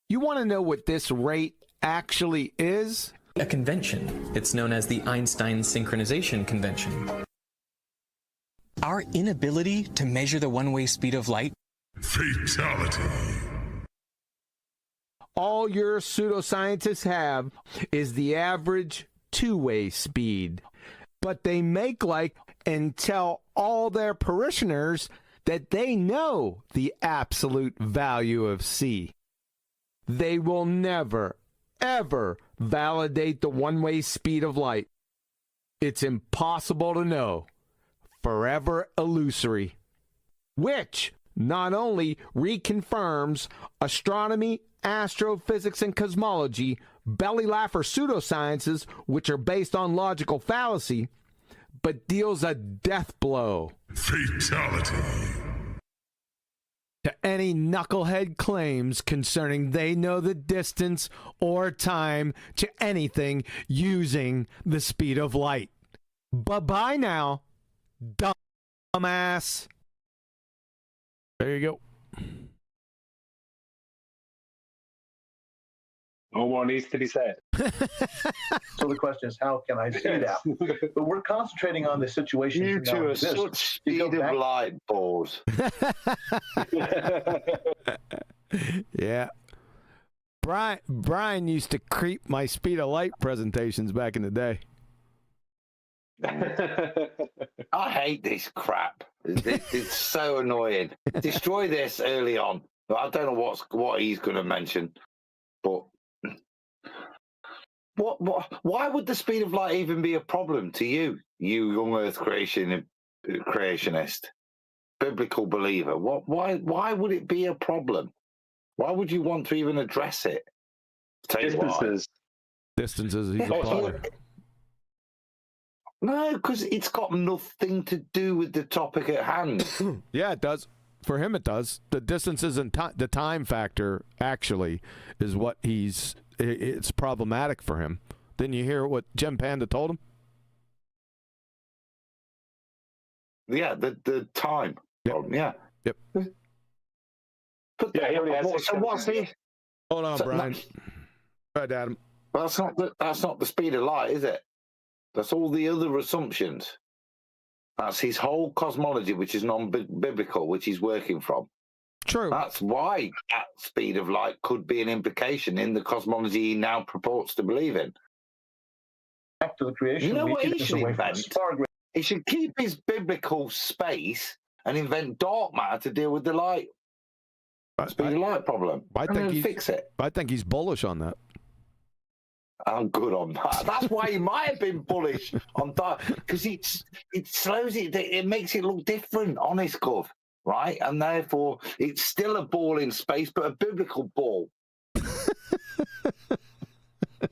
You want to know what this rate actually is? A convention. It's known as the Einstein synchronization convention. Our inability to measure the one-way speed of light. Fatality. All your pseudoscientists have is the average 2-way speed. But they make like and tell all their parishioners that they know the absolute value of C. They will never, ever validate the one-way speed of light. It's impossible to know. Forever illusory, which not only reconfirms astronomy, astrophysics, and cosmology, belly laugher pseudosciences, which are based on logical fallacy, but deals a death blow. Fatality. To any knucklehead claims concerning they know the distance or time to anything using the speed of light. Bye-bye now. Dumbass. There you go. No more needs to be said. So the question is, how can I see that? But we're concentrating on the situations You that now two are exist. such speed of light balls. Yeah. Brian used to creep my speed of light presentations back in the day. I hate this crap. It's so annoying. Destroy this early on. I don't know what he's going to mention, but why would the speed of light even be a problem to you, you young Earth creationist, biblical believer? Why would it be a problem? Why would you want to even address it? Distances. Distances. He's a father. No, because it's got nothing to do with the topic at hand. Yeah, it does. For him, it does. The distances and the time factor actually is what it's problematic for him. Didn't you hear what Jim Panda told him? Yeah, the time problem. Yeah. Yep. But so what's the? Hold on, Brian. Right, Adam. Well, that's not the speed of light, is it? That's all the other assumptions. That's his whole cosmology, which is non-biblical, which he's working from. True. That's why that speed of light could be an implication in the cosmology he now purports to believe in. Back to the creation. You know what he weakness should away from invent? the He should keep his biblical space and invent dark matter to deal with the light. Speed of light problem. I think he's, fix it. I think he's bullish on that. I'm good on that. That's why he might have been bullish on that, because it slows it makes it look different, honest Gov, right? And therefore, it's still a ball in space, but a biblical ball.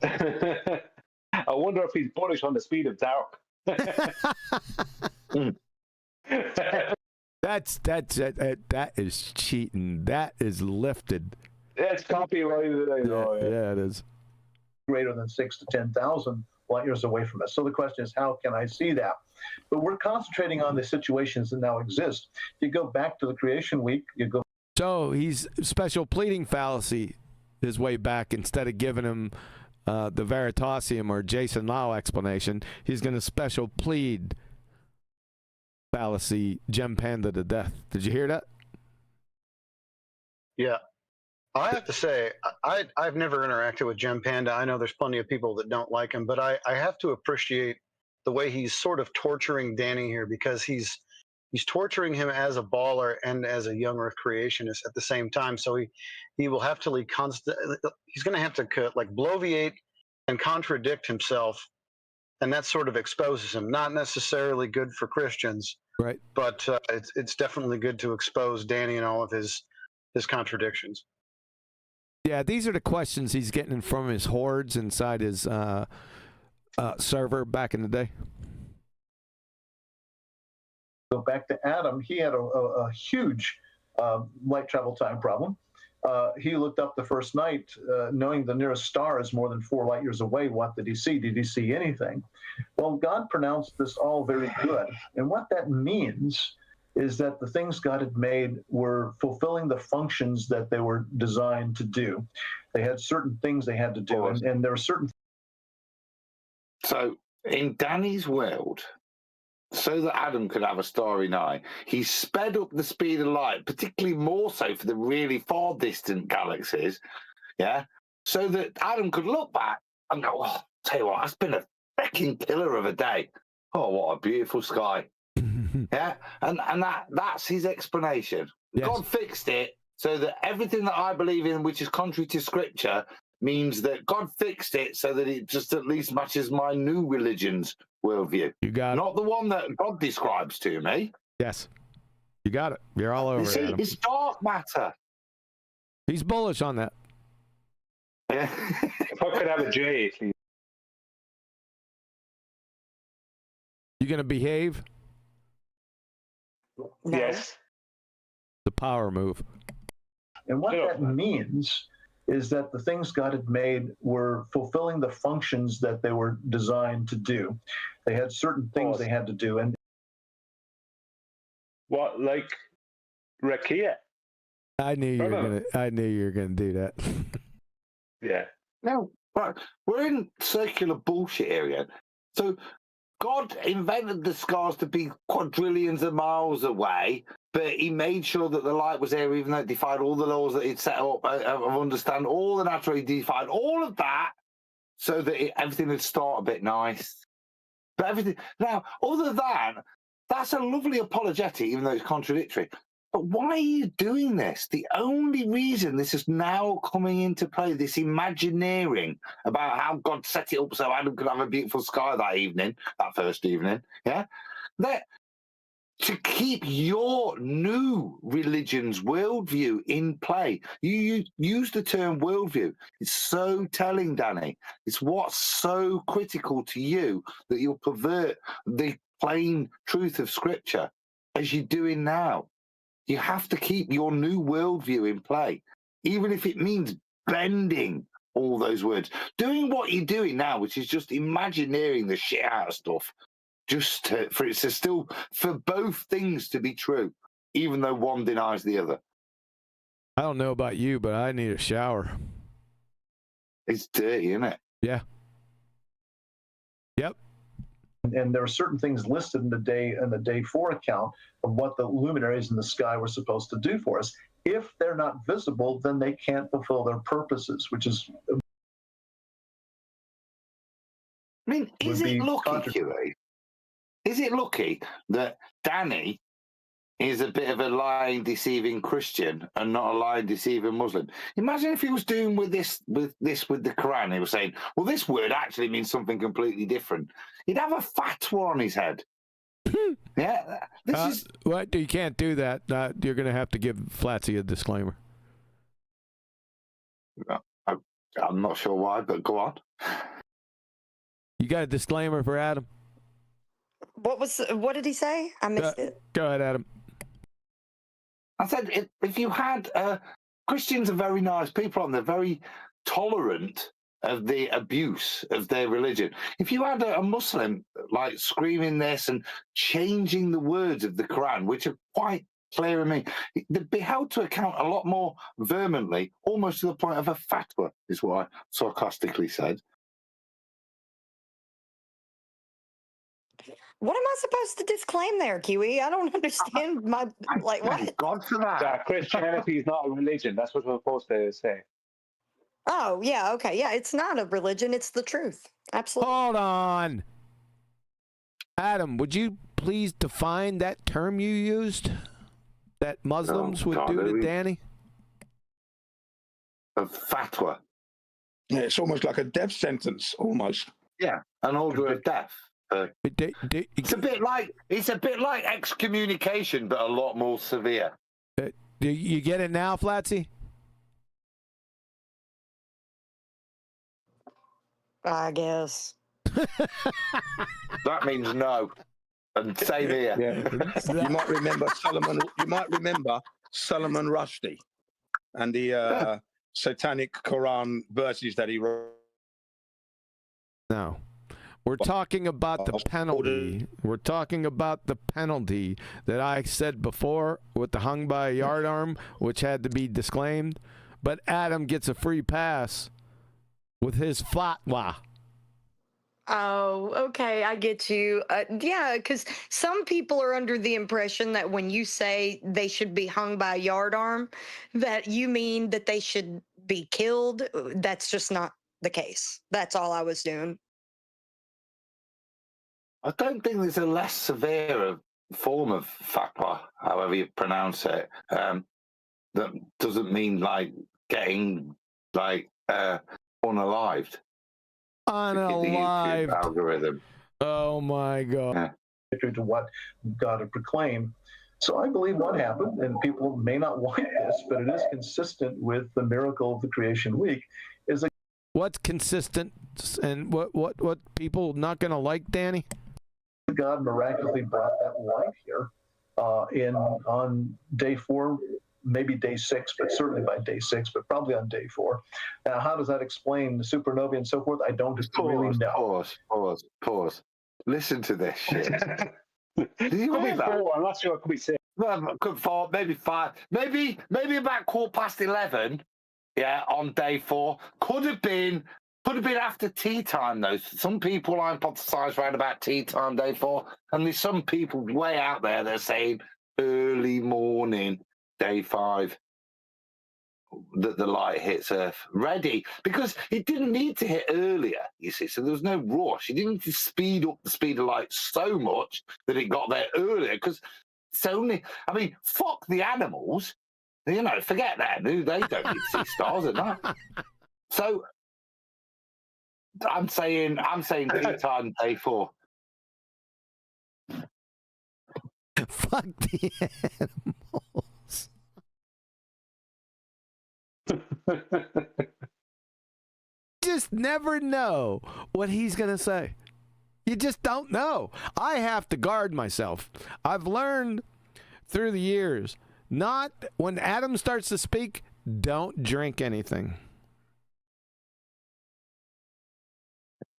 I wonder if he's bullish on the speed of dark. That is cheating. That is lifted. That's copyrighted. I know. Yeah, it is. Greater than 6 to 10,000 light years away from us. So the question is, how can I see that? But we're concentrating on the situations that now exist. You go back to the creation week, So he's special pleading fallacy his way back. Instead of giving him the Veritasium or Jason Lau explanation, he's going to special plead fallacy Gem Panda to death. Did you hear that? Yeah. I have to say, I've never interacted with Gem Panda. I know there's plenty of people that don't like him, but I have to appreciate the way he's sort of torturing Danny here, because he's torturing him as a baller and as a young Earth creationist at the same time. So he will have to he's going to have to like bloviate and contradict himself, and that sort of exposes him. Not necessarily good for Christians, right? But it's definitely good to expose Danny and all of his contradictions. Yeah, these are the questions he's getting from his hordes inside his server back in the day. go back to Adam. He had a huge light travel time problem. He looked up the first night, knowing the nearest star is more than 4 light years away. What did he see? Did he see anything? Well, God pronounced this all very good. And what that means is that the things God had made were fulfilling the functions that they were designed to do. They had certain things they had to do, and there were certain. So in Danny's world, so that Adam could have a starry night, he sped up the speed of light, particularly more so for the really far distant galaxies, yeah, so that Adam could look back and go, oh, tell you what, that's been a freaking killer of a day. Oh, what a beautiful sky. Yeah, and that's his explanation. Yes. God fixed it so that everything that I believe in, which is contrary to Scripture, means that God fixed it so that it just at least matches my new religion's worldview. You got not the one that God describes to me. Yes, you got it. You're all over it. It's dark matter. He's bullish on that. Yeah. If I could have a J, please. You gonna behave? No. Yes. The power move. And what that means is that the things God had made were fulfilling the functions that they were designed to do. They had certain things they had to do. And what, like Rakia? I knew you were gonna do that. Yeah. No, right. We're in circular bullshit area. So God invented the stars to be quadrillions of miles away, but he made sure that the light was there, even though it defied all the laws that he'd set up of understand all the natural, he defied all of that so that everything would start a bit nice. But everything now, other than that's a lovely apologetic, even though it's contradictory. But why are you doing this? The only reason this is now coming into play, this imagineering about how God set it up so Adam could have a beautiful sky that evening, that first evening, yeah? That to keep your new religion's worldview in play. You use the term worldview. It's so telling, Danny. It's what's so critical to you that you'll pervert the plain truth of Scripture as you're doing now. You have to keep your new worldview in play, even if it means bending all those words. Doing what you're doing now, which is just imagineering the shit out of stuff, just for it to still, for both things to be true, even though one denies the other. I don't know about you, but I need a shower. It's dirty, isn't it? Yeah. Yep. And there are certain things listed in the day 4 account of what the luminaries in the sky were supposed to do for us. If they're not visible, then they can't fulfill their purposes, which is. I mean, is it lucky, Huey? Is it lucky that Danny is a bit of a lying, deceiving Christian and not a lying, deceiving Muslim? Imagine if he was doing with the Quran. He was saying, well, this word actually means something completely different. He'd have a fatwa on his head. Yeah, this is what you can't do that. You're going to have to give Flatsy a disclaimer. I'm not sure why, but go on. You got a disclaimer for Adam? What did he say? I missed it. Go ahead, Adam. I said if you had Christians are very nice people, and they're very tolerant of the abuse of their religion. If you had a Muslim like screaming this and changing the words of the Quran, which are quite clear in me, they'd be held to account a lot more vehemently, almost to the point of a fatwa, is what I sarcastically said. What am I supposed to disclaim there, Kiwi? I don't understand what? God for that. Christianity is not a religion. That's what we're supposed to say. Oh, yeah, okay. Yeah, it's not a religion. It's the truth. Absolutely. Hold on. Adam, would you please define that term you used that Muslims would do to Danny? A fatwa. Yeah, it's almost like a death sentence, almost. Yeah, an order of death. It's a bit like excommunication, but a lot more severe. Do you get it now, Flatsy? I guess. That means no. And same here. Yeah. You might remember Solomon. You might remember Solomon Rushdie and the satanic Quran verses that he wrote. No. We're talking about the penalty. We're talking about the penalty that I said before with the hung by a yardarm, which had to be disclaimed. But Adam gets a free pass with his fatwa. Oh, okay. I get you. Yeah, because some people are under the impression that when you say they should be hung by a yardarm, that you mean that they should be killed. That's just not the case. That's all I was doing. I don't think there's a less severe form of fatwa, however you pronounce it, that doesn't mean like getting like unalived. Unalived. Algorithm. Oh my God. To what God had proclaimed. So I believe what happened, and people may not like this, but it is consistent with the miracle of the creation week, is that what's consistent and what people not going to like, Danny? God miraculously brought that light here on day 4, maybe day 6, but certainly by day 6, but probably on day 4. Now, how does that explain the supernovae and so forth? I don't really know. Pause. Listen to this shit. Did you Could be hear that? 4. I'm not sure. It could be 6. Well, could 4, maybe 5, maybe about 11:15. Yeah, on day 4. Could have been after tea time, though. Some people hypothesize around about tea time, day 4. And there's some people way out there that are saying early morning, day 5, that the light hits Earth. Ready. Because it didn't need to hit earlier, you see. So there was no rush. It didn't need to speed up the speed of light so much that it got there earlier. Because it's only, I mean, fuck the animals. You know, forget them. They don't need to see stars at night. So I'm saying daytime, day 4. Fuck the animals. Just never know what he's going to say. You just don't know. I have to guard myself. I've learned through the years, not when Adam starts to speak, don't drink anything.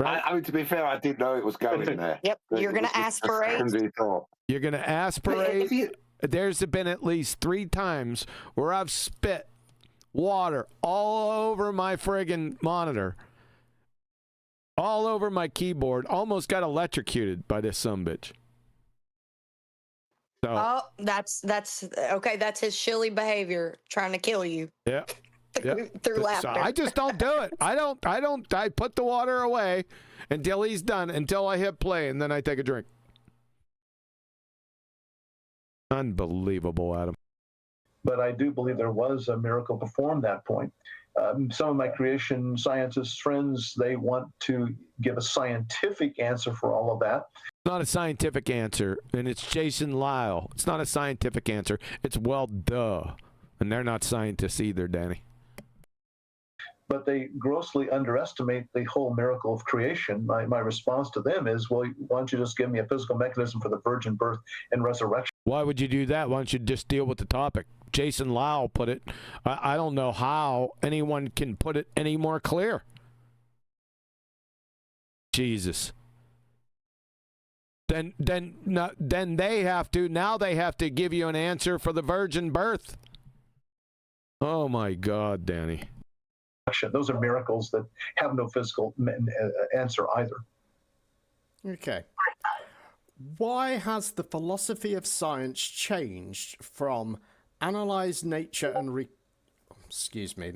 Right? I mean, to be fair, I didn't know it was going there. Yep, you're going to aspirate. You're going to aspirate. There's been at least 3 times where I've spit water all over my friggin' monitor, all over my keyboard, almost got electrocuted by this sumbitch. So, Oh, that's okay. That's his shilly behavior, trying to kill you. Yeah. Through laughter. So I just don't do it. I put the water away until he's done, until I hit play, and then I take a drink. Unbelievable, Adam. But I do believe there was a miracle performed at that point. Some of my creation scientist friends, they want to give a scientific answer for all of that. It's not a scientific answer, and it's Jason Lieu. It's not a scientific answer. It's well, duh. And they're not scientists either, Danny. But they grossly underestimate the whole miracle of creation. My response to them is, well, why don't you just give me a physical mechanism for the virgin birth and resurrection? Why would you do that? Why don't you just deal with the topic? Jason Lieu put it. I don't know how anyone can put it any more clear. Jesus. Then they have to. Now they have to give you an answer for the virgin birth. Oh my God, Danny. Those are miracles that have no physical answer either. Okay. Why has the philosophy of science changed from analyze nature and excuse me,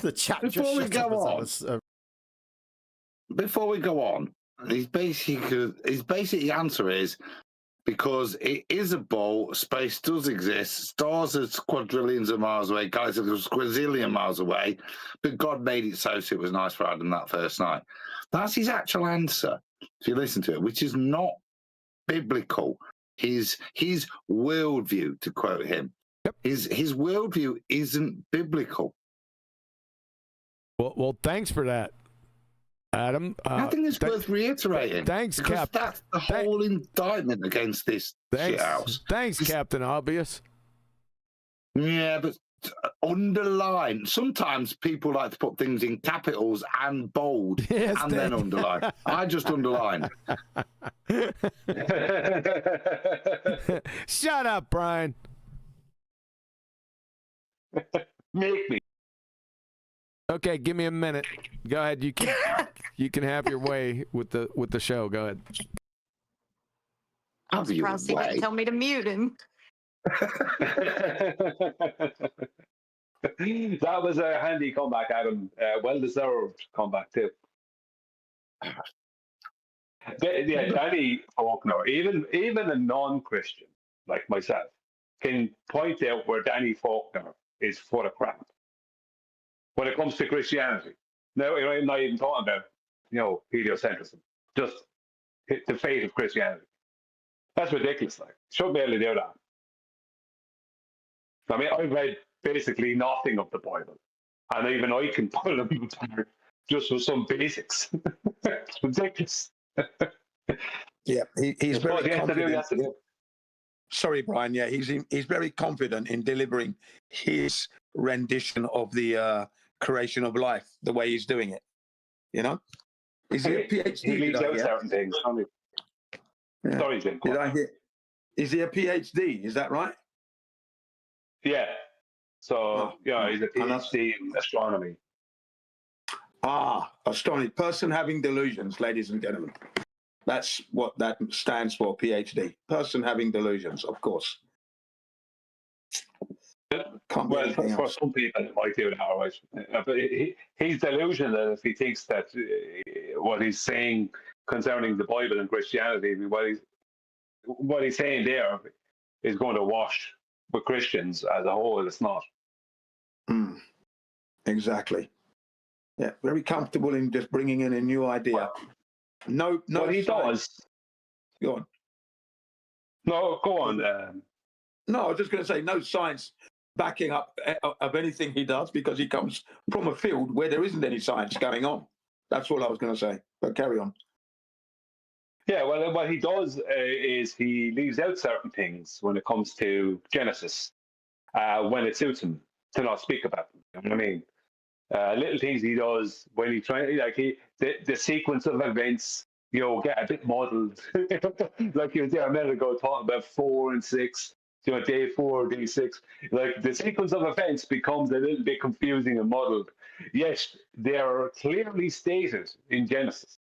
the chat just Before we shut go up as I on, was, before we go on, his basic answer is because it is a ball, space does exist, stars are quadrillions of miles away, galaxies are quadrillion miles away, but God made it so it was nice for Adam that first night. That's his actual answer, if you listen to it, which is not biblical. His worldview, to quote him, his worldview isn't biblical. Well, thanks for that, Adam. I think it's worth reiterating. Thanks, because that's the whole indictment against this shithouse. Thanks, Captain Obvious. Yeah, but underline. Sometimes people like to put things in capitals and bold and then underline. I just underline. Shut up, Brian. Make me. Okay, give me a minute. Go ahead. You can have your way with the show. Go ahead. I'm surprised he didn't tell me to mute him. That was a handy comeback, Adam. Well-deserved comeback, too. Yeah, Danny Faulkner, even a non-Christian like myself, can point out where Danny Faulkner is full of crap when it comes to Christianity. No, I'm not even talking about, heliocentrism. Just the fate of Christianity. That's ridiculous. Like, shouldn't be able to do that. I mean, I've read basically nothing of the Bible, and even I can pull them apart just with some basics. It's ridiculous. Yeah, he's very confident. Yes, Sorry, Brian. Yeah, he's very confident in delivering his rendition of the creation of life, the way he's doing it. You know, is he a PhD? He leaves out certain things. Yeah. Sorry, Jim. Did I hear? Is he a PhD? Is that right? Yeah. So, he's a PhD in astronomy. Astronomy. Person having delusions, ladies and gentlemen. That's what that stands for, PhD. Person having delusions, of course. Well, for some people, it might do that, all right. But he's delusional that if he thinks that what he's saying concerning the Bible and Christianity, what he's saying there is going to wash with Christians as a whole. It's not. Exactly. Yeah, very comfortable in just bringing in a new idea. No. What he does. Go on. No, go on. No, I was just going to say no science backing up of anything he does, because he comes from a field where there isn't any science going on. That's all I was going to say. But carry on. Yeah, well, what he does is he leaves out certain things when it comes to Genesis, when it suits him to not speak about them. You know what I mean? Little things he does when he tries, the sequence of events, get a bit muddled. Like you were there a minute ago talking about 4 and 6, day 4, day 6. Like the sequence of events becomes a little bit confusing and muddled. Yes, they are clearly stated in Genesis.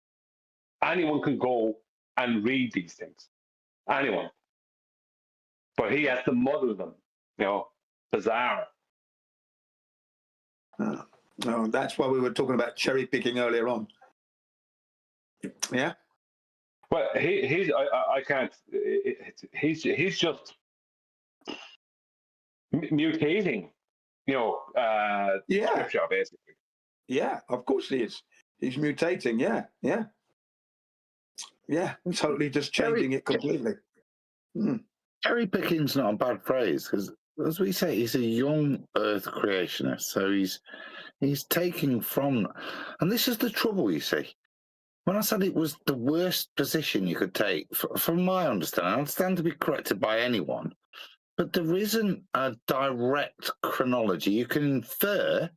Anyone can go and read these things. Anyone. But he has to muddle them. Bizarre. No, that's why we were talking about cherry picking earlier on. Yeah. Well, I can't. He's just mutating. Scripture basically. Yeah, of course he is. He's mutating. Yeah, totally just changing it completely. Cherry picking's not a bad phrase, because as we say, he's a young Earth creationist. So he's taking from, and this is the trouble, you see. When I said it was the worst position you could take, from my understanding, I stand to be corrected by anyone, but there isn't a direct chronology. You can infer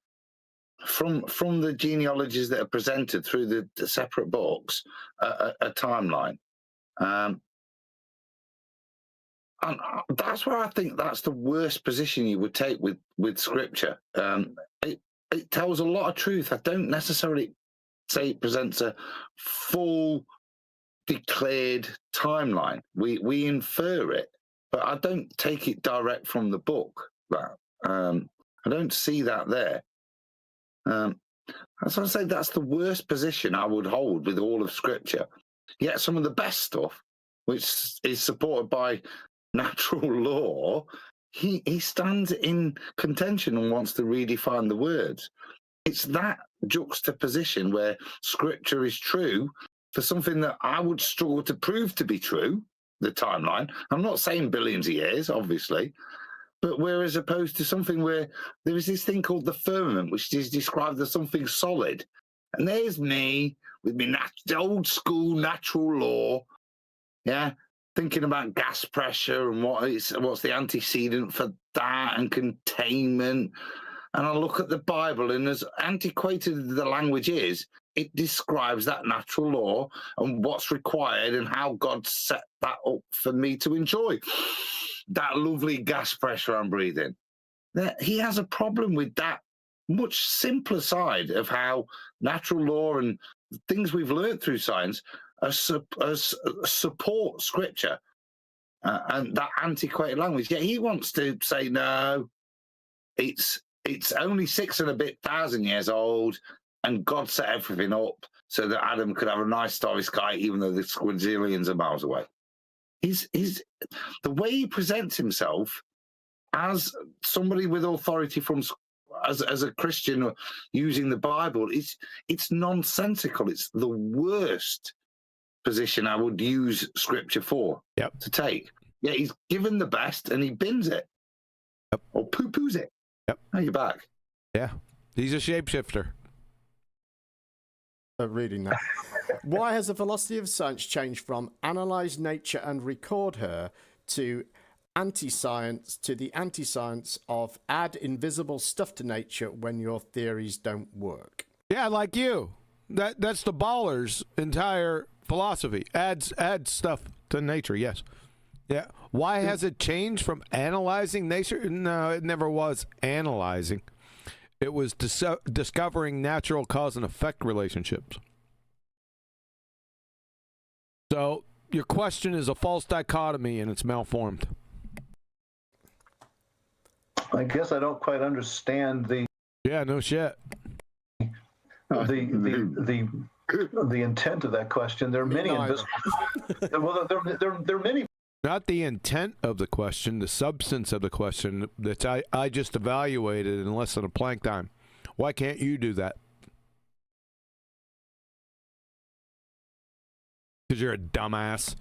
from the genealogies that are presented through the separate books a timeline. And that's where I think that's the worst position you would take with Scripture. It tells a lot of truth. I don't necessarily say it presents a full declared timeline. We infer it, but I don't take it direct from the book. I don't see that there. As I say, that's the worst position I would hold with all of Scripture. Yet some of the best stuff, which is supported by natural law, he stands in contention and wants to redefine the words. It's that juxtaposition where Scripture is true for something that I would struggle to prove to be true, the timeline. I'm not saying billions of years, obviously, but whereas opposed to something where there is this thing called the firmament, which is described as something solid. And there's me with my old school natural law, thinking about gas pressure and what's the antecedent for that and containment. And I look at the Bible, and as antiquated as the language is, it describes that natural law and what's required and how God set that up for me to enjoy that lovely gas pressure I'm breathing. He has a problem with that much simpler side of how natural law and things we've learned through science support Scripture and that antiquated language. Yet he wants to say, no, it's only 6 and a bit thousand years old, and God set everything up so that Adam could have a nice starry sky, even though the squadrillions of miles away. He's the way he presents himself as somebody with authority from as a Christian using the Bible. It's nonsensical. It's the worst position I would use Scripture for to take. Yeah, he's given the best and he bins it or poo-poos it. Now you're back. Yeah, he's a shapeshifter. Reading that. Why has the philosophy of science changed from analyze nature and record her to anti-science, to the anti-science of add invisible stuff to nature when your theories don't work? Yeah, like you. That's the ballers' entire philosophy. Add stuff to nature, yes. Yeah. Why has it changed from analyzing nature? No, it never was analyzing. It was discovering natural cause and effect relationships. So your question is a false dichotomy and it's malformed. I guess I don't quite understand the. Yeah, no shit. The intent of that question. There are many invisible. Well, there are many. Not the intent of the question, the substance of the question that I just evaluated in less than a plank time. Why can't you do that? Because you're a dumbass.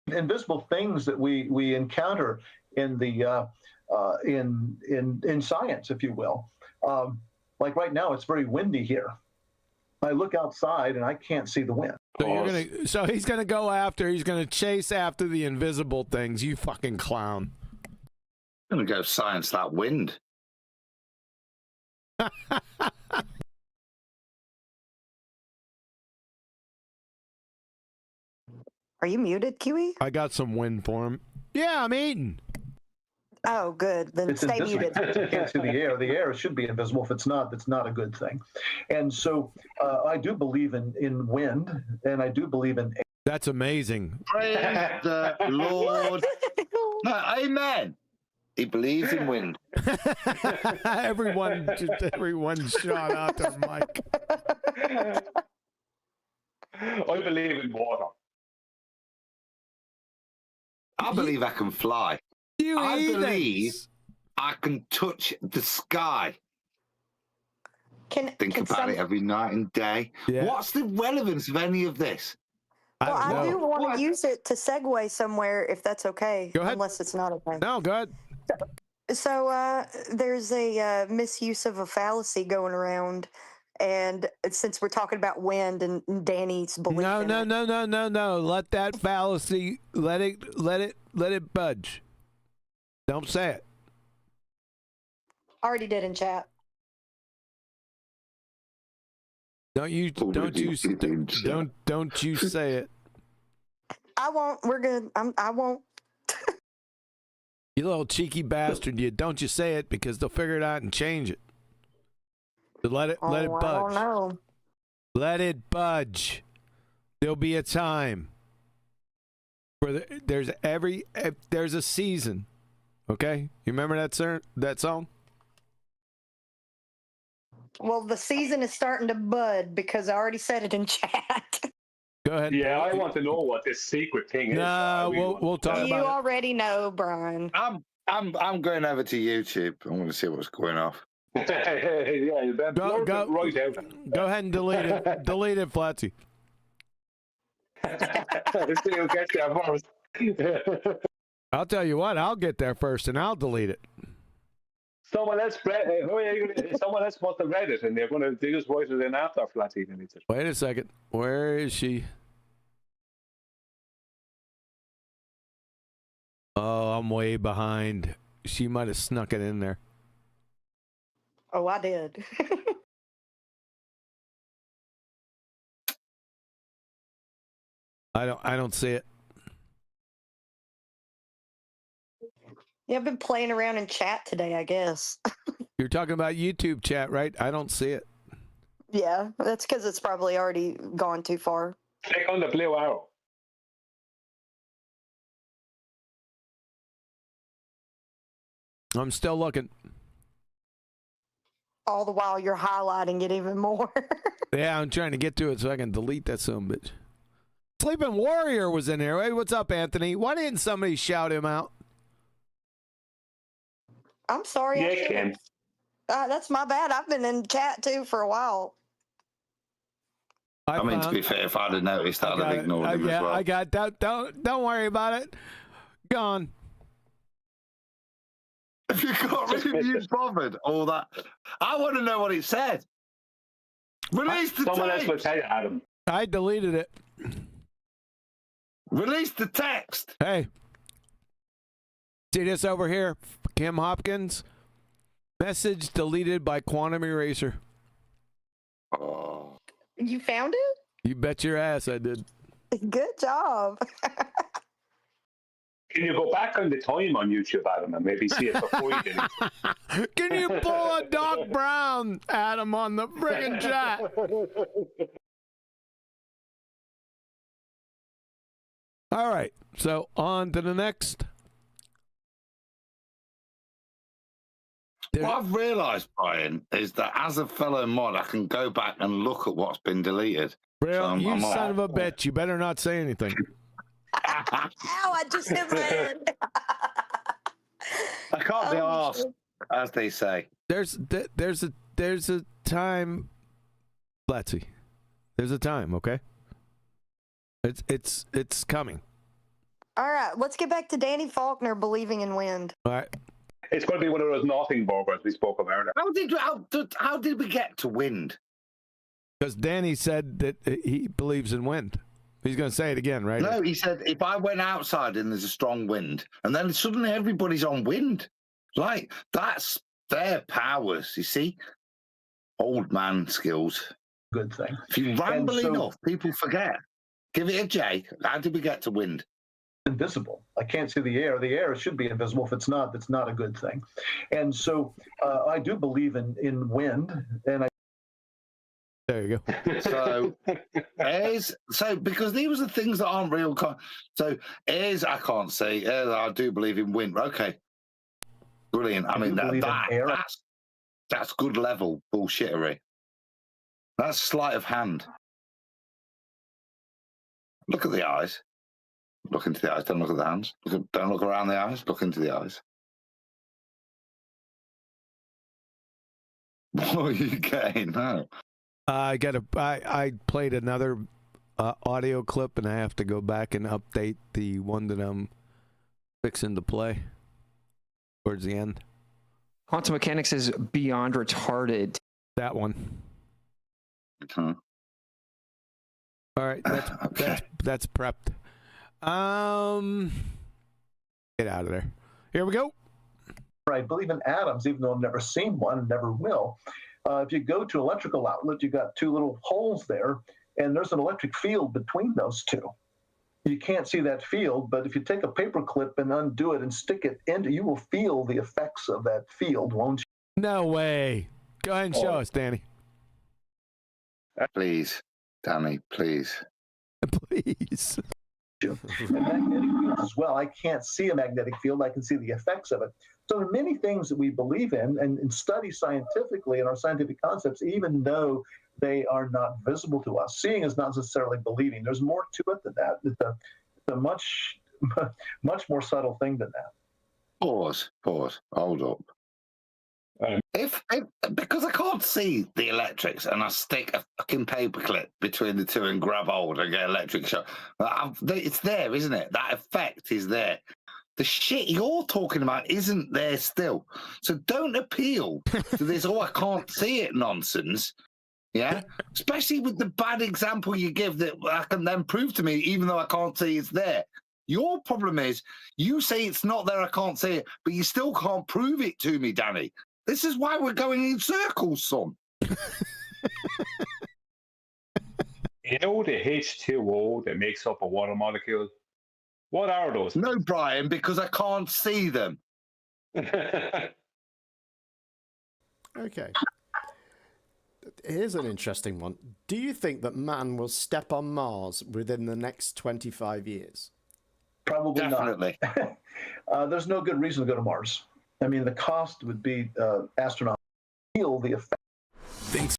Invisible things that we encounter in the in science, if you will. Like right now, it's very windy here. I look outside and I can't see the wind. So he's gonna go after. He's gonna chase after the invisible things. You fucking clown. I'm gonna go science that wind. Are you muted, Kiwi? I got some wind for him. Yeah, I'm eating. Oh, good. Then It's stay invisible. muted. You can't see the air. The air should be invisible. If it's not, that's not a good thing. And so I do believe in wind, and I do believe in air. That's amazing. Praise the Lord. No, amen. He believes in wind. everyone shot out their mic. I believe in water. I believe I can fly. I believe I can touch the sky. Think about it every night and day. Yeah. What's the relevance of any of this? Well, I do want to use it to segue somewhere, if that's okay. Go ahead. Unless it's not okay. No, go ahead. So there's a misuse of a fallacy going around, and since we're talking about wind and Danny's belief, No. Let that fallacy. Let it budge. Don't say it. already did in chat. Don't you say it. I won't. We're good. I won't. You little cheeky bastard! Don't you say it because they'll figure it out and change it. So let it budge. I don't know. Let it budge. There'll be a time where there's a season. Okay, you remember that song? Well, the season is starting to bud because I already said it in chat. Go ahead. Yeah, I want to know what this secret thing is. No, we'll talk about it. You already know, Brian. I'm going over to YouTube. I'm going to see what's going off. Yeah, you better blurt it right out. Go ahead and delete it. Delete it, Flatsy. Let's see who gets there first. I'll tell you what. I'll get there first, and I'll delete it. Someone else must have read it, and they just write it in after Flatsy deletes it. Wait a second. Where is she? Oh, I'm way behind. She might have snuck it in there. Oh, I did. I don't see it. Yeah, I've been playing around in chat today, I guess. You're talking about YouTube chat, right? I don't see it. Yeah, that's because it's probably already gone too far. Click on the blue arrow. I'm still looking. All the while you're highlighting it even more. Yeah, I'm trying to get to it so I can delete that son of a bitch. Sleeping Warrior was in there. Hey, what's up, Anthony? Why didn't somebody shout him out? I'm sorry. Yeah, Ken. That's my bad. I've been in chat too for a while. I mean, to be fair, if I'd have noticed, I'd have ignored him as well. I got that. Don't worry about it. Gone. Have you got rid of you bothered? All that. I want to know what it said. Release the Someone else text. will tell you, Adam. I deleted it. Release the text. Hey. See this over here? Kim Hopkins. Message deleted by Quantum Eraser. Oh. You found it? You bet your ass I did. Good job. Can you go back on the time on YouTube, Adam, and maybe see it before you did it? Can you pull a Doc Brown, Adam, on the friggin' chat? All right, so on to the next. What I've realised, Brian, is that as a fellow mod, I can go back and look at what's been deleted. Real, you son of a bitch, you better not say anything. Ow, I just hit my head. I can't be asked, as they say. There's a time, Blatzy. There's a time, okay? It's coming. All right, let's get back to Danny Faulkner believing in wind. All right. It's going to be one of those nothing burgers we spoke of earlier. How did we get to wind? Because Danny said that he believes in wind. He's going to say it again, right? No, he said, if I went outside and there's a strong wind, and then suddenly everybody's on wind. Like, that's their powers, you see? Old man skills. Good thing. If you ramble enough, people forget. Give it a J. How did we get to wind? Invisible. I can't see the air. The air should be invisible. If it's not, that's not a good thing. And so I do believe in wind, and I. There you go. So because these are the things that aren't real. So airs I can't see. Airs I do believe in wind. Okay, brilliant. I mean that's good level bullshittery. That's sleight of hand. Look at the eyes. Look into the eyes. Don't look at the hands. Don't look around the eyes. Look into the eyes. What are you getting now? I played another audio clip, and I have to go back and update the one that I'm fixing to play towards the end. Quantum mechanics is beyond retarded. That one. Okay. All right, that's prepped. Get out of there. Here we go. I believe in atoms, even though I've never seen one and never will. If you go to electrical outlet, you've got two little holes there, and there's an electric field between those two. You can't see that field, but if you take a paper clip and undo it and stick it into, you will feel the effects of that field, won't you? No way. Go ahead and show us, Danny. Please, Danny, please. Please. And magnetic fields as well. I can't see a magnetic field. I can see the effects of it. So there are many things that we believe in and study scientifically in our scientific concepts, even though they are not visible to us. Seeing is not necessarily believing. There's more to it than that. It's a much more subtle thing than that. Pause. Hold up. If because I can't see the electrics and I stick a fucking paperclip between the two and grab hold and get electric shock, it's there, isn't it? That effect is there. The shit you're talking about isn't there still. So don't appeal to this, I can't see it nonsense. Yeah? Especially with the bad example you give that I can then prove to me, even though I can't see it's there. Your problem is you say it's not there, I can't see it, but you still can't prove it to me, Danny. This is why we're going in circles, son. You know the H2O that makes up a water molecule? What are those? No, Brian, because I can't see them. Okay. Here's an interesting one. Do you think that man will step on Mars within the next 25 years? Probably Definitely. not. There's no good reason to go to Mars. I mean, the cost would be astronomical. Feel the effect. Thanks.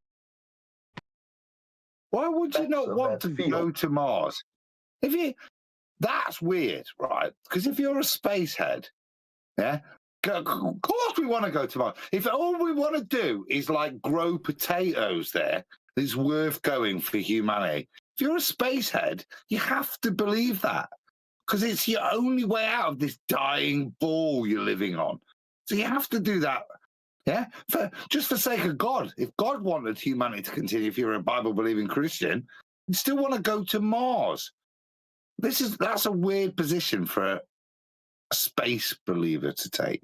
Why would you not want to go to Mars? That's weird, right? Because if you're a spacehead, yeah, of course we want to go to Mars. If all we want to do is like grow potatoes there, it's worth going for humanity. If you're a spacehead, you have to believe that because it's your only way out of this dying ball you're living on. So you have to do that, yeah, just for the sake of God. If God wanted humanity to continue, if you're a Bible-believing Christian, you still want to go to Mars. That's a weird position for a space believer to take.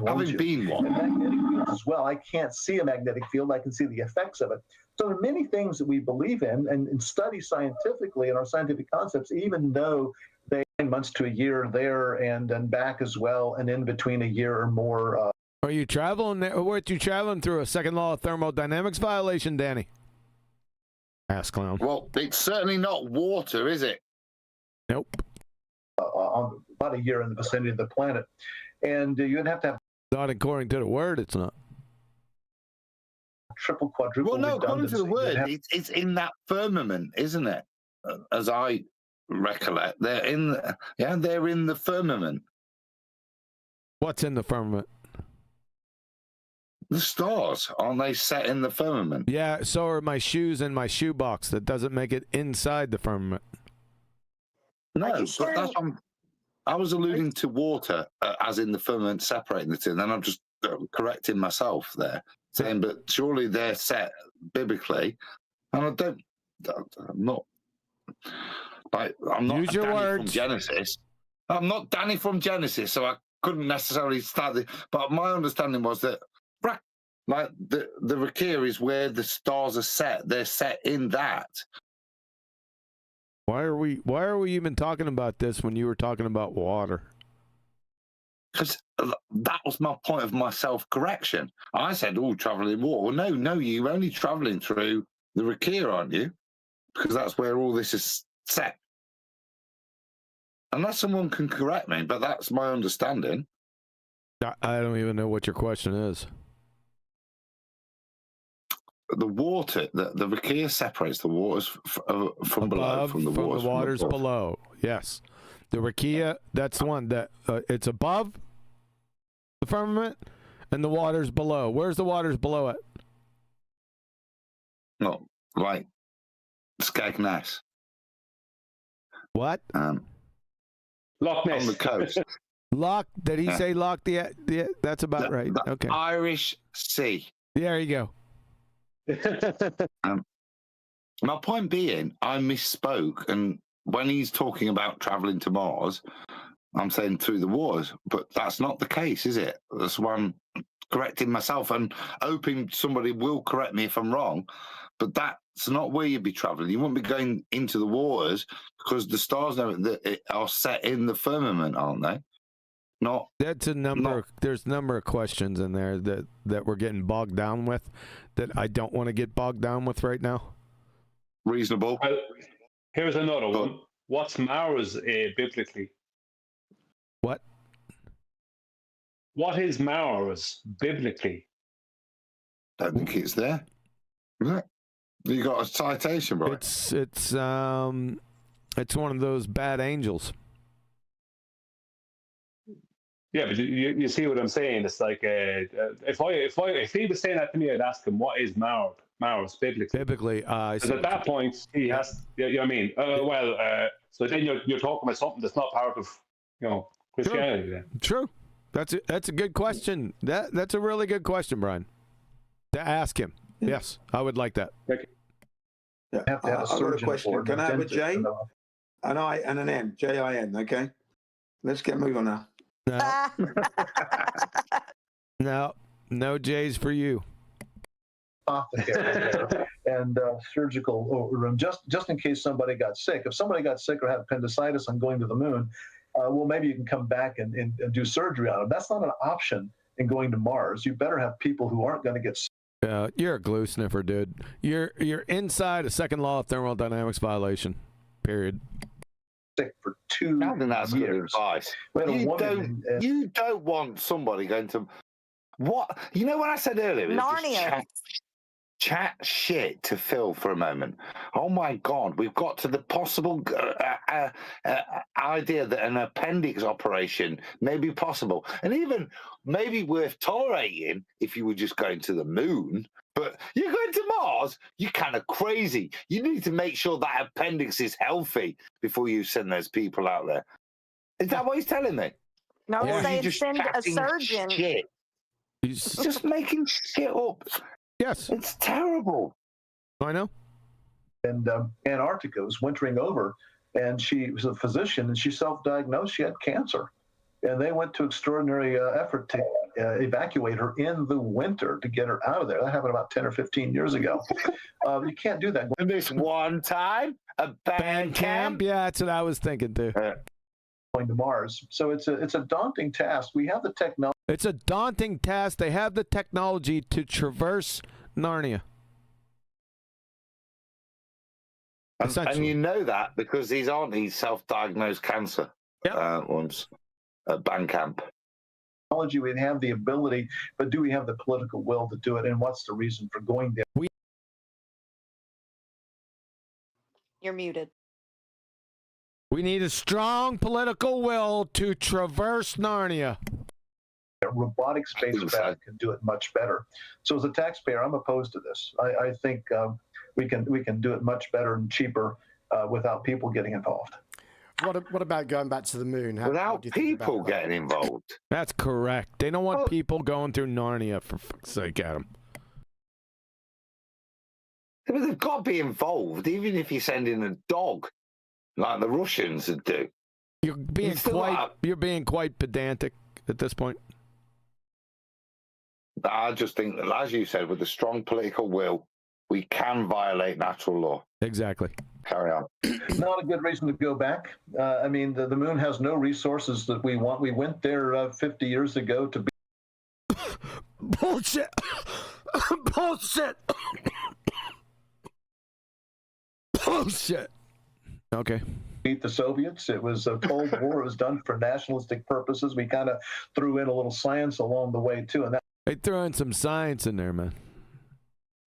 Having been one. And magnetic fields as well. I can't see a magnetic field. I can see the effects of it. So there are many things that we believe in and study scientifically in our scientific concepts, even though they months to a year there and then back as well, and in between a year or more. Are you traveling there? Weren't you traveling through a second law of thermodynamics violation, Danny? Ass clown. Well, it's certainly not water, is it? Nope. About a year in the vicinity of the planet. And you'd have to have... Not according to the word, it's not. Triple, quadruple Well, no, according to the word, have... it's in that firmament, isn't it? As I recollect, they're in the firmament. What's in the firmament? The stars, aren't they set in the firmament? Yeah, so are my shoes in my shoebox. That doesn't make it inside the firmament. No, but that's I was alluding to water, as in the firmament separating the two. And then I'm just correcting myself there, saying, but surely they're set biblically. And I'm not Use your Danny words. from Genesis. I'm not Danny from Genesis, so I couldn't necessarily start but my understanding was that like the Rakir is where the stars are set. They're set in that. Why are we even talking about this when you were talking about water? Because that was my point of my self-correction. I said, oh, traveling in water. Well, no, you're only traveling through the Rakir, aren't you? Because that's where all this is set. Unless someone can correct me, but that's my understanding. I don't even know what your question is. The water, the Rakir separates the waters from below, from the waters below. Yes, the Rakia, that's the one that it's above the firmament, and the waters below. Where's the waters below it? No, like Skegness. What? Loch Ness on the coast. Loch? Did he say Loch? The that's about right. The okay. Irish Sea. There you go. My point being, I misspoke, and when he's talking about traveling to Mars, I'm saying through the waters, but that's not the case, is it? That's why I'm correcting myself and hoping somebody will correct me if I'm wrong. But that's not where you'd be traveling. You wouldn't be going into the waters because the stars are set in the firmament, aren't they? Not. That's a number. There's a number of questions in there that we're getting bogged down with that I don't want to get bogged down with right now. Reasonable. Here's another one. What's Mars biblically? What? What is Mars biblically? I don't think it's there. You got a citation, bro? It's one of those bad angels. Yeah, but you see what I'm saying? It's like if he was saying that to me, I'd ask him, what is Mars biblically? Biblically, because at that point he has. You know what I mean? So then you're talking about something that's not part of Christianity. Then. True. That's a good question. That's a really good question, Brian. To ask him. Yes, I would like that. Okay. Yeah. I've got a question. Can I have a J, an I, and an N? J-I-N, okay? Let's get moving now. No J's for you. And surgical room, just in case somebody got sick. If somebody got sick or had appendicitis on going to the moon, well, maybe you can come back and do surgery on them. That's not an option in going to Mars. You better have people who aren't going to get sick. You're a glue sniffer, dude. You're inside a second law of thermodynamics violation. Period. For 2 that's years. Good advice. You don't want somebody going to what? You know what I said earlier? Narnia. Chat shit to Phil for a moment. Oh my God, we've got to the possible idea that an appendix operation may be possible, and even maybe worth tolerating if you were just going to the moon. But you're going to Mars, you're kind of crazy. You need to make sure that appendix is healthy before you send those people out there. Is that what he's telling me? No, they send a surgeon. Shit. Just making shit up. Yes. It's terrible. I know. And Antarctica was wintering over, and she was a physician, and she self-diagnosed she had cancer. And they went to extraordinary effort to evacuate her in the winter to get her out of there. That happened about 10 or 15 years ago. You can't do that. This one time, a band camp? Yeah, that's what I was thinking too. going to Mars. So it's a daunting task. We have the technology. It's a daunting task. They have the technology to traverse Narnia. And you know that because his auntie self-diagnosed cancer once at Bandcamp. We have the ability, but do we have the political will to do it? And what's the reason for going there? You're muted. We need a strong political will to traverse Narnia. A robotic spacecraft can do it much better. So as a taxpayer, I'm opposed to this. I think we can do it much better and cheaper without people getting involved. What about going back to the moon? Without people getting involved. That's correct. They don't want people going through Narnia, for fuck's sake, Adam. But they've got to be involved, even if you send in a dog, like the Russians would do. You're being quite pedantic at this point. I just think that, as you said, with a strong political will, we can violate natural law. Exactly. Carry on. Not a good reason to go back. I mean, the moon has no resources that we want. We went there 50 years ago to be. Bullshit. Bullshit. Bullshit. Okay. Beat the Soviets. It was a Cold War. It was done for nationalistic purposes. We kind of threw in a little science along the way too, and that. They threw in some science in there, man.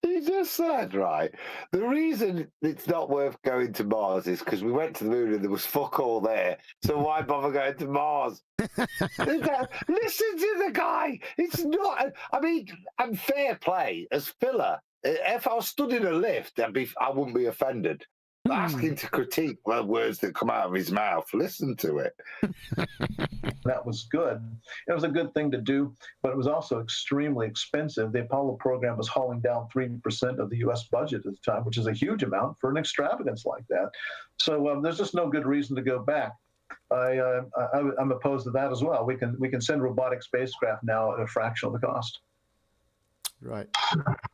You just said, right, the reason it's not worth going to Mars is because we went to the moon and there was fuck all there. So why bother going to Mars? Listen to the guy. It's not, I mean, and fair play as filler. If I was stood in a lift, I wouldn't be offended. Asking to critique the words that come out of his mouth. Listen to it. That was good. It was a good thing to do, but it was also extremely expensive. The Apollo program was hauling down 3% of the U.S. budget at the time, which is a huge amount for an extravagance like that. So there's just no good reason to go back. I'm opposed to that as well. We can send robotic spacecraft now at a fraction of the cost. Right.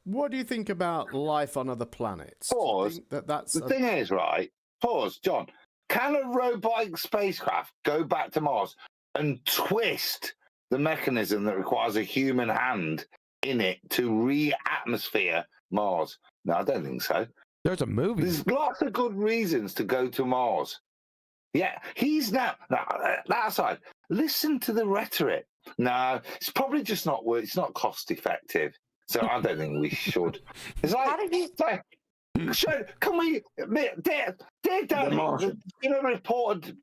What do you think about life on other planets? Pause. The thing is, right? Pause, John. Can a robotic spacecraft go back to Mars and twist the mechanism that requires a human hand in it to re-atmosphere Mars? No, I don't think so. There's a movie. There's lots of good reasons to go to Mars. Yeah, he's now that aside, listen to the rhetoric. No, it's probably just not worth. It's not cost effective. So I don't think we should. It's like, can we, dear Danny, reported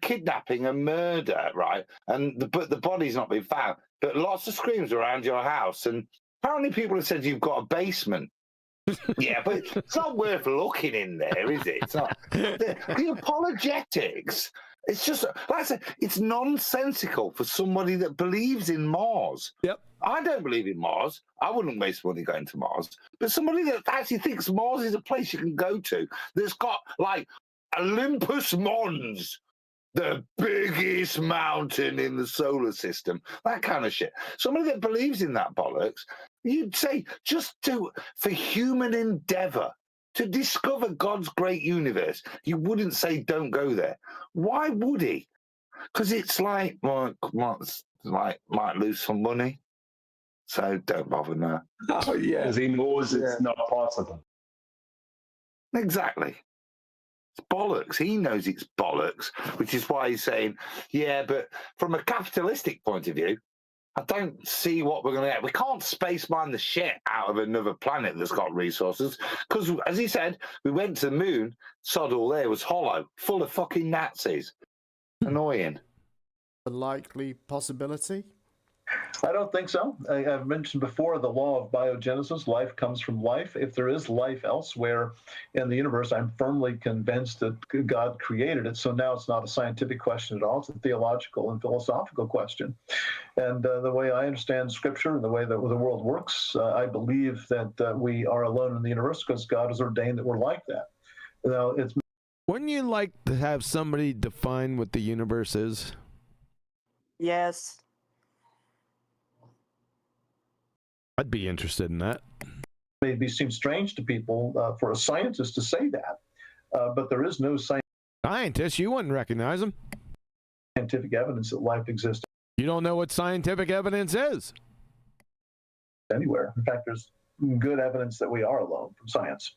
kidnapping and murder, right? But the body's not been found. But lots of screams around your house, and apparently people have said you've got a basement. Yeah, but it's not worth looking in there, is it? It's not. The apologetics. It's just, like I said, it's nonsensical for somebody that believes in Mars. Yep. I don't believe in Mars. I wouldn't waste money going to Mars. But somebody that actually thinks Mars is a place you can go to, that's got, like, Olympus Mons, the biggest mountain in the solar system, that kind of shit. Somebody that believes in that bollocks, you'd say, just do for human endeavor. To discover God's great universe, you wouldn't say don't go there. Why would he? Because it's like, well, might lose some money, so don't bother now. Oh yeah, because he knows it's not possible. Exactly. It's bollocks. He knows it's bollocks, which is why he's saying, yeah, but from a capitalistic point of view, I don't see what we're going to get. We can't space mine the shit out of another planet that's got resources. Because, as he said, we went to the moon, sod all there was hollow, full of fucking Nazis. Annoying. A likely possibility? I don't think so. I've mentioned before the law of biogenesis. Life comes from life. If there is life elsewhere in the universe, I'm firmly convinced that God created it. So now it's not a scientific question at all. It's a theological and philosophical question. And the way I understand Scripture and the way that the world works, I believe that we are alone in the universe because God has ordained that we're like that. Now, Wouldn't you like to have somebody define what the universe is? Yes. I'd be interested in that. Maybe seem strange to people for a scientist to say that, but there is no science. Scientist, you wouldn't recognize him. scientific evidence that life exists You don't know what scientific evidence is. anywhere. In fact, there's good evidence that we are alone from science.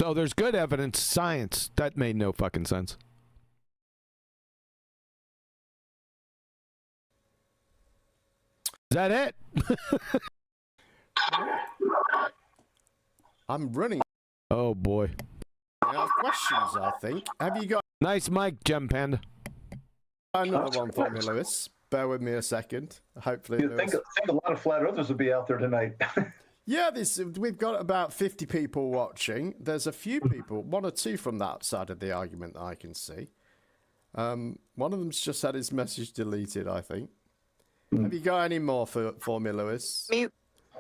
So there's good evidence, science. That made no fucking sense. Is that it? I'm running Oh boy. out of questions, I think. Have you got Nice mic, Gem Panda. another one for me, Lewis? Bear with me a second. Hopefully, You think a lot of flat earthers would be out there tonight. yeah, we've got about 50 people watching. There's a few people, one or two from that side of the argument that I can see. One of them's just had his message deleted, I think. Have you got any more for me, Lewis? Mute.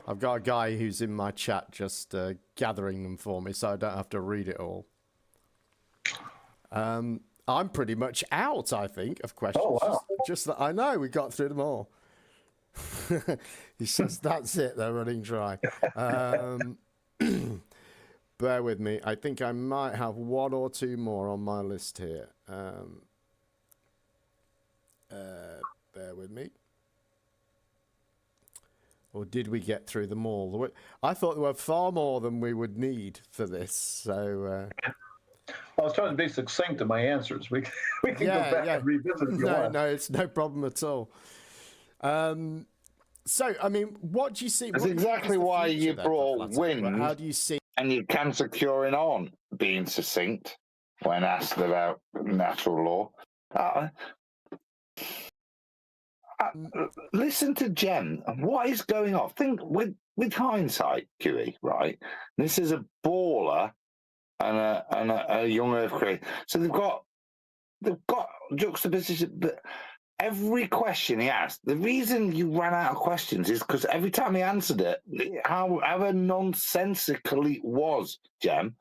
I've got a guy who's in my chat just gathering them for me, so I don't have to read it all. I'm pretty much out, I think, of questions. Oh, wow. Just that I know we got through them all. He says that's it. They're running dry. Bear with me. I think I might have one or two more on my list here. Bear with me. Or did we get through them all? I thought there were far more than we would need for this. So I was trying to be succinct in my answers. We can go back and revisit if you want. No, it's no problem at all. So, I mean, what do you see? That's exactly why you brought wind. How do you see? And your cancer curing on being succinct when asked about natural law. Listen to Jem. What is going on? Think with hindsight, QE, right? This is a baller and a young Earth creator. So they've got juxtaposition. But every question he asked, the reason you ran out of questions is because every time he answered it, however nonsensical it was, Jem,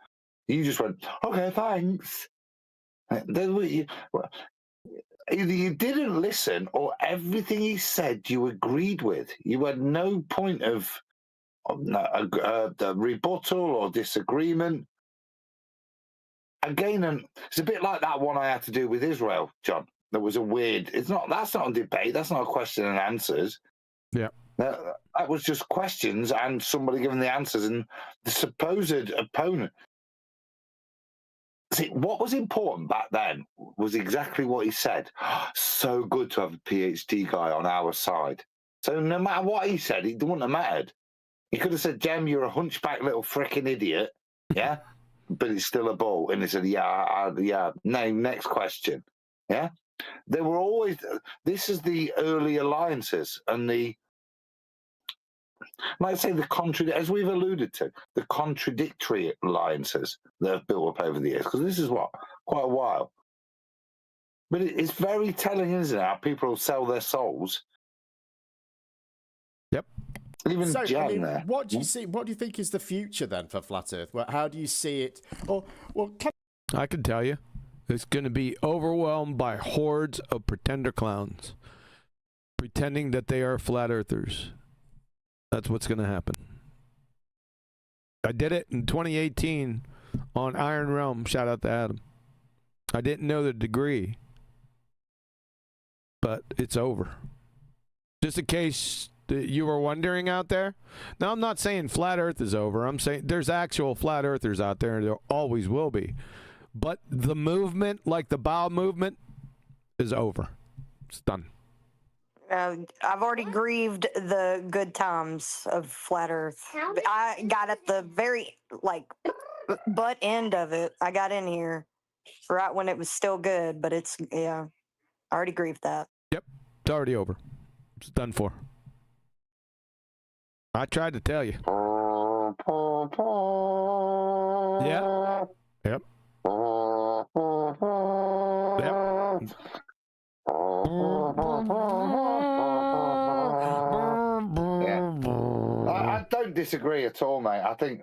you just went, okay, thanks. Either you didn't listen or everything he said you agreed with. You had no point of the rebuttal or disagreement. Again, and it's a bit like that one I had to do with Israel, John. That was a weird. That's not a debate. That's not a question and answers. Yeah. That was just questions and somebody giving the answers and the supposed opponent. See, what was important back then was exactly what he said. So good to have a PhD guy on our side. So no matter what he said, it wouldn't have mattered. He could have said, Jem, you're a hunchback little frickin' idiot. Yeah? But it's still a bull. And he said, yeah. Name, next question. Yeah? There were always, this is the early alliances and might say as we've alluded to, the contradictory alliances that have built up over the years, because this is quite a while. But it's very telling, isn't it, how people sell their souls. Yep. Even so, Jan there. What do you see? What do you think is the future then for flat Earth? How do you see it? I can tell you, it's going to be overwhelmed by hordes of pretender clowns, pretending that they are flat earthers. That's what's going to happen. I did it in 2018 on Iron Realm. Shout out to Adam. I didn't know the degree, but it's over. Just in case you were wondering out there. Now, I'm not saying flat Earth is over. I'm saying there's actual flat earthers out there, and there always will be. But the movement, like the bowel movement, is over. It's done. I've already grieved the good times of flat Earth. I got at the very butt end of it. I got in here right when it was still good, but I already grieved that. Yep, it's already over. It's done for. I tried to tell you. Yeah. Yep. Yep. I don't disagree at all, mate. I think,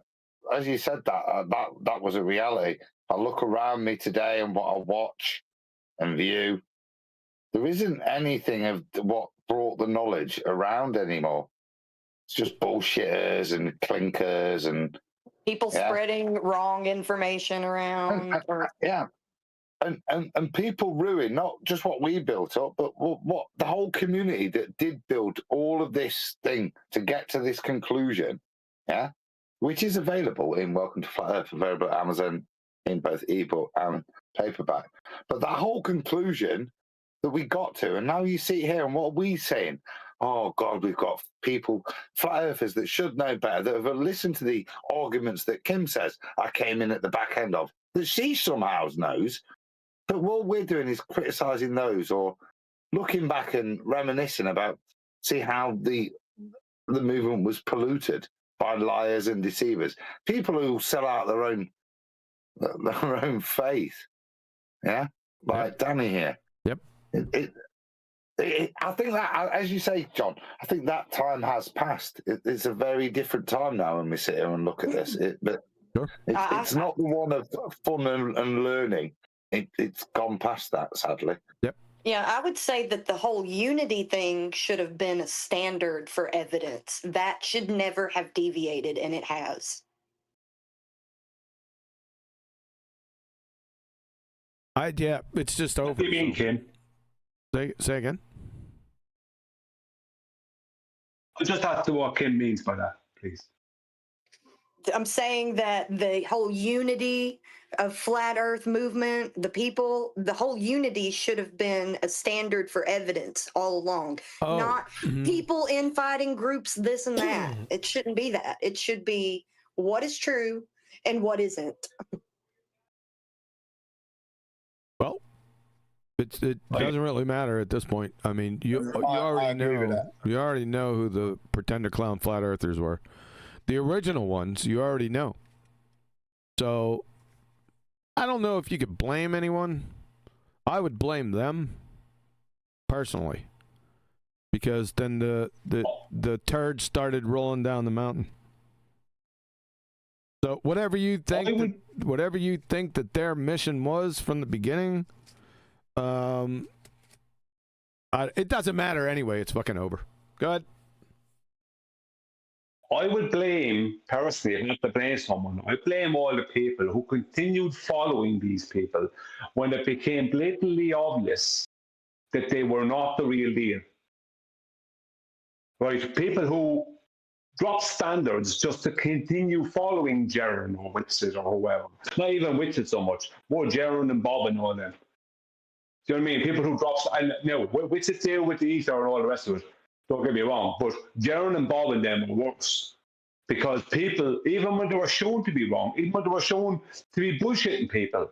as you said, that was a reality. I look around me today and what I watch and view. There isn't anything of what brought the knowledge around anymore. It's just bullshitters and clinkers and people spreading wrong information around. Yeah. and people ruin not just what we built up, but what the whole community that did build all of this thing to get to this conclusion, yeah, which is available in Welcome to Flat Earth, available at Amazon in both ebook and paperback. But that whole conclusion that we got to, and now you see here, and what are we saying? Oh God, we've got people, flat earthers that should know better, that have listened to the arguments that Kim says I came in at the back end of, that she somehow knows. But what we're doing is criticizing those, or looking back and reminiscing about, see how the movement was polluted by liars and deceivers, people who sell out their own faith. Yeah, like Danny here. Yep. I think that, as you say, John, I think that time has passed. It's a very different time now when we sit here and look at this. But it's not the one of fun and learning. It's gone past that, sadly. Yep. Yeah, I would say that the whole unity thing should have been a standard for evidence. That should never have deviated, and it has. Yeah, it's just over. What do you mean, Kim? Say again. I'll just ask you what Kim means by that, please. I'm saying that the whole unity of flat earth movement, the people, the whole unity should have been a standard for evidence all along. Not people infighting groups, this and that. It shouldn't be that. It should be what is true and what isn't. Well, it doesn't really matter at this point. I mean, you already know who the pretender clown flat earthers were. The original ones, you already know. So, I don't know if you could blame anyone. I would blame them, personally. Because then the turds started rolling down the mountain. So, whatever you think that their mission was from the beginning, it doesn't matter anyway. It's fucking over. Go ahead. I would blame, personally, if I have to blame someone, I blame all the people who continued following these people when it became blatantly obvious that they were not the real deal. Right? People who dropped standards just to continue following Jaron or Witches or whoever. Not even Witches so much, more Jaron and Bob and all them. Do you know what I mean? People who dropped, and no, Witches deal with the ether and all the rest of it. Don't get me wrong, but Jaron and Bob and them were worse. Because people, even when they were shown to be wrong, even when they were shown to be bullshitting people,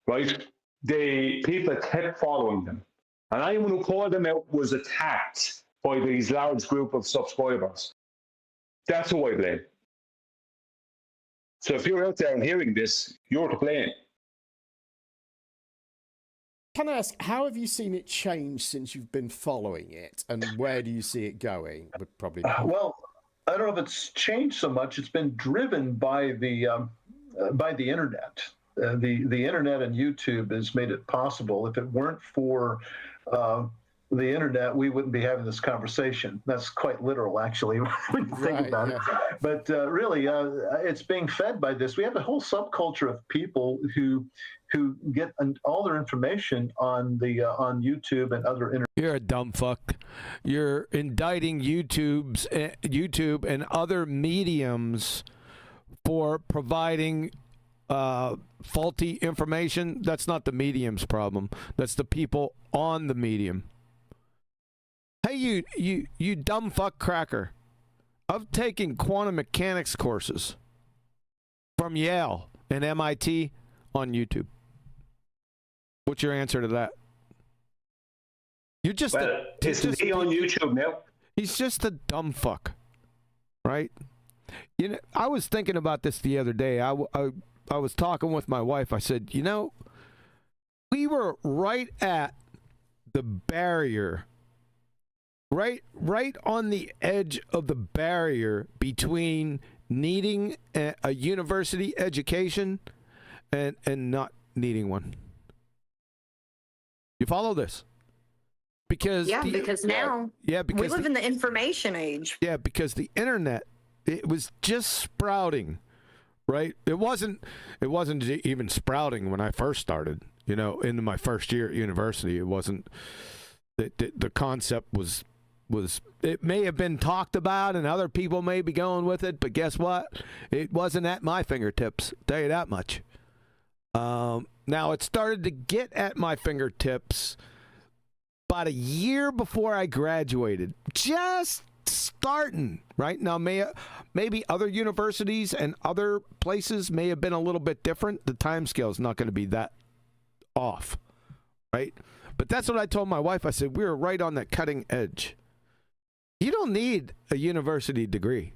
right, people kept following them. And anyone who called them out was attacked by these large group of subscribers. That's who I blame. So if you're out there and hearing this, you're to blame. Can I ask, how have you seen it change since you've been following it, and where do you see it going? Would probably. Well, I don't know if it's changed so much. It's been driven by the internet. The internet and YouTube has made it possible. If it weren't for the internet, we wouldn't be having this conversation. That's quite literal, actually, when you think about it. But really, it's being fed by this. We have a whole subculture of people who get all their information on YouTube and other internet. You're a dumb fuck. You're indicting YouTube and other mediums for providing faulty information. That's not the medium's problem. That's the people on the medium. Hey, you dumb fuck cracker. I've taken quantum mechanics courses from Yale and MIT on YouTube. What's your answer to that? You're just isn't he on YouTube now? He's just a dumb fuck, right? You know, I was thinking about this the other day. I was talking with my wife. I said, you know, we were right at the barrier, right on the edge of the barrier between needing a university education and not needing one. You follow this? Because now we live in the information age. Yeah, because the internet, it was just sprouting right? It wasn't even sprouting when I first started. Into my first year at university, it wasn't. The concept was it may have been talked about and other people may be going with it, but guess what? It wasn't at my fingertips. I'll tell you that much. Now it started to get at my fingertips about a year before I graduated. Just starting, right? Now maybe other universities and other places may have been a little bit different. The time scale is not going to be that off, right? But that's what I told my wife. I said, we were right on that cutting edge. You don't need a university degree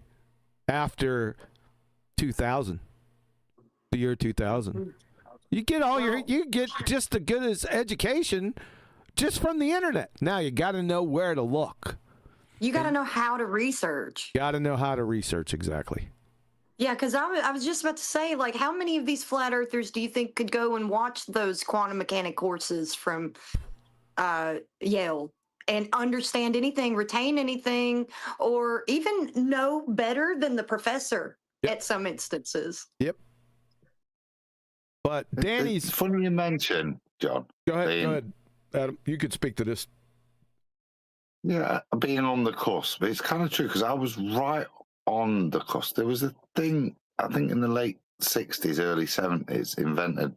after 2000, the year 2000. You get just as good as education just from the internet. Now you got to know where to look. You got to know how to research. Got to know how to research, exactly. Yeah, because I was just about to say, like, how many of these flat earthers do you think could go and watch those quantum mechanic courses from Yale and understand anything, retain anything, or even know better than the professor at some instances? Yep. But Danny's... It's funny you mention, John. Go ahead, Adam. You could speak to this. Yeah, being on the cusp. It's kind of true because I was right on the cusp. There was a thing, I think in the late 60s, early 70s, invented.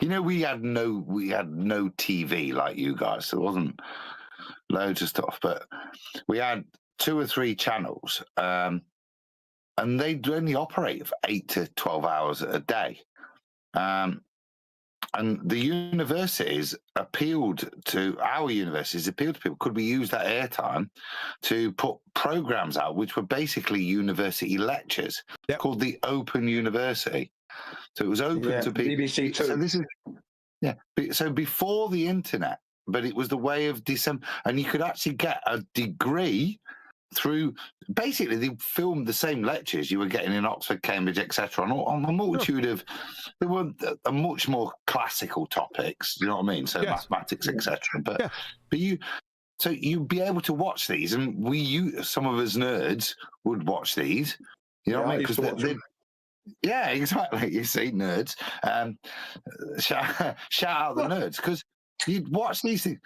We had no TV like you guys. There wasn't loads of stuff, but we had 2 or 3 channels, and they'd only operate for 8 to 12 hours a day. And the universities appealed to people. Could we use that airtime to put programs out, which were basically university lectures called the Open University? So it was open to people. BBC Two. So this is, so before the internet, but it was the way of and you could actually get a degree through, basically they filmed the same lectures you were getting in Oxford, Cambridge, etc. on a multitude of, there were much more classical topics, you know what I mean? So mathematics, etc. But you'd be able to watch these, and some of us nerds would watch these, you know what I mean? Because yeah, exactly. You see, nerds. Shout out the nerds, because you'd watch these things,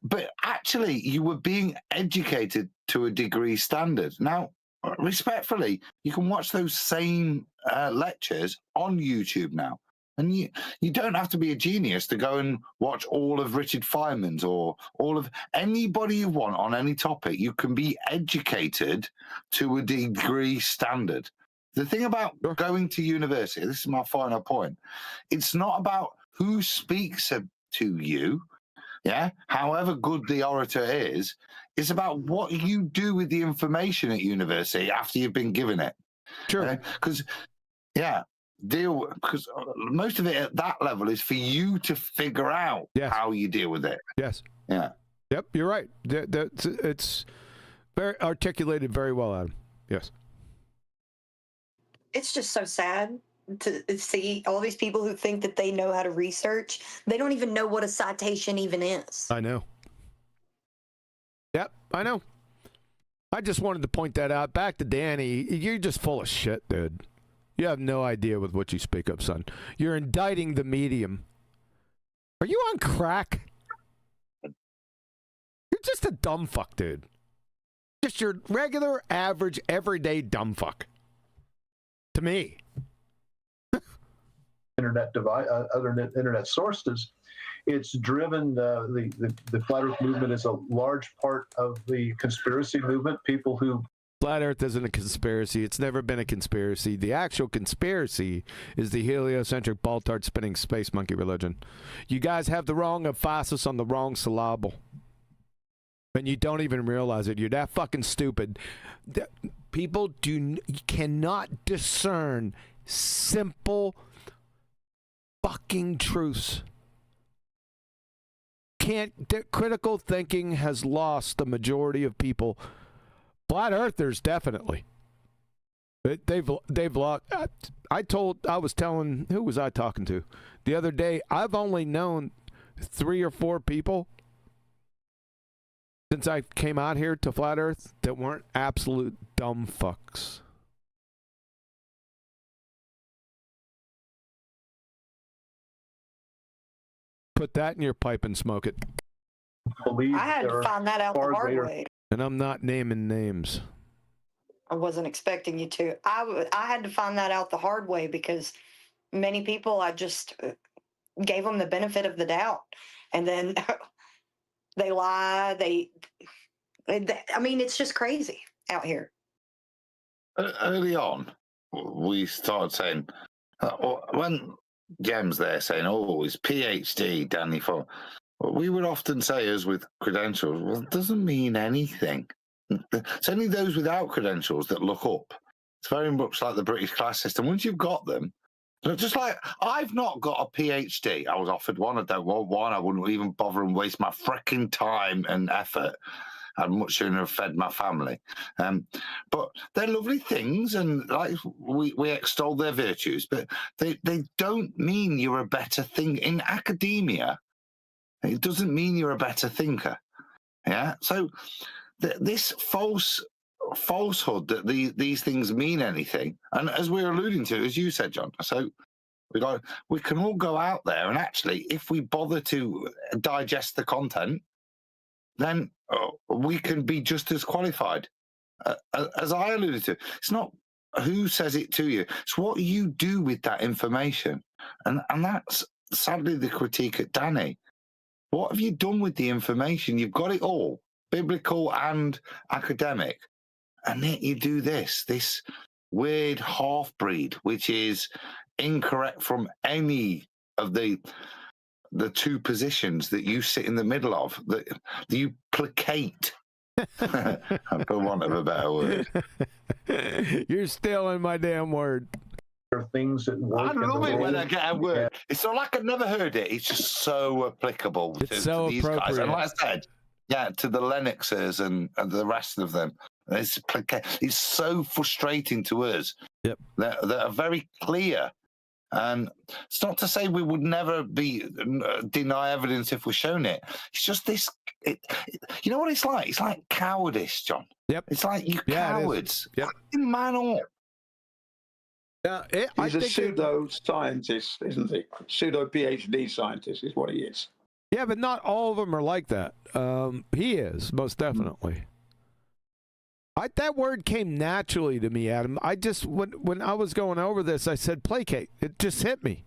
but actually you were being educated to a degree standard. Now, respectfully, you can watch those same lectures on YouTube now, and you don't have to be a genius to go and watch all of Richard Feynman's or all of anybody you want on any topic. You can be educated to a degree standard. The thing about going to university, this is my final point, it's not about who speaks to you, however good the orator is, it's about what you do with the information at university after you've been given it. Sure. Because, because most of it at that level is for you to figure out how you deal with it. Yes. Yeah. Yep, you're right. It's very articulated very well, Adam. Yes. It's just so sad to see all these people who think that they know how to research. They don't even know what a citation even is. I know. Yep, I know. I just wanted to point that out. Back to Danny. You're just full of shit, dude. You have no idea with what you speak of, son. You're indicting the medium. Are you on crack? You're just a dumb fuck, dude. Just your regular, average, everyday dumb fuck. To me. Internet sources, it's driven the flat Earth movement is a large part of the conspiracy movement. People who Flat Earth isn't a conspiracy. It's never been a conspiracy. The actual conspiracy is the heliocentric ball-tart spinning space monkey religion. You guys have the wrong emphasis on the wrong syllable. And you don't even realize it. You're that fucking stupid. People cannot discern simple fucking truths. Critical thinking has lost the majority of people. Flat earthers, definitely. They've lost. I was telling, who was I talking to the other day? I've only known 3 or 4 people since I came out here to Flat Earth that weren't absolute dumb fucks. put that in your pipe and smoke it. I had to find that out the hard way. And I'm not naming names. I wasn't expecting you to. I had to find that out the hard way because many people, I just gave them the benefit of the doubt. And then they lie. I mean, it's just crazy out here. Early on, we started saying, when Gem's there saying, oh, it's PhD, Danny, for we would often say, as with credentials, well, it doesn't mean anything. It's only those without credentials that look up. It's very much like the British class system. Once you've got them, just like I've not got a PhD. I was offered one. I don't want one. I wouldn't even bother and waste my freaking time and effort. I'd much sooner have fed my family. But they're lovely things, and like we extol their virtues, but they don't mean you're a better thing. In academia, it doesn't mean you're a better thinker. Yeah? So this falsehood that these things mean anything, and as we're alluding to, as you said, John, so we can all go out there, and actually, if we bother to digest the content, then we can be just as qualified. As I alluded to, it's not who says it to you, it's what you do with that information. And that's sadly the critique at Danny. What have you done with the information? You've got it all, biblical and academic, and yet you do this weird half-breed, which is incorrect from any of the two positions that you sit in the middle of, that you placate. For want of a better word. You're stealing my damn word. Things that work. I love it when I get a word. Yeah. It's not like I've never heard it. It's just so applicable to these guys. And like I said, yeah, to the Linuxers and the rest of them. It's so frustrating to us. Yep. That are very clear. And it's not to say we would never deny evidence if we're shown it. It's just this. You know what it's like? It's like cowardice, John. Yep. It's like you cowards. Yep. Man up. He's a pseudo-scientist, isn't he? Pseudo-PhD scientist is what he is. Yeah, but not all of them are like that. He is, most definitely. That word came naturally to me, Adam. I just, when I was going over this, I said placate. It just hit me.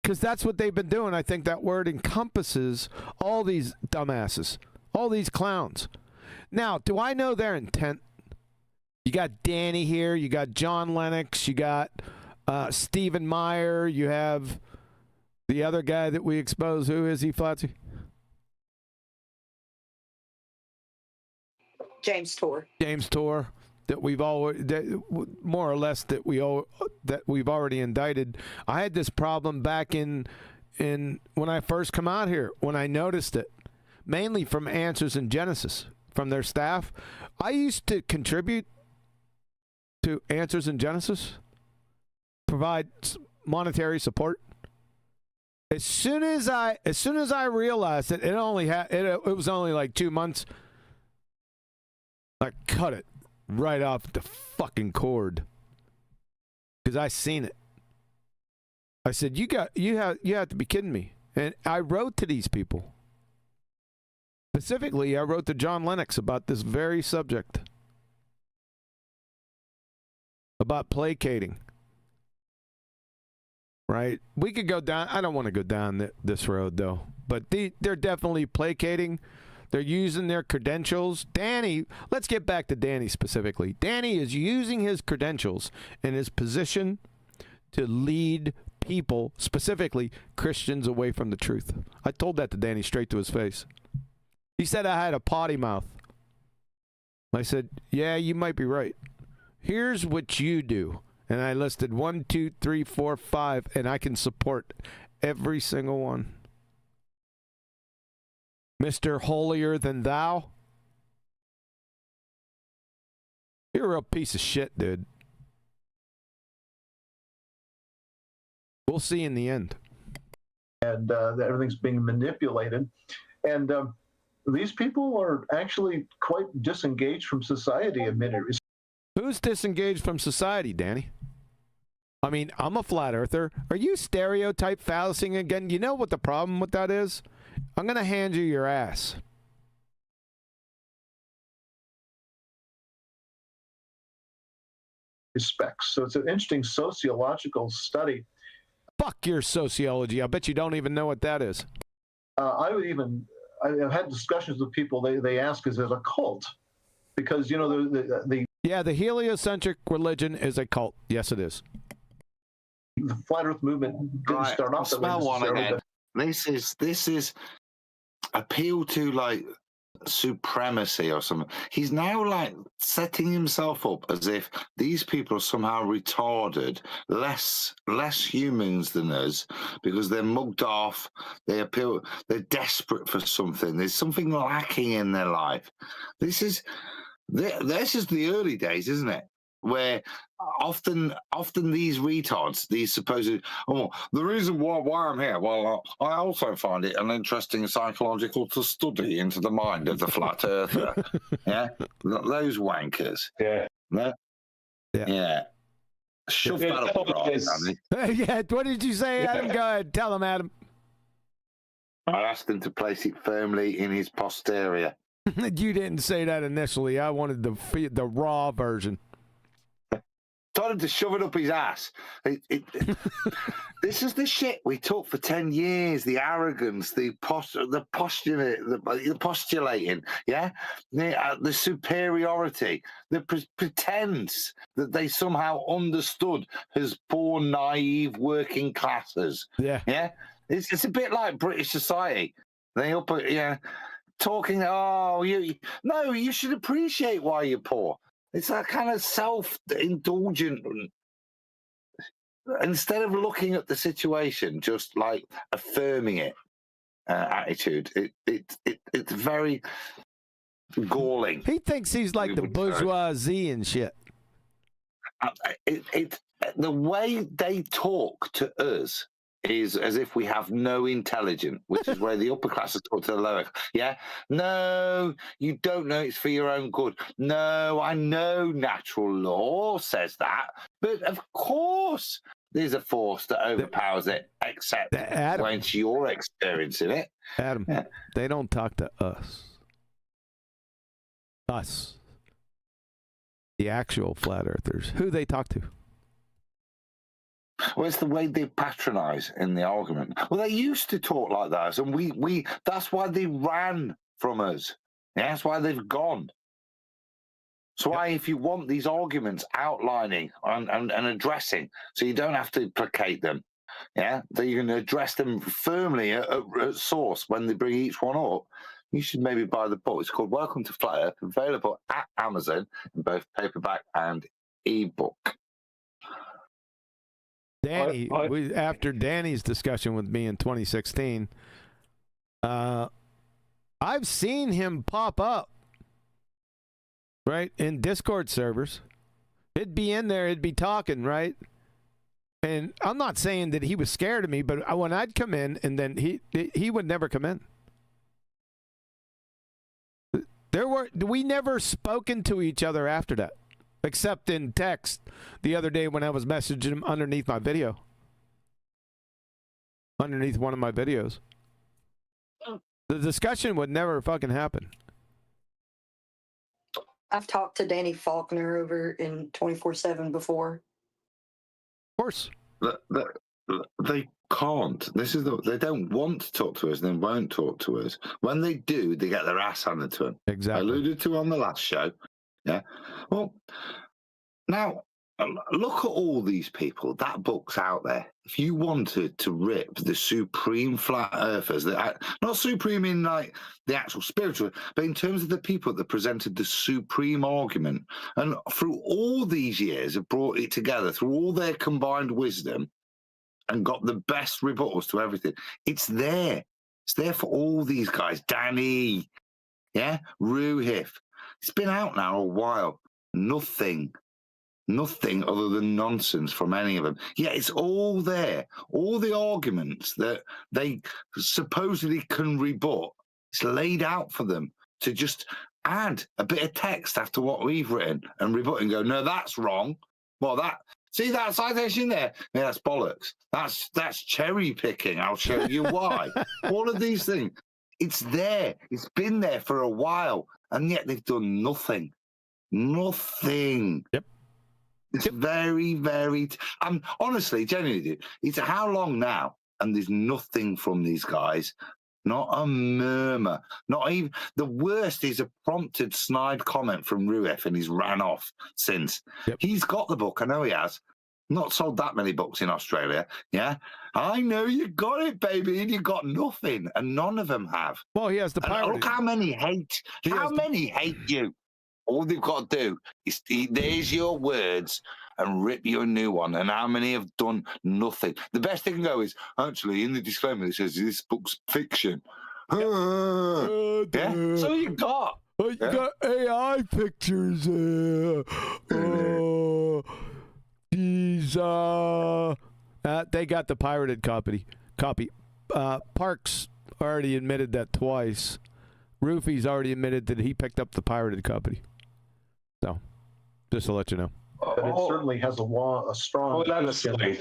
Because that's what they've been doing. I think that word encompasses all these dumbasses, all these clowns. Now, do I know their intent? You got Danny here. You got John Lennox. You got Stephen Meyer. You have the other guy that we exposed. Who is he, Flatsy? James Tor. James Tor, that we've more or less that we've already indicted. I had this problem back in when I first come out here, when I noticed it, mainly from Answers in Genesis, from their staff. I used to contribute to Answers in Genesis, provide monetary support. As soon as I realized that it was only like 2 months, I cut it right off the fucking cord because I seen it. I said, you have to be kidding me. And I wrote to these people. Specifically, I wrote to John Lennox about this very subject. About placating. Right? We could go down. I don't want to go down this road, though. But they're definitely placating. They're using their credentials. Danny, let's get back to Danny specifically. Danny is using his credentials and his position to lead people, specifically Christians, away from the truth. I told that to Danny straight to his face. He said I had a potty mouth. I said, yeah, you might be right. Here's what you do. And I listed 1, 2, 3, 4, 5, and I can support every single one. Mr. Holier Than Thou. You're a real piece of shit, dude. We'll see in the end. And that everything's being manipulated. And these people are actually quite disengaged from society in many respects. Who's disengaged from society, Danny? I mean, I'm a flat earther. Are you stereotype fallicing again? You know what the problem with that is? I'm going to hand you your ass. Respects. So it's an interesting sociological study. Fuck your sociology. I bet you don't even know what that is. I've had discussions with people. They ask, is it a cult? Because, you know, yeah, the heliocentric religion is a cult. Yes, it is. The flat Earth movement didn't start off that way. Smell one necessarily, again. This is appeal to like supremacy or something. He's now like setting himself up as if these people are somehow retarded, less humans than us because they're mugged off. They're desperate for something. There's something lacking in their life. This is the early days, isn't it? Where often these retards, these supposed, the reason why I'm here, well, I also find it an interesting psychological to study into the mind of the flat earther. Yeah, those wankers. Yeah. No? Yeah. Shove that up your arse, Danny. Yeah, what did you say, Adam? Go ahead, tell him, Adam. I asked him to place it firmly in his posterior. You didn't say that initially. I wanted the raw version. Told him to shove it up his ass. This is the shit we took for 10 years. The arrogance, the postulating, yeah, the superiority, the pretense that they somehow understood as poor, naive working classes. Yeah, yeah. It's a bit like British society. They talking. You should appreciate why you're poor. It's that kind of self-indulgent, instead of looking at the situation, just like affirming it attitude. It's very galling. He thinks he's like the bourgeoisie and shit. The way they talk to us is as if we have no intelligence, which is where the upper classes talk to the lower. Yeah, no, you don't know it's for your own good. No, I know natural law says that, but of course there's a force that overpowers it, except when you're experiencing it. Adam, they don't talk to us. Us. The actual flat earthers. Who they talk to? Well, it's the way they patronize in the argument. Well, they used to talk like that, and we that's why they ran from us. Yeah, that's why they've gone. So why, if you want these arguments outlining and addressing, so you don't have to placate them, yeah, that you can address them firmly at source when they bring each one up, you should maybe buy the book. It's called Welcome to Flat Earth, available at Amazon in both paperback and ebook. Danny, after Danny's discussion with me in 2016, I've seen him pop up, right, in Discord servers. It'd be in there, it'd be talking, right? And I'm not saying that he was scared of me, but when I'd come in, and then he would never come in. We never spoken to each other after that. Except in text the other day when I was messaging him underneath my video. Underneath one of my videos. The discussion would never fucking happen. I've talked to Danny Faulkner over in 24/7 before. Of course. They can't. They don't want to talk to us, and they won't talk to us. When they do, they get their ass handed to them. Exactly. I alluded to on the last show. Yeah. Well, now, look at all these people. That book's out there. If you wanted to rip the supreme flat earthers, not supreme in like the actual spiritual, but in terms of the people that presented the supreme argument, and through all these years have brought it together through all their combined wisdom and got the best rebuttals to everything. It's there. It's there for all these guys. Danny, yeah, Ruhif. It's been out now a while. Nothing other than nonsense from any of them. Yeah, it's all there. All the arguments that they supposedly can rebut, it's laid out for them to just add a bit of text after what we've written and rebut and go, no, that's wrong. Well, See that citation there? Yeah, that's bollocks. That's cherry picking. I'll show you why. All of these things, it's there. It's been there for a while, and yet they've done nothing. Nothing. Yep. It's very, very. Honestly, genuinely, it's how long now, and there's nothing from these guys. Not a murmur. Not even. The worst is a prompted snide comment from Ruef, and he's ran off since. Yep. He's got the book. I know he has. Not sold that many books in Australia. Yeah, I know you got it, baby, and you got nothing, and none of them have. Well, he has the pirate. Look how many hate. How many hate you? All they've got to do is there's your words and rip you a new one. And how many have done nothing? The best they can go is, actually, in the disclaimer, it says this book's fiction. Yeah? So you got. You got AI pictures. These, they got the pirated copy. Parks already admitted that twice. Roofy's already admitted that he picked up the pirated copy. So, just to let you know. But it certainly has a strong. Oh, that is Slit.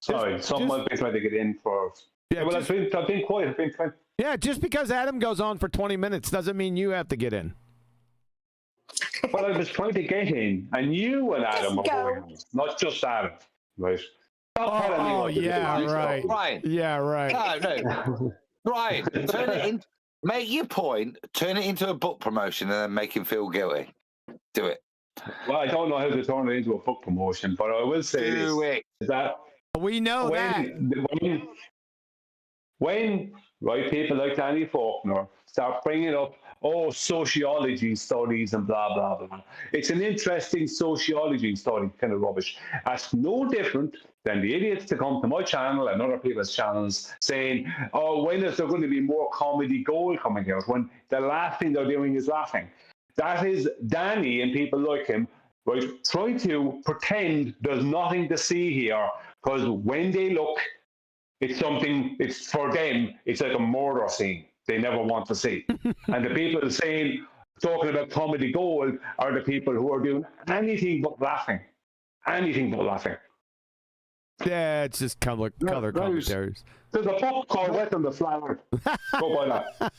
Sorry, someone might be trying to get in for. Yeah, well, I've been quiet. I've been trying. Yeah, just because Adam goes on for 20 minutes doesn't mean you have to get in. Well, I was trying to get in, and you and Adam are going on, not just Adam, right? Oh, yeah, right. Brian. Yeah, right. No. Brian, turn it in. Make your point, turn it into a book promotion, and then make him feel guilty. Do it. Well, I don't know how to turn it into a book promotion, but I will say that we know when right people like Danny Faulkner start bringing up sociology studies and blah blah blah, it's an interesting sociology study kind of rubbish. That's no different than the idiots to come to my channel and other people's channels saying, when is there going to be more comedy gold coming out, when the last thing they're doing is laughing. That is Danny and people like him, right, trying to pretend there's nothing to see here, because when they look, it's something, it's for them, it's like a murder scene they never want to see. And the people talking about comedy gold are the people who are doing anything but laughing. Anything but laughing. Yeah, it's just color commentaries. There's a book called Wet on the Flower. Go by that.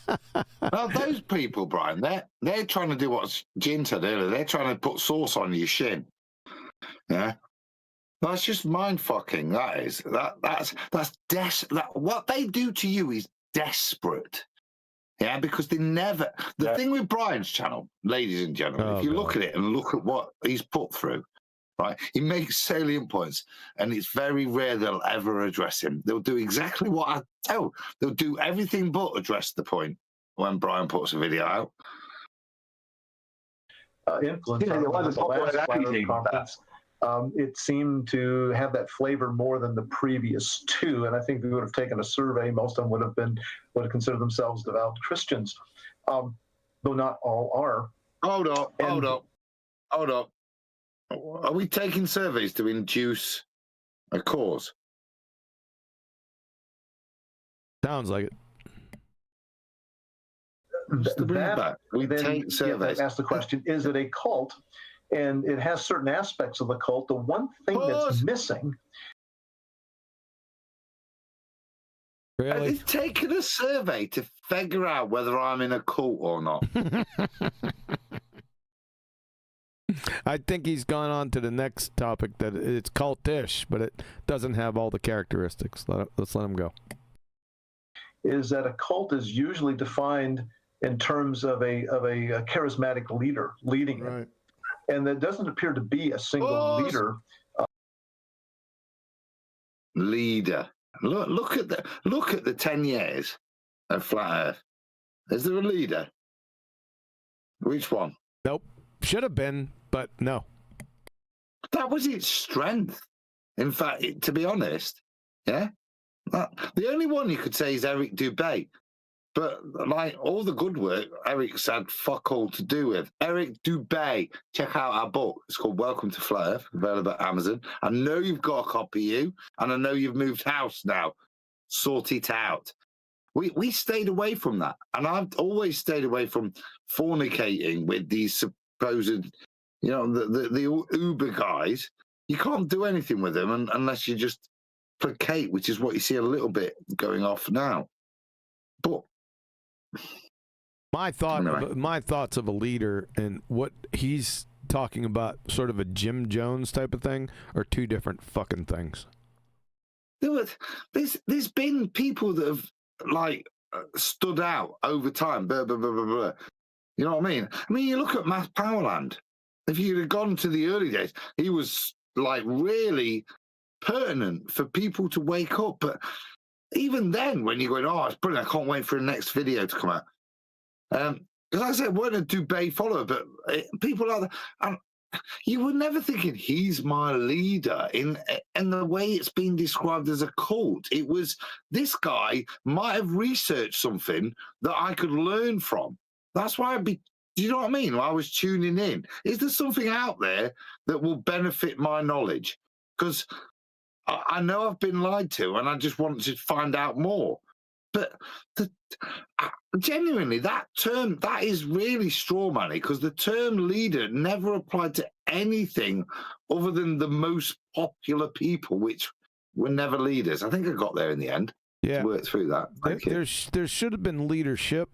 Now, those people, Brian, they're trying to do what Jin said earlier. They're trying to put sauce on your shin. Yeah, that's just mind fucking. That is what they do to you is desperate. Yeah, because they never. The thing with Brian's channel, ladies and gentlemen, if you look at it and look at what he's put through. Right, he makes salient points, and it's very rare they'll ever address him. They'll do exactly what I tell. They'll do everything but address the point when Brian puts a video out. Influence on the last conference. It seemed to have that flavor more than the previous two, and I think if we would have taken a survey, most of them would have considered themselves devout Christians, though not all are. Hold up. Are we taking surveys to induce a cause? Sounds like it. We take surveys. Ask the question: is it a cult? And it has certain aspects of the cult. The one thing that's missing. Really? It's taken a survey to figure out whether I'm in a cult or not. I think he's gone on to the next topic, that it's cultish, but it doesn't have all the characteristics. Let's let him go. Is that a cult is usually defined in terms of a charismatic leader leading it, and there doesn't appear to be a single leader. Leader. Look at the 10 years of Flat Earth. Is there a leader? Which one? Nope. Should have been, but no. That was its strength. In fact, to be honest, yeah, the only one you could say is Eric Dubé. But like all the good work, Eric's had fuck all to do with. Eric Dubé, check out our book. It's called Welcome to Flat Earth, available at Amazon. I know you've got a copy, you, and I know you've moved house now. Sort it out. We stayed away from that, and I've always stayed away from fornicating with these supposed You know, the Uber guys, you can't do anything with them unless you just placate, which is what you see a little bit going off now. But my thoughts of a leader and what he's talking about, sort of a Jim Jones type of thing, are two different fucking things. There's been people that have like stood out over time. Blah, blah, blah, blah, blah. You know what I mean? I mean, you look at Matt Powerland. If you'd have gone to the early days, he was like really pertinent for people to wake up. But even then, when you're going, oh, it's brilliant, I can't wait for the next video to come out. Because I said, we're a Dubé follower, but people are, and you were never thinking he's my leader in the way it's been described as a cult. It was this guy might have researched something that I could learn from. That's why do you know what I mean? I was tuning in. Is there something out there that will benefit my knowledge? Because I know I've been lied to and I just want to find out more. But genuinely, that term, that is really straw-manny, because the term leader never applied to anything other than the most popular people, which were never leaders. I think I got there in the end. Yeah. Worked through that. There should have been leadership.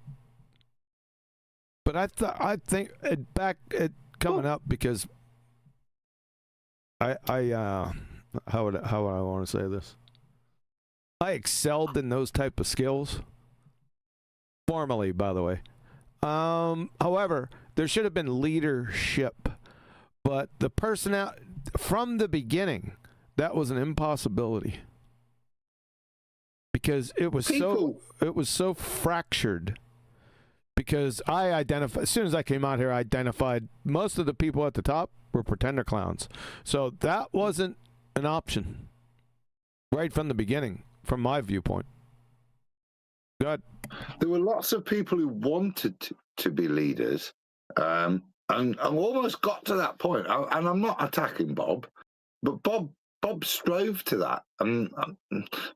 But I think coming up, because how would I want to say this? I excelled in those type of skills. Formally, by the way. However, there should have been leadership. But the personality, from the beginning, that was an impossibility. Because it was so fractured. Because I identified, as soon as I came out here, I identified most of the people at the top were pretender clowns. So that wasn't an option right from the beginning, from my viewpoint. Good. There were lots of people who wanted to be leaders, and almost got to that point. And I'm not attacking Bob, but Bob strove to that, and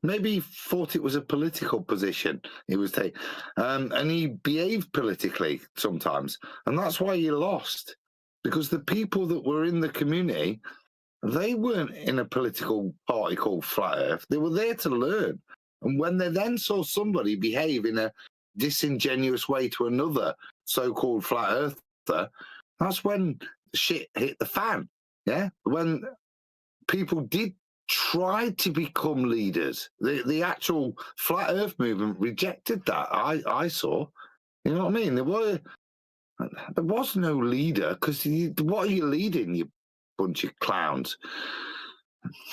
maybe he thought it was a political position he was taking, and he behaved politically sometimes, and that's why he lost, because the people that were in the community, they weren't in a political party called Flat Earth. They were there to learn, and when they then saw somebody behave in a disingenuous way to another so-called Flat Earther, that's when shit hit the fan. Yeah, when people did try to become leaders. The actual Flat Earth movement rejected that. I saw. You know what I mean? There was no leader, because what are you leading, you bunch of clowns?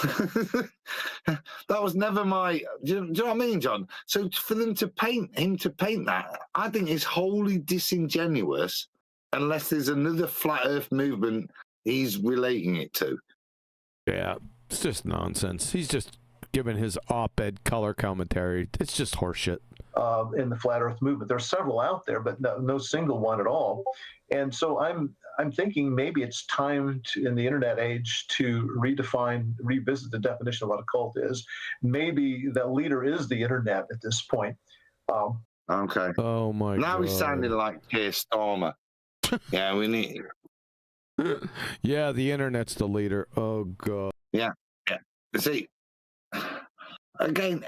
That was never my. Do you know what I mean, John? So for them to paint that, I think is wholly disingenuous, unless there's another Flat Earth movement he's relating it to. Yeah, it's just nonsense. He's just giving his op-ed color commentary. It's just horseshit. In the Flat Earth movement, there's several out there, but no single one at all. And so I'm thinking maybe it's time in the internet age to revisit the definition of what a cult is. Maybe the leader is the internet at this point. Okay. Oh my God. Now he's sounding like Keir Starmer. Yeah, we need. Yeah, the internet's the leader. Oh God. Yeah. See, again,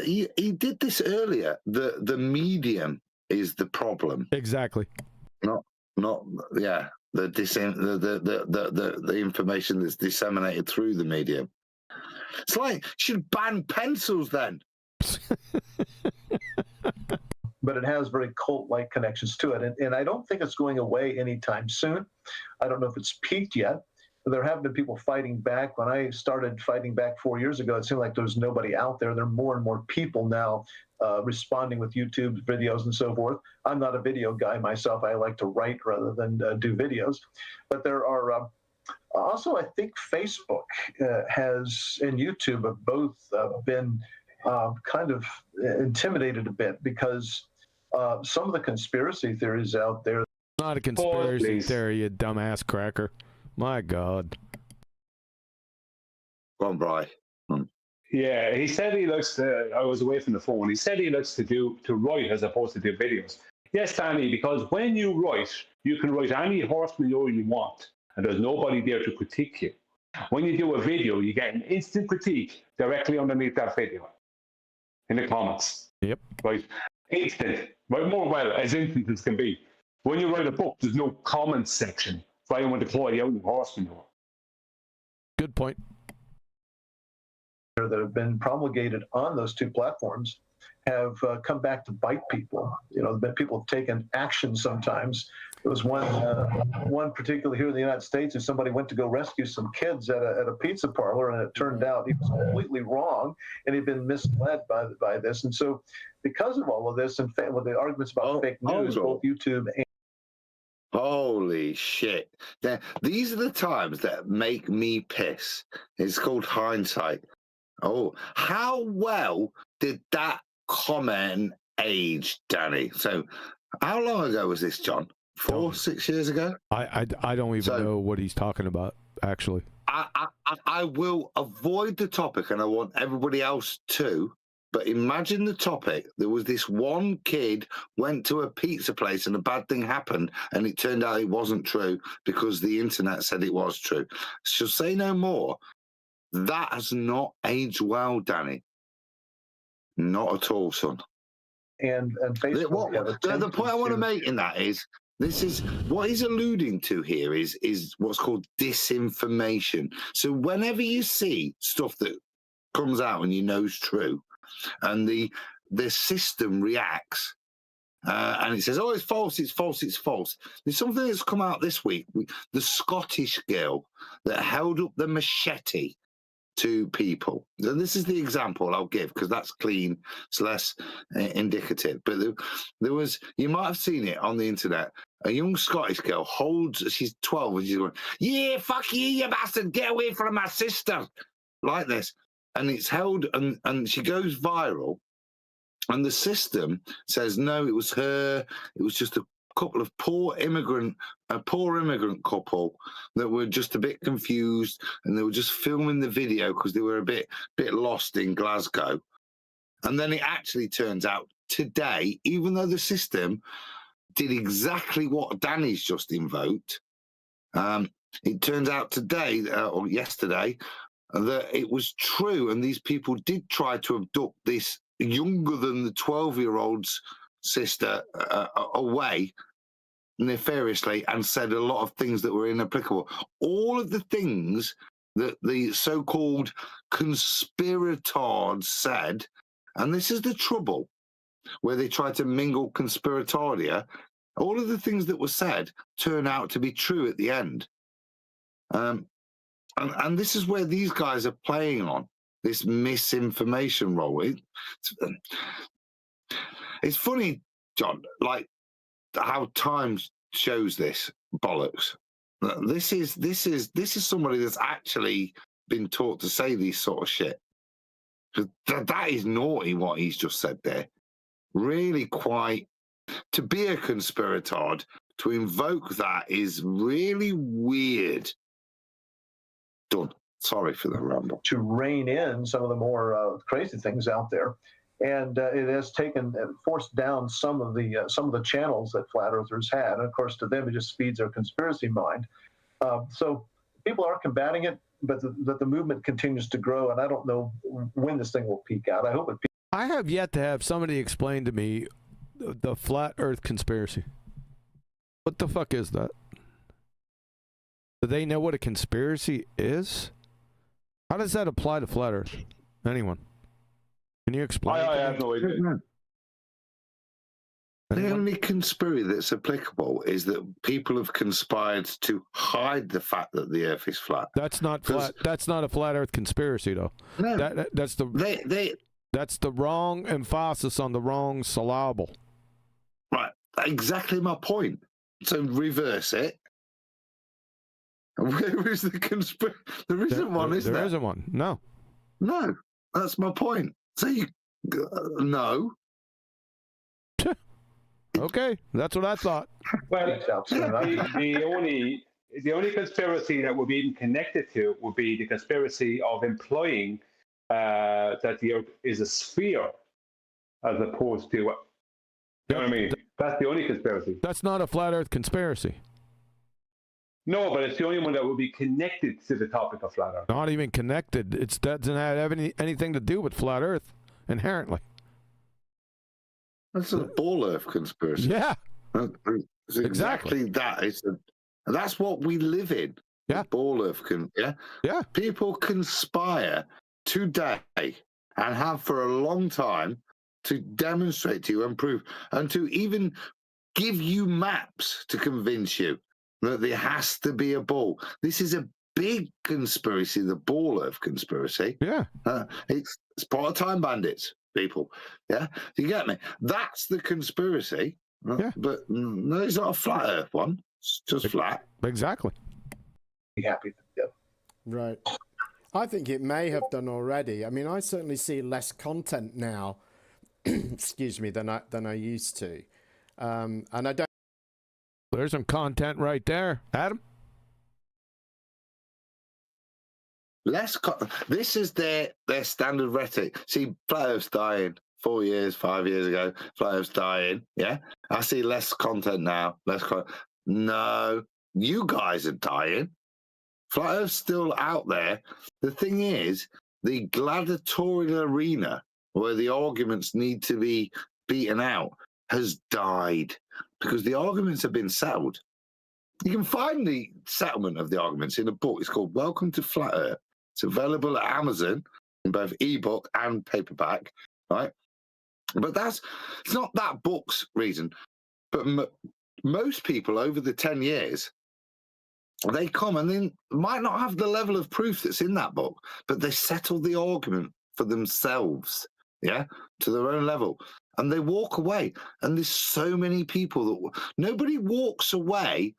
he did this earlier. The medium is the problem. Exactly. Not yeah. The information that's disseminated through the medium. It's like, should ban pencils then. But it has very cult-like connections to it. And I don't think it's going away anytime soon. I don't know if it's peaked yet. There have been people fighting back. When I started fighting back 4 years ago, it seemed like there was nobody out there. There are more and more people now responding with YouTube videos and so forth. I'm not a video guy myself. I like to write rather than do videos. But there are also, I think Facebook has and YouTube have both been kind of intimidated a bit, because some of the conspiracy theories out there. Not a conspiracy theory, you dumbass cracker. My God. Go on, Bri. Yeah, he said he likes to. I was away from the phone. He said he likes to write as opposed to do videos. Yes, Danny, because when you write, you can write any horse manure you want, and there's nobody there to critique you. When you do a video, you get an instant critique directly underneath that video in the comments. Yep. Right? Instant. Right? More well, as instant as can be. When you write a book, there's no comments section for anyone to call you out in horse manure. Good point. That have been promulgated on those two platforms have come back to bite people. You know, people have taken action sometimes. There was one particularly here in the United States, who somebody went to go rescue some kids at a pizza parlor, and it turned out he was completely wrong, and he'd been misled by this. And so, because of all of this, and with the arguments about fake news, both YouTube and holy shit. These are the times that make me piss. It's called hindsight. Oh, how well did that comment age, Danny? So, how long ago was this, John? 6 years ago? I don't even know what he's talking about, actually. I will avoid the topic, and I want everybody else too. But imagine the topic. There was this one kid went to a pizza place and a bad thing happened, and it turned out it wasn't true because the internet said it was true. So say no more. That has not aged well, Danny. Not at all, son. And Facebook. The point I want to make in that is, this is what he's alluding to here is what's called disinformation. So whenever you see stuff that comes out and you know is true, and the system reacts, and it says, "Oh, it's false, it's false, it's false." There's something that's come out this week. The Scottish girl that held up the machete to people. So this is the example I'll give, because that's clean, it's less indicative. But there was, you might have seen it on the internet, a young Scottish girl she's 12, and she's going, "Yeah, fuck you bastard, get away from my sister," like this. And it's held, and she goes viral, and the system says, no, it was her, it was just a couple of poor immigrant couple that were just a bit confused, and they were just filming the video because they were a bit lost in Glasgow. And then it actually turns out today, even though the system did exactly what Danny's just invoked, it turns out today or yesterday that it was true, and these people did try to abduct this younger than the 12-year-old's sister away nefariously, and said a lot of things that were inapplicable. All of the things that the so-called conspirators said, and this is the trouble, where they try to mingle conspiratoria, all of the things that were said turn out to be true at the end. And this is where these guys are playing on this misinformation role. It's funny, John, like how time shows this bollocks. This is somebody that's actually been taught to say these sort of shit. That is naughty what he's just said there. Really quite, to be a conspirator, to invoke that is really weird. Done. Sorry for the ramble. To rein in some of the more crazy things out there, and it has forced down some of the channels that flat earthers had. And of course, to them, it just feeds their conspiracy mind. So people are combating it, but the movement continues to grow. And I don't know when this thing will peak out. I hope it. I have yet to have somebody explain to me the flat Earth conspiracy. What the fuck is that? Do they know what a conspiracy is? How does that apply to flat Earth? Anyone? Can you explain? I have no idea. The only conspiracy that's applicable is that people have conspired to hide the fact that the Earth is flat. That's not flat. That's not a flat Earth conspiracy, though. No, that's the that's the wrong emphasis on the wrong syllable. Right, exactly my point. So reverse it. Where is the conspiracy? There isn't one, is there? There isn't one. No. No, that's my point. So you no. Okay, that's what I thought. Well, the only conspiracy that would be even connected to would be the conspiracy of implying that the Earth is a sphere, as opposed to, you know what I mean? That's the only conspiracy. That's not a flat Earth conspiracy. No, but it's the only one that would be connected to the topic of flat Earth. Not even connected. It doesn't have anything to do with flat Earth inherently. That's a ball Earth conspiracy. Yeah. It's exactly that. That's what we live in. Yeah. Ball Earth Yeah. People conspire today and have for a long time to demonstrate to you and prove and to even give you maps to convince you that there has to be a ball. This is a big conspiracy, the Ball Earth conspiracy. Yeah. It's part of Time Bandits, people. Yeah. You get me? That's the conspiracy. Yeah. But no, it's not a flat Earth one. It's just flat. Exactly. Be happy to do. Right. I think it may have done already. I mean, I certainly see less content now, excuse me, than I used to. And I don't. There's some content right there. Adam? This is their standard rhetoric. See, flat Earth's dying. 4 years, 5 years ago, flat Earth's dying. Yeah? I see less content now. No, you guys are dying. Flat Earth's still out there. The thing is, the gladiatorial arena where the arguments need to be beaten out has died because the arguments have been settled. You can find the settlement of the arguments in a book. It's called Welcome to Flat Earth. It's available at Amazon in both ebook and paperback, right? But it's not that book's reason. But most people over the 10 years, they come and they might not have the level of proof that's in that book, but they settle the argument for themselves, yeah, to their own level. And they walk away. And there's so many people that nobody walks away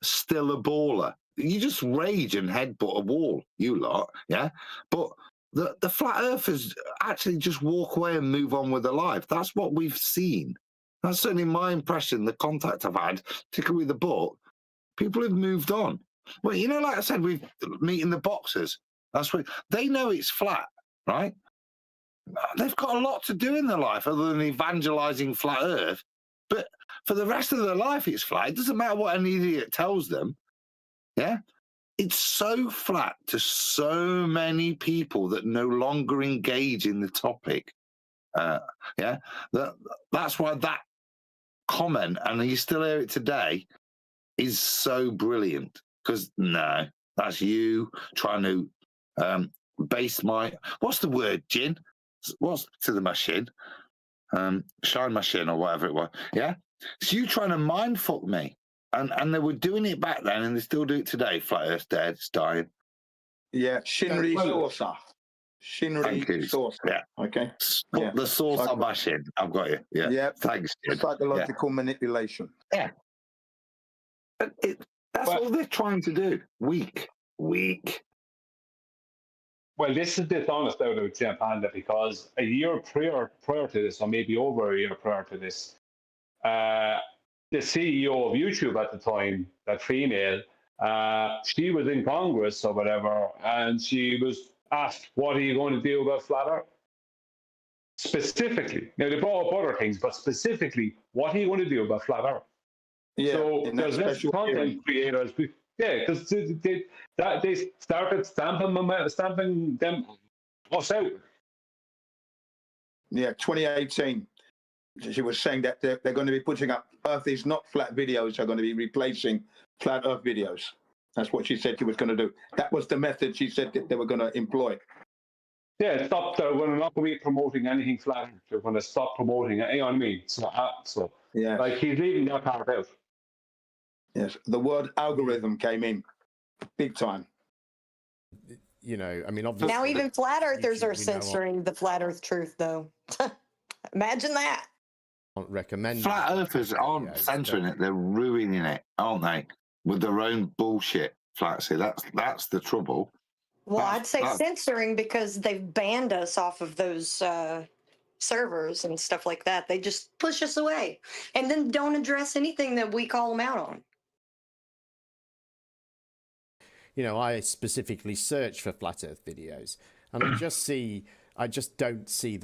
still a baller. You just rage and headbutt a wall, you lot, yeah? But the flat earthers actually just walk away and move on with their life. That's what we've seen. That's certainly my impression, the contact I've had, particularly with the book. People have moved on. Well, you know, like I said, we've meeting the boxers. That's what they know it's flat, right? They've got a lot to do in their life other than evangelizing flat Earth. But for the rest of their life, it's flat. It doesn't matter what any idiot tells them. Yeah? It's so flat to so many people that no longer engage in the topic. Yeah? That's why that comment, and you still hear it today, is so brilliant. Because, no, that's you trying to base my... What's the word, Jin? What's to the machine? Shine machine or whatever it was. Yeah? It's you trying to mind fuck me. And they were doing it back then, and they still do it today. Flat Earth's dead, it's dying. Yeah, Shinri Saucer. Shinri Saucer. Yeah. Okay. Put the sauce on my shin. I've got you. Yeah. Yeah. Thanks, Jin. Psychological manipulation. Yeah. But that's all they're trying to do. Weak. Well, this is dishonest out of Jim Panda because a year prior to this, or maybe over a year prior to this, the CEO of YouTube at the time, that female, she was in Congress or whatever, and she was asked, what are you going to do about flat Earth? Specifically. Now, they brought up other things, but specifically, what are you going to do about flat Earth? Yeah, so there's less content creators. Yeah, because they started stamping them us out. Yeah, 2018. She was saying that they're going to be putting up Earth is not flat videos. They're going to be replacing flat Earth videos. That's what she said she was going to do. That was the method she said that they were going to employ. Yeah, they're not going to be promoting anything flat. They're going to stop promoting it. You know what I mean? So yeah, like he's leaving that part out. Yes, the word algorithm came in big time. You know, I mean, obviously. Now even flat earthers are censoring the flat Earth truth, though. Imagine that. Recommend flat earthers aren't censoring it, they're ruining it, aren't they, with their own bullshit. See, that's the trouble. Well, I'd say censoring because they've banned us off of those servers and stuff like that. They just push us away and then don't address anything that we call them out on. You know, I specifically search for flat Earth videos, and I just don't see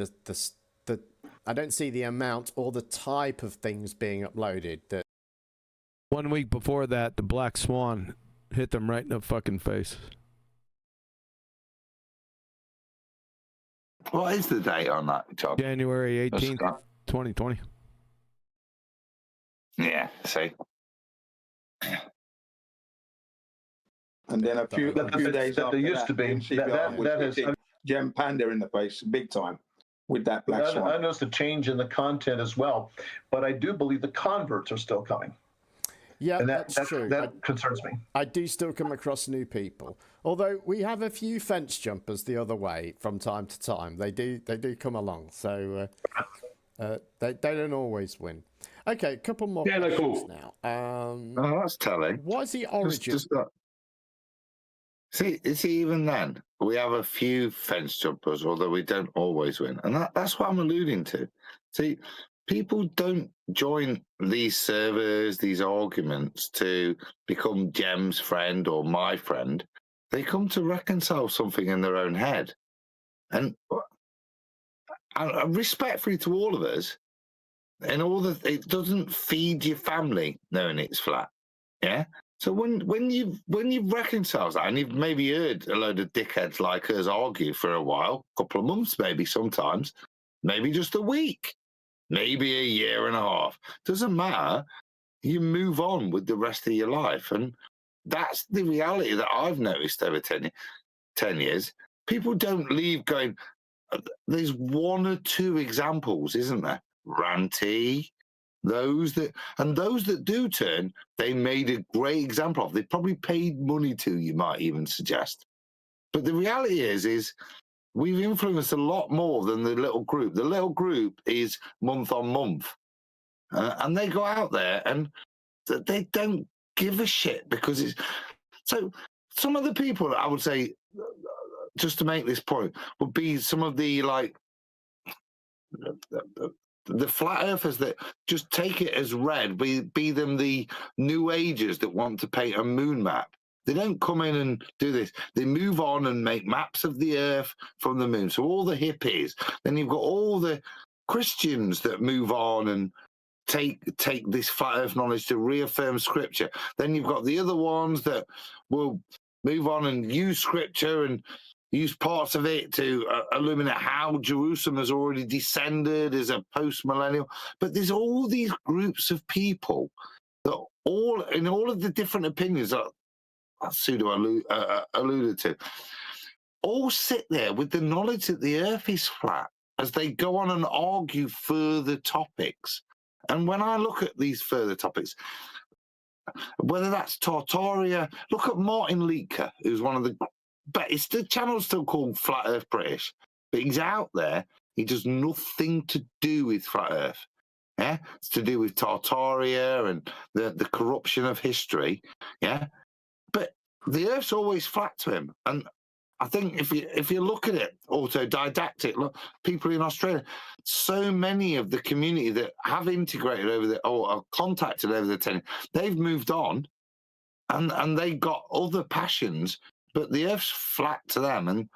I don't see the amount or the type of things being uploaded. That 1 week before that, the Black Swan Hit them right in the fucking face. What is the date on that, John? January 18th, 2020. Yeah, see. And then a few days after there used to be that has Gem Panda in the face big time with that black swan. I noticed a change in the content as well, but I do believe the converts are still coming. Yeah, and that's true. That concerns me. I do still come across new people, although we have a few fence jumpers the other way from time to time. They do come along, so they don't always win. Okay, a couple more questions now. Oh, that's telling. What is the origin? See, even then, we have a few fence jumpers, although we don't always win. And that's what I'm alluding to. See, people don't join these servers, these arguments to become Jem's friend or my friend. They come to reconcile something in their own head. And respectfully to all of us, and it doesn't feed your family knowing it's flat. Yeah? So when you've reconciled that, and you've maybe heard a load of dickheads like us argue for a while, a couple of months maybe sometimes, maybe just a week, maybe a year and a half, doesn't matter, you move on with the rest of your life. And that's the reality that I've noticed over 10 years. People don't leave going, there's one or two examples, isn't there? Ranty, those that do turn, they made a great example of. They probably paid money to, you might even suggest. But the reality is we've influenced a lot more than the little group. The little group is month on month. And they go out there and they don't give a shit because it's... So some of the people, I would say, just to make this point, would be some of the, like, the flat earthers that just take it as read, be them the new agers that want to paint a moon map. They don't come in and do this. They move on and make maps of the earth from the moon. So all the hippies, then you've got all the Christians that move on and take this flat earth knowledge to reaffirm scripture. Then you've got the other ones that will move on and use scripture and use parts of it to illuminate how Jerusalem has already descended as a post-millennial. But there's all these groups of people that all, in all of the different opinions that Pseudo alluded to, all sit there with the knowledge that the earth is flat as they go on and argue further topics. And when I look at these further topics, whether that's Tartaria, look at Martin Leaker, who's one of the... But the channel's still called Flat Earth British, but he's out there. He does nothing to do with Flat Earth. Yeah, it's to do with Tartaria and the corruption of history. Yeah, but the Earth's always flat to him. And I think if you look at it autodidactic, look, people in Australia, so many of the community that have integrated or are contacted over the 10, they've moved on, and they got other passions. But the Earth's flat to them, and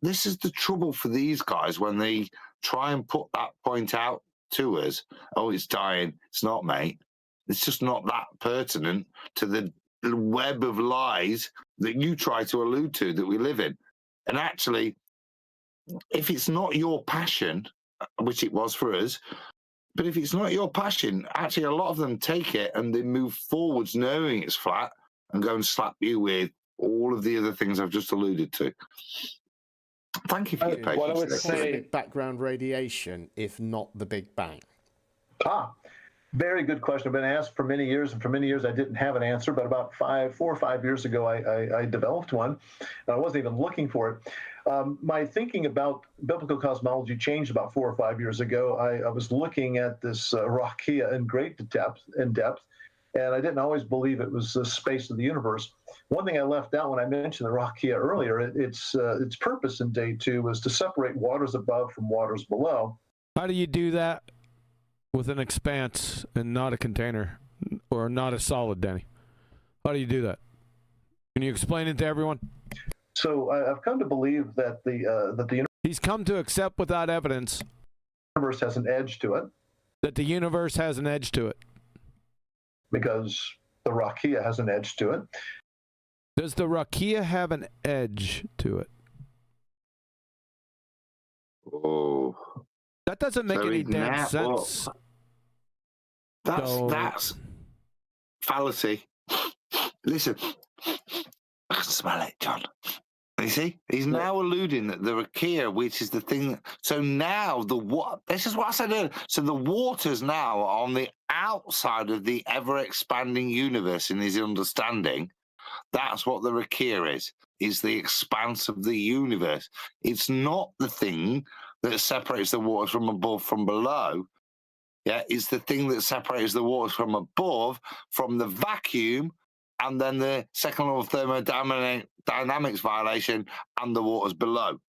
this is the trouble for these guys when they try and put that point out to us. Oh, it's dying. It's not, mate. It's just not that pertinent to the web of lies that you try to allude to that we live in. And actually, if it's not your passion, which it was for us, but if it's not your passion, actually a lot of them take it and they move forwards knowing it's flat and go and slap you with all of the other things I've just alluded to. Thank you for your patience. What I would say, background radiation, if not the Big Bang. Very good question. I've been asked for many years, and for many years I didn't have an answer. But about 4 or 5 years ago, I developed one. I wasn't even looking for it. My thinking about biblical cosmology changed about 4 or 5 years ago. I was looking at this Rakia in great depth, and I didn't always believe it was the space of the universe. One thing I left out when I mentioned the Rakia earlier, its purpose in day 2 was to separate waters above from waters below. How do you do that with an expanse and not a container or not a solid, Danny? How do you do that? Can you explain it to everyone? So I've come to believe that the He's come to accept without evidence. Universe has an edge to it. That the universe has an edge to it. Because the Rakia has an edge to it. Does the rakia have an edge to it? Oh, that doesn't make any damn sense. That's fallacy. Listen, I can smell it, John. You see, he's now alluding that the rakia, which is the thing. So now this is what I said earlier. So the waters now are on the outside of the ever-expanding universe in his understanding. That's what the rakia is the expanse of the universe. It's not the thing that separates the waters from above from below. Yeah, it's the thing that separates the waters from above from the vacuum, and then the second law of thermodynamics violation and the waters below.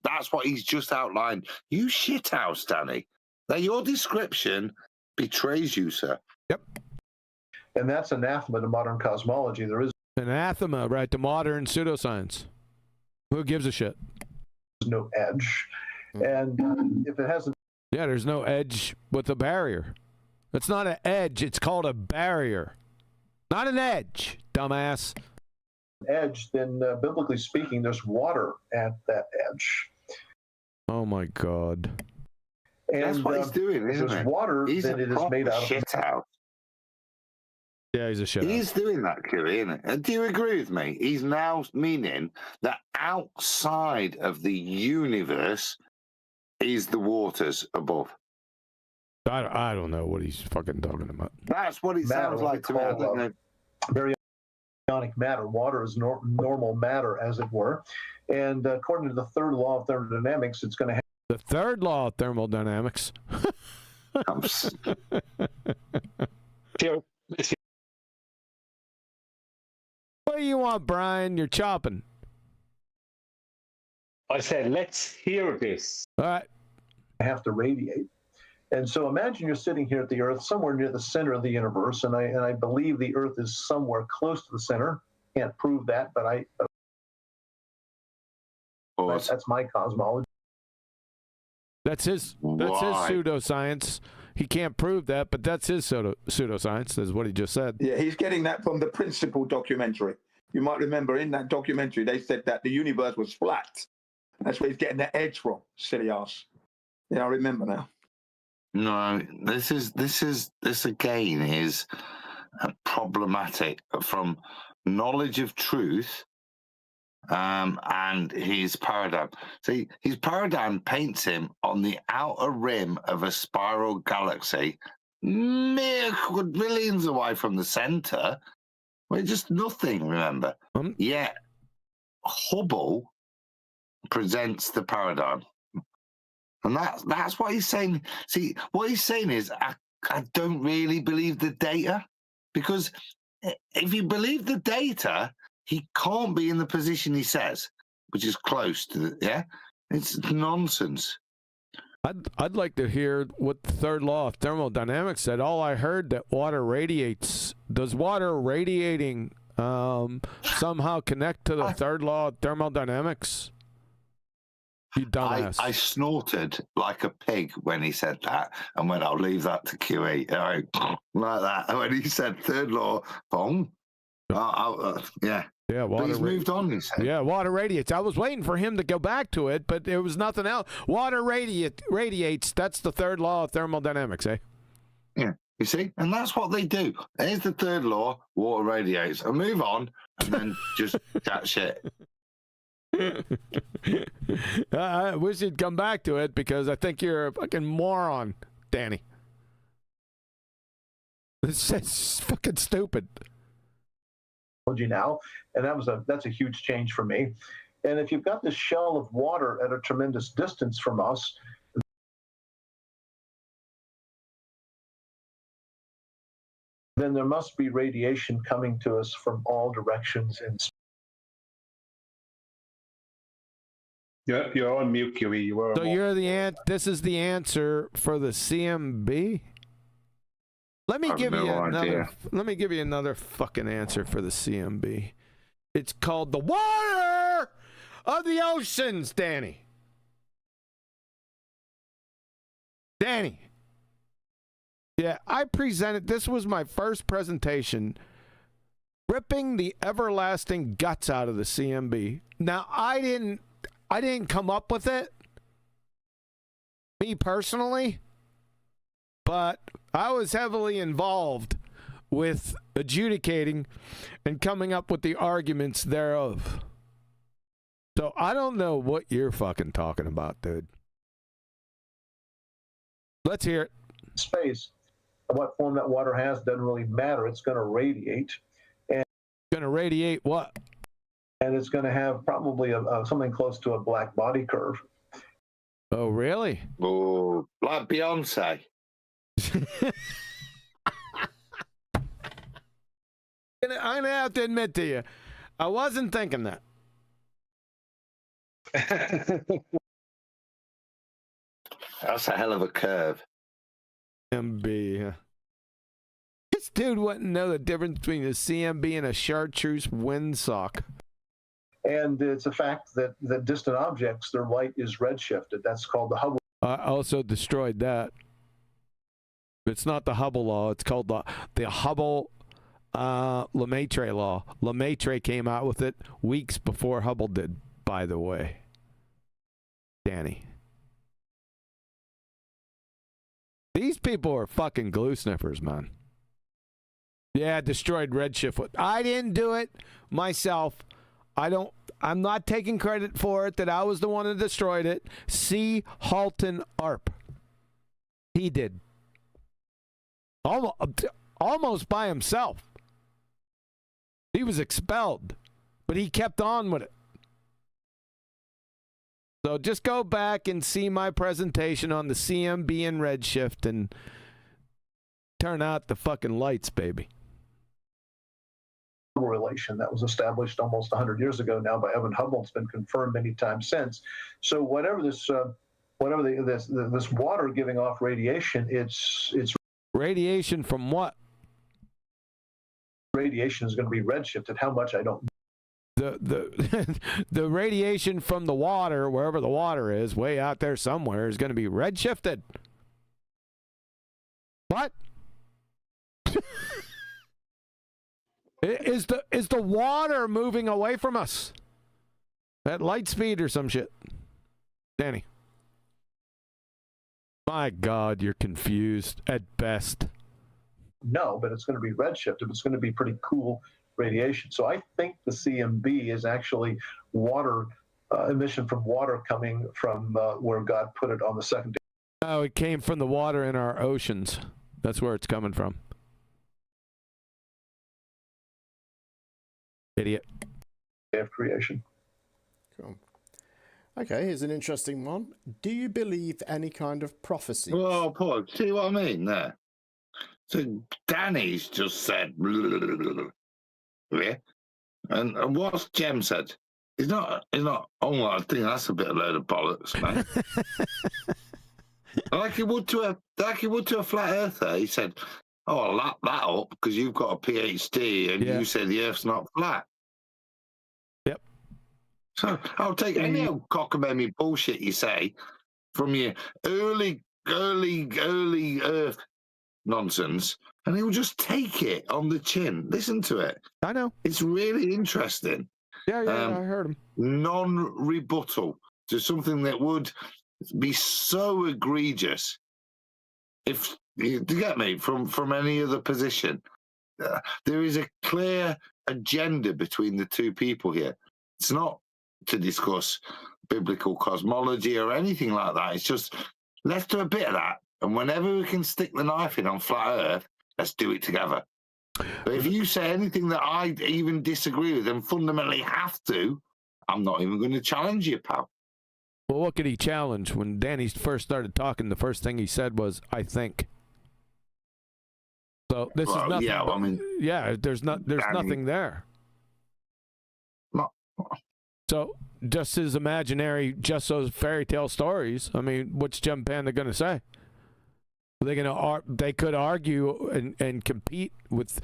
That's what he's just outlined. You shithouse, Danny. Now, your description betrays you, sir. Yep. And that's anathema to modern cosmology. There is anathema, right, to modern pseudoscience. Who gives a shit? No edge. And if it hasn't... Yeah, there's no edge with a barrier. It's not an edge. It's called a barrier. Not an edge, dumbass. Edge, then biblically speaking, there's water at that edge. Oh my God. And that's what he's doing, isn't there's it? water, He's then it is made out of shit out. Yeah, he's a shit He's doing that, Curry, isn't it? And do you agree with me? He's now meaning that outside of the universe is the waters above. I don't know what he's fucking talking about. That's what it sounds like to me. I don't know. Very ionic matter. Water is normal matter, as it were. And according to the third law of thermodynamics, it's going to have... The third law of thermodynamics. What do you want, Brian? You're chopping. I said, let's hear this. All right. Have to radiate. And so imagine you're sitting here at the Earth, somewhere near the center of the universe, and I believe the Earth is somewhere close to the center. Can't prove that, but that's my cosmology. That's his pseudoscience. He can't prove that, but that's his pseudoscience. That's what he just said. Yeah, he's getting that from the Principle documentary. You might remember in that documentary they said that the universe was flat. That's where he's getting the edge from. Silly ass. Yeah, I remember now. No, this again is problematic from knowledge of truth and his paradigm. See, his paradigm paints him on the outer rim of a spiral galaxy, millions away from the center. We're just nothing, remember? Yet Hubble presents the paradigm. And that's what he's saying. See, what he's saying is, I don't really believe the data, because if you believe the data, he can't be in the position he says, which is close to it's nonsense. I'd like to hear what the third law of thermodynamics said. All I heard that water radiates. Does water radiating somehow connect to the third law of thermodynamics? You dumbass. I snorted like a pig when he said that, and when I'll leave that to QE, like that. And when he said third law, boom. Yeah. Yeah, water. But he's moved on, he said. Yeah, water radiates. I was waiting for him to go back to it, but there was nothing else. Water radiates. That's the third law of thermodynamics, eh? Yeah. You see? And that's what they do. There's the third law, water radiates. And move on, and then just chat shit. I wish you'd come back to it, because I think you're a fucking moron, Danny. It's fucking stupid. Now, and that's a huge change for me. And if you've got this shell of water at a tremendous distance from us, then there must be radiation coming to us from all directions. And you're on mute, QE. You were. So you're this is the answer for the CMB? Let me give you another fucking answer for the CMB. It's called the water of the oceans, Danny. Danny. Yeah, I presented, this was my first presentation ripping the everlasting guts out of the CMB. Now, I didn't come up with it, me personally, but I was heavily involved with adjudicating and coming up with the arguments thereof. So I don't know what you're fucking talking about, dude. Let's hear it. Space. What form that water has doesn't really matter. It's going to radiate. And going to radiate what? And it's going to have probably something close to a black body curve. Oh, really? Oh, like Beyonce. I'm going to have to admit to you, I wasn't thinking that. That's a hell of a curve. CMB. This dude wouldn't know the difference between a CMB and a chartreuse windsock. And it's a fact that distant objects, their light is redshifted. That's called the Hubble. I also destroyed that. It's not the Hubble law. It's called the Hubble Lemaitre law. Lemaitre came out with it weeks before Hubble did, by the way. Danny. These people are fucking glue sniffers, man. Yeah, destroyed redshift. I didn't do it myself. I'm not taking credit for it that I was the one that destroyed it. C. Halton Arp. He did. Almost by himself. He was expelled, but he kept on with it. So just go back and see my presentation on the CMB and redshift and turn out the fucking lights, baby. Relation that was established almost 100 years ago now by Evan Hubble. It's been confirmed many times since. So whatever this water giving off radiation, it's radiation from what? Radiation is going to be redshifted. How much I don't know. The radiation from the water, wherever the water is, way out there somewhere, is going to be redshifted. What? Is the water moving away from us at light speed or some shit? Danny. My God, you're confused at best. No, but it's going to be redshifted. It's going to be pretty cool radiation. So I think the CMB is actually water emission from water coming from where God put it on the second. Oh, it came from the water in our oceans. That's where it's coming from. Idiot. Day of creation. Cool. Okay, here's an interesting one. Do you believe any kind of prophecy? Well, Paul, see what I mean there? So Danny's just said, yeah, and what's Jem said? He's not. Oh, I think that's a bit of a load of bollocks, man. like he would to a flat earther. He said, "Oh, I'll lap that up because you've got a PhD and you said the Earth's not flat." Yep. So I'll take any old cockamamie bullshit you say from your early Earth nonsense, and he'll just take it on the chin. Listen to it. I know. It's really interesting. Yeah, I heard him. Non-rebuttal to something that would be so egregious. If you get me from any other position, there is a clear agenda between the two people here. It's not to discuss biblical cosmology or anything like that. It's just let's do a bit of that. And whenever we can stick the knife in on flat Earth, let's do it together. But if you say anything that I even disagree with and fundamentally have to, I'm not even going to challenge you, pal. Well, what could he challenge? When Danny first started talking, the first thing he said was, "I think." So this is nothing. Yeah, well, I mean, there's nothing there. No. So just his imaginary, just those fairy tale stories. I mean, what's Jem Panda going to say? They could argue and compete with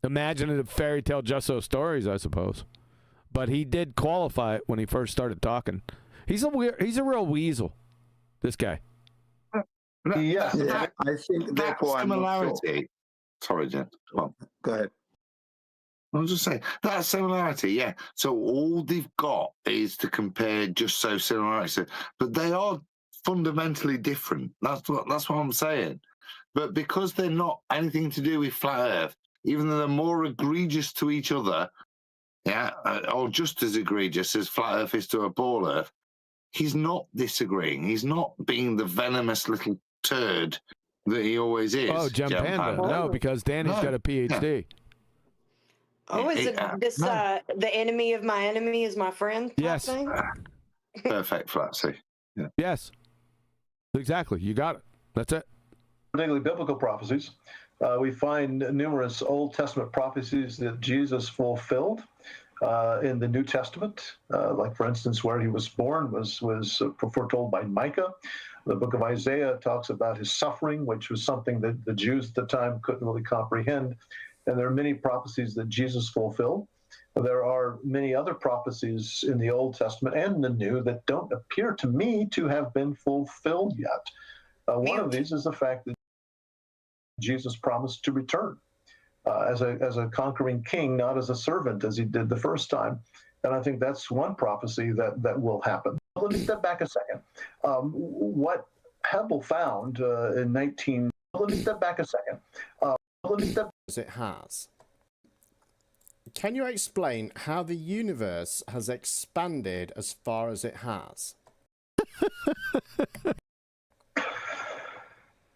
imaginative fairy tale just those stories, I suppose. But he did qualify it when he first started talking. He's a real weasel, this guy. Yeah, I think that similarity. Sorry, Jen. Well, go ahead. I'm just saying that similarity, yeah. So all they've got is to compare just so similarity, but they are fundamentally different. That's what I'm saying. But because they're not anything to do with flat Earth, even though they're more egregious to each other, yeah, or just as egregious as flat Earth is to a ball Earth, he's not disagreeing. He's not being the venomous little turd that he always is. Oh, Jim Panda. No, because Danny's got a PhD. Oh, is it this the enemy of my enemy is my friend? Yes. Thing? Perfect, Flatsy. Yeah. Yes. Exactly. You got it. That's it. Particularly biblical prophecies. We find numerous Old Testament prophecies that Jesus fulfilled in the New Testament. Like, for instance, where he was born was foretold by Micah. The book of Isaiah talks about his suffering, which was something that the Jews at the time couldn't really comprehend. And there are many prophecies that Jesus fulfilled. There are many other prophecies in the Old Testament and the New that don't appear to me to have been fulfilled yet. One of these is the fact that Jesus promised to return as a conquering king, not as a servant as he did the first time. And I think that's one prophecy that will happen. Let me step back a second. What Hubble found in 19... Let me step back a second. It has. Can you explain how the universe has expanded as far as it has?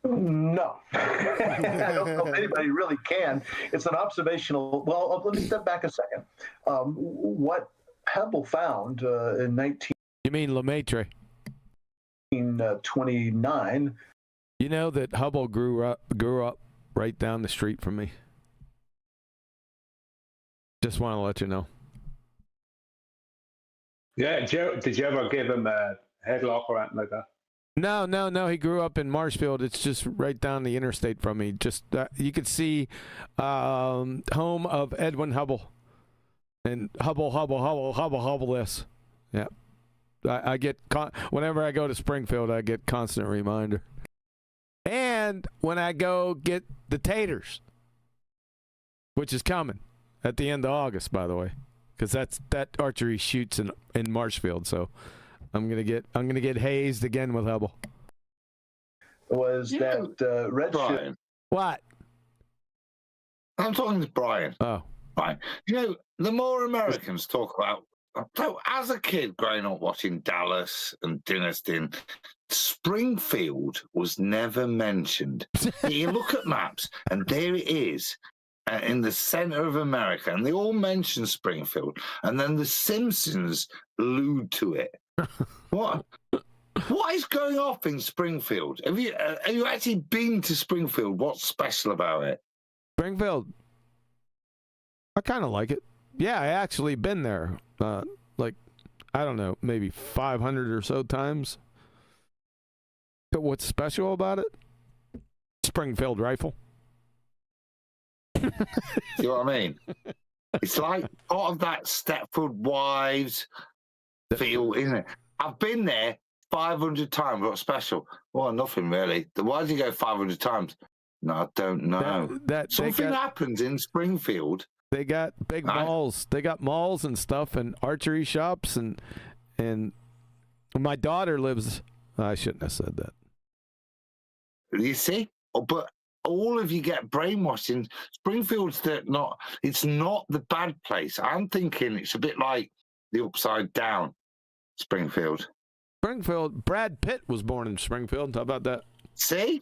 No. I don't know if anybody really can. It's an observational... Well, let me step back a second. What Hubble found in 19... You mean Lemaitre? 29. You know that Hubble grew up right down the street from me. Just want to let you know. Yeah, did you ever give him a headlock or anything like that? No. He grew up in Marshfield. It's just right down the interstate from me. Just you could see home of Edwin Hubble and Hubble this. Yeah, I get whenever I go to Springfield, I get constant reminder. And when I go get the taters, which is coming at the end of August, by the way, because that archery shoots in Marshfield, so I'm gonna get hazed again with Hubble. Was that redshift? What? I'm talking to Brian. Oh, right. You know, the more Americans talk about. So, as a kid growing up watching Dallas and Dynasty, Springfield was never mentioned. You look at maps, and there it is in the center of America, and they all mention Springfield, and then The Simpsons allude to it. What is going off in Springfield? Have you actually been to Springfield? What's special about it? Springfield, I kind of like it. Yeah, I actually been there. Like, I don't know, maybe 500 or so times. But what's special about it? Springfield rifle. See what I mean? It's like part of that Stepford Wives feel, isn't it? I've been there 500 times. What's special? Well, nothing really. Why did you go 500 times? No, I don't know. Something happens in Springfield. They got big malls. They got malls and stuff and archery shops and my daughter lives. I shouldn't have said that. You see? But all of you get brainwashed in Springfield's it's not the bad place. I'm thinking it's a bit like the Upside Down Springfield. Brad Pitt was born in Springfield. How about that? See?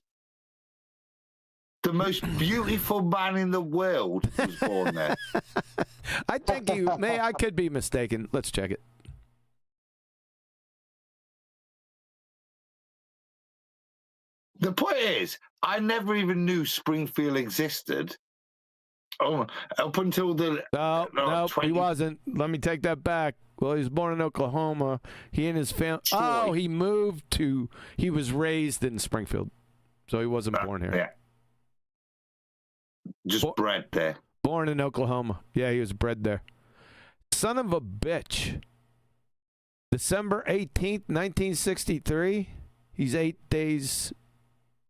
The most beautiful man in the world was born there. I think I could be mistaken. Let's check it. The point is, I never even knew Springfield existed. Oh, up until the... No, he wasn't. Let me take that back. Well, he was born in Oklahoma. He and his family... Oh, he was raised in Springfield. So he wasn't born here. Yeah. Just bred there. Born in Oklahoma. Yeah, he was bred there. Son of a bitch. December 18th, 1963. He's 8 days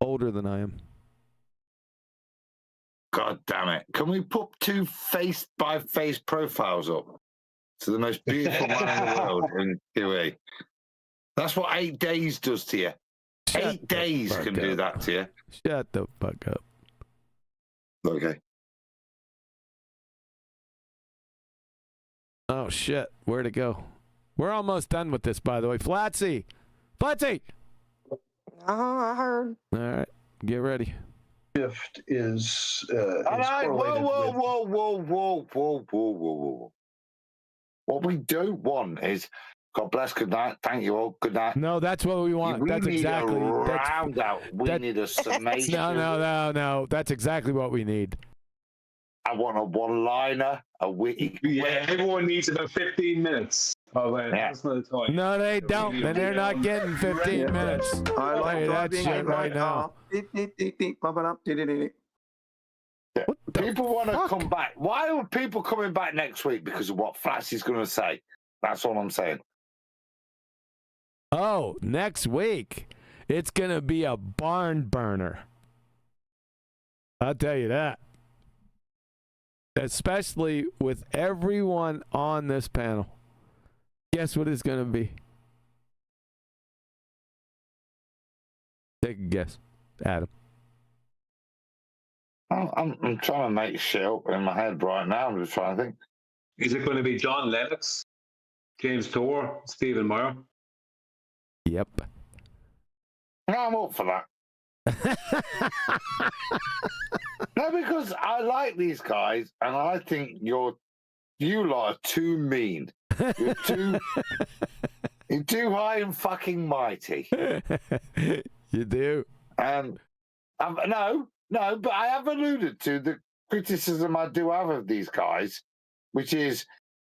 older than I am. God damn it. Can we put 2 face-by-face profiles up to the most beautiful man in the world in QE? That's what 8 days does to you. 8 days can do that to you. Shut the fuck up. Okay. Oh, shit. Where'd it go? We're almost done with this, by the way. Flatsy! Flatsy! I heard. All right. Get ready. Shift is All right. correlated with Whoa. What we don't want is, God bless, good night, thank you all, good night. No, that's what we want. We That's need exactly. a round out. We need a summation. No. That's exactly what we need. I want a one-liner, a witty. Yeah, everyone needs about 15 minutes. Oh, wait, that's not the time. No, they don't, and they're not getting 15 minutes. I I'll like tell you that driving shit in my right now. car. People want to come back. Why are people coming back next week? Because of what Flashy's going to say. That's all I'm saying. Oh, next week, it's going to be a barn burner. I'll tell you that. Especially with everyone on this panel. Guess what it's going to be? Take a guess, Adam. I'm trying to make shit up in my head right now. I'm just trying to think. Is it going to be John Lennox, James Tour, Stephen Meyer? Yep. I'm up for that. No, because I like these guys, and I think you lot are too mean. You're too high and fucking mighty. You do. And no, but I have alluded to the criticism I do have of these guys, which is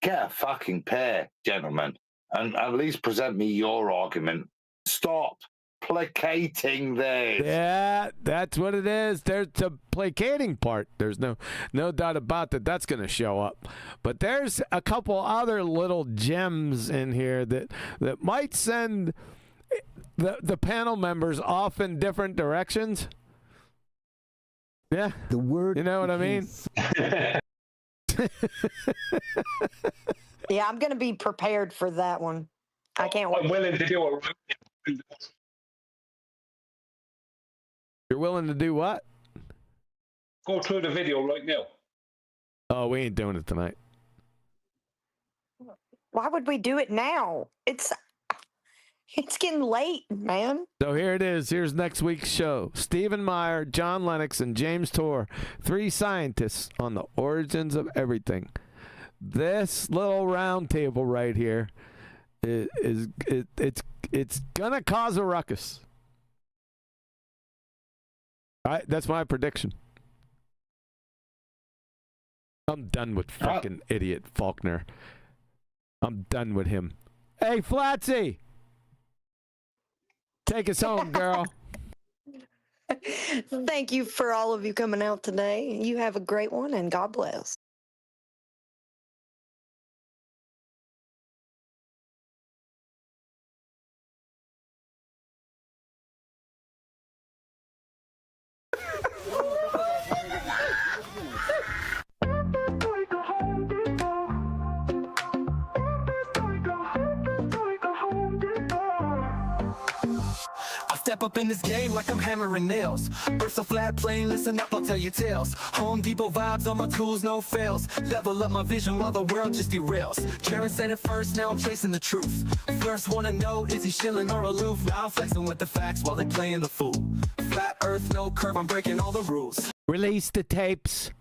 get a fucking pair, gentlemen, and at least present me your argument. Stop placating this. Yeah, that's what it is. There's the placating part. There's no doubt about that. That's going to show up. But there's a couple other little gems in here that might send the panel members off in different directions. Yeah. The word. You know what I mean? Yeah, I'm going to be prepared for that one. I can't wait. I'm willing to do it. You're willing to do what? Go through the video right now. Oh, we ain't doing it tonight. Why would we do it now? It's getting late, man. So here it is. Here's next week's show. Stephen Meyer, John Lennox, and James Tour, 3 scientists on the origins of everything. This little round table right here it's gonna cause a ruckus. All right, that's my prediction. I'm done with fucking idiot Faulkner. I'm done with him. Hey, Flatsy! Take us home, girl. Thank you for all of you coming out today. You have a great one, and God bless. Step up in this game like I'm hammering nails. Earth so flat, plain, listen up, I'll tell you tales. Home Depot vibes on my tools, no fails. Level up my vision while the world just derails. Jared said it first, now I'm chasing the truth. First wanna know, is he shilling or aloof? Now I'm flexing with the facts while they playing the fool. Flat earth, no curve, I'm breaking all the rules. Release the tapes.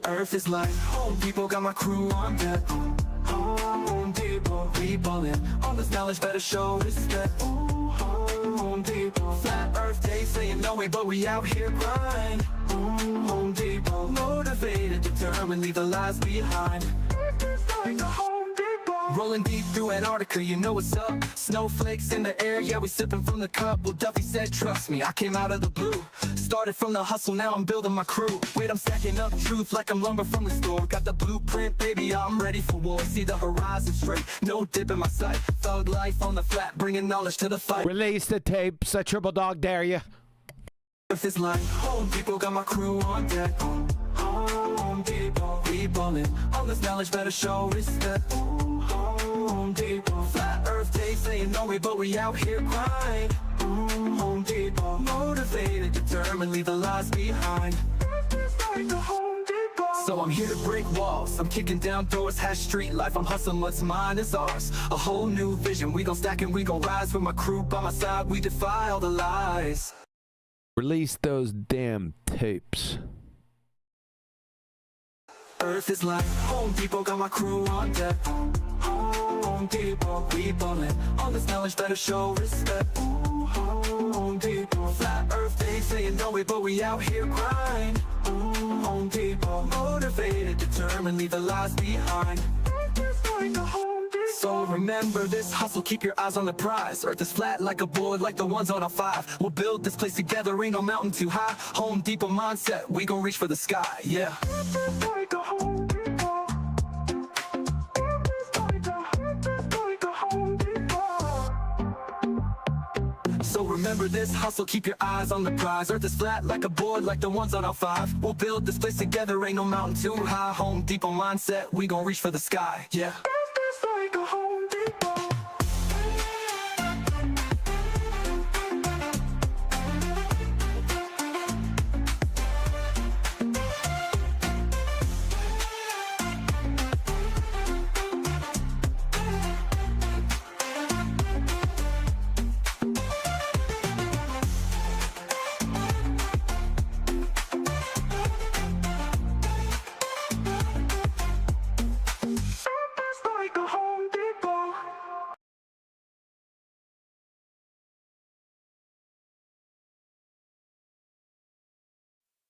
Earth is like home, people got my crew on deck. Home Depot, we ballin'. All this knowledge better show respect. Home Depot, flat earth, they say no way, but we out here grind. Home Depot, motivated, determined, leave the lies behind. Rolling deep through Antarctica, you know what's up. Snowflakes in the air, yeah, we sipping from the cup. Well, Duffy said, trust me, I came out of the blue. Started from the hustle, now I'm building my crew. Wait, I'm stacking up truth like I'm lumber from the store. Got the blueprint, baby, I'm ready for war. See the horizon straight, no dip in my sight. Thug life on the flat, bringing knowledge to the fight. Release the tapes. I triple dog dare you. Earth is like home Depot, got my crew on deck. Home Depot, we ballin'. All this knowledge better show respect. Home Depot, flat Earth day saying no way, but we out here grind. Home Depot, motivated, determined, leave the lies behind. So I'm here to break walls, I'm kicking down doors, hash street life, I'm hustling what's mine is ours. A whole new vision, we gon' stack and we gon' rise. With my crew by my side, we defy all the lies. Release those damn tapes. Earth is like Home Depot, got my crew on deck. Home Depot, we ballin'. All this knowledge better show respect. Home Depot, flat Earth day saying no way, but we out here grind. Home Depot, motivated, determined, leave the lies behind. So remember this hustle, keep your eyes on the prize. Earth is flat like a board, like the ones on a 5. We'll build this place together, ain't no mountain too high. Home Depot mindset, we gon' reach for the sky, yeah. So remember this hustle, keep your eyes on the prize. Earth is flat like a board, like the ones on our 5. We'll build this place together, ain't no mountain too high. Home Depot mindset, we gon' reach for the sky, yeah.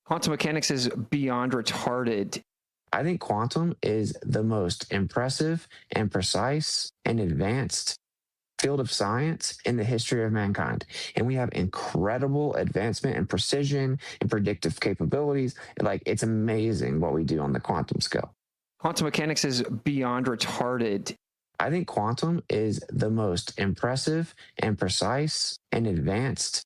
Quantum mechanics is beyond retarded. I think quantum is the most impressive and precise and advanced field of science in the history of mankind. And we have incredible advancement and precision and predictive capabilities. Like, it's amazing what we do on the quantum scale. Quantum mechanics is beyond retarded. I think quantum is the most impressive and precise and advanced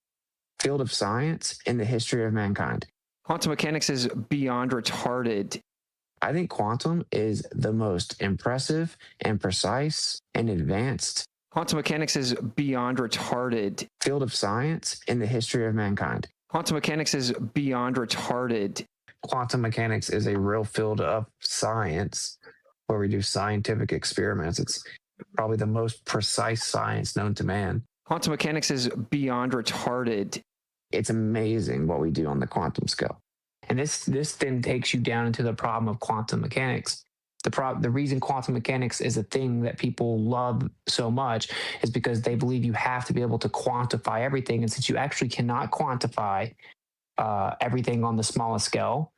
field of science in the history of mankind. Quantum mechanics is beyond retarded. I think quantum is the most impressive and precise and advanced Quantum mechanics is beyond retarded. Field of science in the history of mankind. Quantum mechanics is beyond retarded. Quantum mechanics is a real field of science where we do scientific experiments. It's probably the most precise science known to man. Quantum mechanics is beyond retarded. It's amazing what we do on the quantum scale. And this then takes you down into the problem of quantum mechanics. The reason quantum mechanics is a thing that people love so much is because they believe you have to be able to quantify everything. And since you actually cannot quantify everything on the smallest scale,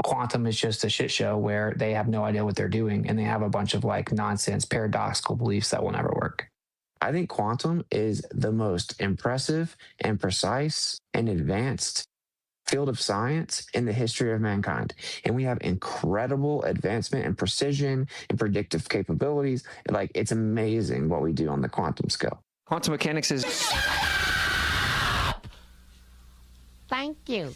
quantum is just a shit show where they have no idea what they're doing. And they have a bunch of like nonsense, paradoxical beliefs that will never work. I think quantum is the most impressive and precise and advanced field of science in the history of mankind. And we have incredible advancement and precision and predictive capabilities. Like, it's amazing what we do on the quantum scale. Quantum mechanics is... Thank you.